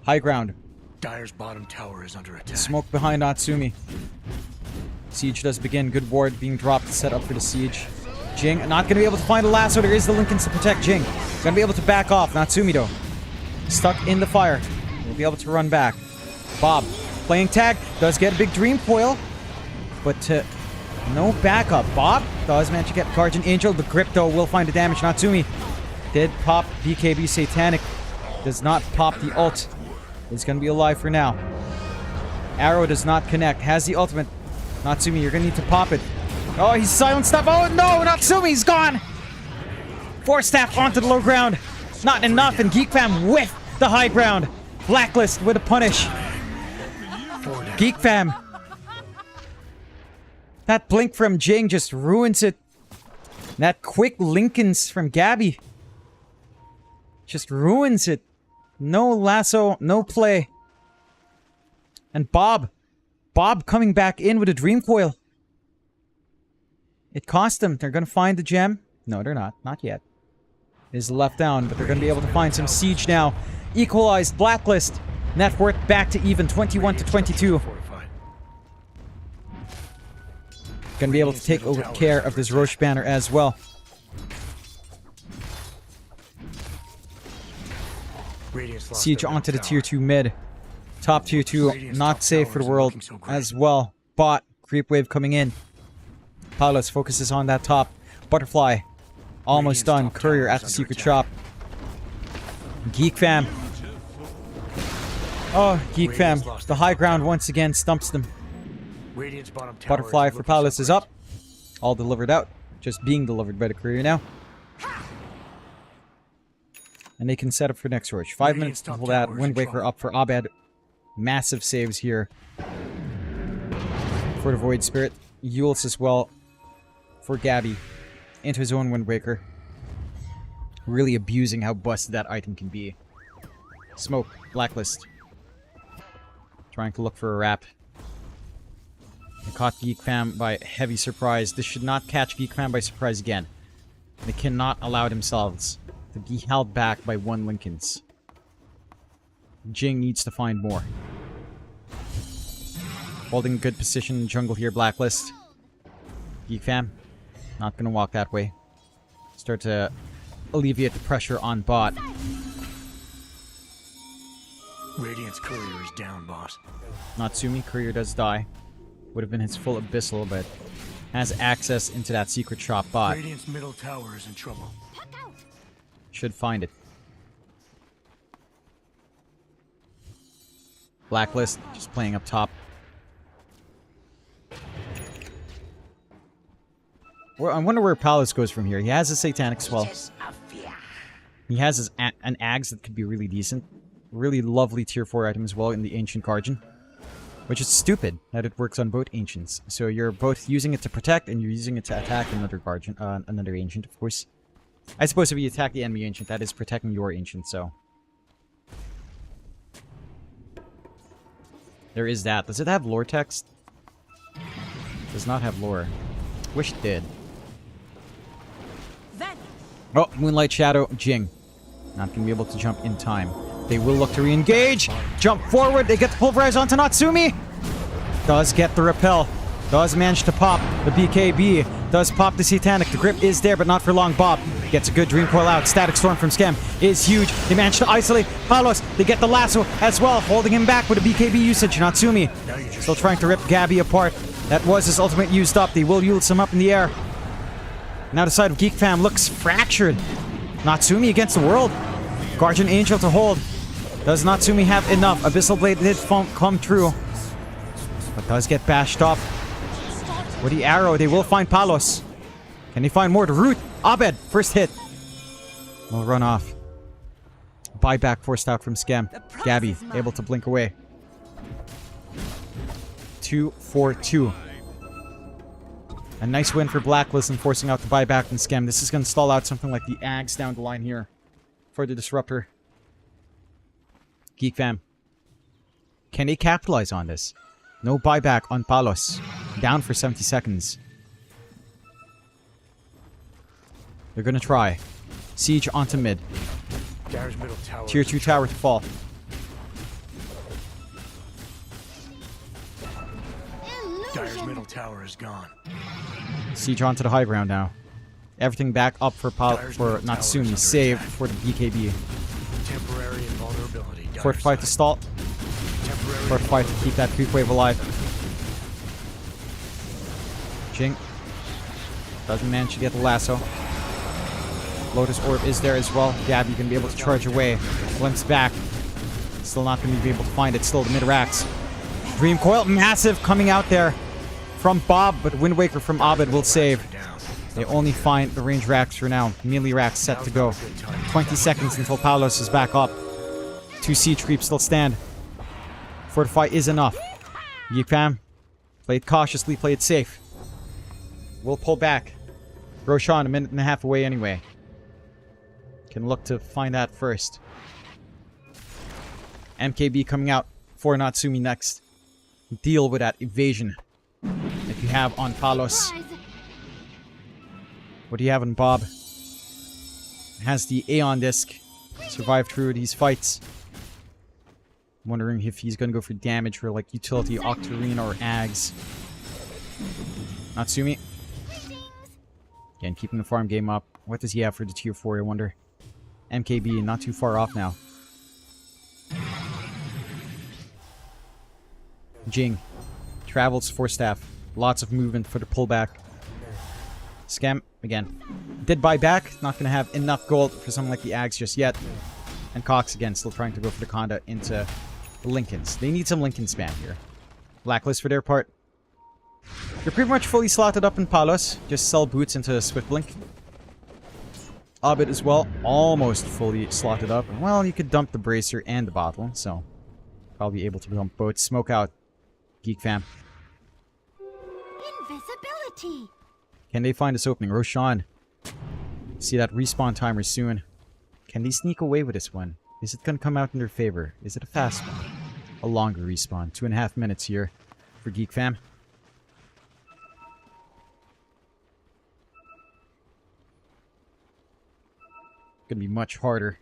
High ground. Dyer's bottom tower is under attack. Smoke behind Natsumi. Siege does begin. Good ward being dropped to set up for the siege. Jing not going to be able to find a lasso. There is the Lincolns to protect Jing. Going to be able to back off. Natsumi though. Stuck in the fire. Will be able to run back. Bob playing tag. Does get a big Dream Coil. But no backup. Bob does manage to get Guardian Angel. The grip though will find the damage. Natsumi did pop BKB Satanic. Does not pop the ult. Is going to be alive for now. Arrow does not connect. Has the ultimate. Natsumi, you're going to need to pop it. Oh, he's silenced up. Oh, no. Natsumi's gone. Force staff onto the low ground. Not enough. And Geek Fam with the high ground. Blacklist with a punish. Geek Fam. That blink from Jing just ruins it. That quick Lincolns from Gabby just ruins it. No lasso, no play. And Bob coming back in with a Dream Coil. It cost them. They're going to find the gem. No, they're not. Not yet. It is left down, but they're going to be able to find some siege now. Equalized. Blacklist. Net worth back to even. 21 to 22. Going to be able to take over care of this Roche banner as well. Siege onto the tier 2 mid. Top tier 2 not safe for the world as well. Bot. Creep wave coming in. Paulus focuses on that top. Butterfly. Almost done. Courier at the secret shop. Geek Fam. Oh, Geek Fam. The high ground once again stumps them. Butterfly for Paulus is up. All delivered out. Just being delivered by the courier now. And they can set up for next rush. 5 minutes to hold that. Wind Waker up for Abed. Massive saves here for the Void Spirit. Yules as well for Gabby. Into his own Wind Waker. Really abusing how busted that item can be. Smoke. Blacklist. Trying to look for a wrap. They caught Geek Fam by heavy surprise. This should not catch Geek Fam by surprise again. They cannot allow themselves to be held back by 1 Lincolns. Jing needs to find more. Holding a good position in the jungle here, Blacklist. Geek Fam, not gonna walk that way. Start to alleviate the pressure on bot. Radiant's courier is down, boss. Natsumi, courier does die. Would have been his full abyssal, but has access into that secret shop bot. Radiant's middle tower is in trouble. Should find it. Blacklist just playing up top. Well, I wonder where Palos goes from here. He has a Satanic Swell. He has an Axe that could be really decent. Really lovely tier 4 item as well in the Ancient Guardian. Which is stupid that it works on both Ancients. So you're both using it to protect and you're using it to attack another Guardian, another Ancient, of course. I suppose if you attack the enemy Ancient, that is protecting your Ancient, so... There is that. Does it have lore text? Does not have lore. Wish it did. Oh, Moonlight Shadow, Jing. Not going to be able to jump in time. They will look to re-engage. Jump forward. They get the Pulverize onto Natsumi. Does get the repel. Does manage to pop the BKB. Does pop the Satanic. The grip is there, but not for long. Bob gets a good Dream Coil out. Static Storm from Scam is huge. They manage to isolate Palos. They get the lasso as well, holding him back with a BKB usage. Natsumi still trying to rip Gabby apart. That was his ultimate used up. They will use him up in the air. Now the side of Geek Fam looks fractured. Natsumi against the world. Guardian Angel to hold. Does Natsumi have enough? Abyssal Blade did come true. But does get bashed up. With the arrow, they will find Palos. Can they find more? The root. Abed, first hit. Will run off. Buyback forced out from Scam. Gabby, able to blink away. 2-4-2. A nice win for Blacklist and forcing out the buyback from Scam. This is going to stall out something like the Ags down the line here. For the Disruptor. Geek Fam. Can they capitalize on this? No buyback on Palos. Down for 70 seconds. They're going to try. Siege onto mid. Tier 2 tower to fall. Dire's middle tower is gone. Siege onto the high ground now. Everything back up for Natsumi. Save for the BKB. Temporary invulnerability. Fortify to stall. Fortify to keep that creep wave alive. Jing. Doesn't manage to get the lasso. Lotus Orb is there as well. Gabby can be able to charge away. Glimpse back. Still not going to be able to find it. Still the mid-racks. Dream Coil, massive coming out there from Bob, but Wind Waker from Abed will save. They only find the range racks for now. Melee racks set to go. 20 seconds until Palos is back up. 2 siege creeps still stand. Fortify is enough. Geek Fam, play it cautiously, play it safe. We'll pull back. Roshan, a minute and a half away anyway. Can look to find that first. MKB coming out for Natsumi next. Deal with that evasion that you have on Palos. What do you have on Bob? Has the Aeon Disc. Survived through these fights. Wondering if he's going to go for damage for like utility, Octarine, or Ags. Natsumi. Again, keeping the farm game up. What does he have for the tier 4, I wonder? MKB, not too far off now. Jing. Travels for staff. Lots of movement for the pullback. Scam, again. Did buy back. Not going to have enough gold for something like the Ags just yet. And Cox, again, still trying to go for the Conda into the Lincolns. They need some Lincoln spam here. Blacklist for their part. They're pretty much fully slotted up in Palos. Just sell boots into Swift Blink. Abed as well. Almost fully slotted up. Well, you could dump the Bracer and the Bottle, so probably able to dump both. Smoke out. Geek Fam. Invisibility. Can they find this opening? Roshan. See that respawn timer soon. Can they sneak away with this one? Is it going to come out in their favor? Is it a fast one? A longer respawn. 2.5 minutes here for Geek Fam. Gonna be much harder.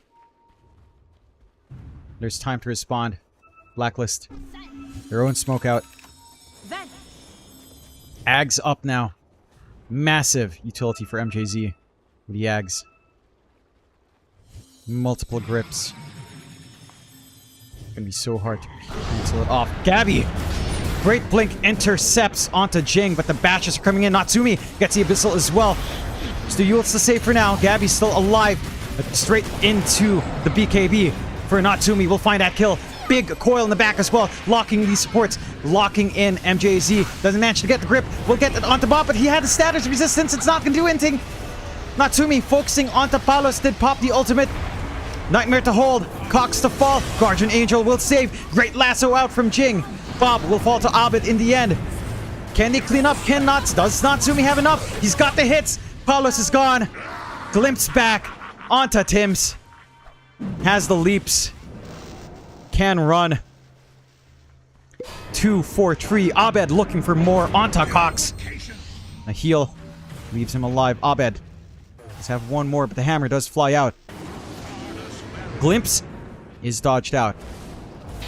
There's time to respond. Blacklist. Their own smoke out. Ags up now. Massive utility for MJZ with the Ags. Multiple grips. Gonna be so hard to cancel it off. Gabby! Great Blink intercepts onto Jing, but the bashes are coming in. Natsumi gets the Abyssal as well. So Yule's to save for now. Gabby's still alive. But straight into the BKB for Natsumi. We'll find that kill. Big coil in the back as well, locking these supports, locking in MJZ. Doesn't manage to get the grip. We'll get it onto Bob, but he had the status resistance. It's not going to do anything. Natsumi focusing onto Palos. Did pop the ultimate. Nightmare to hold. Cox to fall. Guardian Angel will save. Great lasso out from Jing. Bob will fall to Abed in the end. Can they clean up? Cannot. Does Natsumi have enough? He's got the hits. Palos is gone. Glimpse back onto Tims. Has the leaps. Can run. 2, 4, 3. Abed looking for more onto Cox. A heal leaves him alive. Abed does have one more, but the hammer does fly out. Glimpse is dodged out.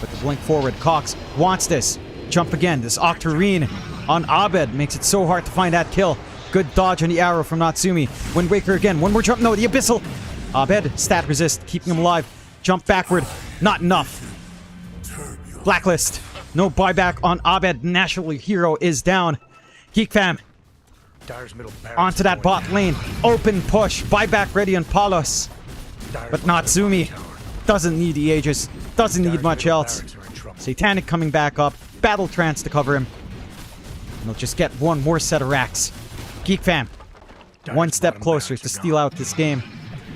But the blink forward. Cox wants this. Jump again. This Octarine on Abed makes it so hard to find that kill. Good dodge on the arrow from Natsumi. Wind Waker again. One more jump. No, the Abyssal. Abed, stat resist, keeping him alive. Jump backward. Not enough. Blacklist. No buyback on Abed. National Hero is down. Geek Fam. Onto that bot lane. Open push. Buyback ready on Palos. But Natsumi doesn't need the Aegis. Doesn't need much else. Satanic coming back up. Battle Trance to cover him. And he'll just get one more set of racks. Geek Fam. One step closer to steal out this game.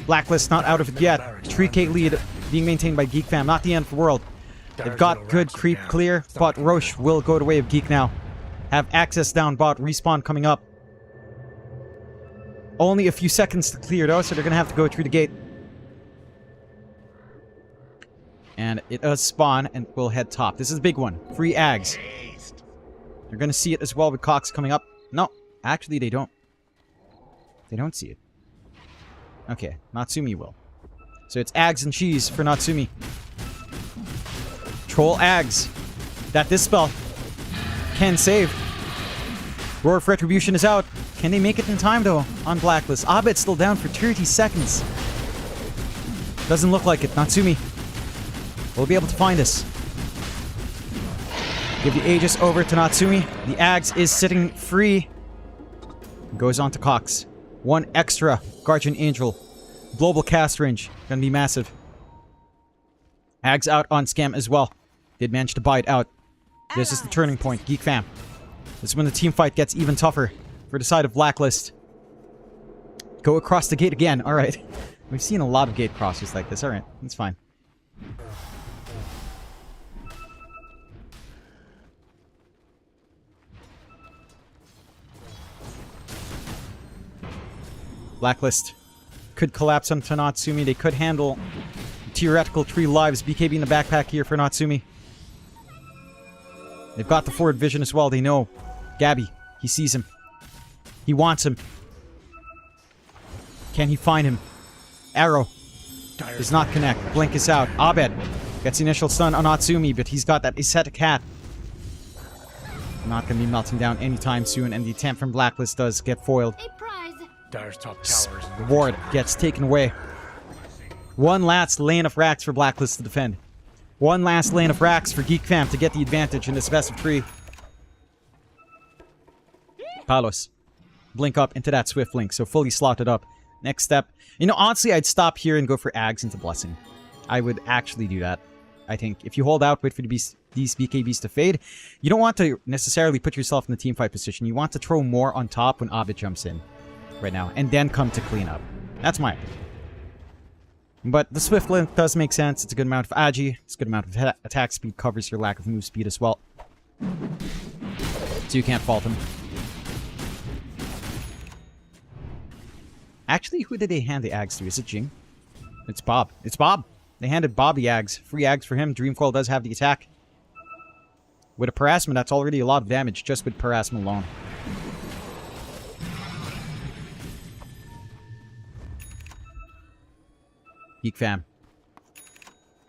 Blacklist not out of it yet. 3k lead being maintained by Geek Fam. Not the end of the world. They've got good creep clear, but Roche will go the way of Geek now. Have access down bot. Respawn coming up. Only a few seconds to clear though, so they're going to have to go through the gate. And it does spawn, and we'll head top. This is a big one. Free Ags. They're going to see it as well with Cox coming up. No, actually they don't. They don't see it. Okay, Natsumi will. So it's Ags and cheese for Natsumi. Troll Ags. That Dispel can save. Roar of Retribution is out. Can they make it in time though on Blacklist? Abed's still down for 30 seconds. Doesn't look like it. Natsumi will be able to find us. Give the Aegis over to Natsumi. The Ags is sitting free. Goes on to Cox. One extra Guardian Angel. Global cast range. Gonna be massive. Ags out on Scam as well. Did manage to buy it out. This is the turning point. Geek Fam. This is when the team fight gets even tougher for the side of Blacklist. Go across the gate again. Alright. We've seen a lot of gate crossers like this. Alright. That's fine. Blacklist could collapse onto Natsumi. They could handle theoretical 3 lives. BKB in the backpack here for Natsumi. They've got the forward vision as well. They know Gabby. He sees him. He wants him. Can he find him? Arrow does not connect. Blink is out. Abed gets the initial stun on Natsumi, but he's got that ascetic hat. Not going to be melting down anytime soon, and the attempt from Blacklist does get foiled. Dire's top towers. Ward gets taken away. One last lane of racks for Blacklist to defend. One last lane of racks for Geek Fam to get the advantage in this best of 3. Palos. Blink up into that Swift Link, so fully slotted up. Next step. You know, honestly, I'd stop here and go for Ags into Blessing. I would actually do that. I think if you hold out, wait for these BKBs to fade, you don't want to necessarily put yourself in the teamfight position. You want to throw more on top when Abed jumps in right now, and then come to clean up. That's my opinion. But the Swift Link does make sense. It's a good amount of Agi. It's a good amount of attack speed. Covers your lack of move speed as well. So you can't fault him. Actually, who did they hand the Ags to? Is it Jing? It's Bob. It's Bob! They handed Bob the Ags. Free Ags for him. Dreamcoil does have the attack. With a Parasma, that's already a lot of damage just with Parasma alone. Geek Fam.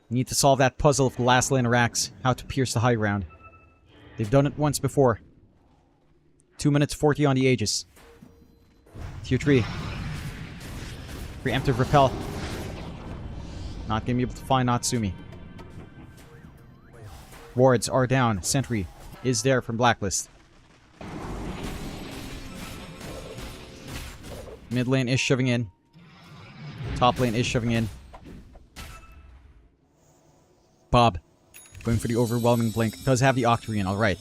You need to solve that puzzle of the last lane of racks. How to pierce the high ground. They've done it once before. 2 minutes 40 on the Aegis. Tier 3. Preemptive Repel. Not going to be able to find Natsumi. Wards are down. Sentry is there from Blacklist. Mid lane is shoving in. Top lane is shoving in. Bob Going for the overwhelming blink. Does have the Octarine, alright.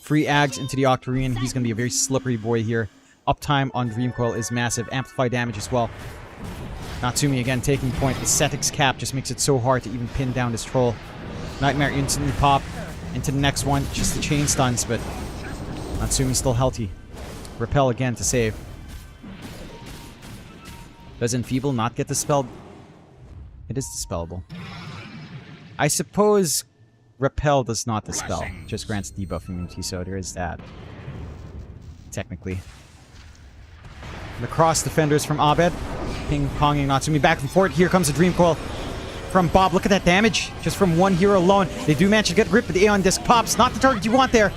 Free Ags into the Octarine. He's going to be a very slippery boy here. Uptime on Dream Coil is massive. Amplify damage as well. Natsumi again taking point. The Setix cap just makes it so hard to even pin down this troll. Nightmare instantly pop into the next one. Just the chain stuns, but Natsumi's still healthy. Repel again to save. Does Enfeeble not get dispelled? It is dispellable. I suppose Repel does not dispel. Just grants debuff immunity, so there is that. Technically. The cross defenders from Abed. Ping-ponging Natsumi back and forth. Here comes a Dream Coil from Bob. Look at that damage. Just from one hero alone. They do manage to get grip, but the Aeon Disc pops. Not the target you want there.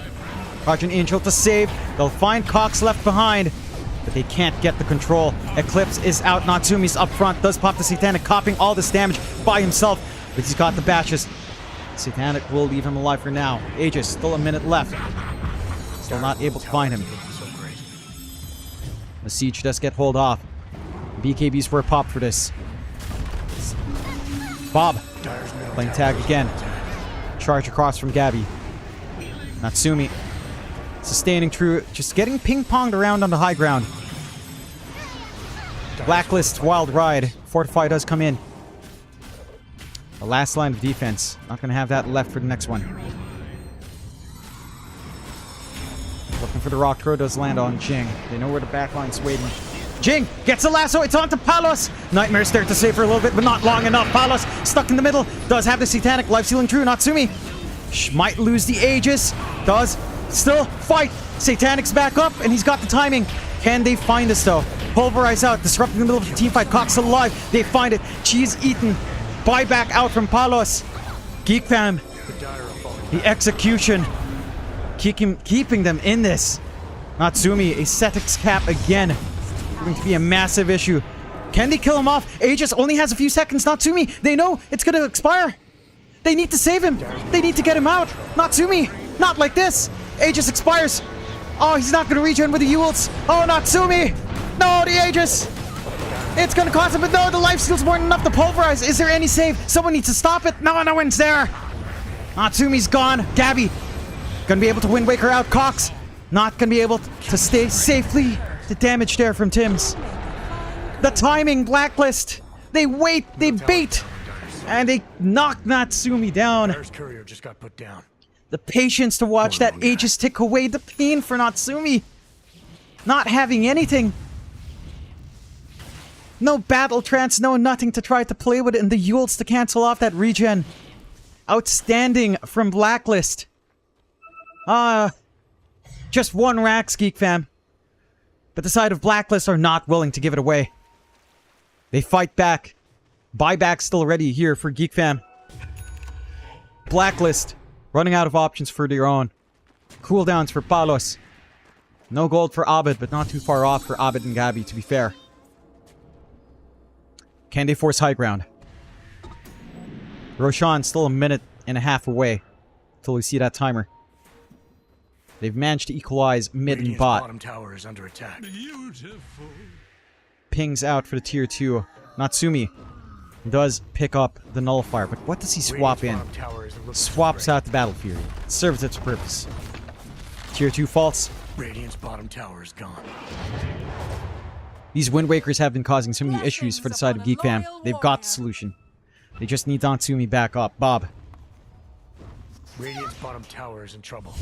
Guardian Angel to save. They'll find Cox left behind, but they can't get the control. Eclipse is out. Natsumi's up front. Does pop the Satanic, copying all this damage by himself, but he's got the bashes. Satanic will leave him alive for now. Aegis, still a minute left. Still not able to find him. The siege does get pulled off. BKBs were popped for this. Bob playing tag again. Charge across from Gabby. Natsumi sustaining true, just getting ping-ponged around on the high ground. Blacklist, Wild Ride. Fortify does come in. The last line of defense. Not going to have that left for the next one. Looking for the rock throw, does land on Jing. They know where the backline's waiting. Jing gets a lasso, it's on to Palos. Nightmare's there to save for a little bit, but not long enough. Palos stuck in the middle, does have the Satanic, life-sealing true. Natsumi might lose the Aegis, does still fight. Satanic's back up, and he's got the timing. Can they find us though? Pulverize out, disrupting the middle of the team fight. Cox alive, they find it. Cheese eaten, buyback out from Palos. Geek Fam, the execution. Keeping them in this. Natsumi, a Setix cap again. Going to be a massive issue. Can they kill him off? Aegis only has a few seconds. Natsumi, they know it's going to expire. They need to save him. They need to get him out. Natsumi, not like this. Aegis expires. Oh, he's not going to regen with the Yules. Oh, Natsumi. No, the Aegis. It's going to cost him, but no, the life steal's more than enough to pulverize. Is there any save? Someone needs to stop it. No one's there. Natsumi's gone. Gabby gonna be able to Wind Waker out. Cox not gonna be able to stay safely. The damage there from Tim's. The timing, Blacklist. They wait, they bait, and they knock Natsumi down. Courier just got put down. The patience to watch that Aegis tick away. The pain for Natsumi. Not having anything. No battle trance, no nothing to try to play with it, and the Yules to cancel off that regen. Outstanding from Blacklist. Just one Rax, Geek Fam. But the side of Blacklist are not willing to give it away. They fight back. Buyback still ready here for Geek Fam. Blacklist running out of options for their own. Cooldowns for Palos. No gold for Abed, but not too far off for Abed and Gabi, to be fair. Can they force high ground? Roshan still a minute and a half away until we see that timer. They've managed to equalize mid and bot. Bottom tower is under attack. Beautiful. Pings out for the tier 2. Natsumi does pick up the nullifier, but what does he swap in? Swaps out the Battle Fury. It serves its purpose. Tier 2 false. Radiant's bottom tower is gone. These Wind Wakers have been causing so many issues for the side of Geek Fam. They've got the solution. They just need Natsumi back up. Bob. Radiant's bottom tower is in trouble.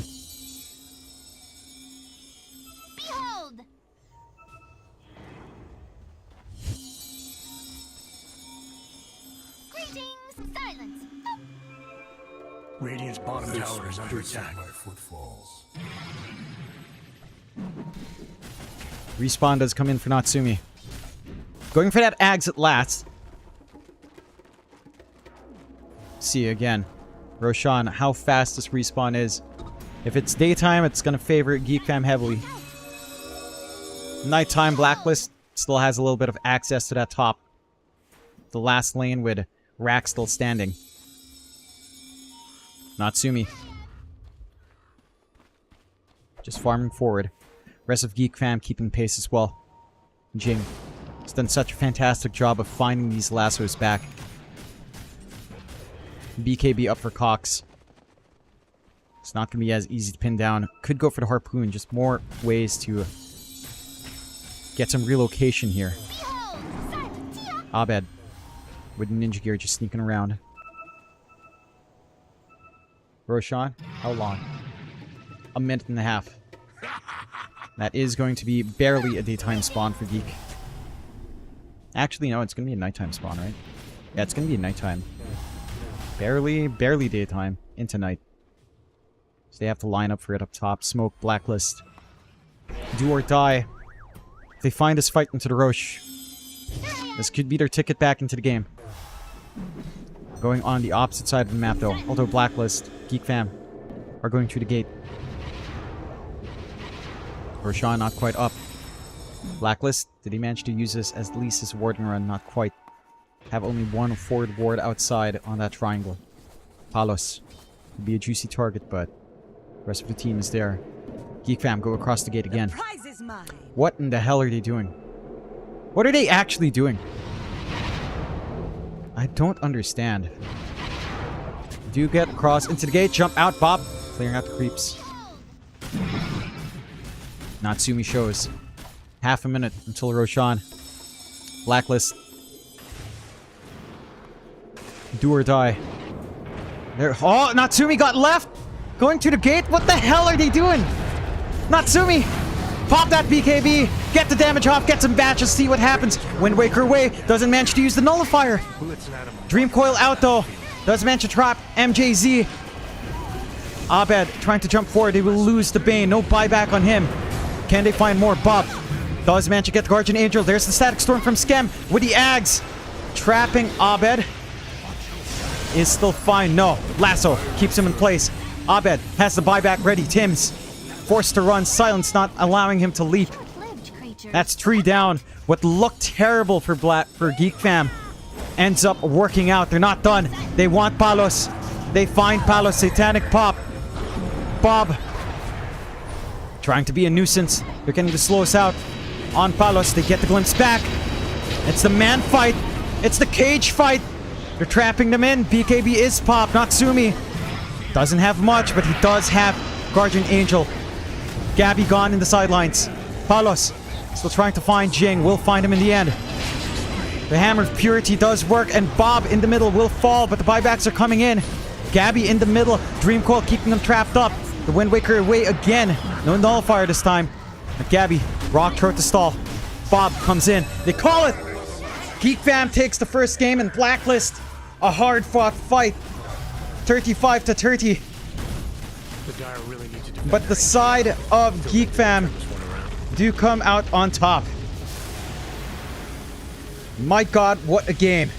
Behold! Greetings, silence. Radiant's bottom tower is under attack. My footfalls. Respawn does come in for Natsumi. Going for that Ags at last. See again. Roshan, how fast this respawn is. If it's daytime, it's going to favor Geek Fam heavily. Nighttime, Blacklist still has a little bit of access to that top. The last lane with Rack still standing. Natsumi. Just farming forward. Rest of Geek Fam keeping pace as well. Jing has done such a fantastic job of finding these lassos back. BKB up for Cox. It's not going to be as easy to pin down. Could go for the harpoon. Just more ways to get some relocation here. Abed with ninja gear just sneaking around. Roshan, how long? A minute and a half. That is going to be barely a daytime spawn for Geek. Actually, no, it's going to be a nighttime spawn, right? Yeah, it's going to be a nighttime. Barely daytime into night. So they have to line up for it up top. Smoke, blacklist. Do or die. If they find us fighting to the Roche, this could be their ticket back into the game. Going on the opposite side of the map, though. Although blacklist, Geek Fam are going through the gate. Roshan not quite up. Blacklist, did he manage to use this as at least his warding run? Not quite. Have only one forward ward outside on that triangle. Palos would be a juicy target, but the rest of the team is there. Geek Fam, go across the gate again. What in the hell are they doing? What are they actually doing? I don't understand. Do get across into the gate, jump out, Bob. Clearing out the creeps. Natsumi shows. Half a minute until Roshan. Blacklist. Do or die. There. Oh, Natsumi got left! Going to the gate? What the hell are they doing? Natsumi! Pop that BKB! Get the damage off, get some batches, see what happens. Wind Waker away, doesn't manage to use the nullifier. Dream Coil out though. Does manage to trap MJZ. Abed trying to jump forward, they will lose the Bane. No buyback on him. Can they find more? Bob does manage to get the Guardian Angel. There's the Static Storm from Skem with the Ags. Trapping Abed. Is still fine. No. Lasso keeps him in place. Abed has the buyback ready. Tim's forced to run. Silence not allowing him to leap. That's 3 down. What looked terrible for Geek Fam ends up working out. They're not done. They want Palos. They find Palos. Satanic Pop. Bob trying to be a nuisance. They're getting to slow us out. On Palos, they get the glimpse back. It's the man fight. It's the cage fight. They're trapping them in. BKB is Pop. Natsumi doesn't have much, but he does have Guardian Angel. Gabby gone in the sidelines. Palos still trying to find Jing. Will find him in the end. The Hammer of Purity does work, and Bob in the middle will fall, but the buybacks are coming in. Gabby in the middle. Dream Coil keeping them trapped up. The Wind Waker away again. No nullifier this time. But Gabby, rock throat to stall. Bob comes in. They call it! Geek Fam takes the first game, and Blacklist, a hard-fought fight. 35-30. But the side of Geek Fam do come out on top. My god, what a game.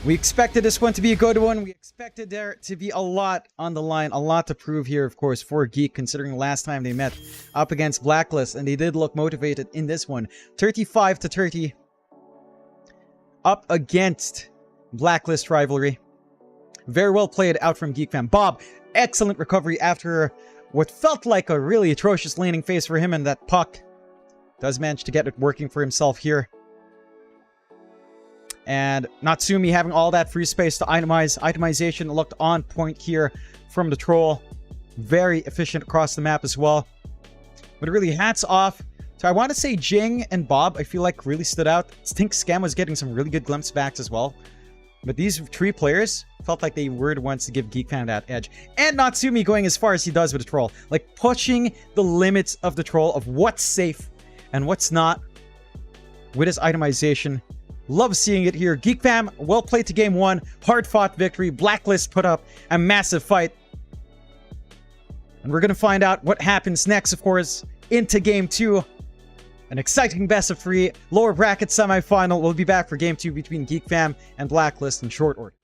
We expected this one to be a good one. We expected there to be a lot on the line, a lot to prove here, of course, for Geek, considering last time they met up against Blacklist, and they did look motivated in this one. 35-30 up against Blacklist rivalry. Very well played out from Geek Fam. Bob, excellent recovery after what felt like a really atrocious laning phase for him, and that puck does manage to get it working for himself here. And Natsumi having all that free space to itemize. Itemization looked on point here from the troll. Very efficient across the map as well. But really, hats off. So I want to say Jing and Bob, I feel like really stood out. I think Scam was getting some really good glimpse backs as well. But these 3 players felt like they were the ones to give Geek Fam that edge. And Natsumi going as far as he does with the troll. Like pushing the limits of the troll of what's safe and what's not with his itemization. Love seeing it here. Geek Fam, well played to game 1. Hard-fought victory. Blacklist put up a massive fight. And we're going to find out what happens next, of course, into game 2. An exciting best of 3 lower bracket semifinal. We'll be back for game 2 between Geek Fam and Blacklist in short order.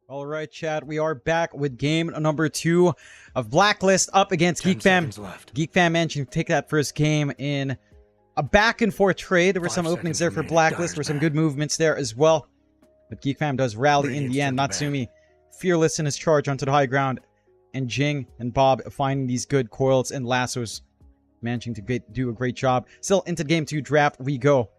All right, chat. We are back with game number 2 of Blacklist up against 10 Geek Fam. seconds left. Geek Fam managed to take that first game in a back and forth trade. There were 5 some openings seconds there for remaining. Blacklist. There were some good movements there as well. But Geek Fam does rally in Radiant's the end. took the Natsumi fearless in his charge onto the high ground. And Jing and Bob finding these good coils and lassos. Managing to do a great job. Still into game 2 draft we go.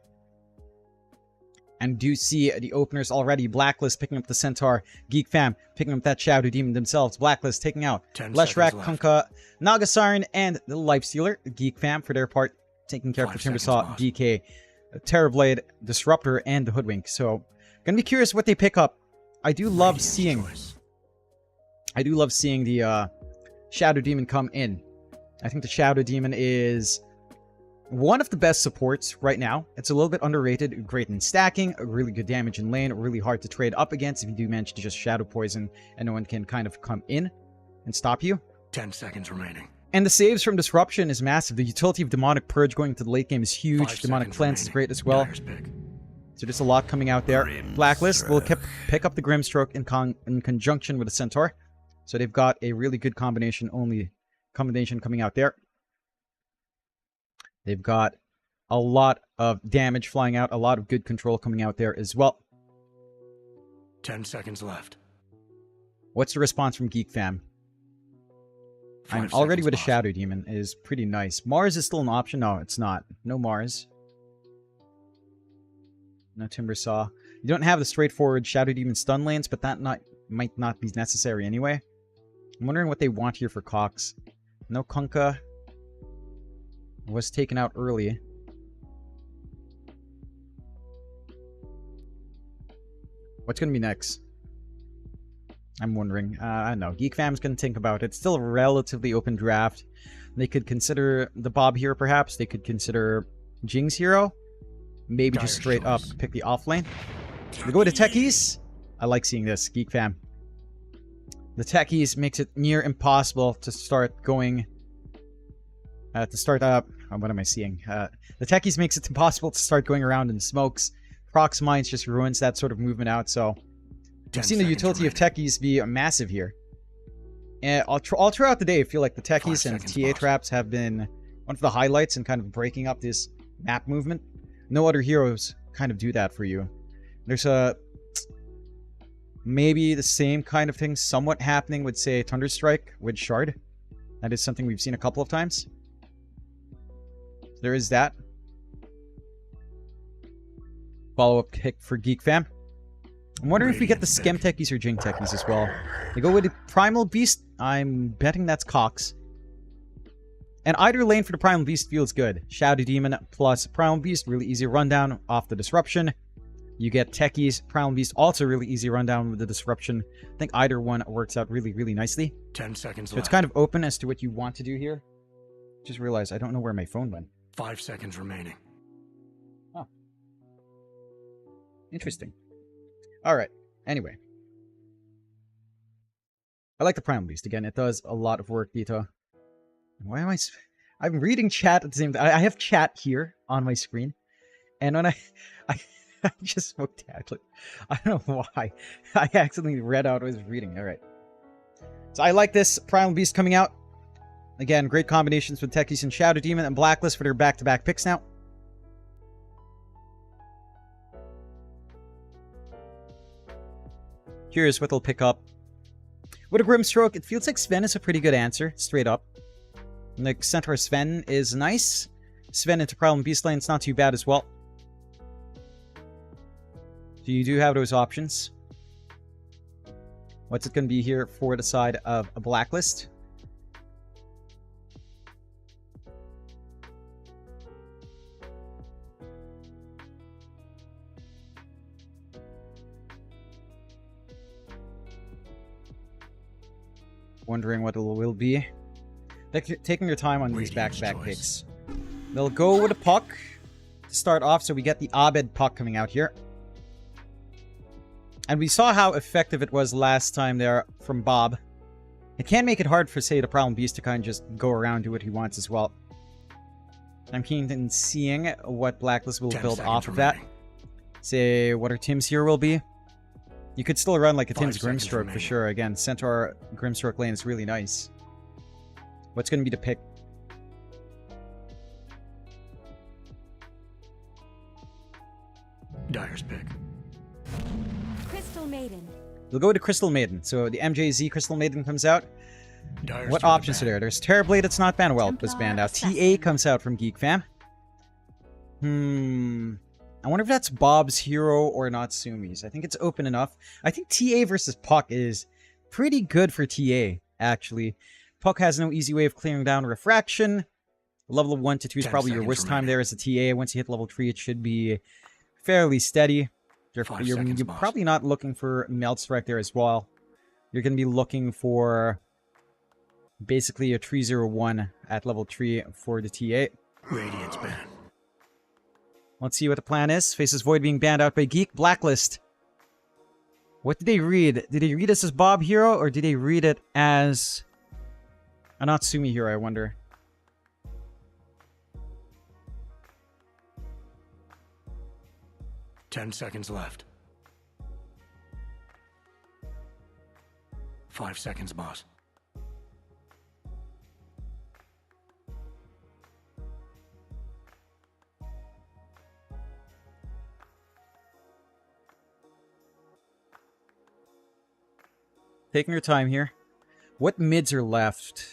And do see the openers already. Blacklist picking up the Centaur. Geek Fam picking up that Shadow Demon themselves. Blacklist taking out 10 Leshrak, seconds left. Kunkka, Nagasiren, and the Lifestealer. Geek Fam, for their part, taking care of the 5 seconds Timbersaw, left. DK, Terrorblade, Disruptor, and the Hoodwink. So, gonna be curious what they pick up. I do love Radiant's seeing choice. the Shadow Demon come in. I think the Shadow Demon is one of the best supports right now. It's a little bit underrated. Great in stacking, really good damage in lane, really hard to trade up against if you do manage to just Shadow Poison and no one can kind of come in and stop you. 10 seconds remaining. And the saves from Disruption is massive. The utility of Demonic Purge going into the late game is huge. 5 Demonic seconds Cleanse is remaining. great as well. Dyer's pick. So there's a lot coming out there. Blacklist will pick up the Grimstroke in conjunction with the Centaur. So they've got a really good combination coming out there. They've got a lot of damage flying out, a lot of good control coming out there as well. 10 seconds left. What's the response from Geek Fam? 5 I'm already seconds with a left. Shadow Demon is pretty nice. Mars is still an option. No, it's not. No Mars. No Timbersaw. You don't have the straightforward Shadow Demon stun lanes, but that might not be necessary anyway. I'm wondering what they want here for Cox. No Kunkka. Was taken out early. What's going to be next? I'm wondering. I don't know. Geek Fam's going to think about it. It's still a relatively open draft. They could consider the Bob hero, perhaps. They could consider Jing's hero. Maybe just Dyer's straight up choice. pick the off lane. We go to Techies. I like seeing this, Geek Fam. The Techies makes it near impossible to start going... what am I seeing? The Techies makes it impossible to start going around in smokes. Prox Mines just ruins that sort of movement out, so... 10 I've seen the seconds utility of remaining. Techies be massive here. And all throughout the day, I feel like the 5 Techies and seconds TA left. traps have been one of the highlights in kind of breaking up this map movement. No other heroes kind of do that for you. There's maybe the same kind of thing somewhat happening with, say, Thunderstrike with Shard. That is something we've seen a couple of times. There is that. Follow-up kick for Geek Fam. I'm wondering if we get the Skem Techies or Jing Techies as well. They go with the Primal Beast. I'm betting that's Cox. And either lane for the Primal Beast feels good. Shadow Demon plus Primal Beast, really easy rundown off the Disruption. You get Techies, Primal Beast, also really easy rundown with the Disruption. I think either one works out really, really nicely. 10 seconds So left. it's kind of open as to what you want to do here. Just realized I don't know where my phone went. 5 seconds remaining. Oh. Interesting. Alright, anyway. I like the Primal Beast. Again, it does a lot of work, Dito. Why am I'm reading chat at the same time. I have chat here on my screen. And when I just spoke to Ashley. I don't know why. I accidentally read out what I was reading. Alright. So I like this Primal Beast coming out. Again, great combinations with Techies and Shadow Demon and Blacklist for their back-to-back picks now. Curious what they'll pick up. With a Grimstroke, it feels like Sven is a pretty good answer, straight up. The Centaur Sven is nice. Sven into Primal Beast lane, it's not too bad as well. So you do have those options. What's it going to be here for the side of a Blacklist? Wondering what it will be. They're taking their time on these back-to-back picks. They'll go with a Puck to start off, so we get the Abed Puck coming out here. And we saw how effective it was last time there from Bob. It can make it hard for, say, the Primal Beast to kind of just go around and do what he wants as well. I'm keen in seeing what Blacklist will build off of that. Say, what our Tim's here will be. You could still run like a Tim's Grimstroke for sure. Again, Centaur Grimstroke lane is really nice. What's going to be the pick? Dyer's pick. Crystal Maiden. We'll go to Crystal Maiden. So the MJZ Crystal Maiden comes out. Dyer's What options are there? There's Terrorblade, it's not banned. Well, it was banned out. TA comes out from Geek Fam. I wonder if that's Bob's hero or Natsumi's. I think it's open enough. I think TA versus Puck is pretty good for TA, actually. Puck has no easy way of clearing down Refraction. Level 1 to 2 is probably your worst time there as a TA. Once you hit level 3, it should be fairly steady. You're probably not looking for Melt Strike there as well. You're going to be looking for basically a 301 at level 3 for the TA. Radiance ban. Let's see what the plan is. Faces Void being banned out by Geek. Blacklist. What did they read? Did they read this as Bob Hero, or did they read it as a Natsumi Hero, I wonder? Ten seconds left. 5 seconds, boss. Taking your time here. What mids are left?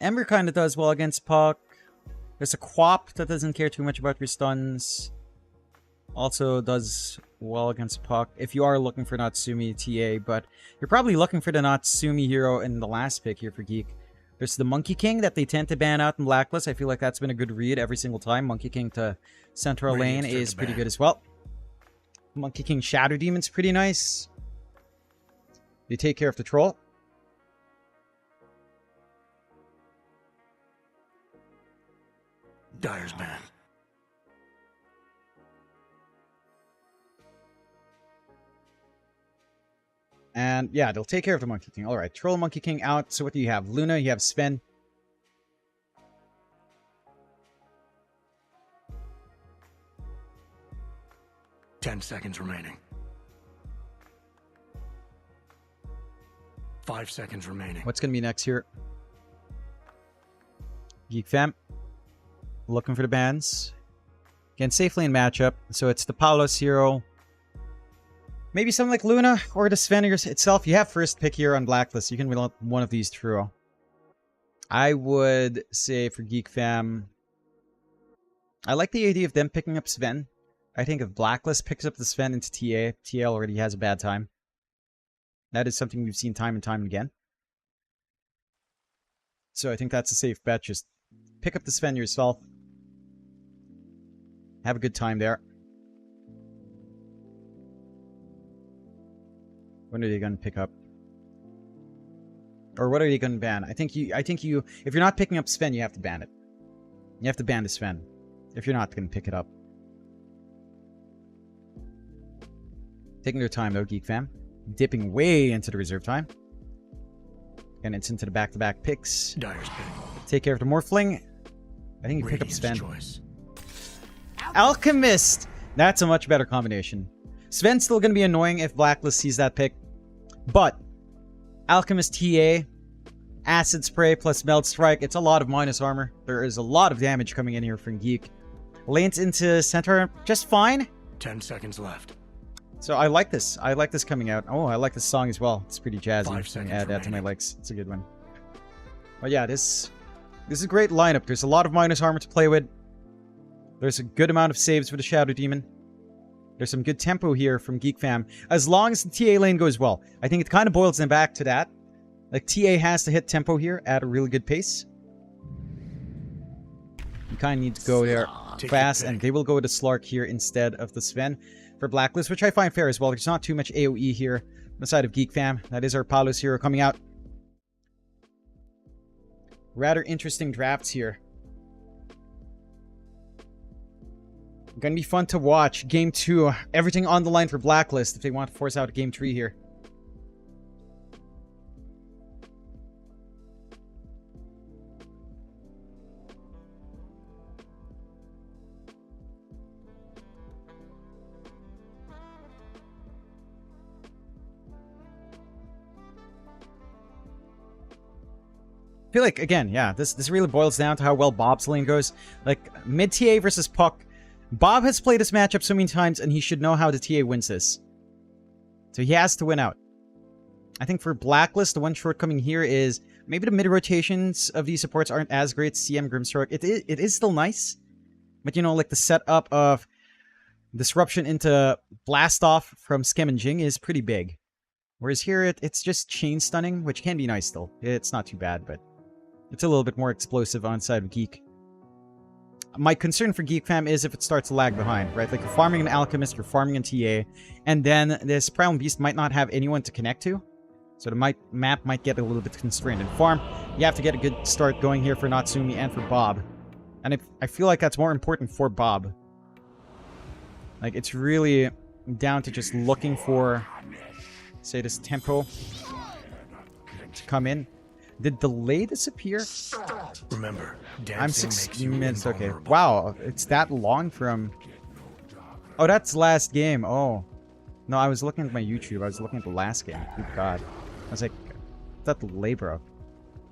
Ember kind of does well against Puck. There's a Quap that doesn't care too much about your stuns. Also does well against Puck. If you are looking for Natsumi TA, but you're probably looking for the Natsumi hero in the last pick here for Geek. There's the Monkey King that they tend to ban out in Blacklist. I feel like that's been a good read every single time. Monkey King to Central Lane is pretty good as well. Monkey King Shadow Demon's pretty nice. You take care of the troll. Dyer's ban. And yeah, they'll take care of the Monkey King. Alright, Troll Monkey King out. So what do you have? Luna, you have Sven. Ten seconds remaining. 5 seconds remaining. What's going to be next here? Geek Fam. Looking for the bans. Again, safe lane matchup. So it's the Palos hero. Maybe something like Luna or the Sven itself. You have first pick here on Blacklist. You can win one of these through. I would say for Geek Fam, I like the idea of them picking up Sven. I think if Blacklist picks up the Sven into TA, TA already has a bad time. That is something we've seen time and time again. So I think that's a safe bet. Just pick up the Sven yourself. Have a good time there. When are you going to pick up? Or what are you going to ban? I think you, if you're not picking up Sven, you have to ban it. You have to ban the Sven. If you're not going to pick it up. Taking their time though, Geek Fam. Dipping way into the reserve time. And it's into the back-to-back picks. Dyer's pick. Take care of the Morphling. I think you pick up Radiant's Sven. choice. Alchemist! That's a much better combination. Sven's still going to be annoying if Blacklist sees that pick. But Alchemist TA, Acid Spray plus Melt Strike. It's a lot of minus armor. There is a lot of damage coming in here from Geek. Lanes into center, just fine. 10 seconds left. So I like this. I like this coming out. Oh, I like this song as well. It's pretty jazzy. 5 seconds Add that to my remaining. likes. It's a good one. But yeah, this is a great lineup. There's a lot of minus armor to play with. There's a good amount of saves for the Shadow Demon. There's some good tempo here from Geek Fam. As long as the TA lane goes well. I think it kind of boils them back to that. Like, TA has to hit tempo here at a really good pace. You kind of need to go there fast, and they will go with the Slark here instead of the Sven for Blacklist, which I find fair as well. There's not too much AoE here on the side of Geek Fam. That is our Palos hero coming out. Rather interesting drafts here. Gonna be fun to watch. Game 2, everything on the line for Blacklist if they want to force out Game 3 here. I feel like, again, yeah, this really boils down to how well Bob's lane goes. Like, mid-TA versus Puck. Bob has played this matchup so many times, and he should know how the TA wins this. So he has to win out. I think for Blacklist, the one shortcoming here is maybe the mid-rotations of these supports aren't as great. CM Grimstroke, it is still nice. But, you know, like the setup of Disruption into Blast Off from Skem and Jing is pretty big. Whereas here, it's just Chain Stunning, which can be nice still. It's not too bad, but it's a little bit more explosive on side of Geek. My concern for Geek Fam is if it starts to lag behind, right? Like, you're farming an Alchemist, you're farming an TA, and then this Primal Beast might not have anyone to connect to. So the map might get a little bit constrained. And farm, you have to get a good start going here for Natsumi and for Bob. And I feel like that's more important for Bob. Like, it's really down to just looking for, say, this tempo to come in. Did delay disappear? Remember, I'm dancing 6 makes you minutes. Okay. invulnerable. Wow, it's that long from... Oh, that's last game. Oh. No, I was looking at my YouTube. I was looking at the last game. Good God. I was like, is that delay, bro?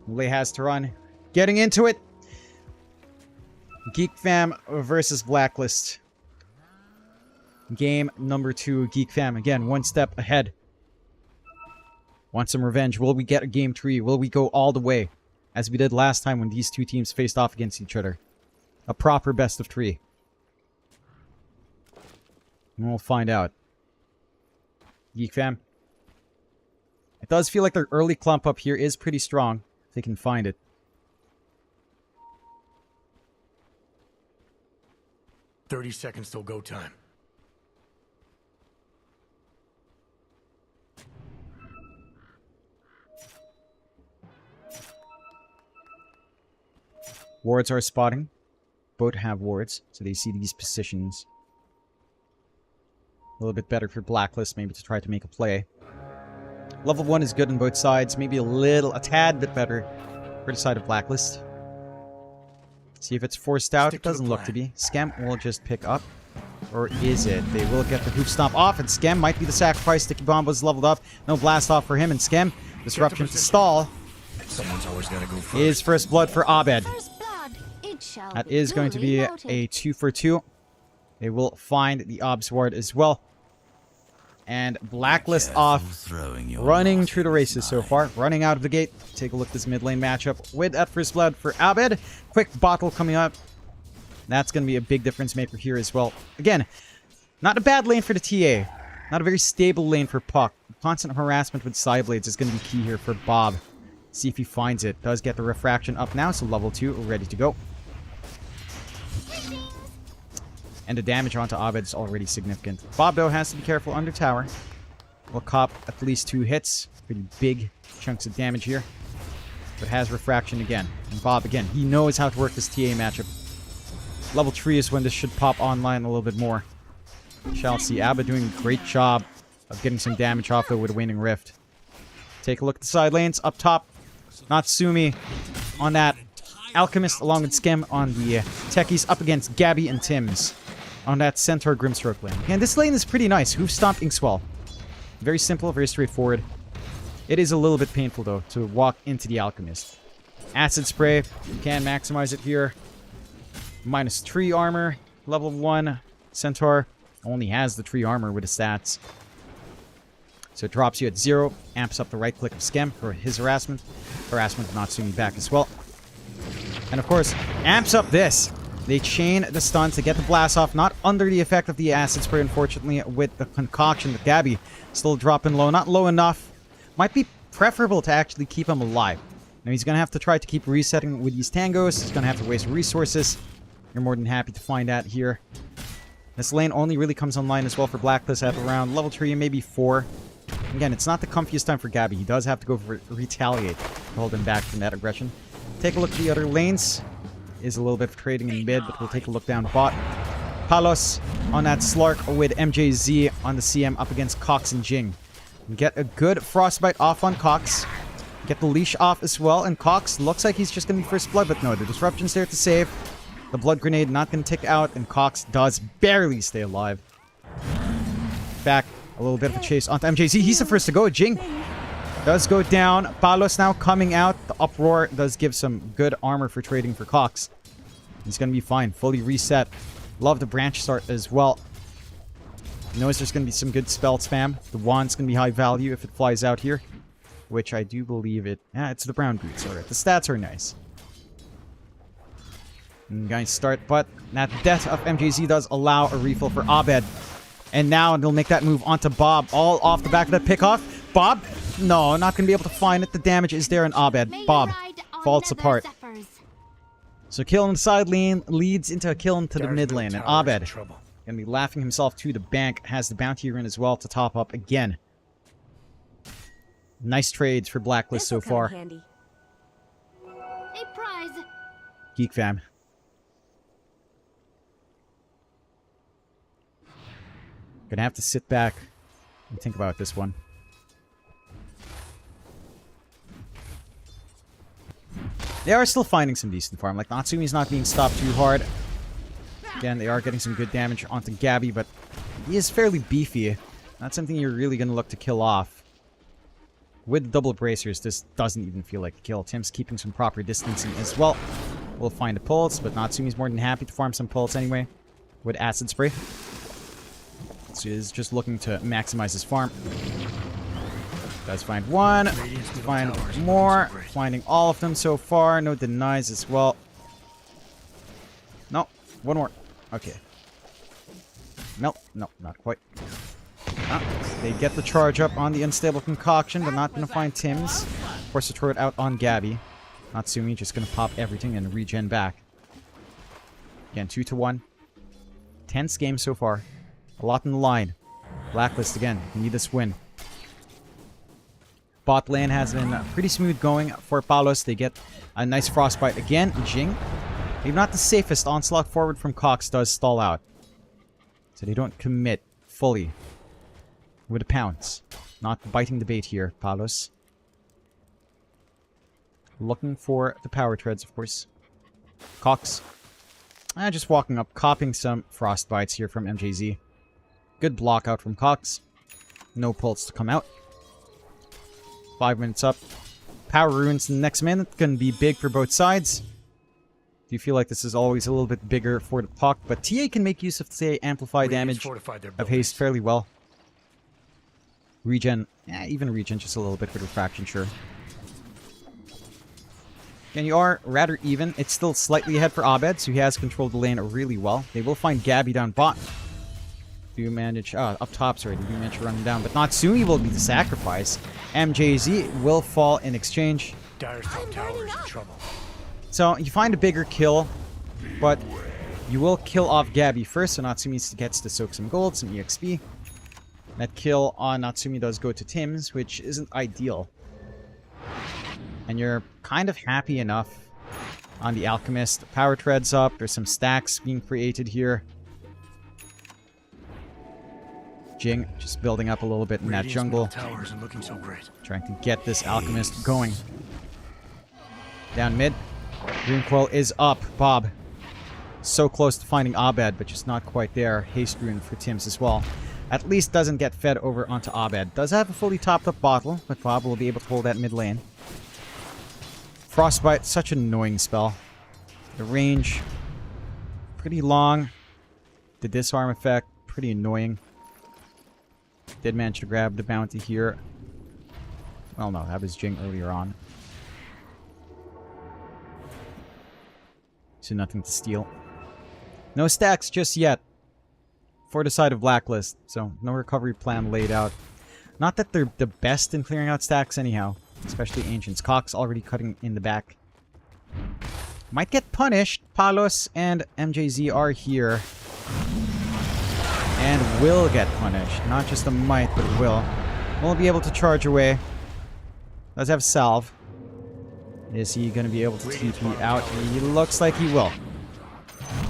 Delay has to run. Getting into it. Geek Fam versus Blacklist. Game number 2. Geek Fam, again, one step ahead. Want some revenge? Will we get a game 3? Will we go all the way? As we did last time when these two teams faced off against each other. A proper best of 3. And we'll find out. Geek Fam. It does feel like their early clump up here is pretty strong. If they can find it. "30 seconds till go time." Wards are spotting. Both have wards, so they see these positions. A little bit better for Blacklist, maybe to try to make a play. Level 1 is good on both sides. Maybe a tad bit better for the side of Blacklist. See if it's forced out. It doesn't look to be. Skem will just pick up. Or is it? They will get the Hoof Stomp off, and Skem might be the sacrifice. Sticky Bomb was leveled up. No Blast Off for him, and Skem. Disruption to stall. Someone's always got to go first. Is First Blood for Abed. First blood, it shall That be is going to duly be noted. a 2 for 2. They will find the Obs ward as well. And Blacklist off, running through the races so far. Running out of the gate. Take a look at this mid lane matchup with that First Blood for Abed. Quick bottle coming up. That's going to be a big difference maker here as well. Again, Not a bad lane for the TA. Not a very stable lane for Puck. Constant harassment with side blades is going to be key here for Bob. See if he finds it. Does get the refraction up now, so level 2, ready to go. And the damage onto Abed is already significant. Bob, though, has to be careful under tower. Will cop at least 2 hits. Pretty big chunks of damage here. But has refraction again. And Bob, again, he knows how to work this TA matchup. Level 3 is when this should pop online a little bit more. Shall see. Abba doing a great job of getting some damage off, though, with a Waning Rift. Take a look at the side lanes. Up top, Natsumi on that Alchemist, along with Skem on the Techies, up against Gabby and Tims on that Centaur Grimstroke lane. And this lane is pretty nice. Hoof Stomp, Inkswell. Very simple, very straightforward. It is a little bit painful, though, to walk into the Alchemist. Acid Spray, you can maximize it here. -3 armor, level 1. Centaur only has the 3 armor with the stats. So it drops you at 0, amps up the right click of Skem for his harassment. Harassment of Natsumi back as well. And of course, amps up this. They chain the stun to get the blast off, not under the effect of the acid spray, unfortunately, with the concoction with Gabby still dropping low. Not low enough. Might be preferable to actually keep him alive. Now he's going to have to try to keep resetting with these tangos. He's going to have to waste resources. You're more than happy to find that here. This lane only really comes online as well for Blacklist at around level 3 and maybe 4. Again, it's not the comfiest time for Gabby. He does have to go for retaliate to hold him back from that aggression. Take a look at the other lanes. Is a little bit of trading in mid, but we'll take a look down bot. Palos on that Slark with MJZ on the CM up against Cox and Jing. Get a good Frostbite off on Cox. Get the leash off as well, and Cox looks like he's just going to be first blood, but no, the Disruption's there to save. The Blood Grenade not going to tick out, and Cox does barely stay alive. Back, a little bit of a chase onto MJZ. He's the first to go. Jing does go down. Palos now coming out. The Uproar does give some good armor for trading for Cox. He's going to be fine. Fully reset. Love the branch start as well. Knows there's going to be some good spell spam. The wand's going to be high value if it flies out here. Which I do believe it... it's the brown boots. Alright, the stats are nice. And guys start, but that death of MJZ does allow a refill for Abed. And now they'll make that move onto Bob. All off the back of that pickoff. Bob? No, not going to be able to find it. The damage is there on Abed. Bob falls apart. So kill in the side lane leads into a kill into the mid lane. And Abed going to be laughing himself to the bank. Has the bounty in as well to top up again. Nice trades for Blacklist so far. A prize. Geek fam. Gonna have to sit back and think about this one. They are still finding some decent farm. Like, Natsumi's not being stopped too hard. Again, they are getting some good damage onto Gabby, but he is fairly beefy. Not something you're really gonna look to kill off. With double bracers, this doesn't even feel like a kill. Tim's keeping some proper distancing as well. We'll find a pulse, but Natsumi's more than happy to farm some pulse anyway. With acid spray. So he's just looking to maximize his farm. Does find one. Find more. Finding all of them so far. No denies as well. No. One more. Okay. No. No, not quite. They get the charge up on the unstable concoction, but not going to find Tim's. Force to throw it out on Gabby. Natsumi just going to pop everything and regen back. Again, 2-1. Tense game so far. A lot in the line. Blacklist again. Need this win. Bot lane has been pretty smooth going for Palos. They get a nice frostbite again. Jing. Maybe not the safest onslaught forward from Cox does stall out. So they don't commit fully with a pounce. Not biting the bait here, Palos. Looking for the power treads, of course. Cox. Just walking up, copying some frostbites here from MJZ. Good block out from Cox. No pulse to come out. 5 minutes up. Power runes in the next minute. Gonna be big for both sides. Do you feel like this is always a little bit bigger for the puck? But TA can make use of, say, amplify damage of haste fairly well. Regen. Even regen just a little bit with refraction, sure. And you are rather even. It's still slightly ahead for Abed, so he has controlled the lane really well. They will find Gabby down bot. do manage... up top, sorry, they do manage to run him down. But Natsumi will be the sacrifice. MJZ will fall in exchange. Dire's top tower is in trouble. So, you find a bigger kill, but you will kill off Gabby first, so Natsumi gets to soak some gold, some EXP. That kill on Natsumi does go to Tim's, which isn't ideal. And you're kind of happy enough on the Alchemist. Power treads up, there's some stacks being created here. Jing just building up a little bit in that jungle. Tower isn't looking so great. Trying to get this Alchemist going. Down mid. Dream Coil is up. Bob. So close to finding Abed, but just not quite there. Haste Rune for Tim's as well. At least doesn't get fed over onto Abed. Does have a fully topped up bottle, but Bob will be able to hold that mid lane. Frostbite, such an annoying spell. The range, pretty long. The disarm effect, pretty annoying. Did manage to grab the bounty here. Well, no, that was Jing earlier on. So nothing to steal. No stacks just yet for the side of Blacklist, so no recovery plan laid out. Not that they're the best in clearing out stacks anyhow, especially Ancients. Cox already cutting in the back. Might get punished. Palos and MJZ are here. And will get punished. Not just a might, but will. Won't be able to charge away. Does have salve. Is he going to be able to TP out? He looks like he will.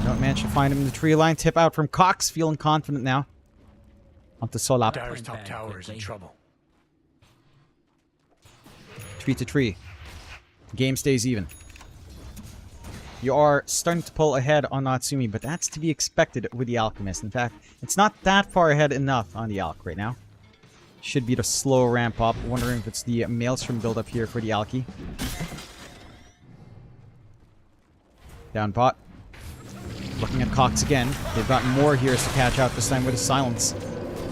Don't manage to find him in the tree line. Tip out from Cox. Feeling confident now. Onto Solap. Dire's top tower is in trouble. Tree to tree. Game stays even. You are starting to pull ahead on Natsumi, but that's to be expected with the Alchemist. In fact, it's not that far ahead enough on the Alch right now. Should be the slow ramp up. Wondering if it's the Maelstrom build-up here for the Alki. Down bot. Looking at Cox again. They've got more heroes to catch out this time with a silence.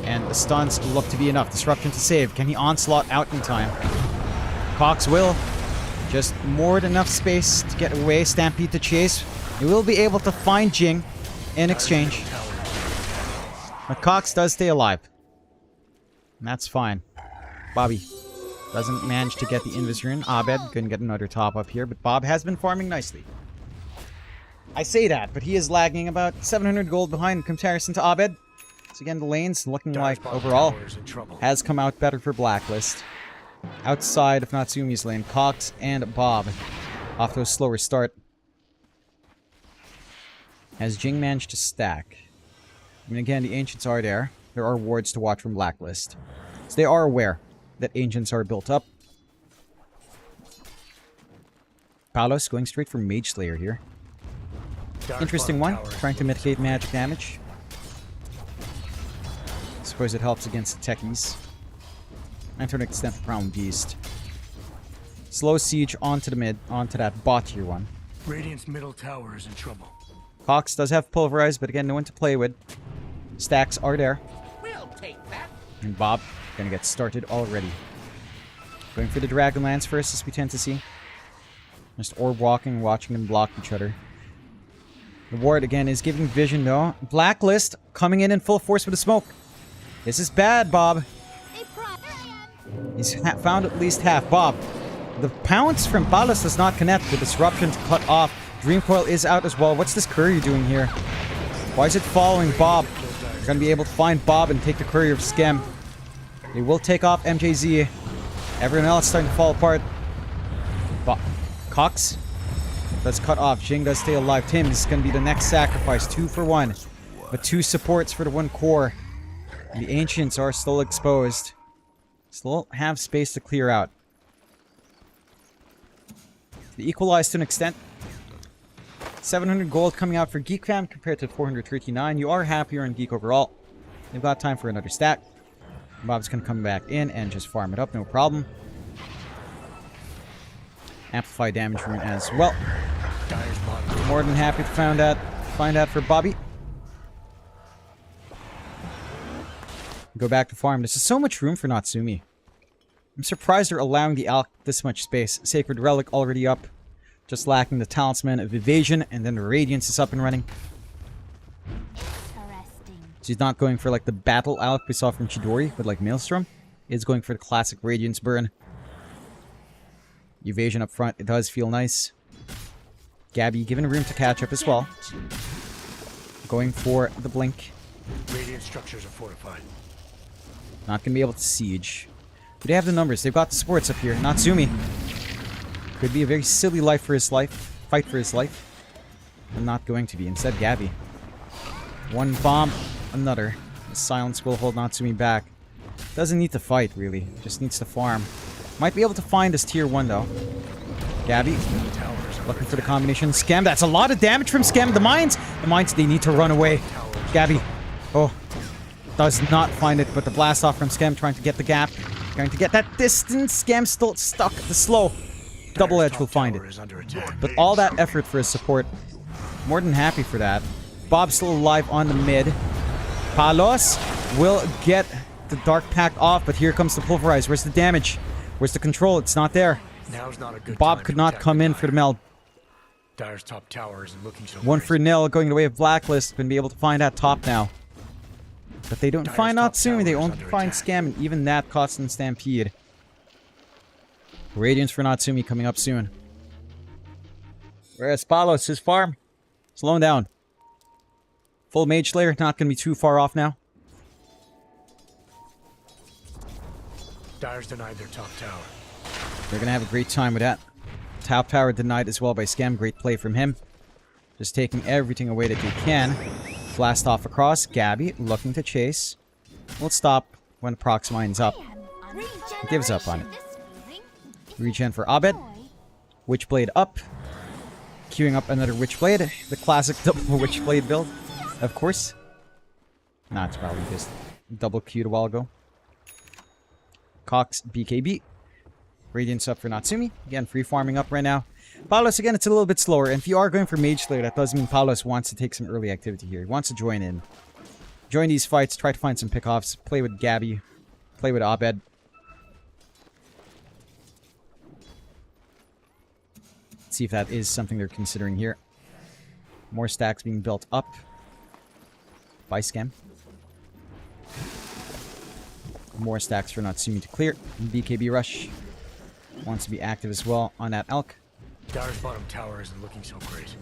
And the stuns look to be enough. Disruption to save. Can he onslaught out in time? Cox will. Just more than enough space to get away. Stampede to chase. He will be able to find Jing in exchange. But Cox does stay alive. And that's fine. Bobby doesn't manage to get the Invis Rune. Abed couldn't get another top up here, but Bob has been farming nicely. I say that, but he is lagging about 700 gold behind in comparison to Abed. So again, the lanes looking like overall has come out better for Blacklist. Outside of Natsumi's lane, Cox and Bob off to a slower start. Has Jing managed to stack? I mean, again, the Ancients are there. There are wards to watch from Blacklist. So they are aware that Ancients are built up. Palos going straight for Mage Slayer here. Interesting one. Trying to mitigate magic damage. Suppose it helps against the techies. And to an extent, the Crown Beast. Slow siege onto the mid, onto that bot tier one. Radiant's middle tower is in trouble. Cox does have Pulverize, but again, no one to play with. Stacks are there. We'll take that. And Bob gonna get started already. Going for the Dragonlance first, as we tend to see. Just orb walking, watching them block each other. The ward again is giving vision though. Blacklist coming in full force with the smoke. This is bad, Bob. He's found at least half. Bob. The pounce from Palos does not connect. The disruption to cut off. Dream Coil is out as well. What's this courier doing here? Why is it following Bob? We're going to be able to find Bob and take the courier of Schem. They will take off MJZ. Everyone else starting to fall apart. Cox. That's cut off. Jing does stay alive. Tim is going to be the next sacrifice. 2 for 1. But 2 supports for the 1 core. And the Ancients are still exposed. Still have space to clear out. The equalize to an extent. 700 gold coming out for Geek Fam compared to 439. You are happier on Geek overall. They've got time for another stack. Bob's going to come back in and just farm it up, no problem. Amplify damage rune as well. More than happy to find that for Bobby. Go back to farm. This is so much room for Natsumi. I'm surprised they're allowing the Alk this much space. Sacred Relic already up. Just lacking the Talisman of Evasion, and then the Radiance is up and running. She's not going for like the battle Alec we saw from Chidori with like Maelstrom. It's going for the classic Radiance burn. Evasion up front. It does feel nice. Gabby given room to catch up as well. Going for the blink. Radiant structures are fortified. Not going to be able to siege. Do they have the numbers? They've got the supports up here. Natsumi. Could be a very silly fight for his life. But not going to be. Instead, Gabby. One bomb, another. The silence will hold Natsumi back. Doesn't need to fight, really. Just needs to farm. Might be able to find this tier 1, though. Gabby. Looking for the combination. Scam. That's a lot of damage from Scam. The mines, they need to run away. Gabby. Oh. Does not find it, but the blast off from Scam trying to get the gap. Trying to get that distance. Scam still stuck. The slow. Double Edge will find it. But all that effort for his support. More than happy for that. Bob's still alive on the mid. Palos will get the Dark Pact off, but here comes the Pulverize. Where's the damage? Where's the control? It's not there. Now's not a good Bob time could to not attack come the in Dire. for the meld. Dire's top tower isn't looking so One great. for nil, going the way of Blacklist. Going to be able to find that top now. But they don't Dire's find top Natsumi. They tower is only under find attack. Scam, and even that costs them Stampede. Radiance for Natsumi coming up soon. Whereas Palos, his farm, slowing down. Full Mage Slayer, not going to be too far off now. Dire's denied their top tower. They're going to have a great time with that. Top tower denied as well by Scam. Great play from him. Just taking everything away that he can. Blast off across. Gabby looking to chase. Will stop when Proxmine's up. Gives up on it. Regen for Abed. Witchblade up. Queuing up another Witchblade. The classic double Witchblade build, of course. Nah, it's probably just double queued a while ago. Cox BKB. Radiance up for Natsumi. Again, free farming up right now. Palos, again, it's a little bit slower. And if you are going for Mage Slayer, that does mean Palos wants to take some early activity here. He wants to join in. Join these fights, try to find some pickoffs, play with Gabby, play with Abed. Let's see if that is something they're considering here. More stacks being built up by Scam. More stacks for Natsumi to clear. BKB Rush wants to be active as well on that Elk. Dire's bottom tower isn't looking so great.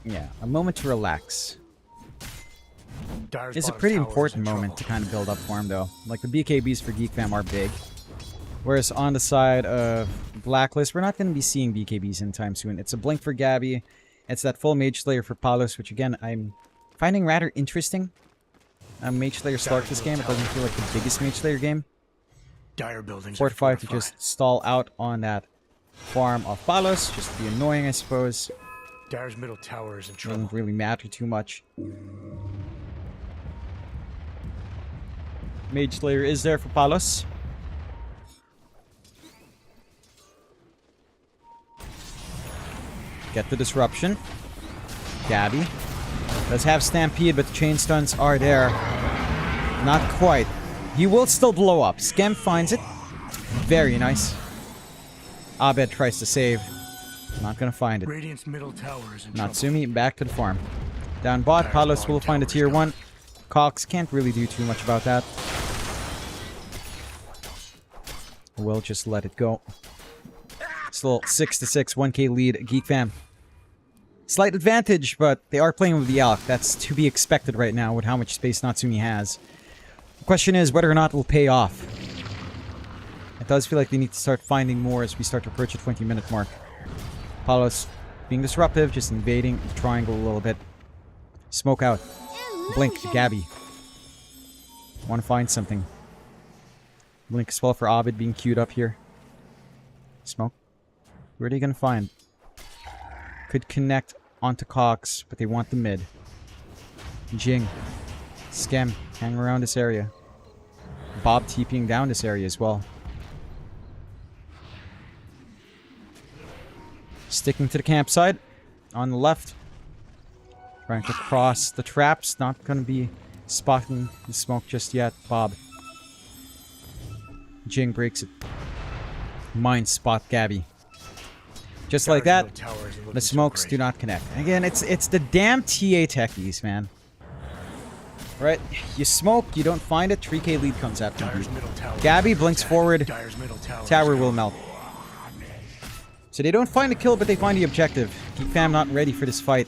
Yeah, a moment to relax. Dire's It's a bottom pretty tower is important in moment to trouble. kind of build up for him, though. Like, the BKBs for Geek Fam are big. Whereas on the side of Blacklist, we're not going to be seeing BKBs anytime soon. It's a Blink for Gabby. It's that full Mage Slayer for Palos, which, again, I'm finding rather interesting. Mage Slayer start this game. It doesn't feel like the biggest Mage Slayer game. Dire buildings are Fortify to fortified. just stall out on that farm of Palos. Just to be annoying, I suppose. Dire's middle tower is in trouble. Doesn't really matter too much. Mage Slayer is there for Palos. Get the disruption. Gabby does have Stampede, but the chain stuns are there. Not quite. He will still blow up. Scam finds it. Very nice. Abed tries to save. Not gonna find it. Radiant's middle tower is in trouble. Natsumi back to the farm. Down bot, Palos will find a tier 1. Cox can't really do too much about that. We'll just let it go. Still 6-6, 1k lead, Geek Fam. Slight advantage, but they are playing with the Alk. That's to be expected right now with how much space Natsumi has. The question is whether or not it will pay off. It does feel like they need to start finding more as we start to approach the 20-minute mark. Palos being disruptive, just invading the triangle a little bit. Smoke out. Blink, Gabby. Want to find something. Blink as well for Abed being queued up here. Smoke. Where are they going to find? Could connect onto Cox, but they want the mid. Jing. Scam. Hang around this area. Bob TPing down this area as well. Sticking to the campsite. On the left. Trying to cross the traps. Not going to be spotting the smoke just yet. Bob. Jing breaks it. Mine spot Gabby. Just like that, Middle tower isn't looking the so smokes great. do not connect. Again, it's the damn TA techies, man. Right? You smoke, you don't find it, 3k lead comes after you. Dyer's middle tower. Gabby is under blinks attack. forward, Dyer's middle tower. tower is will gone. melt. So they don't find the kill, but they find the objective. Geek fam not ready for this fight.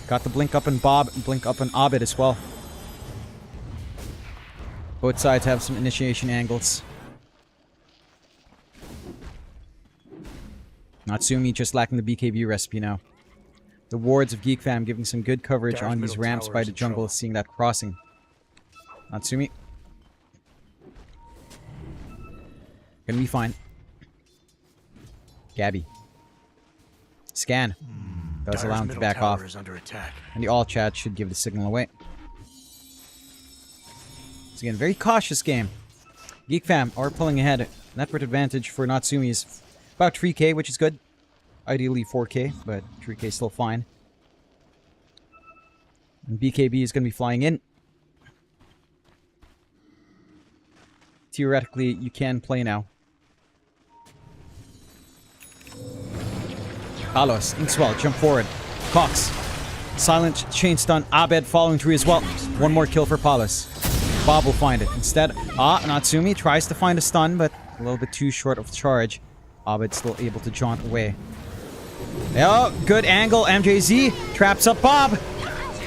Got the blink up on Bob, and blink up on Abed as well. Both sides have some initiation angles. Natsumi just lacking the BKB recipe now. The wards of Geek Fam giving some good coverage Dyer's on these middle ramps tower by is the in jungle, trouble. seeing that crossing. Natsumi. Gonna be fine. Gabby. Scan. Does Dyer's allow him to middle back tower off. is under attack. And the all chat should give the signal away. So again, very cautious game. Geek Fam are pulling ahead. Network advantage for Natsumi is about 3k, which is good. Ideally 4k, but 3k is still fine. And BKB is going to be flying in. Theoretically, you can play now. Palos, Inkswell, jump forward. Cox. Silent chain stun. Abed following through as well. One more kill for Palos. Bob will find it. Instead, Natsumi tries to find a stun, but a little bit too short of charge. Abed still able to jaunt away. Oh, good angle. MJZ traps up Bob.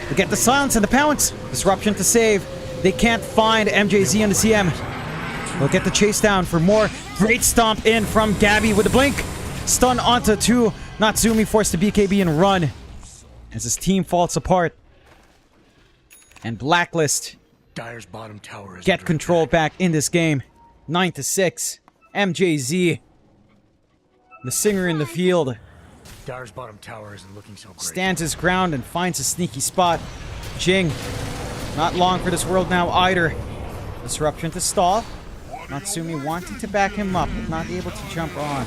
They get the silence and the pounce. Disruption to save. They can't find MJZ on the CM. They'll get the chase down for more. Great stomp in from Gabby with the blink. Stun onto 2. Natsumi forced to BKB and run as his team falls apart. And Blacklist Dyer's bottom tower is get under control attack. back in this game. 9-6. MJZ, the singer in the field, Dyer's bottom tower isn't looking so great. stands his ground and finds a sneaky spot. Jing, not long for this world now either. Disruption to stall. Natsumi wanting to back him up, but not able to jump on.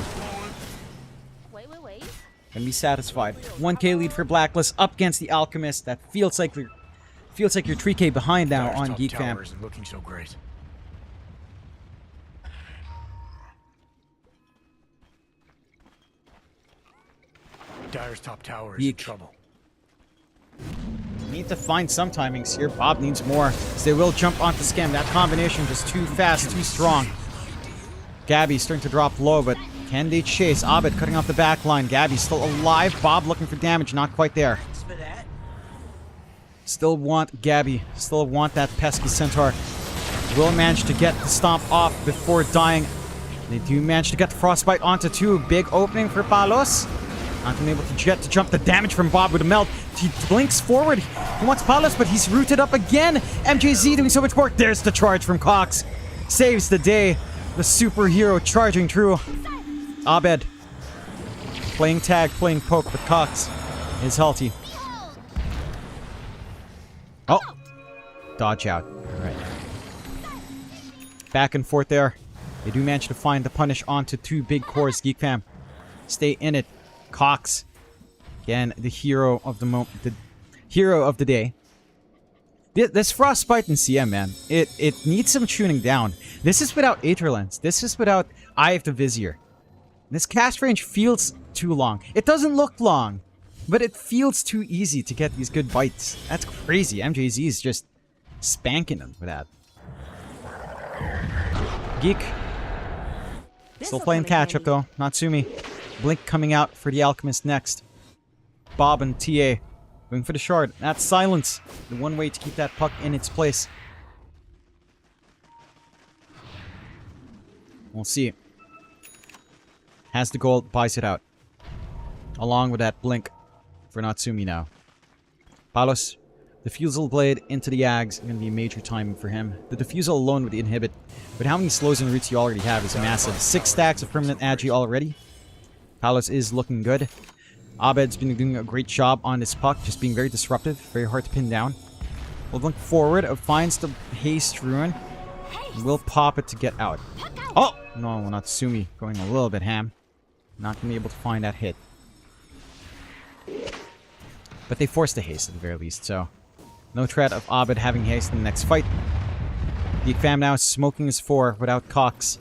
Wait. And be satisfied. 1k lead for Blacklist up against the Alchemist. That feels like you're 3k behind now Dyer's on top Geek tower Fam. isn't looking so great. Dyer's top tower is in Yeek. trouble. Need to find some timings here. Bob needs more. So they will jump onto Scam. That combination just too fast, too strong. Gabby starting to drop low, but can they chase? Abed cutting off the back line. Gabby still alive. Bob looking for damage. Not quite there. Still want Gabby. Still want that pesky centaur. Will manage to get the stomp off before dying. They do manage to get the frostbite onto 2. Big opening for Palos. Not going to be able to jump the damage from Bob with a melt. He blinks forward. He wants Palos, but he's rooted up again. MJZ doing so much work. There's the charge from Cox. Saves the day. The superhero charging through. Abed playing tag, playing poke, but Cox is healthy. Oh! Dodge out. Alright. Back and forth there. They do manage to find the punish onto 2 big cores. Geek Fam. Stay in it. Cox. Again, the hero of the hero of the day. This Frostbite in CM, man, it needs some tuning down. This is without Aether Lens. This is without Eye of the Vizier. This cast range feels too long. It doesn't look long, but it feels too easy to get these good bites. That's crazy. MJZ is just spanking them with that. Geek. Still playing catch up though. Natsumi. Blink coming out for the Alchemist next. Bob and TA going for the shard. That's silence. The one way to keep that puck in its place. We'll see. Has the gold, buys it out. Along with that blink for Natsumi now. Palos, Diffusal Blade into the Ags is going to be a major timing for him. The Diffusal alone with the inhibit. But how many slows and roots you already have is massive. 6 stacks of permanent agi already. Palos is looking good. Abed's been doing a great job on this puck, just being very disruptive, very hard to pin down. Will blink forward, finds the haste rune. Will pop it to get out. Oh! No, Natsumi going a little bit ham. Not going to be able to find that hit. But they forced the haste at the very least, so no threat of Abed having haste in the next fight. Geek Fam now smoking his 4 without Cox.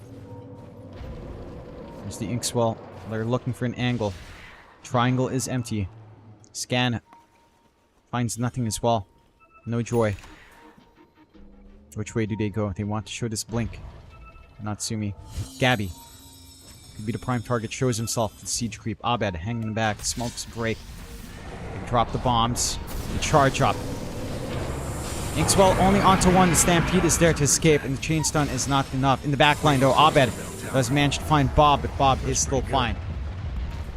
There's the Inkswell They're looking for an angle. Triangle is empty. Scan. Finds nothing as well. No joy. Which way do they go? They want to show this blink. Natsumi. Gabby. Could be the prime target. Shows himself to the siege creep. Abed hanging back. Smokes break. They drop the bombs. They charge up. Inkswell only onto one. The Stampede is there to escape, and the chain stun is not enough. In the back line, though, Abed does manage to find Bob, but Bob is still fine.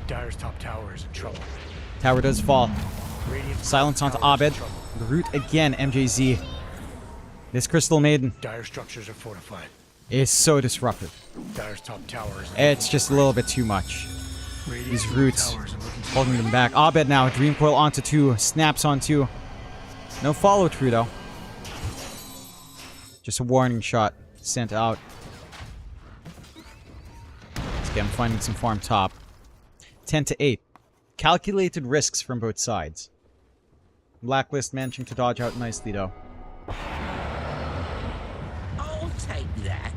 Dire's top tower is in trouble. Tower does fall. Radiant's Silence onto tower is in Abed. trouble. The root again, MJZ. This Crystal Maiden Dire structures are fortified. is so disruptive. Dire's top tower is in It's just a little bit too much. Radiant's These top roots towers are looking so holding them back. Abed now, Dream Coil onto 2. Snaps on 2. No follow through, though. Just a warning shot sent out. I'm finding some farm top. 10 to 8. Calculated risks from both sides. Blacklist managing to dodge out nicely, though. I'll take that.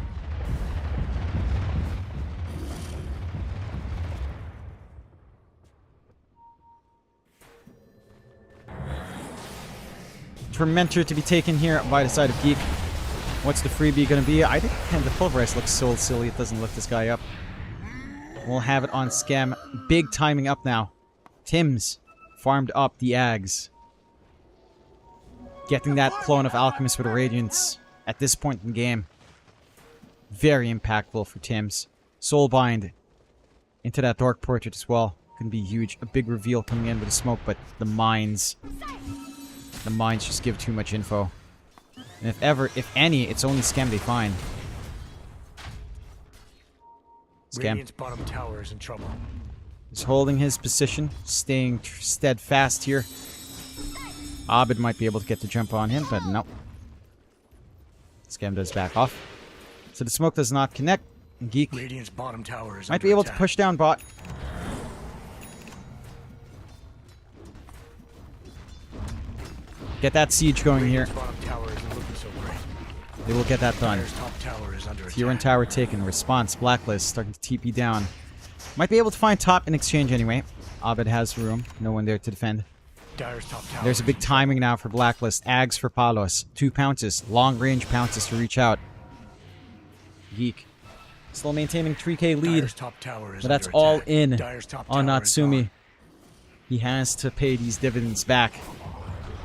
Tormentor to be taken here by the side of Geek. What's the freebie going to be? I think the Pulverize looks so silly it doesn't lift this guy up. We'll have it on Scam. Big timing up now. Tim's farmed up the Ags. Getting that clone of Alchemist with a Radiance at this point in the game. Very impactful for Tim's. Soulbind into that Dark Portrait as well. Can be huge. A big reveal coming in with the smoke, but the mines... The mines just give too much info. And if any, it's only Scam they find. Scam. Radiant's bottom tower is in trouble. He's holding his position, staying steadfast here. Abed might be able to get the jump on him, but no. Scam does back off. So the smoke does not connect. Geek Radiant's bottom tower is might under be able to attack. push down bot. Get that siege going here. Radiant's bottom tower isn't looking so great. They will get that done. Dire's top tower is under Tier 1 attack. tower taken. Response. Blacklist starting to TP down. Might be able to find top in exchange anyway. Abed has room. No one there to defend. Dire's top tower There's a is big in timing now for Blacklist. Ags for Palos. 2 pounces. Long range pounces to reach out. Geek. Still maintaining 3k lead. Dire's top tower is But that's under all attack. in Dire's top on tower is Natsumi. gone. He has to pay these dividends back.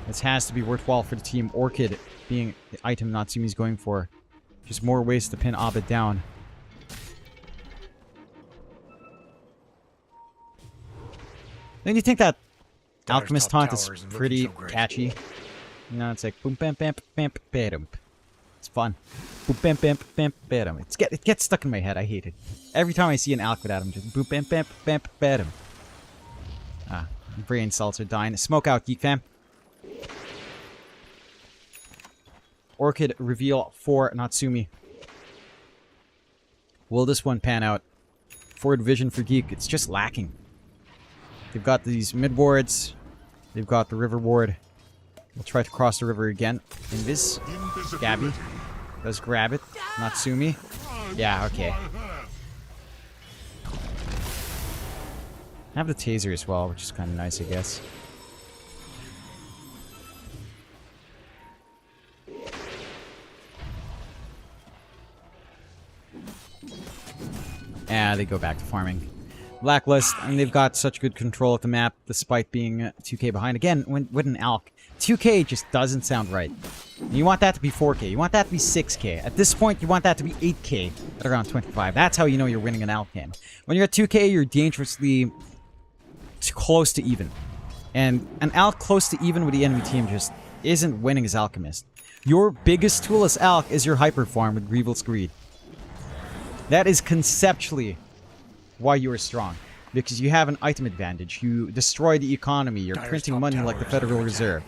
This has to be worthwhile for the team. Orchid being the item Natsumi's going for. Just more ways to pin Abed down. Then you think that Dire's Alchemist top taunt is tower isn't looking pretty so great. catchy. You know, it's like boom bam bam bam bam. It's fun. Boom bam bam bam bam. It gets stuck in my head. I hate it. Every time I see an alch with Adam, just boom bam bam bam bam. Ah, brain cells are dying. Smoke out, Geek Fam. Orchid reveal for Natsumi. Will this one pan out? Forward vision for Geek. It's just lacking. They've got these mid wards. They've got the river ward. We'll try to cross the river again. Invis. Gabby. Does grab it. Natsumi. Yeah, okay. Have the taser as well, which is kind of nice, I guess. Yeah, they go back to farming. Blacklist, and they've got such good control of the map, despite being 2k behind. Again, with an alch, 2k just doesn't sound right. You want that to be 4k. You want that to be 6k. At this point, you want that to be 8k at around 25. That's how you know you're winning an alch game. When you're at 2k, you're dangerously close to even. And an alch close to even with the enemy team just isn't winning as Alchemist. Your biggest tool as alch is your hyper farm with Grievel's Greed. That is conceptually why you are strong. Because you have an item advantage. You destroy the economy. You're Dire's printing top money tower like the is Federal under Reserve.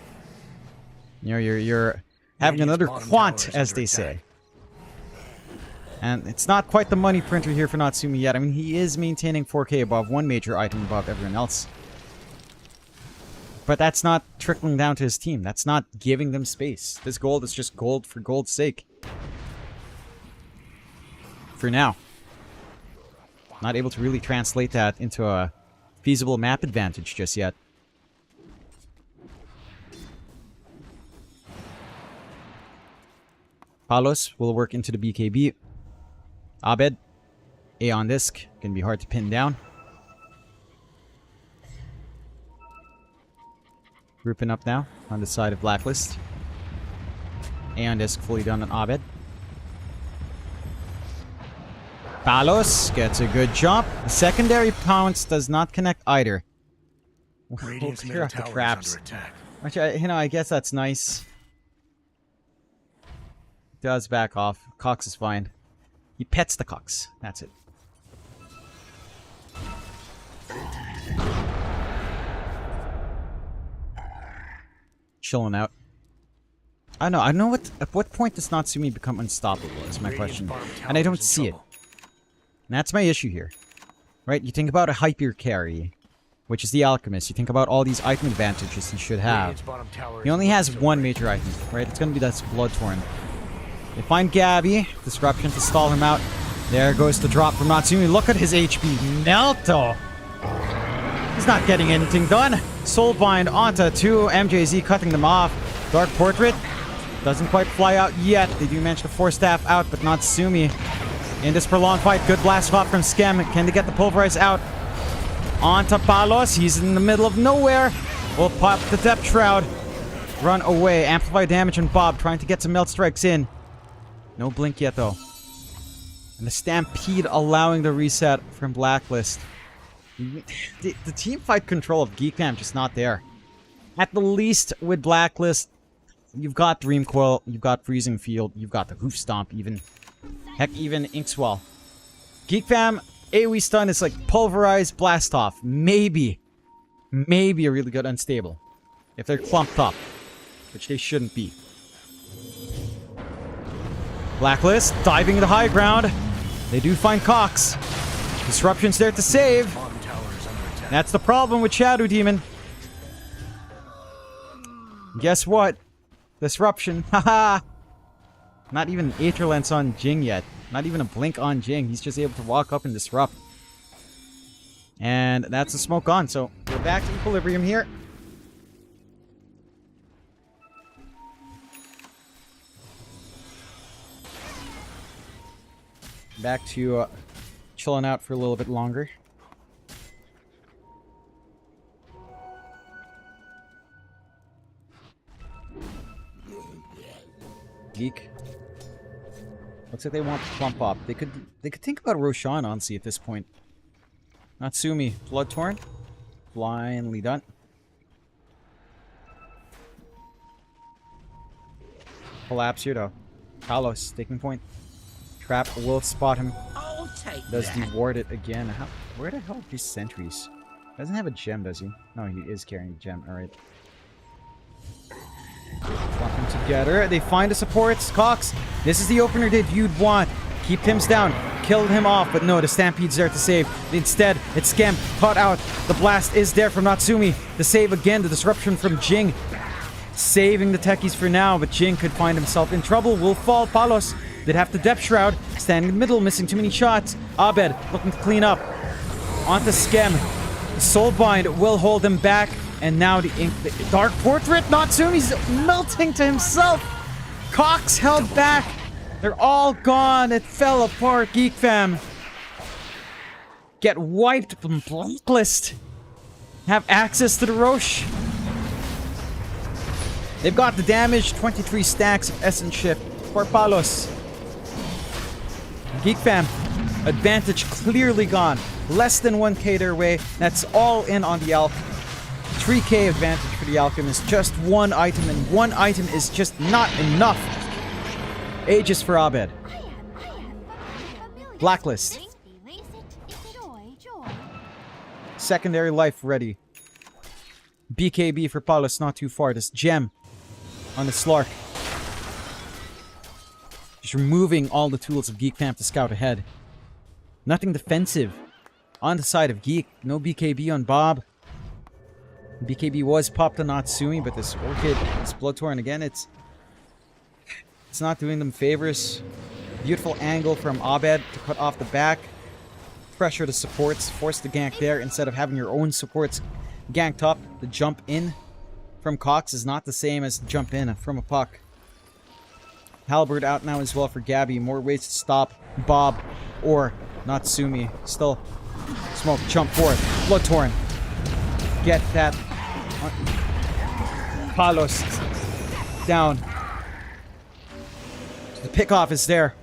You know, you're having Radiant's another bottom quant, tower is as under they attack. say. And it's not quite the money printer here for Natsumi yet. I mean, he is maintaining 4k above one major item above everyone else. But that's not trickling down to his team. That's not giving them space. This gold is just gold for gold's sake. For now. Not able to really translate that into a feasible map advantage just yet. Palos will work into the BKB. Abed, A on disc, can be hard to pin down. Grouping up now on the side of Blacklist. A on disc fully done on Abed. Palos gets a good jump. The secondary pounce does not connect either. We'll Radiant's clear middle out the tower is traps. under attack. Which, I guess that's nice. Does back off. Cox is fine. He pets the Cox. That's it. Chilling out. I know. I know what. At what point does Natsumi become unstoppable? Is my question, and I don't see it. And that's my issue here, right? You think about a hyper carry, which is the Alchemist. You think about all these item advantages he should have. He only has one major item, right? It's gonna be that Bloodthorn. They find Gabby. Disruption to stall him out. There goes the drop from Natsumi. Look at his HP. Nelto! He's not getting anything done. Soulbind onto 2. MJZ cutting them off. Dark Portrait doesn't quite fly out yet. They do manage to force staff out, but Natsumi in this prolonged fight. Good blast off from Skem. Can they get the Pulverize out? Onto Palos. He's in the middle of nowhere. Will pop the Depth Shroud. Run away. Amplify damage on Bob. Trying to get some Melt Strikes in. No blink yet, though. And the Stampede allowing the reset from Blacklist. The team fight control of Geekfam just not there. At the least, with Blacklist, you've got Dream Coil, you've got Freezing Field, you've got the Hoof Stomp even. Heck, even Inkswell. Geekfam, AoE stun is like Pulverize, Blast Off. Maybe a really good Unstable. If they're clumped up. Which they shouldn't be. Blacklist, diving into high ground. They do find Cox. Disruption's there to save. That's the problem with Shadow Demon. Guess what? Disruption. Haha. Not even an Aether Lens on Jing yet. Not even a blink on Jing. He's just able to walk up and disrupt. And that's a smoke on. So we're back to equilibrium here. Back to chilling out for a little bit longer. Geek. Looks like they want to plump up. They could think about Roshan, honestly, at this point. Natsumi, Bloodtorn. Blindly done. Collapse here, though. Talos, taking point. Trap will spot him. I'll take Does that. deward it again. Where the hell are these sentries? Doesn't have a gem, does he? No, he is carrying a gem. Alright. Clump them together. They find the supports. Cox, this is the opener that you'd want. Keep Tim's down. Killed him off, but no, the Stampede's there to save. Instead, it's Skem. Caught out. The blast is there from Natsumi. The save again. The disruption from Jing. Saving the techies for now, but Jing could find himself in trouble. Will fall. Palos did have the Depth Shroud. Standing in the middle, missing too many shots. Abed looking to clean up. Onto Skem. The Soulbind will hold him back. And now the Dark Portrait. Natsumi's melting to himself. Cox held back. They're all gone. It fell apart. Geek Fam get wiped from Blacklist. Have access to the Roche. They've got the damage. 23 stacks of Essence Shift for Palos. Geek Fam, advantage clearly gone. Less than 1k their way. That's all in on the Alch. 3k advantage for the Alchemist. Just one item, and one item is just not enough. Aegis for Abed. Blacklist. Secondary life ready. BKB for Paulus, not too far. This gem on the Slark. Just removing all the tools of Geek Fam to scout ahead. Nothing defensive on the side of Geek. No BKB on Bob. BKB was popped on Natsumi, but this Orchid, this Bloodtorn again, it's not doing them favors. Beautiful angle from Abed to cut off the back. pressure the supports, force the gank there instead of having your own supports ganked up. The jump in from Cox is not the same as the jump in from a puck. Halberd out now as well for Gabby. More ways to stop Bob or Natsumi. Still smoke, jump forward. Bloodtorn. Get that. Palos down. The pickoff is there.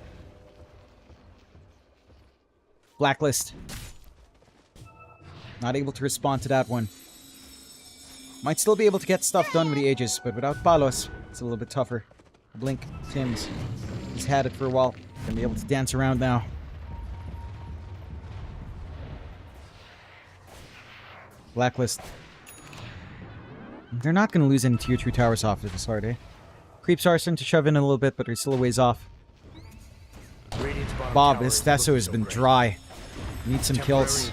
Blacklist. Not able to respond to that one. Might still be able to get stuff done with the Aegis, but without Palos, it's a little bit tougher. Blink, Tim's. He's had it for a while. Gonna be able to dance around now. Blacklist. They're not gonna lose any tier 2 towers off of this, are they? Creeps are starting to shove in a little bit, but they're still a ways off. Bob, this Thesso has been dry. Need some kills.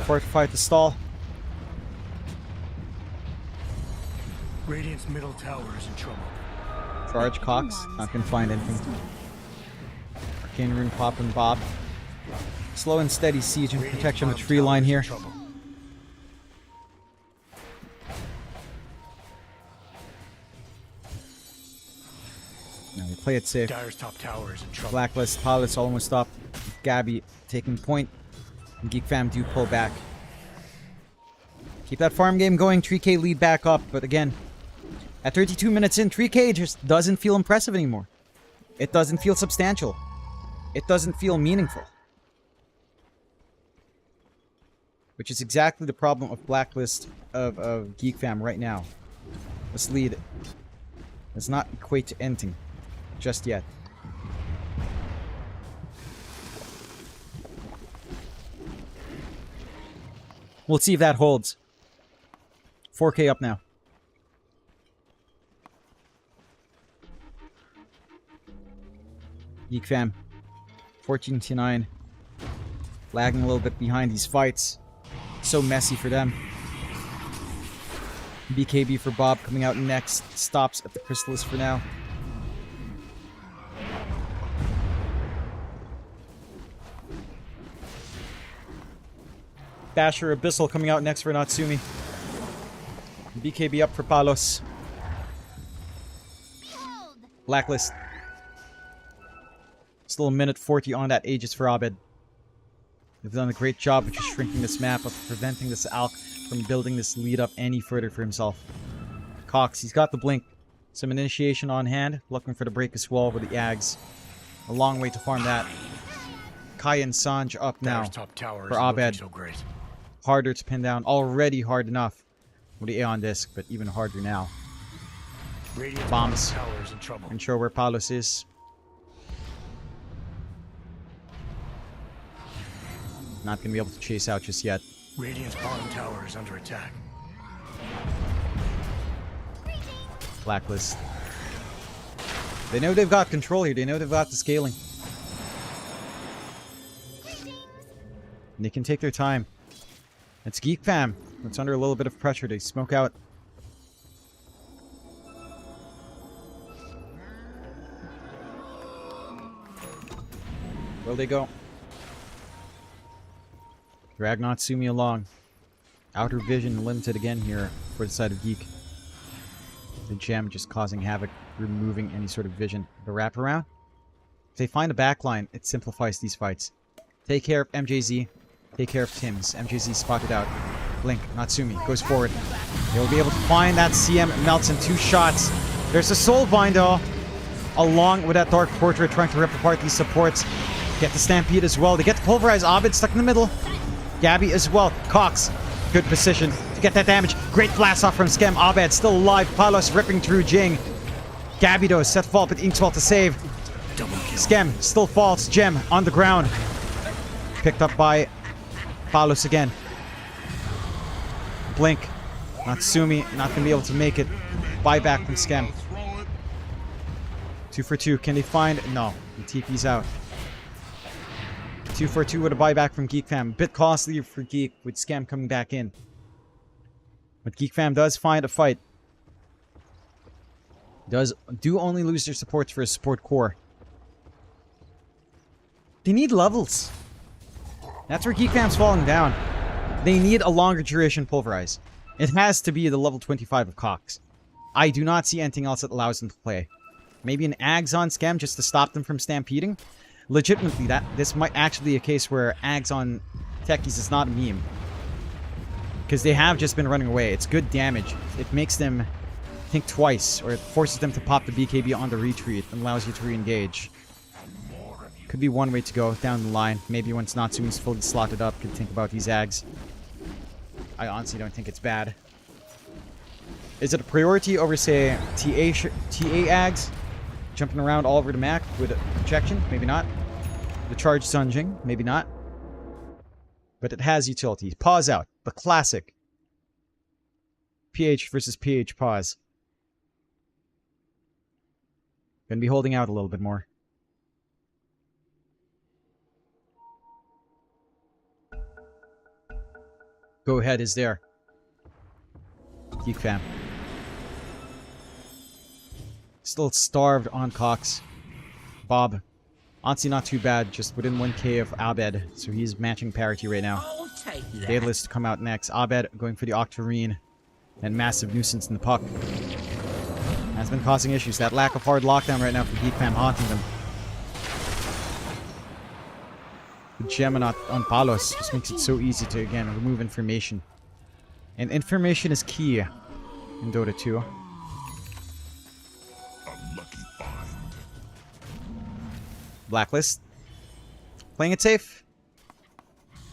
Fortify the stall. Radiant's middle tower is in trouble. Charge Cox. Not gonna find anything. Arcane Rune popping Bob. Slow and steady siege and protection of the tree line here. Now we play it safe. Dire's top tower is in trouble. Blacklist, Palos almost up. Gabby taking point. And Geek Fam do pull back. Keep that farm game going. 3K lead back up, but again, at 32 minutes in, 3K just doesn't feel impressive anymore. It doesn't feel substantial. It doesn't feel meaningful. Which is exactly the problem of Blacklist of Geek Fam right now. This lead does not equate to anything just yet. We'll see if that holds. 4K up now. Geek Fam. 14-9. Lagging a little bit behind these fights. So messy for them. BKB for Bob coming out next. Stops at the Chrysalis for now. Basher Abyssal coming out next for Natsumi. BKB up for Palos. Blacklist. Still a minute 40 on that Aegis for Abed. They've done a great job of just shrinking this map, of preventing this Alk from building this lead up any further for himself. Cox, he's got the blink. Some initiation on hand, looking for the break as well with the Ags. A long way to farm that. Kai and Sanj up now for Abed. So great. Harder to pin down. Already hard enough with the Aeon Disc, but even harder now. Bombs. And show where Palos is. Not going to be able to chase out just yet. Radiant's bottom tower is under attack. Blacklist. They know they've got control here. They know they've got the scaling. And they can take their time. It's Geek Fam. It's under a little bit of pressure. They smoke out. Where'll they go? Drag Natsumi along. Outer vision limited again here for the side of Geek. The gem just causing havoc, removing any sort of vision. The wraparound. If they find a backline, it simplifies these fights. Take care of MJZ. Take care of Tim's. MJZ spotted out. Blink. Natsumi goes forward. They'll be able to find that CM. Melts in 2 shots. There's a Soulbind though. Along with that Dark Portrait trying to rip apart these supports. Get the Stampede as well. They get the Pulverize. Abed stuck in the middle. Gabby as well. Cox. Good position to get that damage. Great blast off from Skem. Abed still alive. Palos ripping through Jing. Gabby though set fall, but Inkswell to save. Skem still falls. Gem on the ground. Picked up by Palos again. Blink. Natsumi not going to be able to make it. Buyback from Skem. 2 for 2. Can they find? No. The TP's out. 2 for 2 with a buyback from Geek Fam. A bit costly for Geek with Scam coming back in. But Geek Fam does find a fight. Do only lose their supports for a support core. They need levels. That's where Geek Fam's falling down. They need a longer duration pulverize. It has to be the level 25 of Cox. I do not see anything else that allows them to play. Maybe an Ags on scam just to stop them from stampeding? Legitimately, this might actually be a case where Ags on Techies is not a meme. Because they have just been running away. It's good damage. It makes them think twice, or it forces them to pop the BKB on the retreat and allows you to re-engage. Could be one way to go down the line. Maybe once Natsumi's fully slotted up, could think about these Ags. I honestly don't think it's bad. Is it a priority over, say, TA Ags? Jumping around all over the map with a projection? Maybe not. The charge Sunjing? Maybe not. But it has utility. Pause out. The classic. PH versus PH pause. Gonna be holding out a little bit more. Go ahead is there. Geek Fam. Still starved on Cox. Bob. Honestly not too bad, just within 1k of Abed, so he's matching parity right now. I'll take that. Daedalus to come out next. Abed going for the Octarine. And massive nuisance in the puck. Has been causing issues. That lack of hard lockdown right now for Geek Fam haunting them. The gem on Palos just makes it so easy to, again, remove information. And information is key in Dota 2. Blacklist. Playing it safe.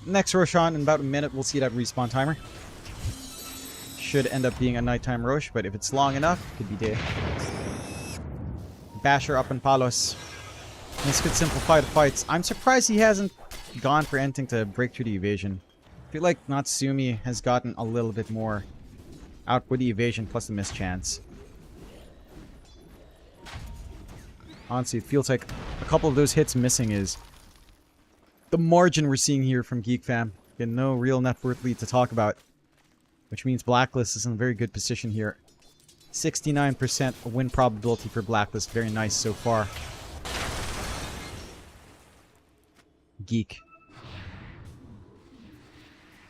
Next Roshan, in about a minute, we'll see that respawn timer. Should end up being a nighttime Rosh, but if it's long enough, it could be day. Basher up in Palos. This could simplify the fights. I'm surprised he hasn't gone for anything to break through the evasion. I feel like Natsumi has gotten a little bit more out with the evasion plus the mischance. Honestly, it feels like a couple of those hits missing is the margin we're seeing here from Geek Fam. Again, no real net worth lead to talk about. Which means Blacklist is in a very good position here. 69% win probability for Blacklist. Very nice so far. Geek.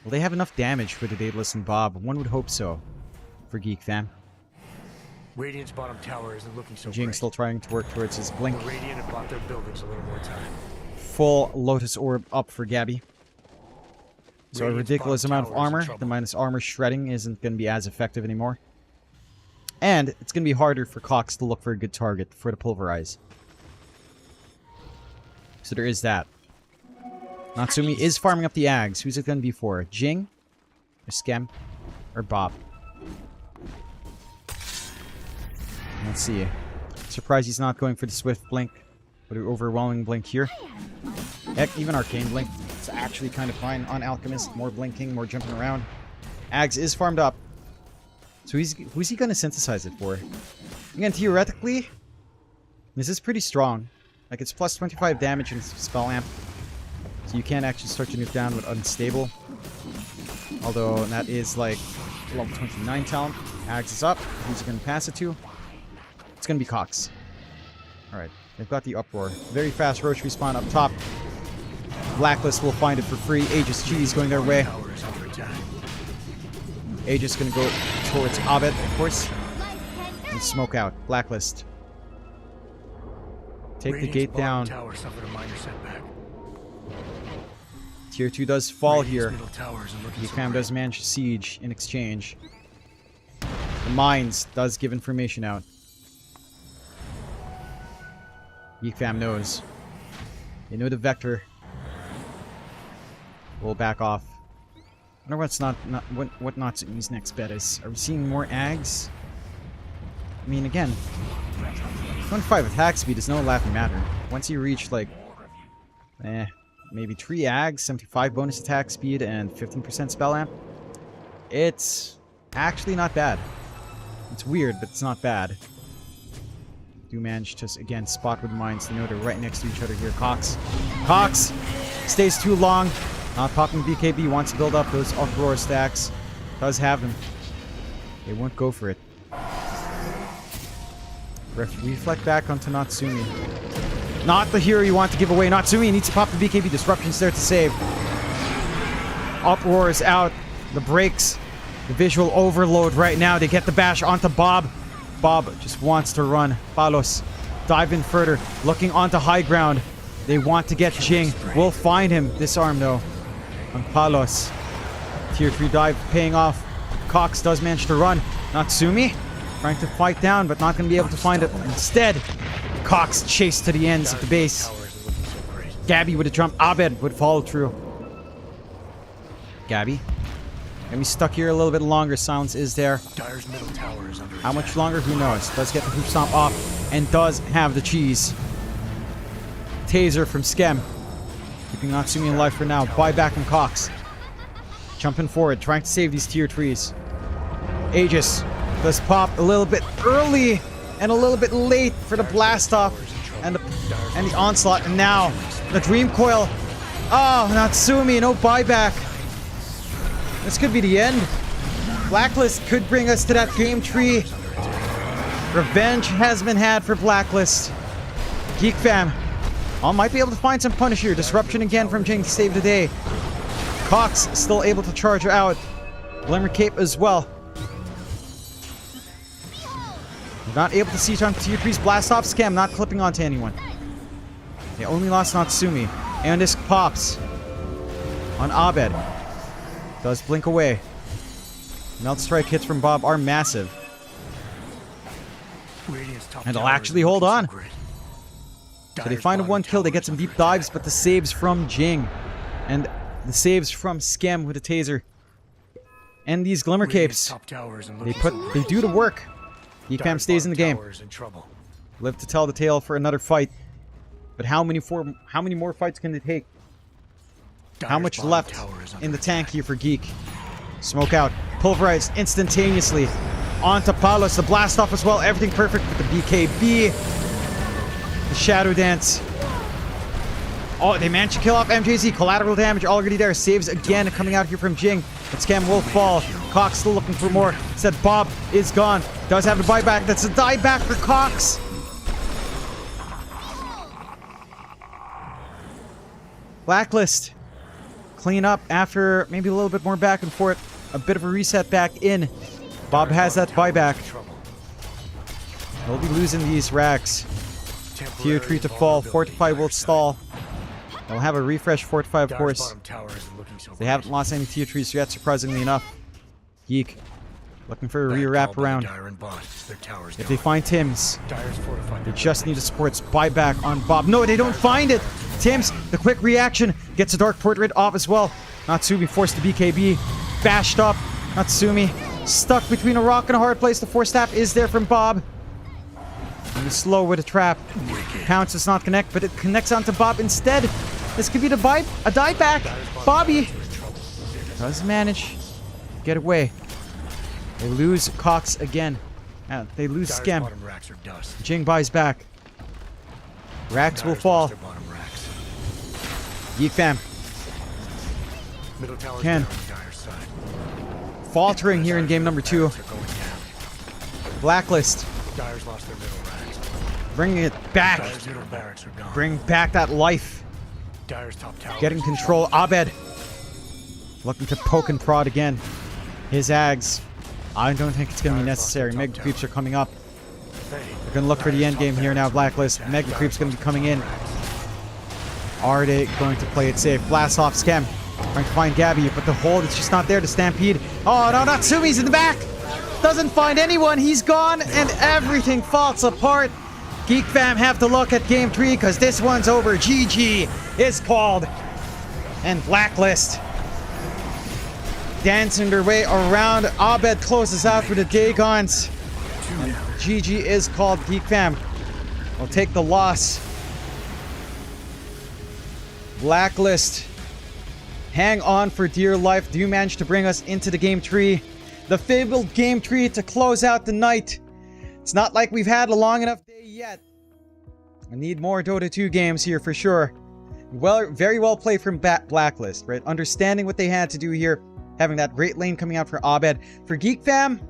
Will they have enough damage for the Daedalus and Bob? One would hope so. For Geek Fam. Radiant's bottom tower isn't looking so Jing great. still trying to work towards his blink. The Radiant have bought their buildings a little more time. Full Lotus Orb up for Gabby. So a Radiant's ridiculous bottom amount of tower is in armor. trouble. The minus armor shredding isn't going to be as effective anymore. And it's going to be harder for Cox to look for a good target for the pulverize. So there is that. Natsumi is farming up the Ags. Who's it going to be for? Jing? Or Skem? Or Bob? Let's see. Surprised he's not going for the Swift Blink. But an overwhelming Blink here. Heck, even Arcane Blink. It's actually kind of fine on Alchemist. More blinking, more jumping around. Ags is farmed up. So who's he going to synthesize it for? Again, theoretically, this is pretty strong. Like, it's plus 25 damage in spell amp. So you can't actually start your nuke down with Unstable. Although, that is like level 29 talent. Ags is up. Who's he going to pass it to? It's going to be Cox. Alright, they've got the Uproar. Very fast Roach respawn up top. Blacklist will find it for free. Aegis Cheese going their way. Tower is under attack. Aegis going to go towards Abed, of course. And smoke out. Blacklist. Take the Radiant's gate bottom down. Tower suffered a minor setback. Tier 2 does fall Radiant's here. middle tower isn't looking so Fam great. does manage siege in exchange. The Mines does give information out. Fam knows. They know the Vector will back off. I wonder what Natsumi's next bet is. Are we seeing more Ags? I mean, again, 25 attack speed is no laughing matter. Once you reach, like, maybe 3 Ags, 75 bonus attack speed, and 15% spell amp, it's actually not bad. It's weird, but it's not bad. Do manage to, again, spot with mines. They know they're right next to each other here. Cox stays too long. Not popping BKB. Wants to build up those Uproar stacks. Does have them. They won't go for it. Reflect back onto Natsumi. Not the hero you want to give away. Natsumi needs to pop the BKB. Disruption's there to save. uproars out. The brakes. The visual overload right now. They get the bash onto Bob. Bob just wants to run. Palos diving further. Looking onto high ground. They want to get Jing. We'll find him. Disarm though. On Palos. Tier 3 dive paying off. Cox does manage to run. Natsumi trying to fight down, but not going to be able to find it. Instead, Cox chased to the ends of the base. Gabby would have jumped. Abed would follow through. Gabby. Gonna be stuck here a little bit longer. Silence is there. Dyer's middle tower is under How much attack. longer? Who knows? Does get the hoop stomp off and does have the cheese. Taser from Skem. Keeping Natsumi alive for now. Buyback from Cox. Jumping forward, trying to save these tier 3s. Aegis does pop a little bit early and a little bit late for the blast off and the onslaught. And now the Dream Coil. Oh, Natsumi, no buyback. This could be the end. Blacklist could bring us to that game tree. Revenge has been had for Blacklist. Geek Fam. I might be able to find some punish here. Disruption again from Jing to save the day. Cox still able to charge her out. Glimmer Cape as well. Not able to see time to tier 3's blast off. Scam not clipping onto anyone. They only lost Natsumi. And this pops on Abed. Does blink away. Melt strike hits from Bob are massive. And they'll actually hold on. So they find a 1 kill. They get some deep dives, but the saves from Jing. And the saves from Skem with a taser. And these Glimmer Capes. They do the work. Geekfam stays in the game. Live to tell the tale for another fight. But how many more fights can they take? How much left in the tank here for Geek? Smoke out. Pulverized instantaneously. Onto Palos. The blast off as well. Everything perfect with the BKB. The Shadow Dance. Oh, they managed to kill off MJZ. Collateral damage already there. Saves again coming out here from Jing. But Scam will fall. Cox still looking for more. Said Bob is gone. Does have a buyback. That's a dieback for Cox. Blacklist. Clean up after maybe a little bit more back and forth. A bit of a reset back in. Bob has that buyback. They'll be losing these racks. Tier 3 to fall. Fortify will stall. They'll have a refresh Fortify, of course. They haven't lost any tier 3s yet, surprisingly enough. Geek. Looking for a re-wrap around. If they find Tim's, they just need a supports buyback on Bob. No, they don't find it! Tim's, the quick reaction, gets a Dark Portrait off as well. Natsumi forced to BKB. Bashed up. Natsumi stuck between a rock and a hard place. The Force Staff is there from Bob. And he's slow with a trap. Pounce does not connect, but it connects onto Bob instead. This could be a dieback. Bobby does manage to get away. They lose Cox again. They lose Skem. Jing buys back. Racks will fall. Geek Fam. Ken. Faltering here in game number 2. Blacklist. Bringing it back. Bring back that life. Getting control. Abed. Looking to poke and prod again. His Ags. I don't think it's going to be necessary. Mega Creeps are coming up. They're going to look for the end game here now, Blacklist. Mega Creeps going to be coming in. Are they going to play it safe? Blast off Skem. Trying to find Gabby, but the hold is just not there to Stampede. Oh no, Natsumi's in the back! Doesn't find anyone, he's gone, and everything falls apart. Geek Fam have to look at game 3 because this one's over. GG is called. And Blacklist dancing their way around. Abed closes out with the Dagons. And GG is called. Geek Fam will take the loss. Blacklist, hang on for dear life. Do you manage to bring us into the game tree? The fabled game tree to close out the night. It's not like we've had a long enough day yet. I need more Dota 2 games here for sure. Well, very well played from Blacklist, right? Understanding what they had to do here. Having that great lane coming out for Abed. For Geek Fam,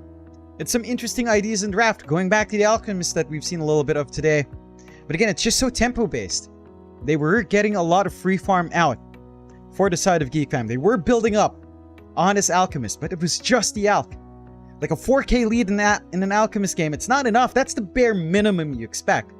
it's some interesting ideas in draft. Going back to the Alchemist that we've seen a little bit of today. But again, it's just so tempo based. They were getting a lot of free farm out. for the side of Geek Fam. They were building up on this Alchemist, but it was just the Alch. Like a 4K lead in an Alchemist game, it's not enough. That's the bare minimum you expect.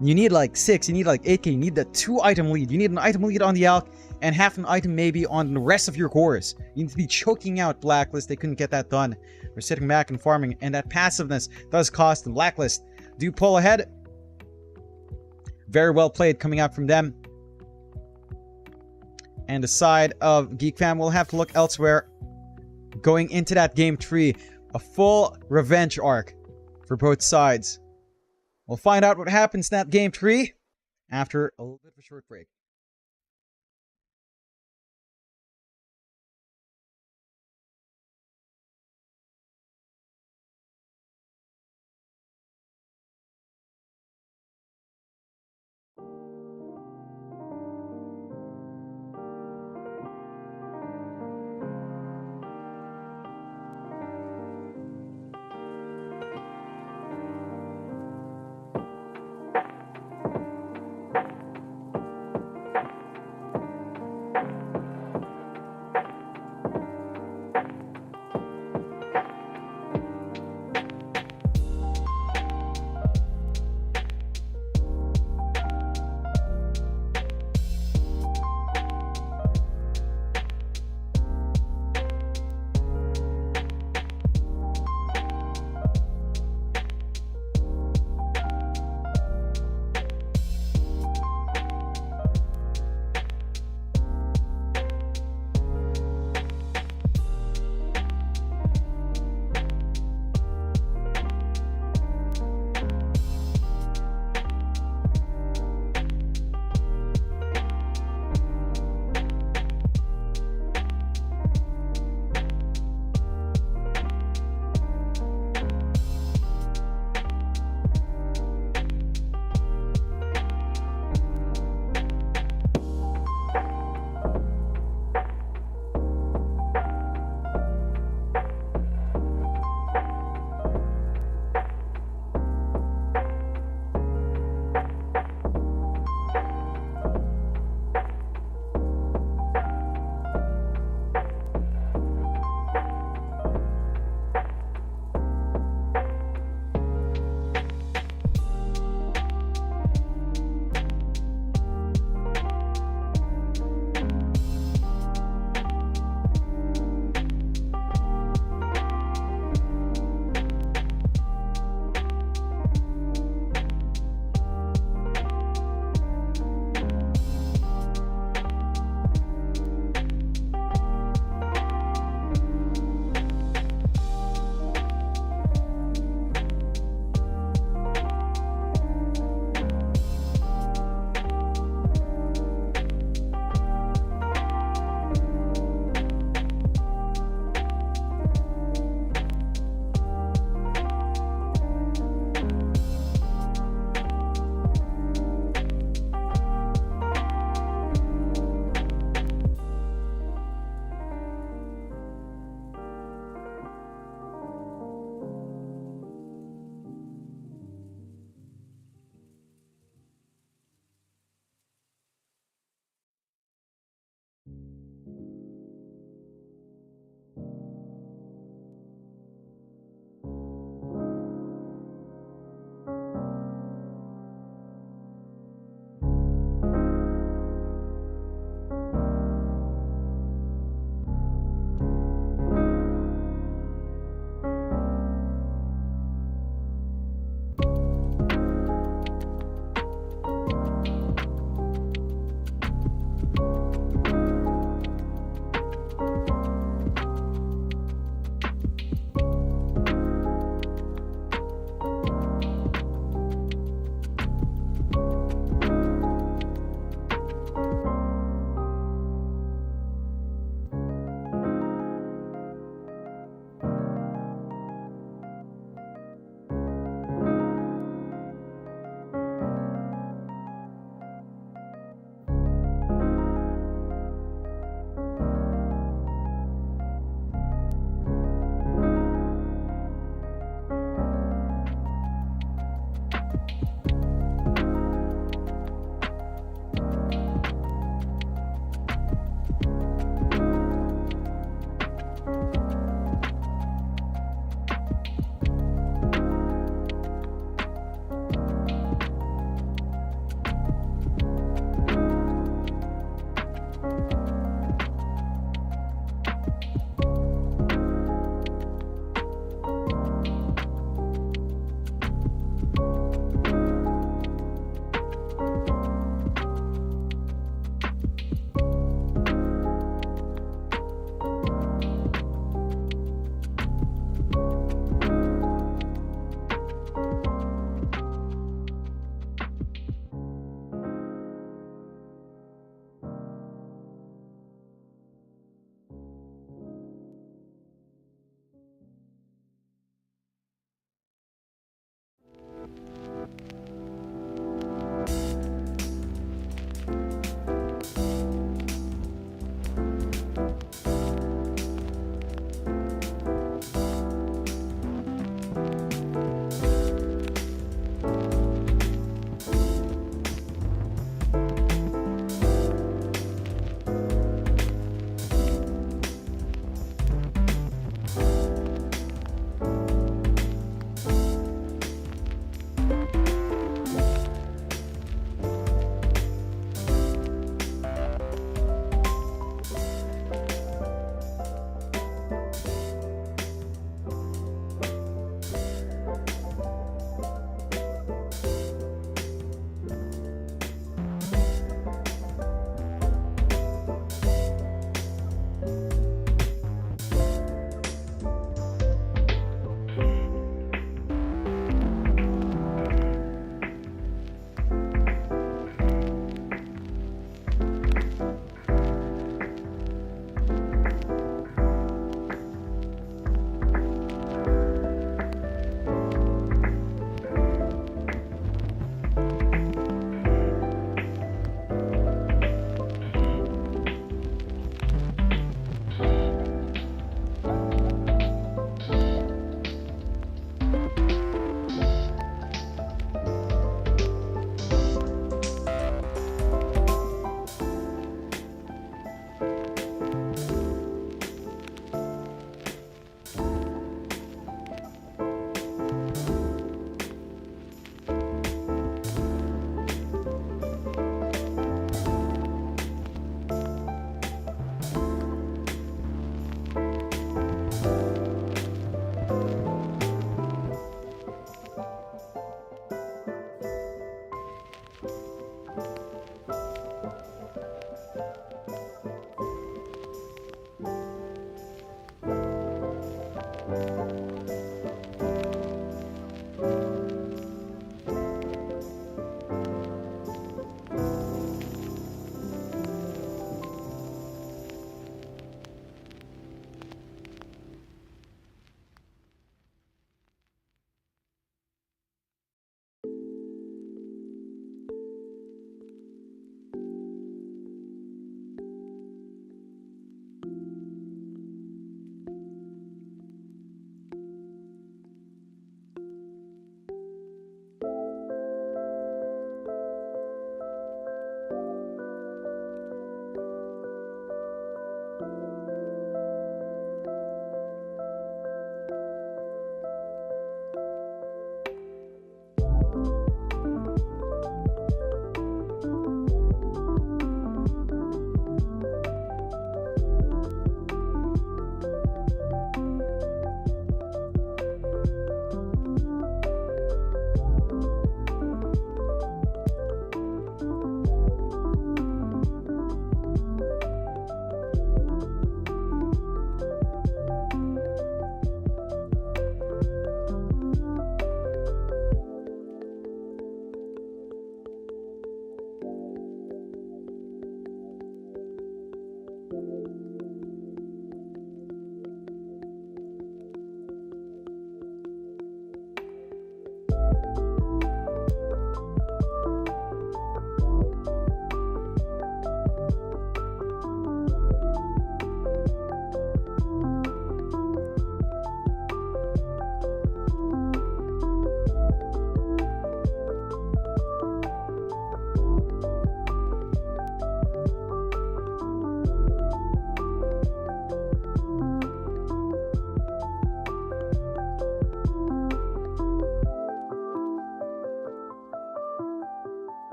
You need like 6, you need like 8K, you need the 2-item lead. You need an item lead on the Alch and half an item maybe on the rest of your cores. You need to be choking out Blacklist. They couldn't get that done. They're sitting back and farming, and that passiveness does cost them. Blacklist do pull ahead. Very well played coming out from them. And the side of Geek Fam will have to look elsewhere. Going into that game 3, a full revenge arc for both sides. We'll find out what happens in that game 3 after a little bit of a short break.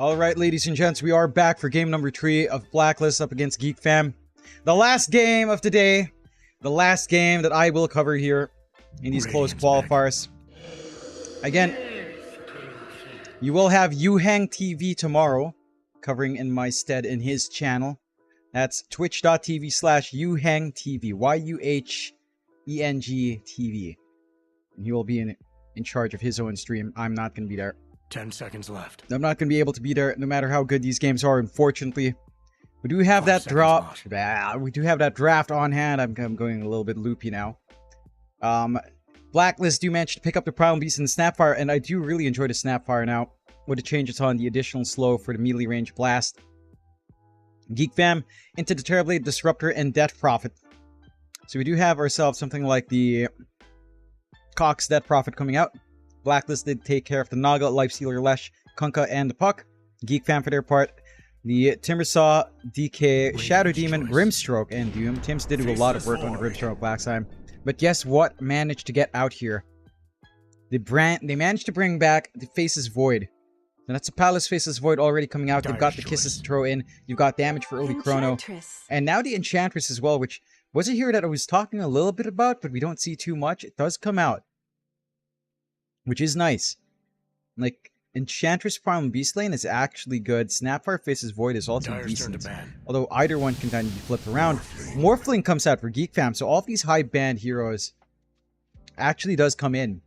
Alright, ladies and gents, we are back for game number 3 of Blacklist up against Geek Fam. The last game of the day. The last game that I will cover here in these closed qualifiers. Again, you will have Yuhang TV tomorrow, covering in my stead in his channel. That's twitch.tv/Yuhang TV. YUHENG TV. And he will be in charge of his own stream. I'm not going to be there. 10 seconds left. I'm not going to be able to be there no matter how good these games are, unfortunately. We do have that drop. We do have that draft on hand. I'm going a little bit loopy now. Blacklist do manage to pick up the Primal Beast and the Snapfire, and I do really enjoy the Snapfire now, with the changes on the additional slow for the melee range blast. Geek Fam into the Terrorblade, Disruptor, and Death Prophet. So we do have ourselves something like the Cox Death Prophet coming out. Blacklist did take care of the Naga, Lifestealer, Lesh, Kunkka, and the Puck. Geek Fam for their part, the Timbersaw, DK, Shadow Demon, Grimstroke, and Doom. Tims did do a lot of work on the Grimstroke last time. But guess what managed to get out here? They managed to bring back the Faces Void. And that's a Palace Faces Void already coming out. You've got the Kisses to throw in. You've got damage for early chrono. And now the Enchantress as well, which was a hero that I was talking a little bit about, but we don't see too much. It does come out, which is nice. Like, Enchantress Primal Beast lane is actually good. Snapfire Faces Void is also decent. Although either one can kind of be flipped around. Morphling comes out for Geek Fam, so all of these high band heroes actually does come in.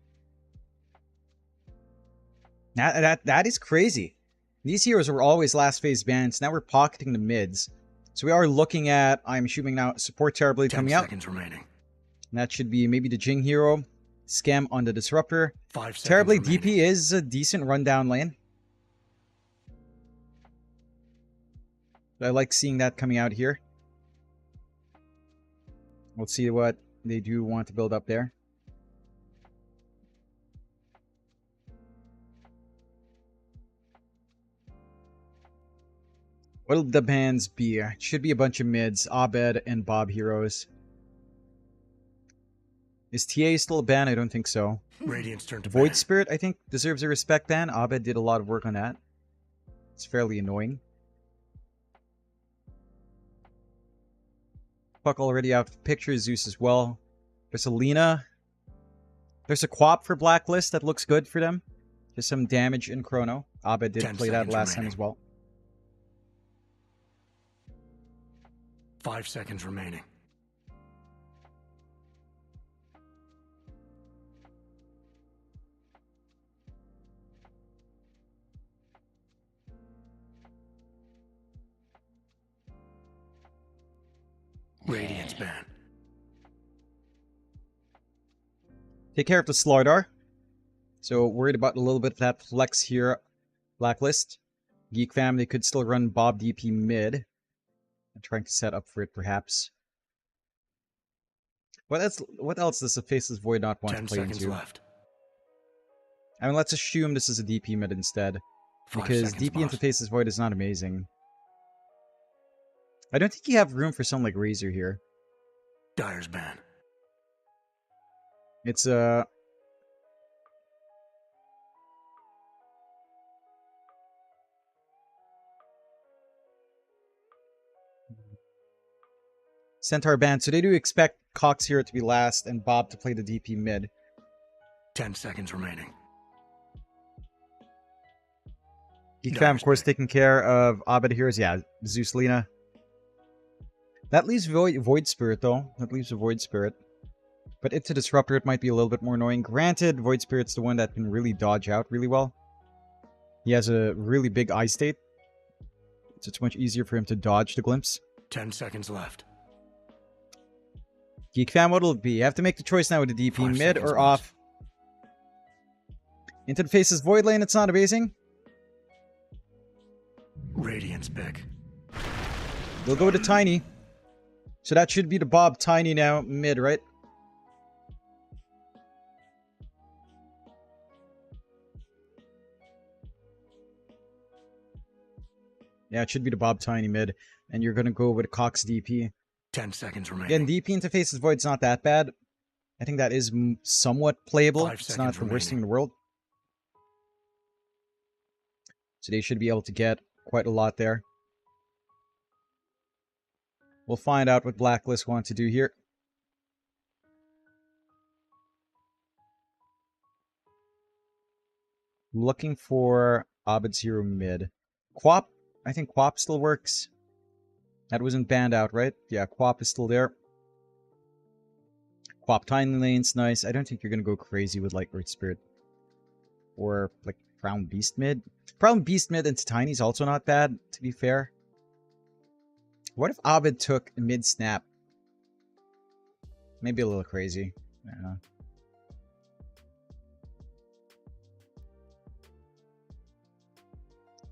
That is crazy. These heroes were always last phase bans. Now we're pocketing the mids. So we are looking at, I'm assuming now, Support Terrorblade coming out. 10 seconds remaining. And that should be maybe the Jing hero. Scam on the Disruptor. 5 seconds Terrorblade remaining. DP is a decent rundown lane. I like seeing that coming out here. We'll see what they do want to build up there. What'll the bans be? It should be a bunch of mids, Abed and Bob heroes. Is TA still a ban? I don't think so. Radiant's turn to Void ban. Spirit, I think, deserves a respect ban. Abed did a lot of work on that. It's fairly annoying. Puck already out of the picture. Zeus as well. There's a Lina. There's a Quap for Blacklist that looks good for them. Just some damage in Chrono. Abed did 10 play that seconds last time remaining. as well. 5 seconds remaining. Radiant's ban. Take care of the Slardar. So worried about a little bit of that flex here. Blacklist. Geek Fam, they could still run Bob DP mid. I'm trying to set up for it, perhaps. What else does the Faceless Void not want 10 to play seconds into? left. I mean, let's assume this is a DP mid instead. 5 Because seconds, DP into boss. Faceless Void is not amazing. I don't think you have room for someone like Razor here. Dyer's ban. It's Centaur ban, so they do expect Cox here to be last and Bob to play the DP mid. 10 seconds remaining. Geek Fam, of course, taking care of Abed heroes. Yeah, Zeus Lina. That leaves Void Spirit, though. That leaves a Void Spirit. But into Disruptor, it might be a little bit more annoying. Granted, Void Spirit's the one that can really dodge out really well. He has a really big eye state. So it's much easier for him to dodge the glimpse. 10 seconds left. Geek Fam, what'll it be? You have to make the choice now with the DP. 5 Mid seconds, or boss. off? Into the Faces Void lane, it's not amazing. Radiant's pick. They'll go to Tiny. So that should be the Bob Tiny now, mid, right? Yeah, it should be the Bob Tiny mid. And you're going to go with Cox DP. 10 seconds remaining. Again, DP into Faces Void's not that bad. I think that is somewhat playable. 5 It's not seconds the worst thing in remaining. the world. So they should be able to get quite a lot there. We'll find out what Blacklist want to do here. Looking for Abed Zero mid. Quap, I think Quap still works. That wasn't banned out, right? Yeah, Quap is still there. Quap Tiny Lane's nice. I don't think you're going to go crazy with like Earth Spirit. Or like Proud Beast mid. Proud Beast mid into Tiny is also not bad, to be fair. What if Abed took mid snap? Maybe a little crazy. I don't know.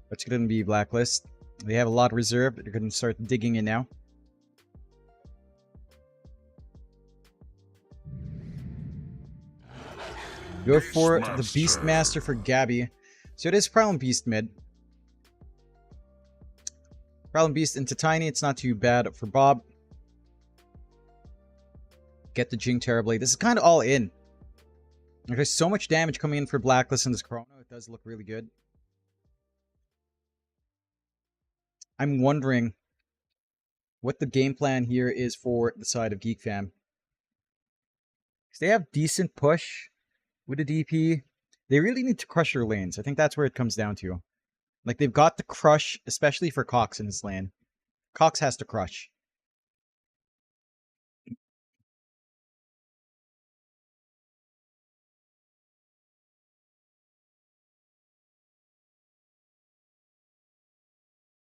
What's going to be Blacklist? They have a lot reserved. They're going to start digging in now. Go for the Beastmaster for Gabby. So it is Prowling Beast mid. Prowling Beast into Tiny. It's not too bad for Bob. Get the Jing Terrorblade. This is kind of all in. There's so much damage coming in for Blacklist in this Chrono. It does look really good. I'm wondering what the game plan here is for the side of Geek Fam. Because they have decent push with the DP. They really need to crush your lanes. I think that's where it comes down to. Like, they've got the crush, especially for Cox in his lane. Cox has to crush.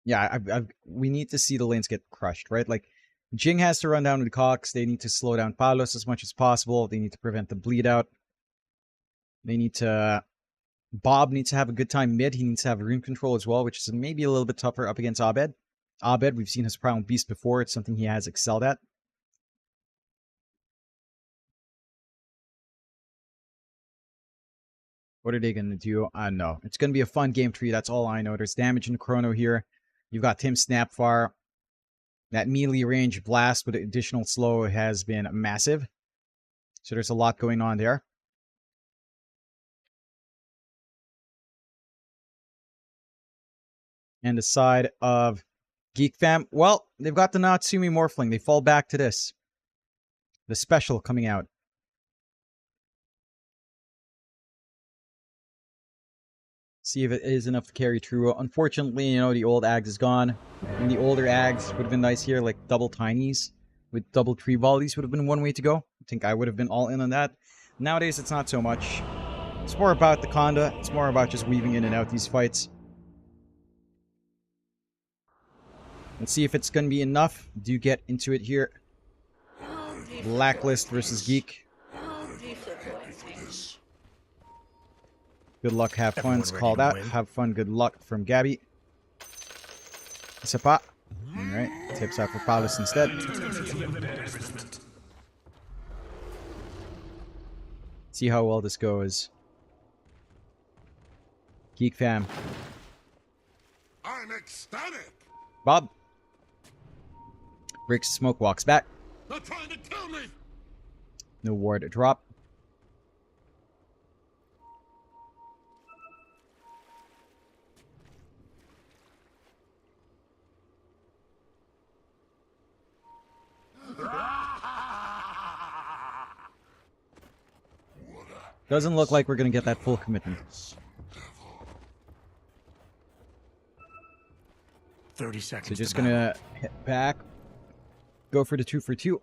Yeah, we need to see the lanes get crushed, right? Like, Jing has to run down with Cox. They need to slow down Palos as much as possible. They need to prevent the bleed out. They need to... Bob needs to have a good time mid. He needs to have rune control as well, which is maybe a little bit tougher up against Abed. Abed, we've seen his Proud Beast before. It's something he has excelled at. What are they going to do? No. It's going to be a fun game tree. That's all I know. There's damage in Chrono here. You've got Tim Snapfire. That melee range blast with additional slow has been massive. So there's a lot going on there. And the side of Geek Fam, well, they've got the Natsumi Morphling. They fall back to this. The special coming out. See if it is enough to carry through. Unfortunately, you know, the old Ags is gone. And the older Ags would have been nice here, like double Tinies with double tree volleys would have been one way to go. I think I would have been all in on that. Nowadays, it's not so much. It's more about the Conda. It's more about just weaving in and out these fights. Let's see if it's going to be enough. Do get into it here. Blacklist versus Geek. Good luck, have fun. It's called out. Have fun, good luck from Gabby. Sapa. Alright, tips out for Paulus instead. See how well this goes. Geek Fam. I'm ecstatic. Bob. Breaks the smoke, walks back. They're trying to kill me. No ward to drop. Doesn't look like we're going to get that full commitment. 30 seconds. So just going to hit back. Go for the 2 for 2.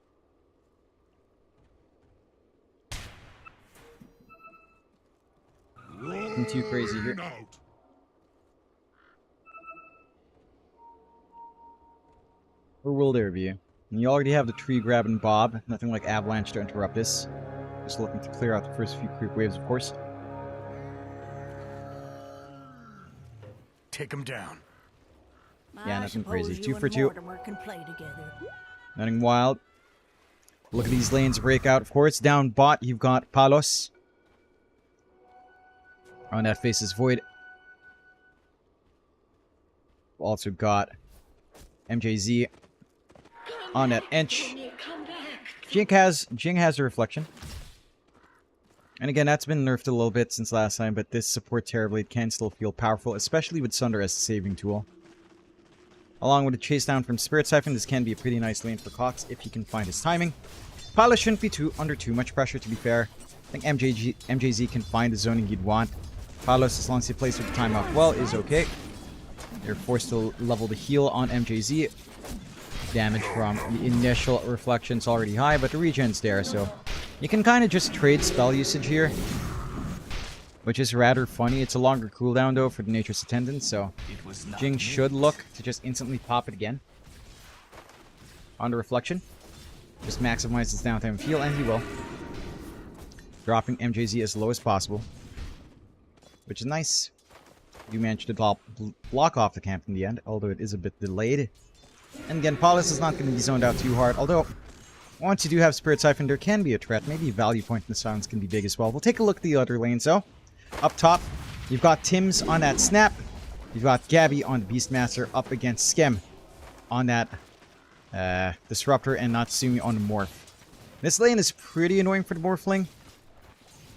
Nothing too crazy here. Or will there be? And you already have the tree grabbing Bob. Nothing like Avalanche to interrupt this. Just looking to clear out the first few creep waves, of course. Take him down. Yeah, nothing crazy. 2 for 2. Nothing wild. Look at these lanes break out. Of course, down bot, you've got Palos. On that faces Void. Also got MJZ. On that Ench. Jing has a reflection. And again, that's been nerfed a little bit since last time, but this support Terrorblade can still feel powerful, especially with Sunder as a saving tool. Along with a chase down from Spirit Siphon, this can be a pretty nice lane for Cox if he can find his timing. Pilot shouldn't be under too much pressure, to be fair. I think MJZ can find the zoning he'd want. Palos, as long as he plays with the timeout well, is okay. They're forced to level the heal on MJZ. Damage from the initial reflection's already high, but the regen's there, so you can kind of just trade spell usage here, which is rather funny. It's a longer cooldown, though, for the Nature's Attendant, so Jing should look to just instantly pop it again. On the reflection. Just maximize his downtime and heal, and he will. Dropping MJZ as low as possible, which is nice. You managed to block off the camp in the end, although it is a bit delayed. And again, Paulus is not going to be zoned out too hard, although once you do have Spirit Siphon, there can be a threat. Maybe Value Point in the Silence can be big as well. We'll take a look at the other lanes, though. Up top, you've got Tim's on that Snap. You've got Gabby on the Beastmaster up against Skem on that Disruptor, and Natsumi on the Morph. This lane is pretty annoying for the Morphling.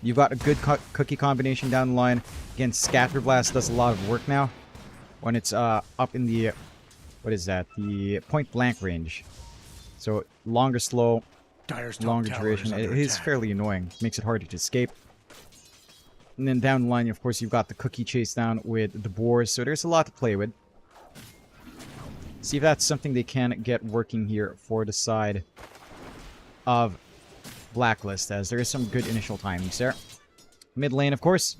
You've got a good cookie combination down the line. Again, Scatterblast does a lot of work now when it's up in the, what is that? The point blank range. So longer slow, longer duration. It is fairly annoying. Makes it harder to escape. And then down the line, of course, you've got the cookie chase down with the boars. So there's a lot to play with. See if that's something they can get working here for the side of Blacklist, as there is some good initial timings there. Mid lane, of course,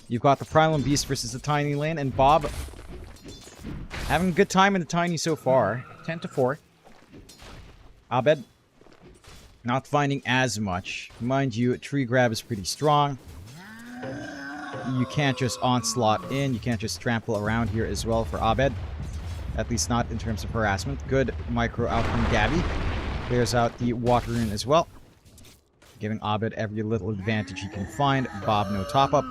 you've got the Primal Beast versus the Tiny lane, and Bob having a good time in the Tiny so far. 10-4. Abed not finding as much. Mind you, Tree Grab is pretty strong. You can't just onslaught in. You can't just trample around here as well for Abed. At least not in terms of harassment. Good micro out from Gabby. Clears out the Water Rune as well, giving Abed every little advantage he can find. Bob, no top-up.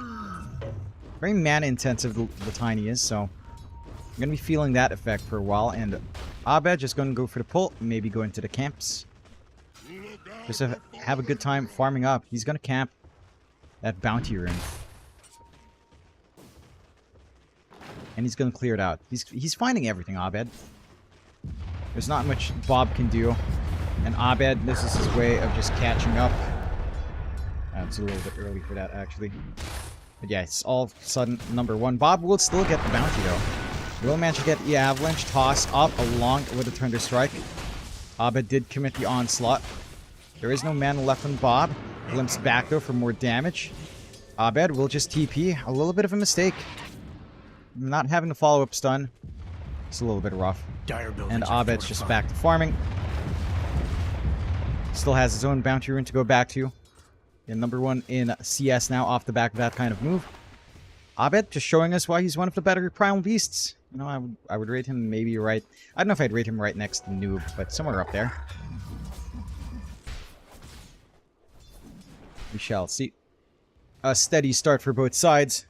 Very mana-intensive, the Tiny is, so I'm going to be feeling that effect for a while. And Abed just going to go for the pull, maybe go into the camps. Just have a good time farming up. He's going to camp that Bounty Rune. And he's going to clear it out. He's finding everything, Abed. There's not much Bob can do. And Abed, this is his way of just catching up. It's a little bit early for that, actually. But yeah, it's all of a sudden number one. Bob will still get the bounty, though. He will manage to get the Avalanche toss up along with the Thunder Strike. Abed did commit the onslaught. There is no mana left on Bob. Glimpse back, though, for more damage. Abed will just TP. A little bit of a mistake. Not having the follow-up stun. It's a little bit rough. And Abed's just back to farming. Still has his own bounty rune to go back to. And number one in CS now off the back of that kind of move. Abed just showing us why he's one of the better Primal Beasts. You know, I would rate him maybe right... I don't know if I'd rate him right next to Noob, but somewhere up there. We shall see. A steady start for both sides.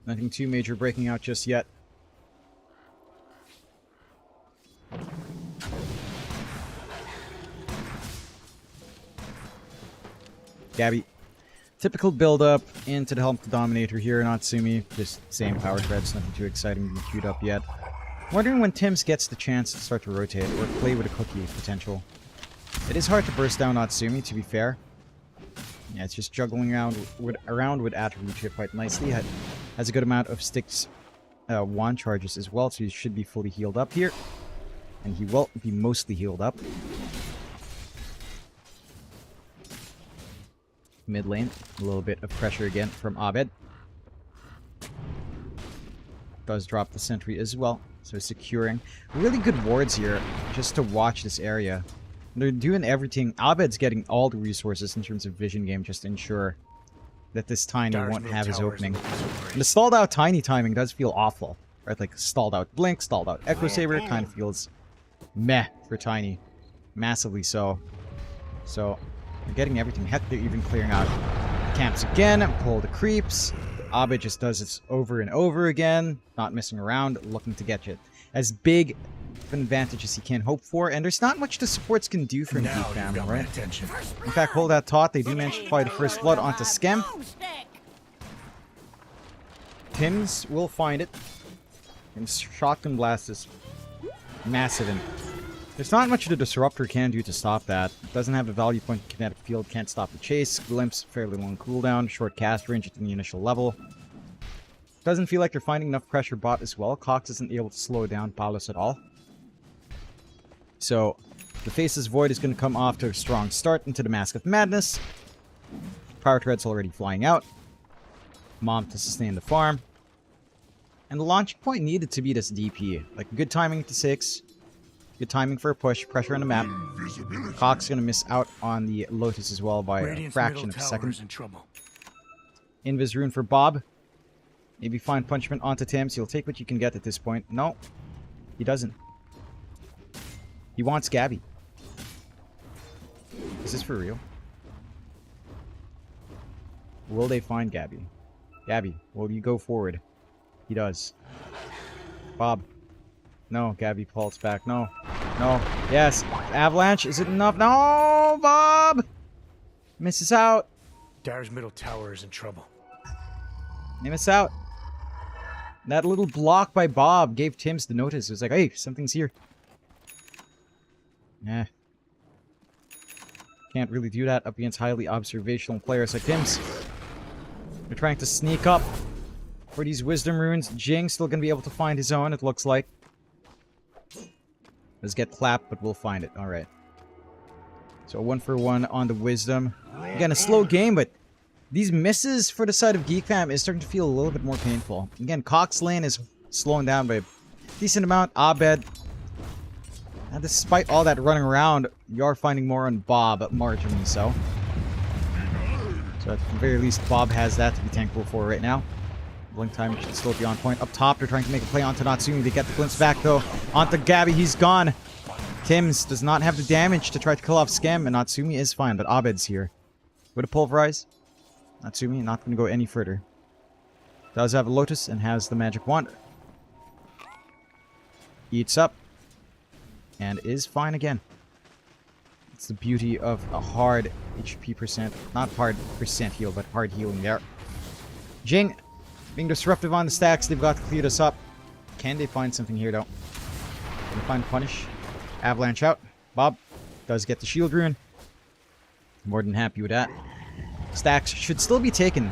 Nothing too major breaking out just yet. Gabby. Typical build-up into the Helm to Dominator here, Natsumi. Just same power threads, nothing too exciting to be queued up yet. Wondering when Tim's gets the chance to start to rotate or play with a cookie potential. It is hard to burst down Natsumi, to be fair. Yeah, it's just juggling around with attribute here quite nicely. Has a good amount of sticks, wand charges as well, so he should be fully healed up here. And he will be mostly healed up. Mid lane, a little bit of pressure again from Abed. Does drop the sentry as well, so securing. Really good wards here, just to watch this area. They're doing everything. Abed's getting all the resources in terms of vision game just to ensure that this Tiny won't have his opening. And the stalled out Tiny timing does feel awful, right? Like stalled out Blink, stalled out Echo Saber, kind of feels meh for Tiny. Massively so. So, they're getting everything. Heck, they're even clearing out camps again, pull the creeps. Abed just does this over and over again, not messing around, looking to get it as big of an advantage as he can hope for, and there's not much the supports can do for Now Geek you've Fam, got my right? attention. In fact, hold that taut, they do manage to apply the first blood onto Skem. Tims will find it. And Shotgun Blast is massive, and there's not much the Disruptor can do to stop that. It doesn't have a value point in Kinetic Field, can't stop the chase. Glimpse, fairly long cooldown, short cast range at the initial level. Doesn't feel like they're finding enough pressure bot as well. Cox isn't able to slow down Palos at all. So, the Faceless Void is going to come off to a strong start into the Mask of Madness. Power Tread's already flying out. Mom to sustain the farm. And the launching point needed to be this DP. Like, good timing to 6. Good timing for a push. Pressure on the map. Cox going to miss out on the Lotus as well by a fraction of a second. Invis rune for Bob. Maybe find punishment onto Tims. He'll take what you can get at this point. No, he doesn't. He wants Gabby. Is this for real? Will they find Gabby? Gabby, will you go forward? He does. Bob. No, Gabby pulls back. No. No. Yes. Avalanche. Is it enough? No, Bob! Misses out. Dire's middle tower is in trouble. They miss out. That little block by Bob gave Tims the notice. It was like, hey, something's here. Eh. Can't really do that up against highly observational players like Tims. They're trying to sneak up for these wisdom runes. Jing still gonna be able to find his own, it looks like. Let's get clapped, but we'll find it. Alright. So 1 for 1 on the wisdom. Again, a slow game, but these misses for the side of Geek Fam is starting to feel a little bit more painful. Again, Cox lane is slowing down by a decent amount. Abed. And despite all that running around, you are finding more on Bob, marginally so. So at the very least, Bob has that to be thankful for right now. Blink time should still be on point. Up top, they're trying to make a play onto Natsumi. They get the glimpse back though. Onto Gabby, he's gone. Tims does not have the damage to try to kill off Skem, and Natsumi is fine, but Abed's here. With a pulverize. Natsumi not going to go any further. Does have a Lotus and has the magic wand. Eats up. And is fine again. It's the beauty of a hard HP percent. Not hard percent heal, but hard healing there. Jing being disruptive on the stacks. They've got to clear this up. Can they find something here though? Can they find punish? Avalanche out. Bob does get the shield rune. More than happy with that. Stacks should still be taken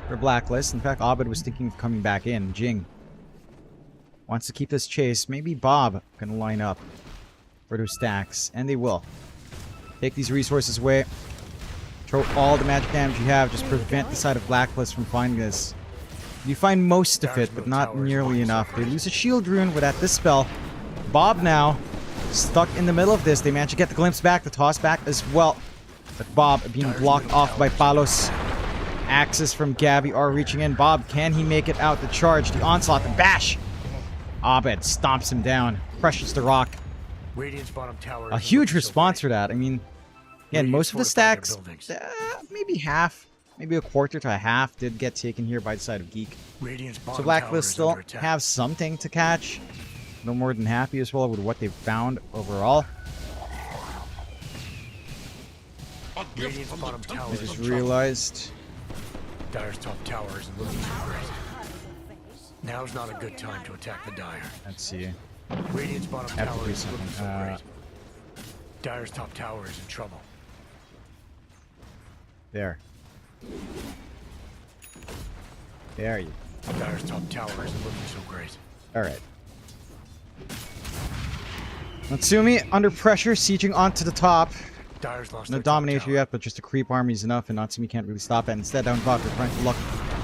for Blacklist. In fact, Abed was thinking of coming back in. Jing wants to keep this chase. Maybe Bob can line up for those stacks. And they will. Take these resources away. Throw all the magic damage you have. Just prevent the side of Blacklist from finding this. You find most of it, but not nearly enough. They lose a shield rune without this spell. Bob now stuck in the middle of this. They manage to get the glimpse back, the toss back as well. But Bob being blocked off by Palos. Axes from Gabby are reaching in. Bob, can he make it out? The charge, the onslaught, the bash. Abed stomps him down. Crushes the rock. Radiant's bottom tower. A huge response for that. I mean, again, most of the stacks, maybe half, maybe a quarter to a half did get taken here by the side of Geek. So Blacklist still have something to catch. No more than happy as well with what they've found overall. Radiant's bottom tower. I just realized. Dire's top tower isn't looking so great. Now's not a good time to attack the Dire. Let's see. Radiant's bottom Have to tower do isn't looking so something. great. Dire's top tower is in trouble. There. There you go. Dire's top tower isn't looking so great. Alright. Natsumi under pressure, sieging onto the top. Dire's lost No their top dominator tower. yet, but just a creep army is enough, and Natsumi can't really stop it. Instead, down bot, they're trying to look.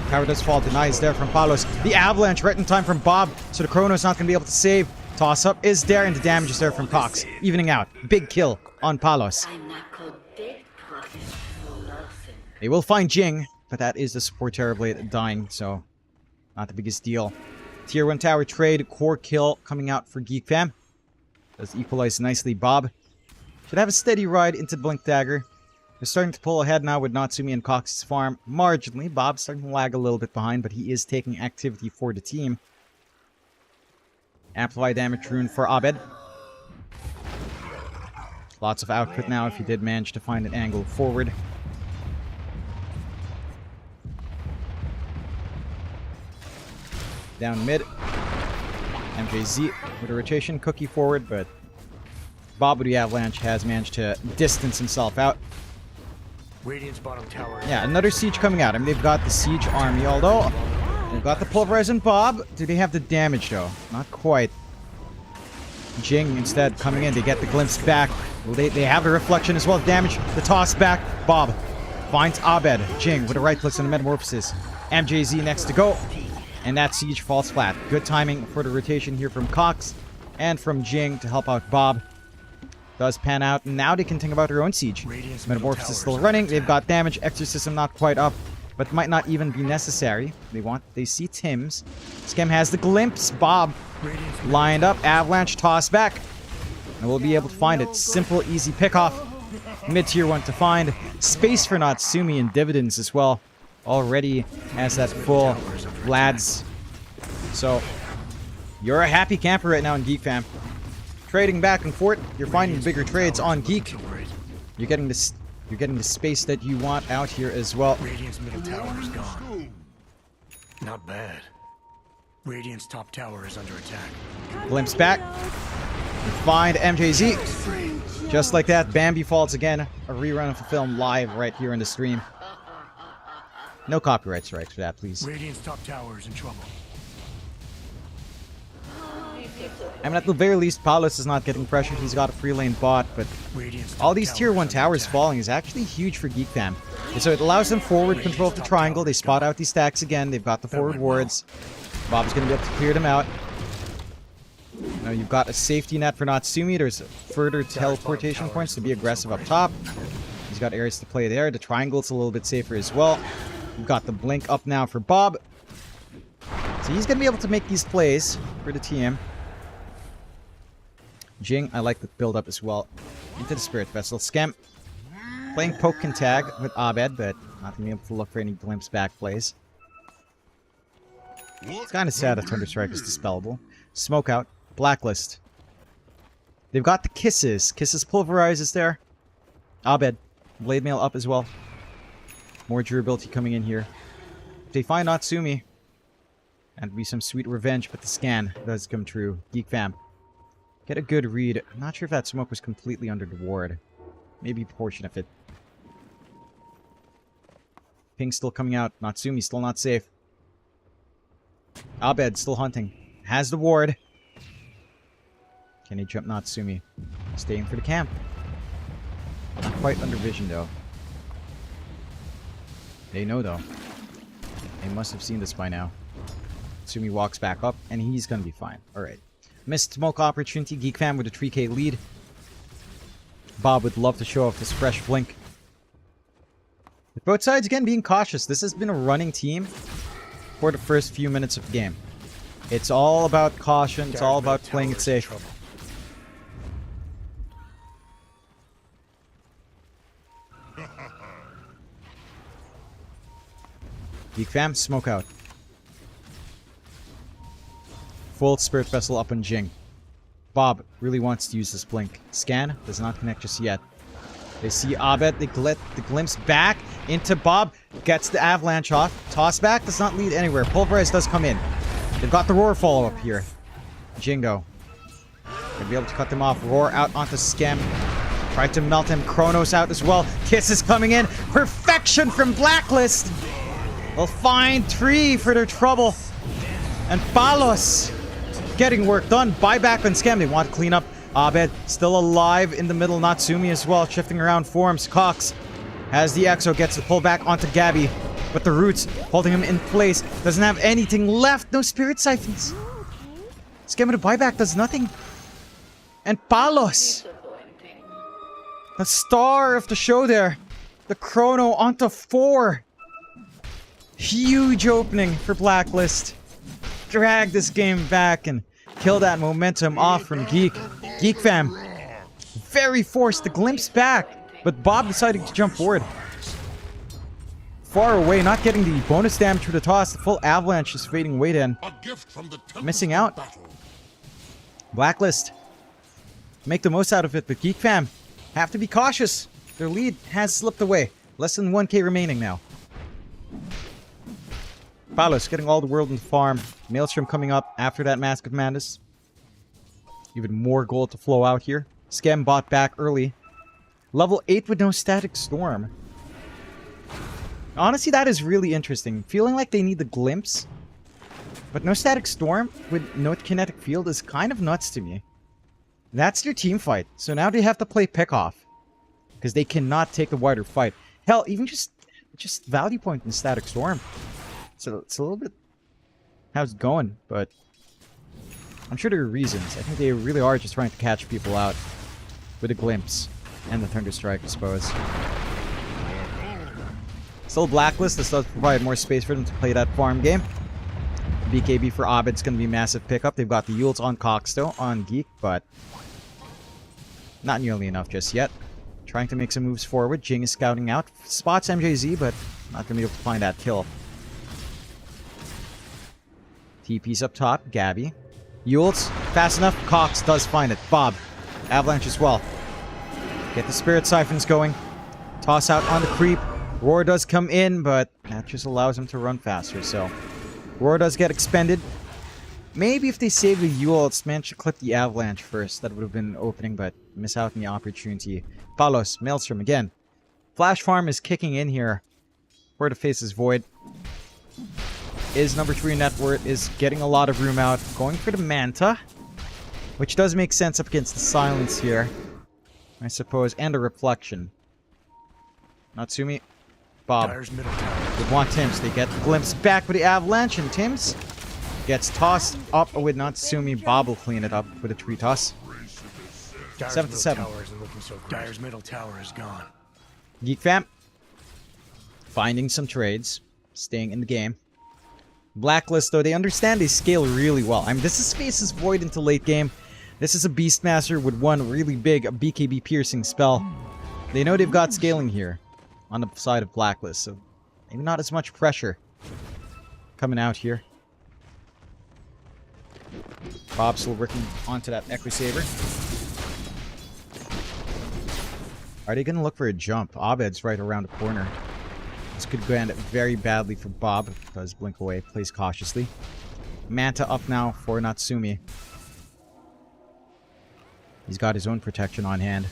Tower does fall, denies there from Palos. The avalanche right in time from Bob, so the Chrono's not going to be able to save. Toss up is there, and the damage is there from Cox. Evening out. Big kill on Palos. They will find Jing, but that is the support Terrorblade dying, so not the biggest deal. Tier 1 tower trade, core kill coming out for Geek Fam. Does equalize nicely. Bob should have a steady ride into Blink Dagger. They're starting to pull ahead now with Natsumi and Cox's farm. Marginally, Bob's starting to lag a little bit behind, but he is taking activity for the team. Amplify damage rune for Abed. Lots of output now if he did manage to find an angle forward. Down mid. MJZ with a rotation. Cookie forward, but Bob with the Avalanche has managed to distance himself out. Radiant's bottom tower. Yeah, another siege coming out. I mean, they've got the siege army, although they've got the pulverize and Bob. Do they have the damage, though? Not quite. Jing instead coming in. They get the glimpse back. Well, they have the reflection as well. Damage. The toss back. Bob finds Abed. Jing with a right clicks on the metamorphosis. MJZ next to go. And that siege falls flat. Good timing for the rotation here from Cox and from Jing to help out Bob. Does pan out. Now they can think about their own siege. Metamorphosis still running. They've got damage. Exorcism not quite up, but might not even be necessary. They see Tim's. Skem has the glimpse. Bob lined up. Avalanche toss back. And we'll be able to find it. Simple, easy pick-off. Mid-tier 1 to find. Space for Natsumi and dividends as well. Already has that full lads. So, you're a happy camper right now in Geek Fam. Trading back and forth, you're finding bigger trades on Geek. You're getting the space that you want out here as well. Radiant's middle tower is gone. Not bad. Radiant's top tower is under attack. Glimpse back. You find MJZ. Just like that, Bambi falls again. A rerun of the film live right here in the stream. No copyright strikes for that, please. Radiant's top tower is in trouble. I mean, at the very least, Paulus is not getting pressured. He's got a free lane bot, but all these tier 1 towers falling is actually huge for Geek Fam. And so it allows them forward control of the triangle. They spot out these stacks again. They've got the forward wards. Bob's going to be able to clear them out. Now you've got a safety net for Natsumi. There's further teleportation points to be aggressive up top. He's got areas to play there. The triangle's a little bit safer as well. We've got the blink up now for Bob. So he's going to be able to make these plays for the team. Jing, I like the build-up as well. Into the Spirit Vessel. Skem playing poke and tag with Abed, but not going to be able to look for any glimpse back plays. It's kind of sad that Thunderstrike is dispellable. Smoke out. Blacklist. They've got the Kisses. Kisses pulverizes there. Abed. Blade Mail up as well. More durability coming in here. If they find Natsumi, and be some sweet revenge, but the scan does come true. Geek Fam. Get a good read. I'm not sure if that smoke was completely under the ward. Maybe a portion of it. Ping still coming out. Natsumi still not safe. Abed still hunting. Has the ward. Can he jump Natsumi? Staying for the camp. Not quite under vision though. They know though. They must have seen this by now. Natsumi walks back up and he's gonna be fine. Alright. Missed smoke opportunity. Geek Fam with a 3k lead. Bob would love to show off his fresh blink. With both sides again being cautious. This has been a running team for the first few minutes of the game. It's all about caution. It's all about playing it safe. Geek Fam, smoke out. Full Spirit Vessel up on Jing. Bob really wants to use this blink. Scan does not connect just yet. They see Abed. They get the glimpse back into Bob. Gets the avalanche off. Toss back does not lead anywhere. Pulverize does come in. They've got the roar follow-up here. Jingo. Gonna be able to cut them off. Roar out onto Skem. Tried to melt him. Kronos out as well. Kiss is coming in. Perfection from Blacklist. They'll find 3 for their trouble. And Palos getting work done. Buyback on Skem. They want to clean up. Abed still alive in the middle. Natsumi as well. Shifting around forms. Cox has the Exo. Gets the pull back onto Gabby. But the roots holding him in place. Doesn't have anything left. No Spirit Siphons. Skem with a buyback does nothing. And Palos. The star of the show there. The Chrono onto 4. Huge opening for Blacklist. Drag this game back and kill that momentum off from Geek. Geek Fam. Very forced to glimpse back. But Bob deciding to jump forward. Far away, not getting the bonus damage for the toss. The full avalanche is fading away then. Missing out. Blacklist. Make the most out of it, but Geek Fam Have to be cautious. Their lead has slipped away. Less than 1k remaining now. Palos getting all the world in the farm. Maelstrom coming up after that Mask of Madness. Even more gold to flow out here. Scam bought back early. Level 8 with no Static Storm. Honestly, that is really interesting. Feeling like they need the Glimpse. But no Static Storm with no Kinetic Field is kind of nuts to me. That's their team fight. So now they have to play pick off. Because they cannot take the wider fight. Hell, even just value point in Static Storm. So it's a little bit how it's going, but I'm sure there are reasons. I think they really are just trying to catch people out with a glimpse and the Thunderstrike, I suppose. Still Blacklist. This does provide more space for them to play that farm game. BKB for Abed's going to be a massive pickup. They've got the Yules on Cox still, on Geek, but not nearly enough just yet. Trying to make some moves forward. Jing is scouting out. Spots MJZ, but not going to be able to find that kill. TP's up top. Gabby. Yules, fast enough. Cox does find it. Bob. Avalanche as well. Get the Spirit Siphons going. Toss out on the creep. Roar does come in, but that just allows him to run faster, so Roar does get expended. Maybe if they save the Yules, man should clip the Avalanche first. That would have been an opening, but miss out on the opportunity. Palos, Maelstrom again. Flash Farm is kicking in here. Where to face is Void. Is number 3 net worth, is getting a lot of room out. Going for the Manta, which does make sense up against the Silence here, I suppose, and a Reflection. Natsumi, Bob would want Tims. They get the glimpse back with the Avalanche, and Tims gets tossed up with Natsumi. Bob will clean it up with a tree toss. 7-7. Dyer's middle tower is gone. Geek Fam finding some trades, staying in the game. Blacklist, though, they understand they scale really well. I mean, this is Faces Void into late game. This is a Beastmaster with one really big BKB piercing spell. They know they've got scaling here on the side of Blacklist, so maybe not as much pressure coming out here. Bob still working onto that Equisaver. Are they going to look for a jump? Abed's right around the corner. This could go end very badly for Bob. Does blink away, plays cautiously. Manta up now for Natsumi. He's got his own protection on hand.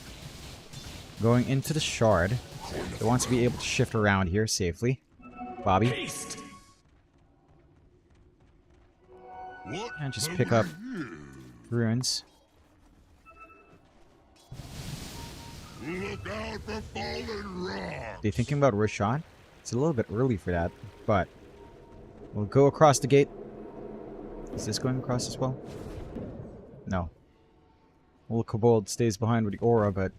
Going into the Shard. He wants to be able to shift around here safely. Bobby. And just pick up ruins. Look out for fallen rock. They thinking about Roshan? It's a little bit early for that, but we'll go across the gate. Is this going across as well? No. Little Kobold stays behind with the aura, but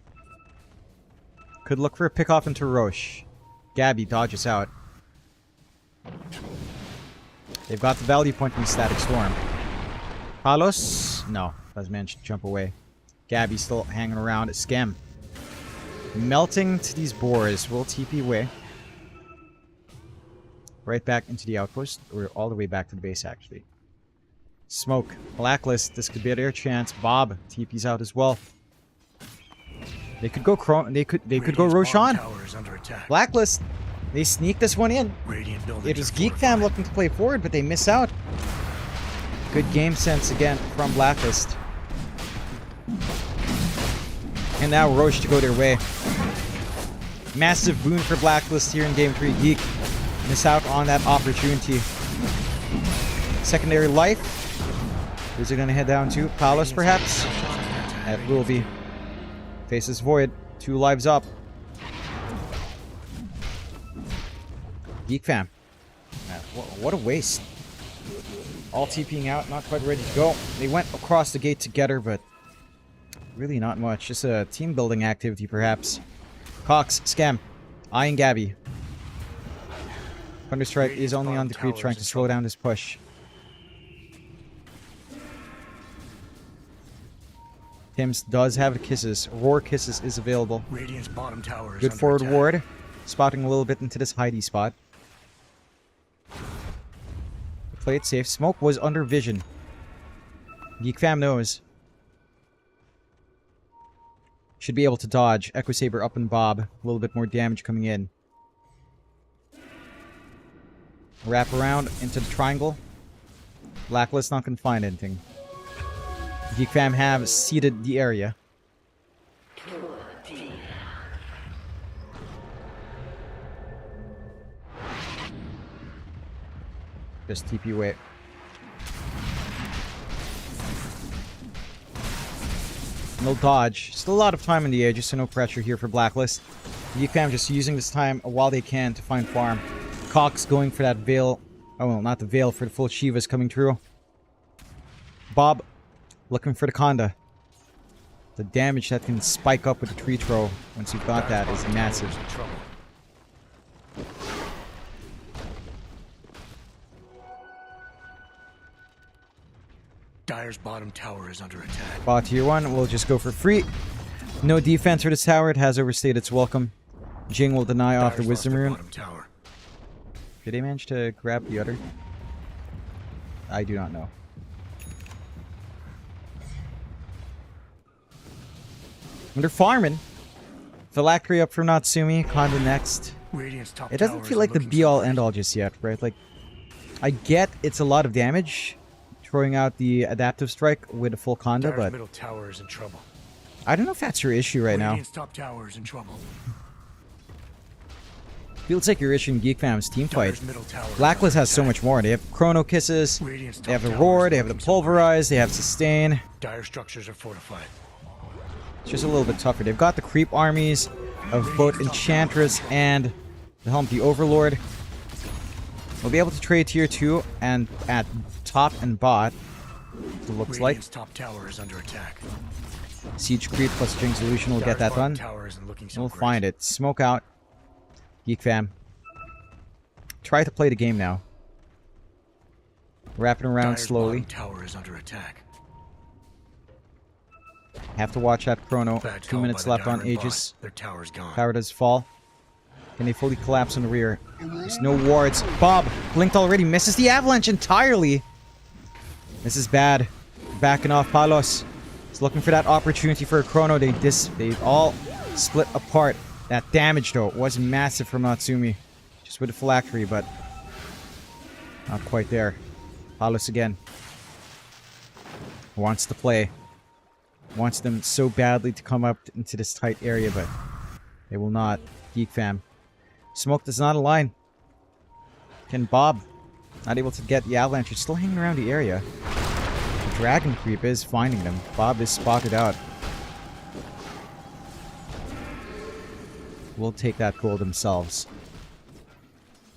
could look for a pick-off into Roche. Gabby dodges out. They've got the value point from the Static Storm. Palos? No. Doesn't manage to jump away. Gabby still hanging around at Scam. Melting to these boars. Will TP away. Right back into the outpost. Or all the way back to the base, actually. Smoke. Blacklist. This could be their chance. Bob. TP's out as well. They could go they could go Roshan. Blacklist. They sneak this one in. It was Geek Fam looking to play forward, but they miss out. Good game sense again from Blacklist. And now Roche to go their way. Massive boon for Blacklist here in Game 3. Geek miss out on that opportunity. Secondary life. Who's it going to head down to? Palos, perhaps? That will be. Faces Void. 2 lives up. Geek Fam. What a waste. All TPing out, not quite ready to go. They went across the gate together, but really not much. Just a team building activity, perhaps. Cox, Scam, eyeing Gabby. Thunderstrike is only on the creep, trying to slow down this push. Tims does have kisses. Roar kisses is available. Radiant's bottom tower is good forward ward. Spotting a little bit into this Heidi spot. Play it safe. Smoke was under vision. Geek Fam knows. Should be able to dodge. Echo Saber up and Bob. A little bit more damage coming in. Wrap around into the triangle. Blacklist not going to find anything. Geek Fam have seeded the area. Just TP away. No dodge. Still a lot of time in the Aegis, so no pressure here for Blacklist. Geek Fam just using this time while they can to find farm. Cox going for that Veil. Oh, well, not the Veil, for the full Shivas coming through. Bob looking for the Conda. The damage that can spike up with the tree throw once you've got that is massive. Dire's bottom tower is under attack. Bot tier 1 will just go for free. No defense for this tower. It has overstayed its welcome. Jing will deny off the Wisdom Rune. Did they manage to grab the other? I do not know. And they're farming. Phylactery up from Natsumi. Conda next. It doesn't feel like the be-all end-all just yet, right? Like, I get it's a lot of damage throwing out the adaptive strike with a full Conda, but middle tower is in trouble. I don't know if that's your issue right now. Radiant's top tower is in trouble. Feels like you're issuing Geek Fam's team fight. Dire's middle tower is Blacklist under has so attack. much more. They have Chrono Kisses, Radiant's they have top the tower Roar, is they have the looking so Pulverize, they have Sustain. Dire structures are fortified. It's just a little bit tougher. They've got the creep armies of both Enchantress and the Helm of the Overlord. We'll be able to trade tier 2 and at top and bot. It looks like. Radiant's top tower is under attack. Siege creep plus Jing Solution will get that done. Tower isn't looking so We'll great. find it. Smoke out. Geek Fam. Try to play the game now. Wrapping around Dire's slowly. bottom tower is under attack. Have to watch that chrono. Bad 2 call minutes by the left on Dire Aegis. bot. Their tower's gone. Power does fall. Can they fully collapse on the rear? There's no wards. Bob blinked already. Misses the avalanche entirely. This is bad. Backing off Palos. He's looking for that opportunity for a chrono. They've all split apart. That damage though was massive from Natsumi. Just with the phylactery, but not quite there. Palos again. Wants to play. Wants them so badly to come up into this tight area, but they will not. Geek Fam. Smoke does not align. Can Bob? Not able to get the avalanche. It's still hanging around the area. The dragon creep is finding them. Bob is spotted out. Will take that goal themselves.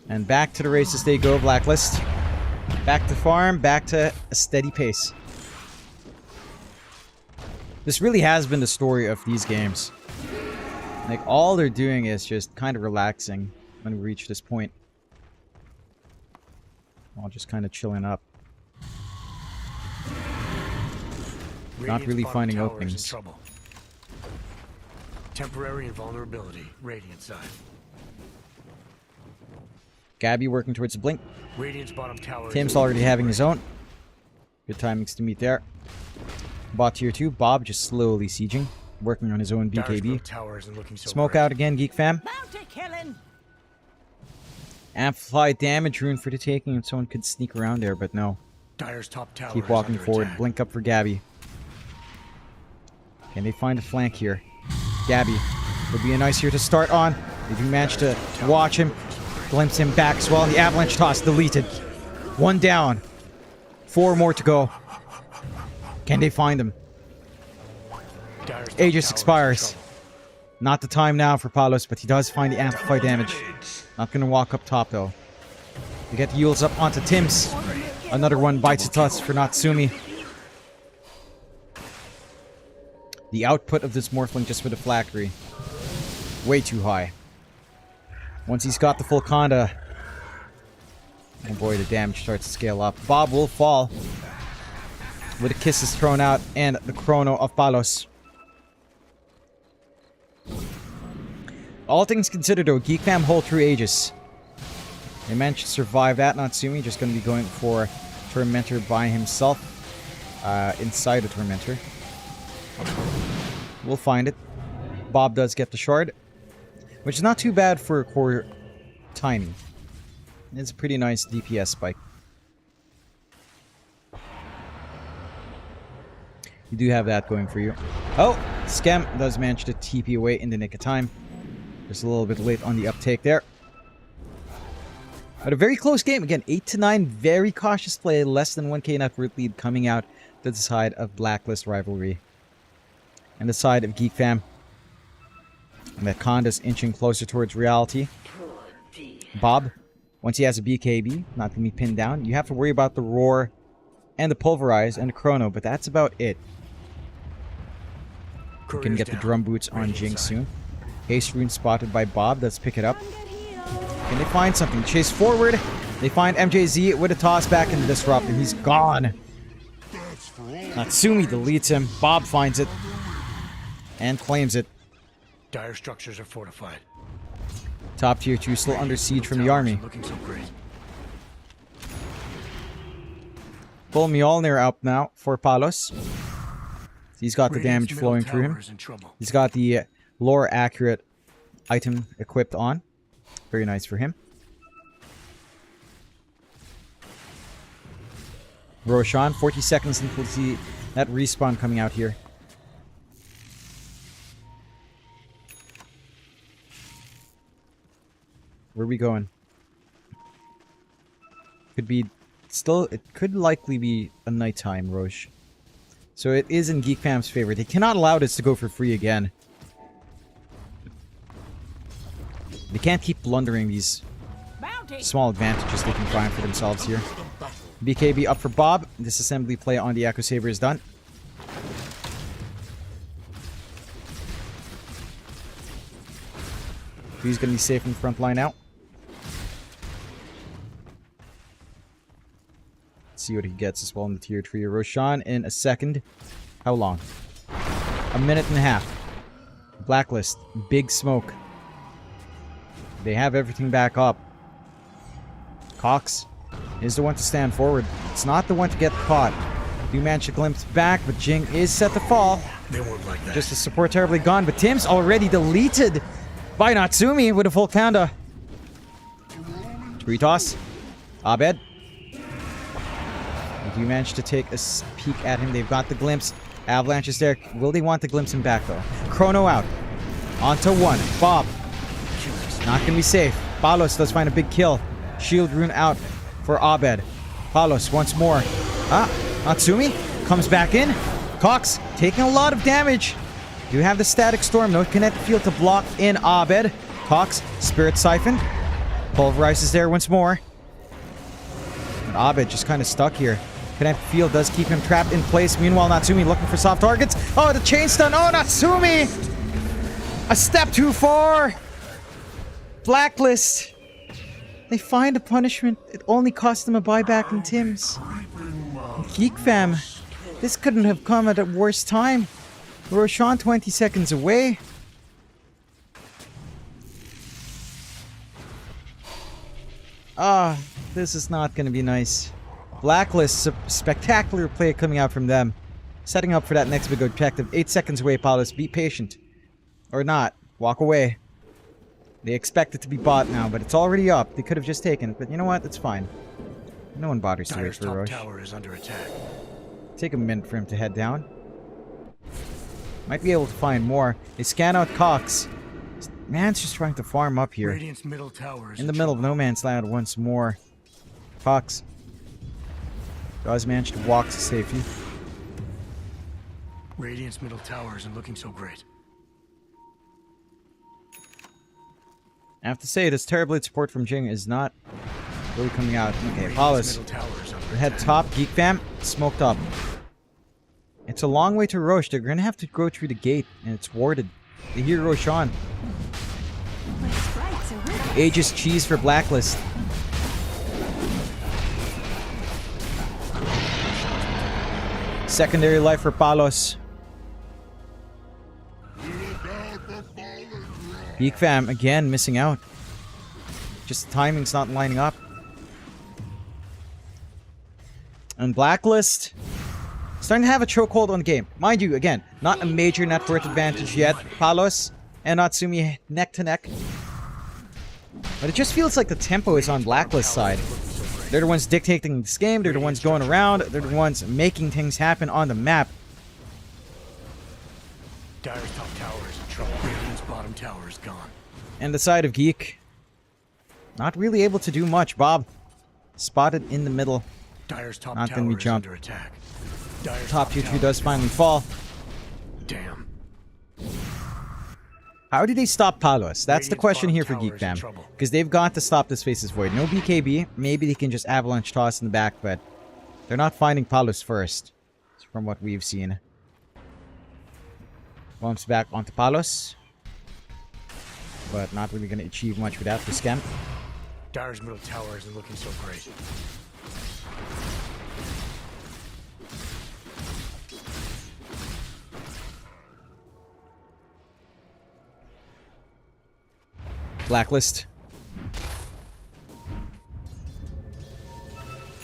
And back to the races they go, Blacklist. Back to farm, back to a steady pace. This really has been the story of these games. Like, all they're doing is just kind of relaxing when we reach this point. All just kind of chilling up. Not really finding openings. Temporary invulnerability, Radiant side. Gabby working towards a blink. Radiant's bottom tower. Tim's already having his own. Good timings to meet there. Bot tier 2. Bob just slowly sieging. Working on his own BKB. Smoke out again, Geek Fam. Amplify damage rune for the taking, and someone could sneak around there, but no. Dire's top tower Keep walking forward. Blink up for Gabby. Can they find a flank here? Gabby would be a nice here to start on. They do manage to watch him. Glimpse him back as well. And the avalanche toss deleted. 1 down. 4 more to go. Can they find him? Aegis expires. Not the time now for Palos, but he does find the amplify damage. Not gonna walk up top though. We get the Yules up onto Tim's. Another one bites its us for Natsumi. The output of this Morphling just with a phylactery. Way too high. Once he's got the full Conda. Oh boy, the damage starts to scale up. Bob will fall. With the kisses thrown out and the chrono of Palos. All things considered though, Geek Fam hold through Aegis. They managed to survive that. Natsumi just going to be going for Tormentor by himself. Inside a Tormentor. We'll find it. Bob does get the shard, which is not too bad for a core tiny. It's a pretty nice DPS spike. You do have that going for you. Oh, Scam does manage to TP away in the nick of time. Just a little bit late on the uptake there. But a very close game. Again, 8-9. Very cautious play. Less than 1k net worth lead coming out to the side of Blacklist rivalry. And the side of Geek Fam. And that Conda's inching closer towards reality. Bob, once he has a BKB, not going to be pinned down. You have to worry about the Roar and the Pulverize and the Chrono, but that's about it. You can get the drum boots on Jing soon. Haste Rune spotted by Bob. Let's pick it up. Can they find something? Chase forward. They find MJZ with a toss back into Disrupt, and he's gone. Natsumi deletes him. Bob finds it and claims it. Dire structures are fortified. Top tier 2 still under siege from the army. Looking so great. Full Mjolnir up now for Palos. He's got the damage flowing through him. He's got the lore accurate item equipped on. Very nice for him. Roshan, 40 seconds until we see that respawn coming out here. Where are we going? Could be still, it could likely be a nighttime Roche. So it is in Geek Fam's favor. They cannot allow this to go for free again. They can't keep blundering these small advantages they can find for themselves here. BKB up for Bob. Disassembly play on the Echo Saber is done. He's going to be safe in the front line now. Let's see what he gets as well in the tier 3. Roshan in a second. How long? A minute and a half. Blacklist. Big smoke. They have everything back up. Cox is the one to stand forward. It's not the one to get caught. Do manage to glimpse back, but Jing is set to fall. They won't like that. Just the support terribly gone, but Tim's already deleted by Natsumi with a full Kanda. Retoss. Abed. They do manage to take a peek at him. They've got the glimpse. Avalanche is there. Will they want to glimpse him back, though? Chrono out. Onto one. Bob. Not going to be safe. Palos does find a big kill. Shield rune out for Abed. Palos once more. Natsumi comes back in. Cox taking a lot of damage. You have the static storm. No kinetic field to block in Abed. Cox, Spirit Siphon. Pulverizes there once more. And Abed just kind of stuck here. Kinetic field does keep him trapped in place. Meanwhile, Natsumi looking for soft targets. Oh, the chain stun. Oh, Natsumi! A step too far. Blacklist. They find a punishment. It only cost them a buyback in Tim's. Geek Fam. This couldn't have come at a worse time. Roshan 20 seconds away. This is not going to be nice. Blacklist, spectacular play coming out from them. Setting up for that next big objective. 8 seconds away, Paulus. Be patient. Or not. Walk away. They expect it to be bought now, but it's already up. They could have just taken it, but you know what? It's fine. No one bothers to wait for Roche. Tower is under attack. Take a minute for him to head down. Might be able to find more. They scan out Cox. Man's just trying to farm up here. Radiant's middle tower is in the middle of no man's land once more. Cox does manage to walk to safety. Radiant's middle tower isn't looking so great. I have to say, this Terrorblade support from Jing is not really coming out. Okay, Paulus. Head top, Geek Fam, smoked up. It's a long way to Roche. They're going to have to go through the gate, and it's warded. They hear Roshan. Aegis cheese for Blacklist. Secondary life for Palos. Geek Fam, again, missing out. Just the timing's not lining up. And Blacklist starting to have a chokehold on the game. Mind you, again, not a major net worth advantage yet. Palos and Natsumi neck to neck. But it just feels like the tempo is on Blacklist side. They're the ones dictating this game, they're the ones going around, they're the ones making things happen on the map. Dire's top tower is in trouble. Radiant's bottom tower is gone. And the side of Geek, not really able to do much. Bob, spotted in the middle. Dire's top Not gonna tower be is jumped. under attack. Dire's Top tier 2 tower does is finally gone. fall. Damn. How do they stop Palos? That's the Radiant's question bottom here for tower Geek is in Fam. trouble. Because they've got to stop this Faceless Void. No BKB. Maybe they can just avalanche toss in the back, but they're not finding Palos first. From what we've seen. Bumps back onto Palos. But not really going to achieve much without the scam. Dire's middle tower isn't looking so great. Blacklist.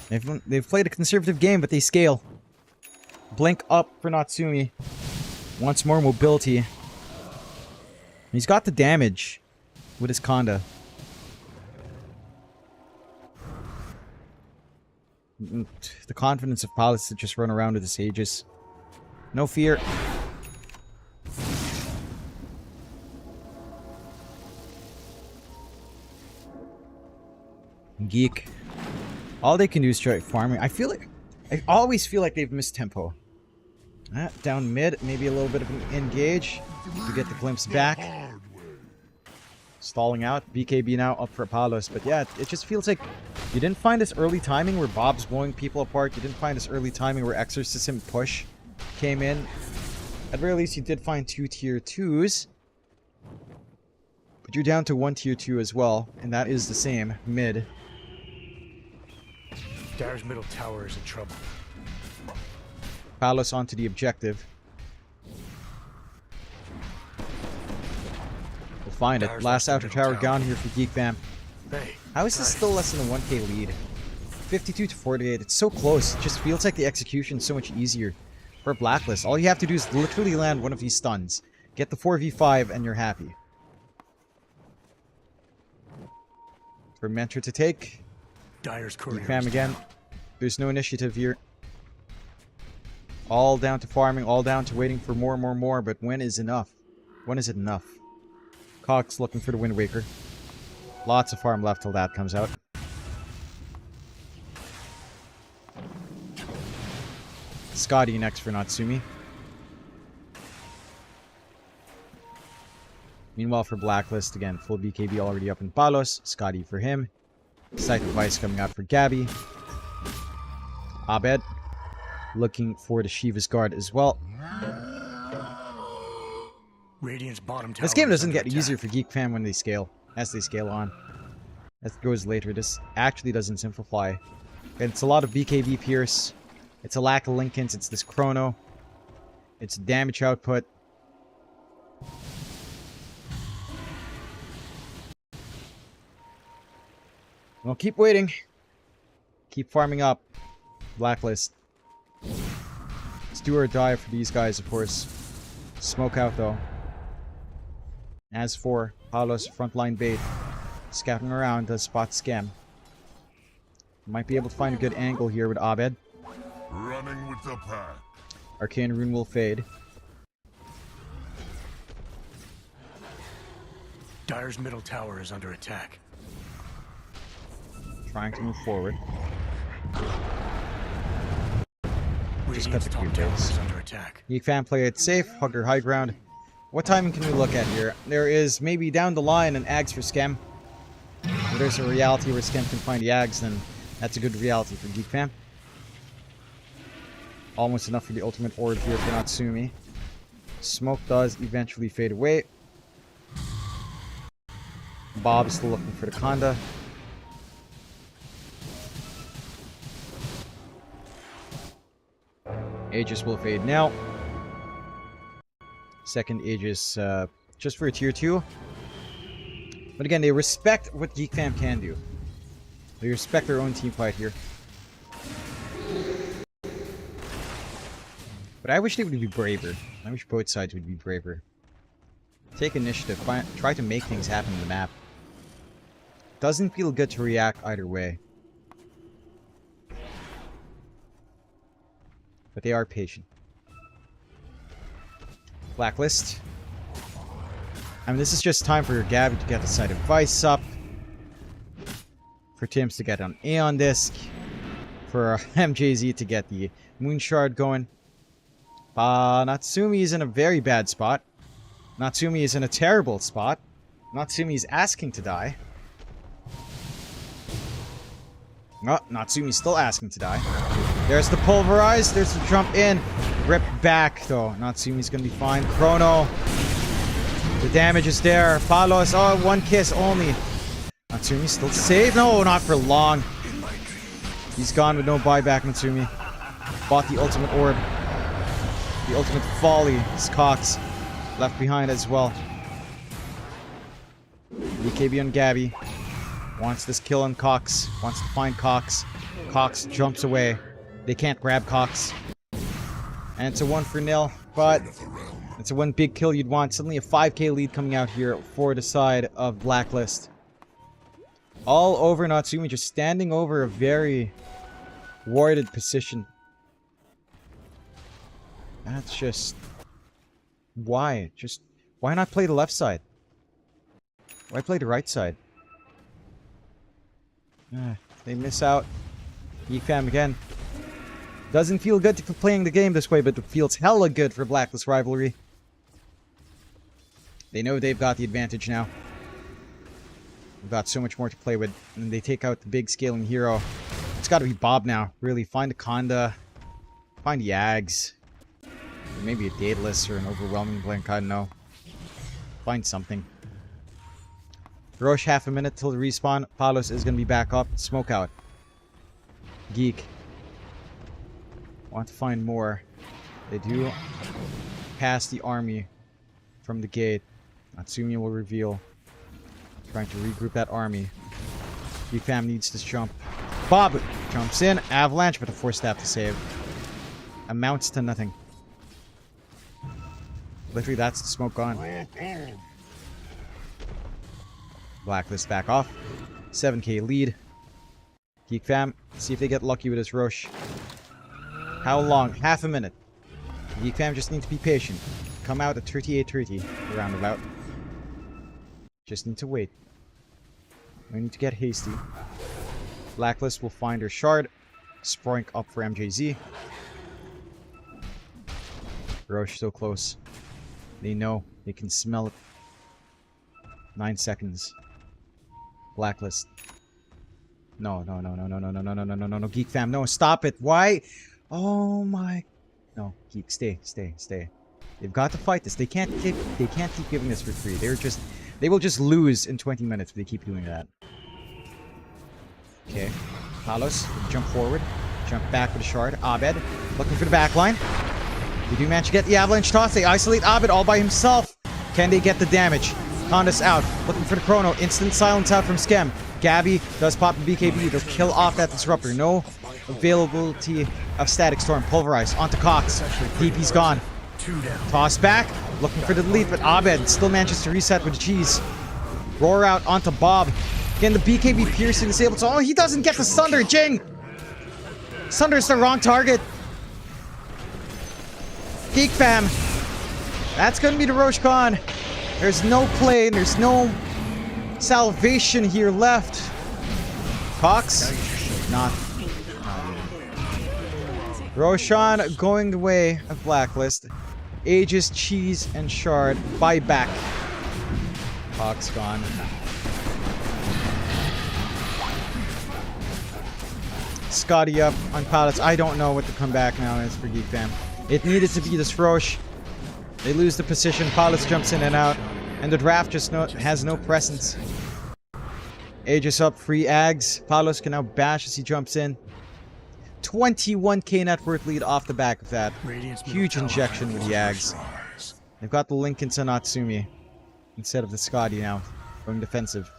They've played a conservative game, but they scale. Blink up for Natsumi. Once more mobility. He's got the damage with his Conda. The confidence of Palace to just run around with his Aegis. No fear. Geek. All they can do is try farming. I always feel like they've missed tempo. Down mid, maybe a little bit of an engage to get the glimpse back. Stalling out. BKB now up for Palos. But yeah, it just feels like you didn't find this early timing where Bob's blowing people apart. You didn't find this early timing where Exorcism push came in. At very least, you did find 2 tier 2s. But you're down to 1 tier 2 as well. And that is the same. Mid. Dire's middle tower is in trouble. Palos onto the objective. We'll find it. Dire's Last middle outer tower tower. gone here for Geek Fam. Hey, How is this still less than a 1k lead? 52 to 48. It's so close. It just feels like the execution is so much easier for Blacklist. All you have to do is literally land one of these stuns. Get the 4v5 and you're happy. For Mentor to take. Dire's Geek courier Fam is again. down. There's no initiative here. All down to farming, all down to waiting for more, but when is enough? When is it enough? Cox looking for the Wind Waker. Lots of farm left till that comes out. Scotty next for Natsumi. Meanwhile for Blacklist, again, full BKB already up in Palos. Scotty for him. Sacrifice coming out for Gabby. Abed. Looking for the Shiva's Guard as well. Radiant's bottom tower This game is doesn't under get easier attack. for Geek Fam when they scale. As they scale on. That goes later. This actually doesn't simplify. It's a lot of BKB Pierce. It's a lack of Linkens. It's this Chrono. It's damage output. Well, keep waiting. Keep farming up. Blacklist. It's do or die for these guys, of course. Smoke out, though. As for Palos, frontline bait. Scouting around, does spot scam. Might be able to find a good angle here with Abed. Running with the pack. Arcane Rune will fade. Dire's middle tower is under attack. Trying to move forward. Just cut Radiant's the top cube tower base. is under attack. Geek Fam, play it safe. Hug your high ground. What timing can we look at here? There is maybe down the line an Ags for Scam. If there's a reality where Scam can find the Ags, then that's a good reality for Geek Fam. Almost enough for the ultimate orb here for Natsumi. Smoke does eventually fade away. Bob is still looking for the Conda. Aegis will fade now. Second Aegis just for a tier 2. But again, they respect what Geek Fam can do. They respect their own team fight here. But I wish they would be braver. I wish both sides would be braver. Take initiative. Try to make things happen in the map. Doesn't feel good to react either way. But they are patient. Blacklist. I mean, this is just time for Gabby to get the side of Vice up. For Tim's to get an Aeon Disc. For MJZ to get the Moon Shard going. Natsumi is in a very bad spot. Natsumi is in a terrible spot. Natsumi is asking to die. Oh, Natsumi's still asking to die. There's the pulverize. There's the jump in. Rip back, though. Natsumi's gonna be fine. Chrono. The damage is there. Palos. Oh, one kiss only. Natsumi's still safe. No, not for long. He's gone with no buyback, Natsumi. Bought the ultimate orb. The ultimate folly is Cox. Left behind as well. BKB on Gabby. Wants this kill on Cox. Wants to find Cox. Cox jumps away. They can't grab Cox. And it's a 1-0, but it's a one big kill you'd want. Suddenly a 5k lead coming out here for the side of Blacklist. All over Natsumi, just standing over a very warded position. That's just... Why? Just... Why not play the left side? Why play the right side? They miss out. EFAM again. Doesn't feel good to playing the game this way, but it feels hella good for Blacklist Rivalry. They know they've got the advantage now. They've got so much more to play with. And they take out the big scaling hero. It's got to be Bob now. Really, find a Conda. Find Yags. Or maybe a Daedalus or an overwhelming blink. I don't know. Find something. Roche, half a minute till the respawn. Palos is going to be back up. Smoke out. Geek. Want to find more. They do pass the army from the gate. Natsumi will reveal. Trying to regroup that army. EFAM needs this jump. Bob jumps in. Avalanche, but a 4-stab to save. Amounts to nothing. Literally, that's the smoke gone. Blacklist back off. 7k lead. Geek Fam, see if they get lucky with this Roche. How long? Half a minute. Geek Fam just need to be patient. Come out at 38:30, roundabout. Just need to wait. We need to get hasty. Blacklist will find her shard. Sproink up for MJZ. Roche so close. They know. They can smell it. 9 seconds. Blacklist. No. Geek Fam, no, stop it. Why? Oh my. No, Geek, stay. They've got to fight this. They can't keep giving this for free. They will just lose in 20 minutes if they keep doing that. Okay. Palos, jump forward. Jump back with a shard. Abed, looking for the back line. They do manage to get the avalanche toss. They isolate Abed all by himself. Can they get the damage? Condas out. Looking for the chrono. Instant silence out from Skem. Gabby does pop the BKB. They'll kill off that disruptor. No availability of static storm. Pulverize onto Cox. DP's gone. Toss back. Looking for the delete, but Abed still manages to reset with the cheese. Roar out onto Bob. Again, the BKB piercing disabled. So, oh, he doesn't get the Sunder. Jing! Sunder's the wrong target. Geek Fam. That's going to be the Roche gone. There's no play. There's no salvation here left. Cox? Not. Roshan going the way of Blacklist. Aegis, Cheese, and Shard. Buy back. Cox gone. Scotty up on pallets. I don't know what the comeback now is for Geek Fam. It needed to be this Roche. They lose the position. Pallets jumps in and out. And the draft just has no presence. Aegis up, free Ags. Palos can now bash as he jumps in. 21k net worth lead off the back of that. Huge injection with the Ags. They've got the Lincoln to Natsumi instead of the Scotty now. Going defensive.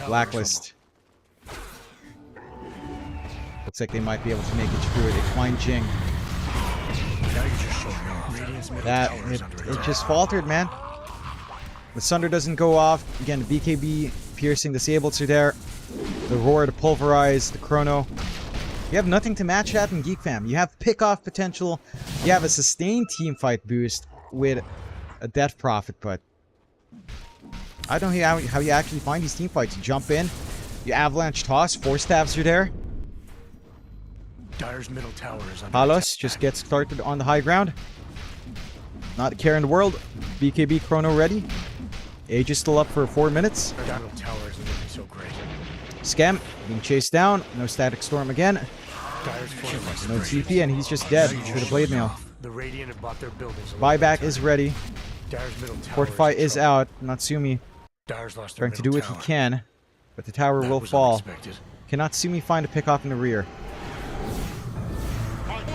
Blacklist. Looks like they might be able to make it through. They find Jing. Now you're just showing off. Radiant's middle That tower is under it attack. just faltered, man. The Sunder doesn't go off. Again, the BKB piercing disabled are there. The roar to pulverize the Chrono. You have nothing to match that in Geek Fam. You have pick-off potential. You have a sustained teamfight boost with a Death Prophet, but I don't know how you actually find these teamfights. You jump in, you avalanche toss, 4 stabs are there. Dire's middle tower is under Palos attack. just gets started on the high ground. Not a care in the world. BKB Chrono ready. Age is still up for 4 minutes. Dire's middle tower isn't looking so great. Scam being chased down. No Static Storm again. Dire's fortified. No TP, and he's just dead. Should have blade mail. The Radiant have bought their buildings. Buyback is ready. Dire's middle tower Fortify in is trouble. out. Natsumi Dire's lost their trying to do middle what he tower. can, but the tower That will was fall. unexpected. Can Natsumi find a pick off in the rear?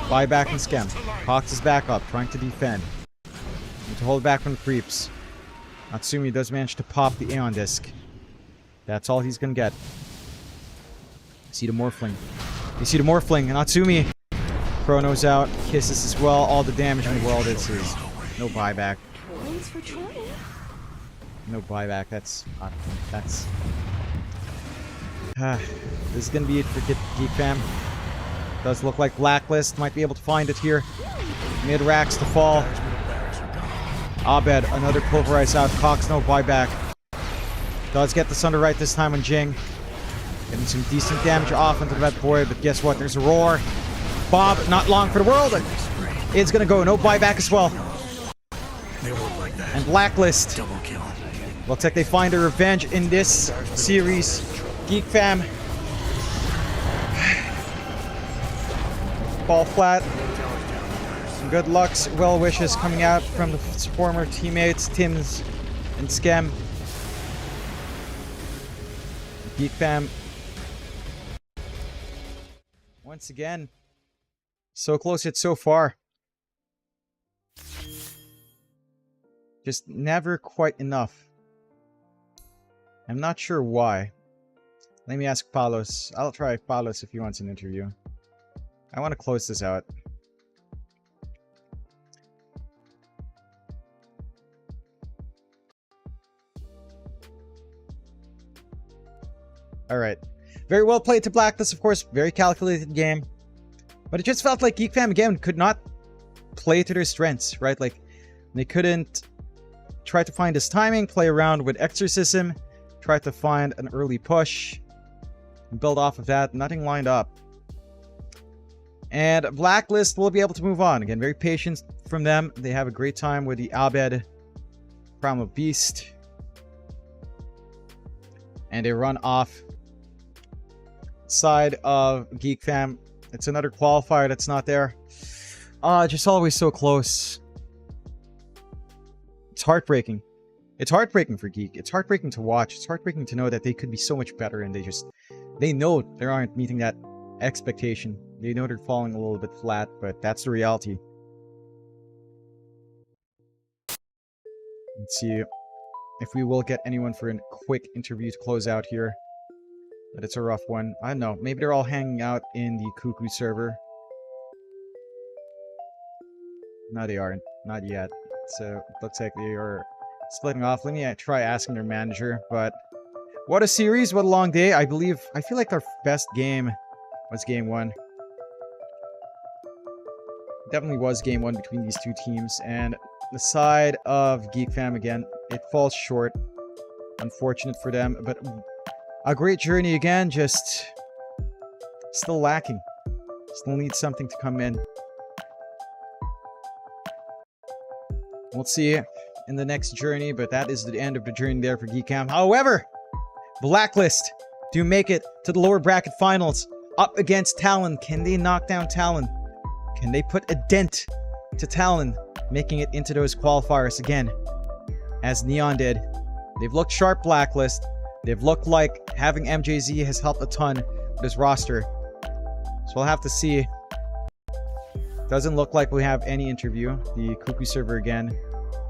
Buyback and Scam. Cox is back up, trying to defend. Need to hold back from the creeps. Natsumi does manage to pop the Aeon Disc. That's all he's gonna get. See the Morphling. You see the Morphling. Natsumi. Chrono's out. Kisses as well. All the damage in the world. It's his. No buyback. Thanks for trying. No buyback. That's. This is gonna be it for Geek Fam. Does look like Blacklist might be able to find it here. Mid racks to fall. Dire's middle barracks are gone. Abed, another pulverize out. Cox, no buyback. Does get the Sunder right this time on Jing. Getting some decent damage off into that boy, but guess what? There's a roar. Bob, not long for the world. It's gonna go. No buyback as well. They won't like that. And Blacklist. Double kill. Looks like they find a revenge in this series. Geek Fam. Fall flat. Some good lucks, well wishes coming out from the former teammates, Tims and Scam. Geek Fam. Once again. So close yet so far. Just never quite enough. I'm not sure why. Let me ask Palos. I'll try Palos if he wants an interview. I want to close this out. Alright. Very well played to Blacklist, of course. Very calculated game. But it just felt like Geek Fam, again, could not play to their strengths, right? Like, they couldn't try to find his timing, play around with Exorcism, try to find an early push, and build off of that. Nothing lined up. And Blacklist will be able to move on. Again, very patient from them. They have a great time with the Abed Primal Beast. And they run off side of Geek Fam. It's another qualifier that's not there. Just always so close. It's heartbreaking. It's heartbreaking for Geek. It's heartbreaking to watch. It's heartbreaking to know that they could be so much better and they know they aren't meeting that expectation. They know they're falling a little bit flat, but that's the reality. Let's see if we will get anyone for a quick interview to close out here. But it's a rough one. I don't know. Maybe they're all hanging out in the Cuckoo server. No, they aren't. Not yet. So, it looks like they are splitting off. Let me try asking their manager, but what a series, what a long day. I feel like our best game was game 1. Definitely was game 1 between these two teams, and the side of Geek Fam, again, it falls short. Unfortunate for them, but a great journey again, just still lacking. Still needs something to come in. We'll see in the next journey, but that is the end of the journey there for Geek Fam. However, Blacklist do make it to the lower bracket finals up against Talon. Can they knock down Talon? Can they put a dent to Talon, making it into those qualifiers again, as Neon did? They've looked sharp, Blacklist. They've looked like having MJZ has helped a ton with his roster. So we'll have to see. Doesn't look like we have any interview. The Cuckoo server again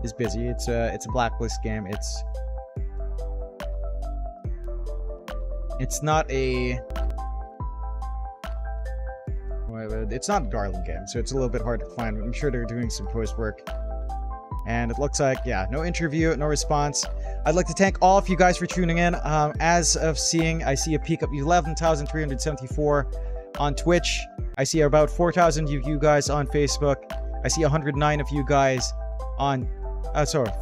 is busy. It's a Blacklist game. It's not a It's not a Darling game, so it's a little bit hard to find. I'm sure they're doing some post work. And it looks like, yeah, no interview, no response. I'd like to thank all of you guys for tuning in. As of seeing, I see a peak of 11,374 on Twitch. I see about 4,000 of you guys on Facebook. I see 109 of you guys on...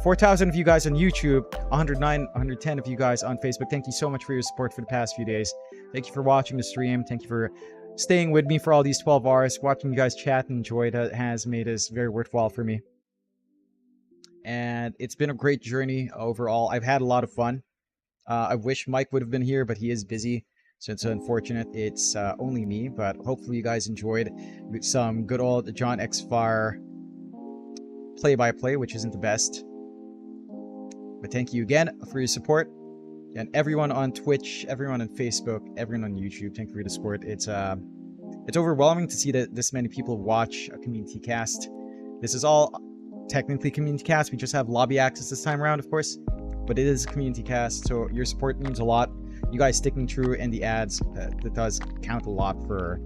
4,000 of you guys on YouTube, 109, 110 of you guys on Facebook. Thank you so much for your support for the past few days. Thank you for watching the stream. Thank you for staying with me for all these 12 hours. Watching you guys chat and enjoy it has made this very worthwhile for me. And it's been a great journey overall. I've had a lot of fun. I wish Mike would have been here, but he is busy. So it's unfortunate it's only me. But hopefully you guys enjoyed some good old John X Fire play-by-play, which isn't the best. But thank you again for your support. And everyone on Twitch, everyone on Facebook, everyone on YouTube, thank you for your support. It's overwhelming to see that this many people watch a community cast. This is all technically community cast. We just have lobby access this time around, of course. But it is a community cast, so your support means a lot. You guys sticking true in the ads, that does count a lot for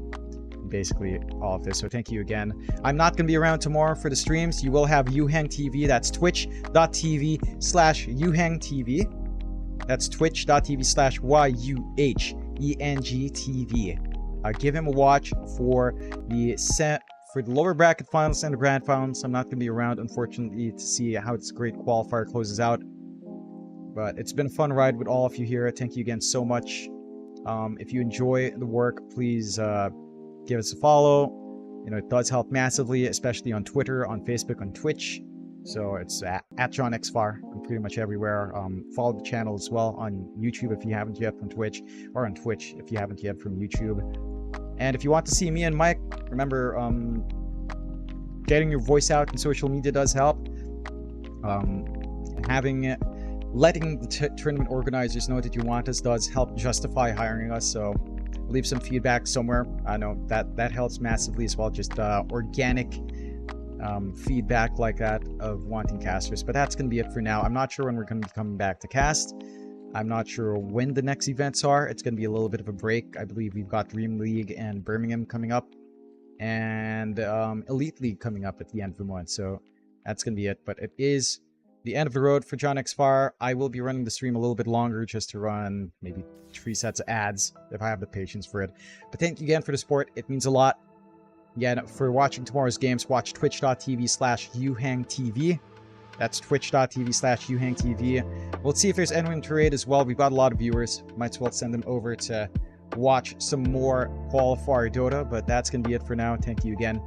basically all of this. So thank you again. I'm not going to be around tomorrow for the streams. You will have Yuhang TV. That's twitch.tv/YuhangTV. That's twitch.tv/YuhengTV. Give him a watch for the lower bracket finals and the grand finals. I'm not going to be around, unfortunately, to see how this great qualifier closes out. But it's been a fun ride with all of you here. Thank you again so much. If you enjoy the work, please give us a follow. You know, it does help massively, especially on Twitter, on Facebook, on Twitch. So it's at JohnXFar. I'm pretty much everywhere. Follow the channel as well on YouTube if you haven't yet from Twitch, or on Twitch if you haven't yet from YouTube. And if you want to see me and Mike, remember, getting your voice out in social media does help. Letting the tournament organizers know that you want us does help justify hiring us. So leave some feedback somewhere. I know that helps massively as well. Just organic feedback like that of wanting casters. But that's going to be it for now. I'm not sure when we're going to be coming back to cast. I'm not sure when the next events are. It's going to be a little bit of a break. I believe we've got Dream League and Birmingham coming up, and Elite League coming up at the end of the month. So that's going to be it. But it is the end of the road for John X Far. I will be running the stream a little bit longer just to run maybe 3 sets of ads if I have the patience for it. But thank you again for the support. It means a lot. Again, for watching tomorrow's games, watch twitch.tv/YuhangTV. That's twitch.tv/YuhangTV. We'll see if there's anyone to raid as well. We've got a lot of viewers. Might as well send them over to watch some more Qualifier Dota. But that's going to be it for now. Thank you again.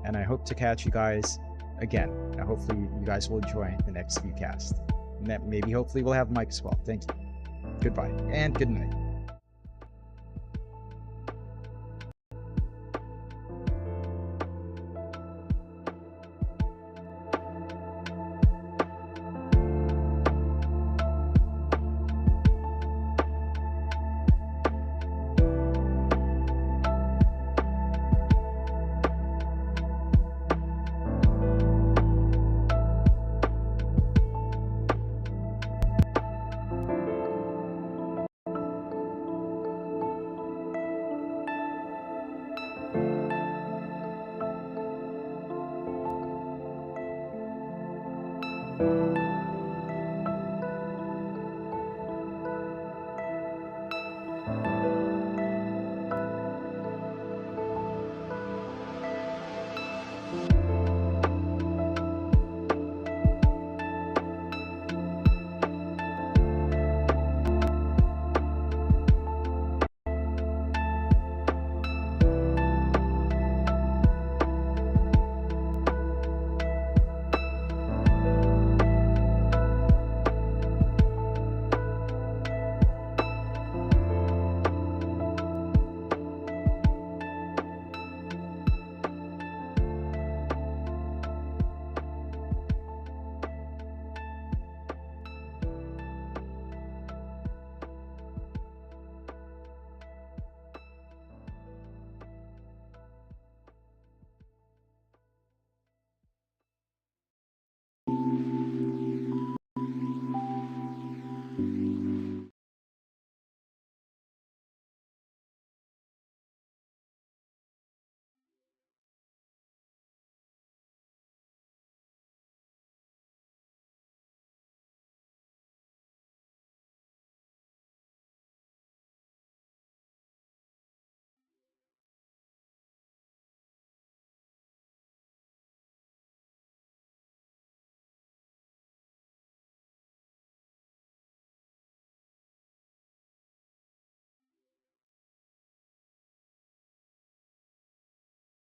And I hope to catch you guys again. Now, hopefully you guys will enjoy the next few casts. And that maybe hopefully we'll have Mike as well. Thank you. Goodbye and good night.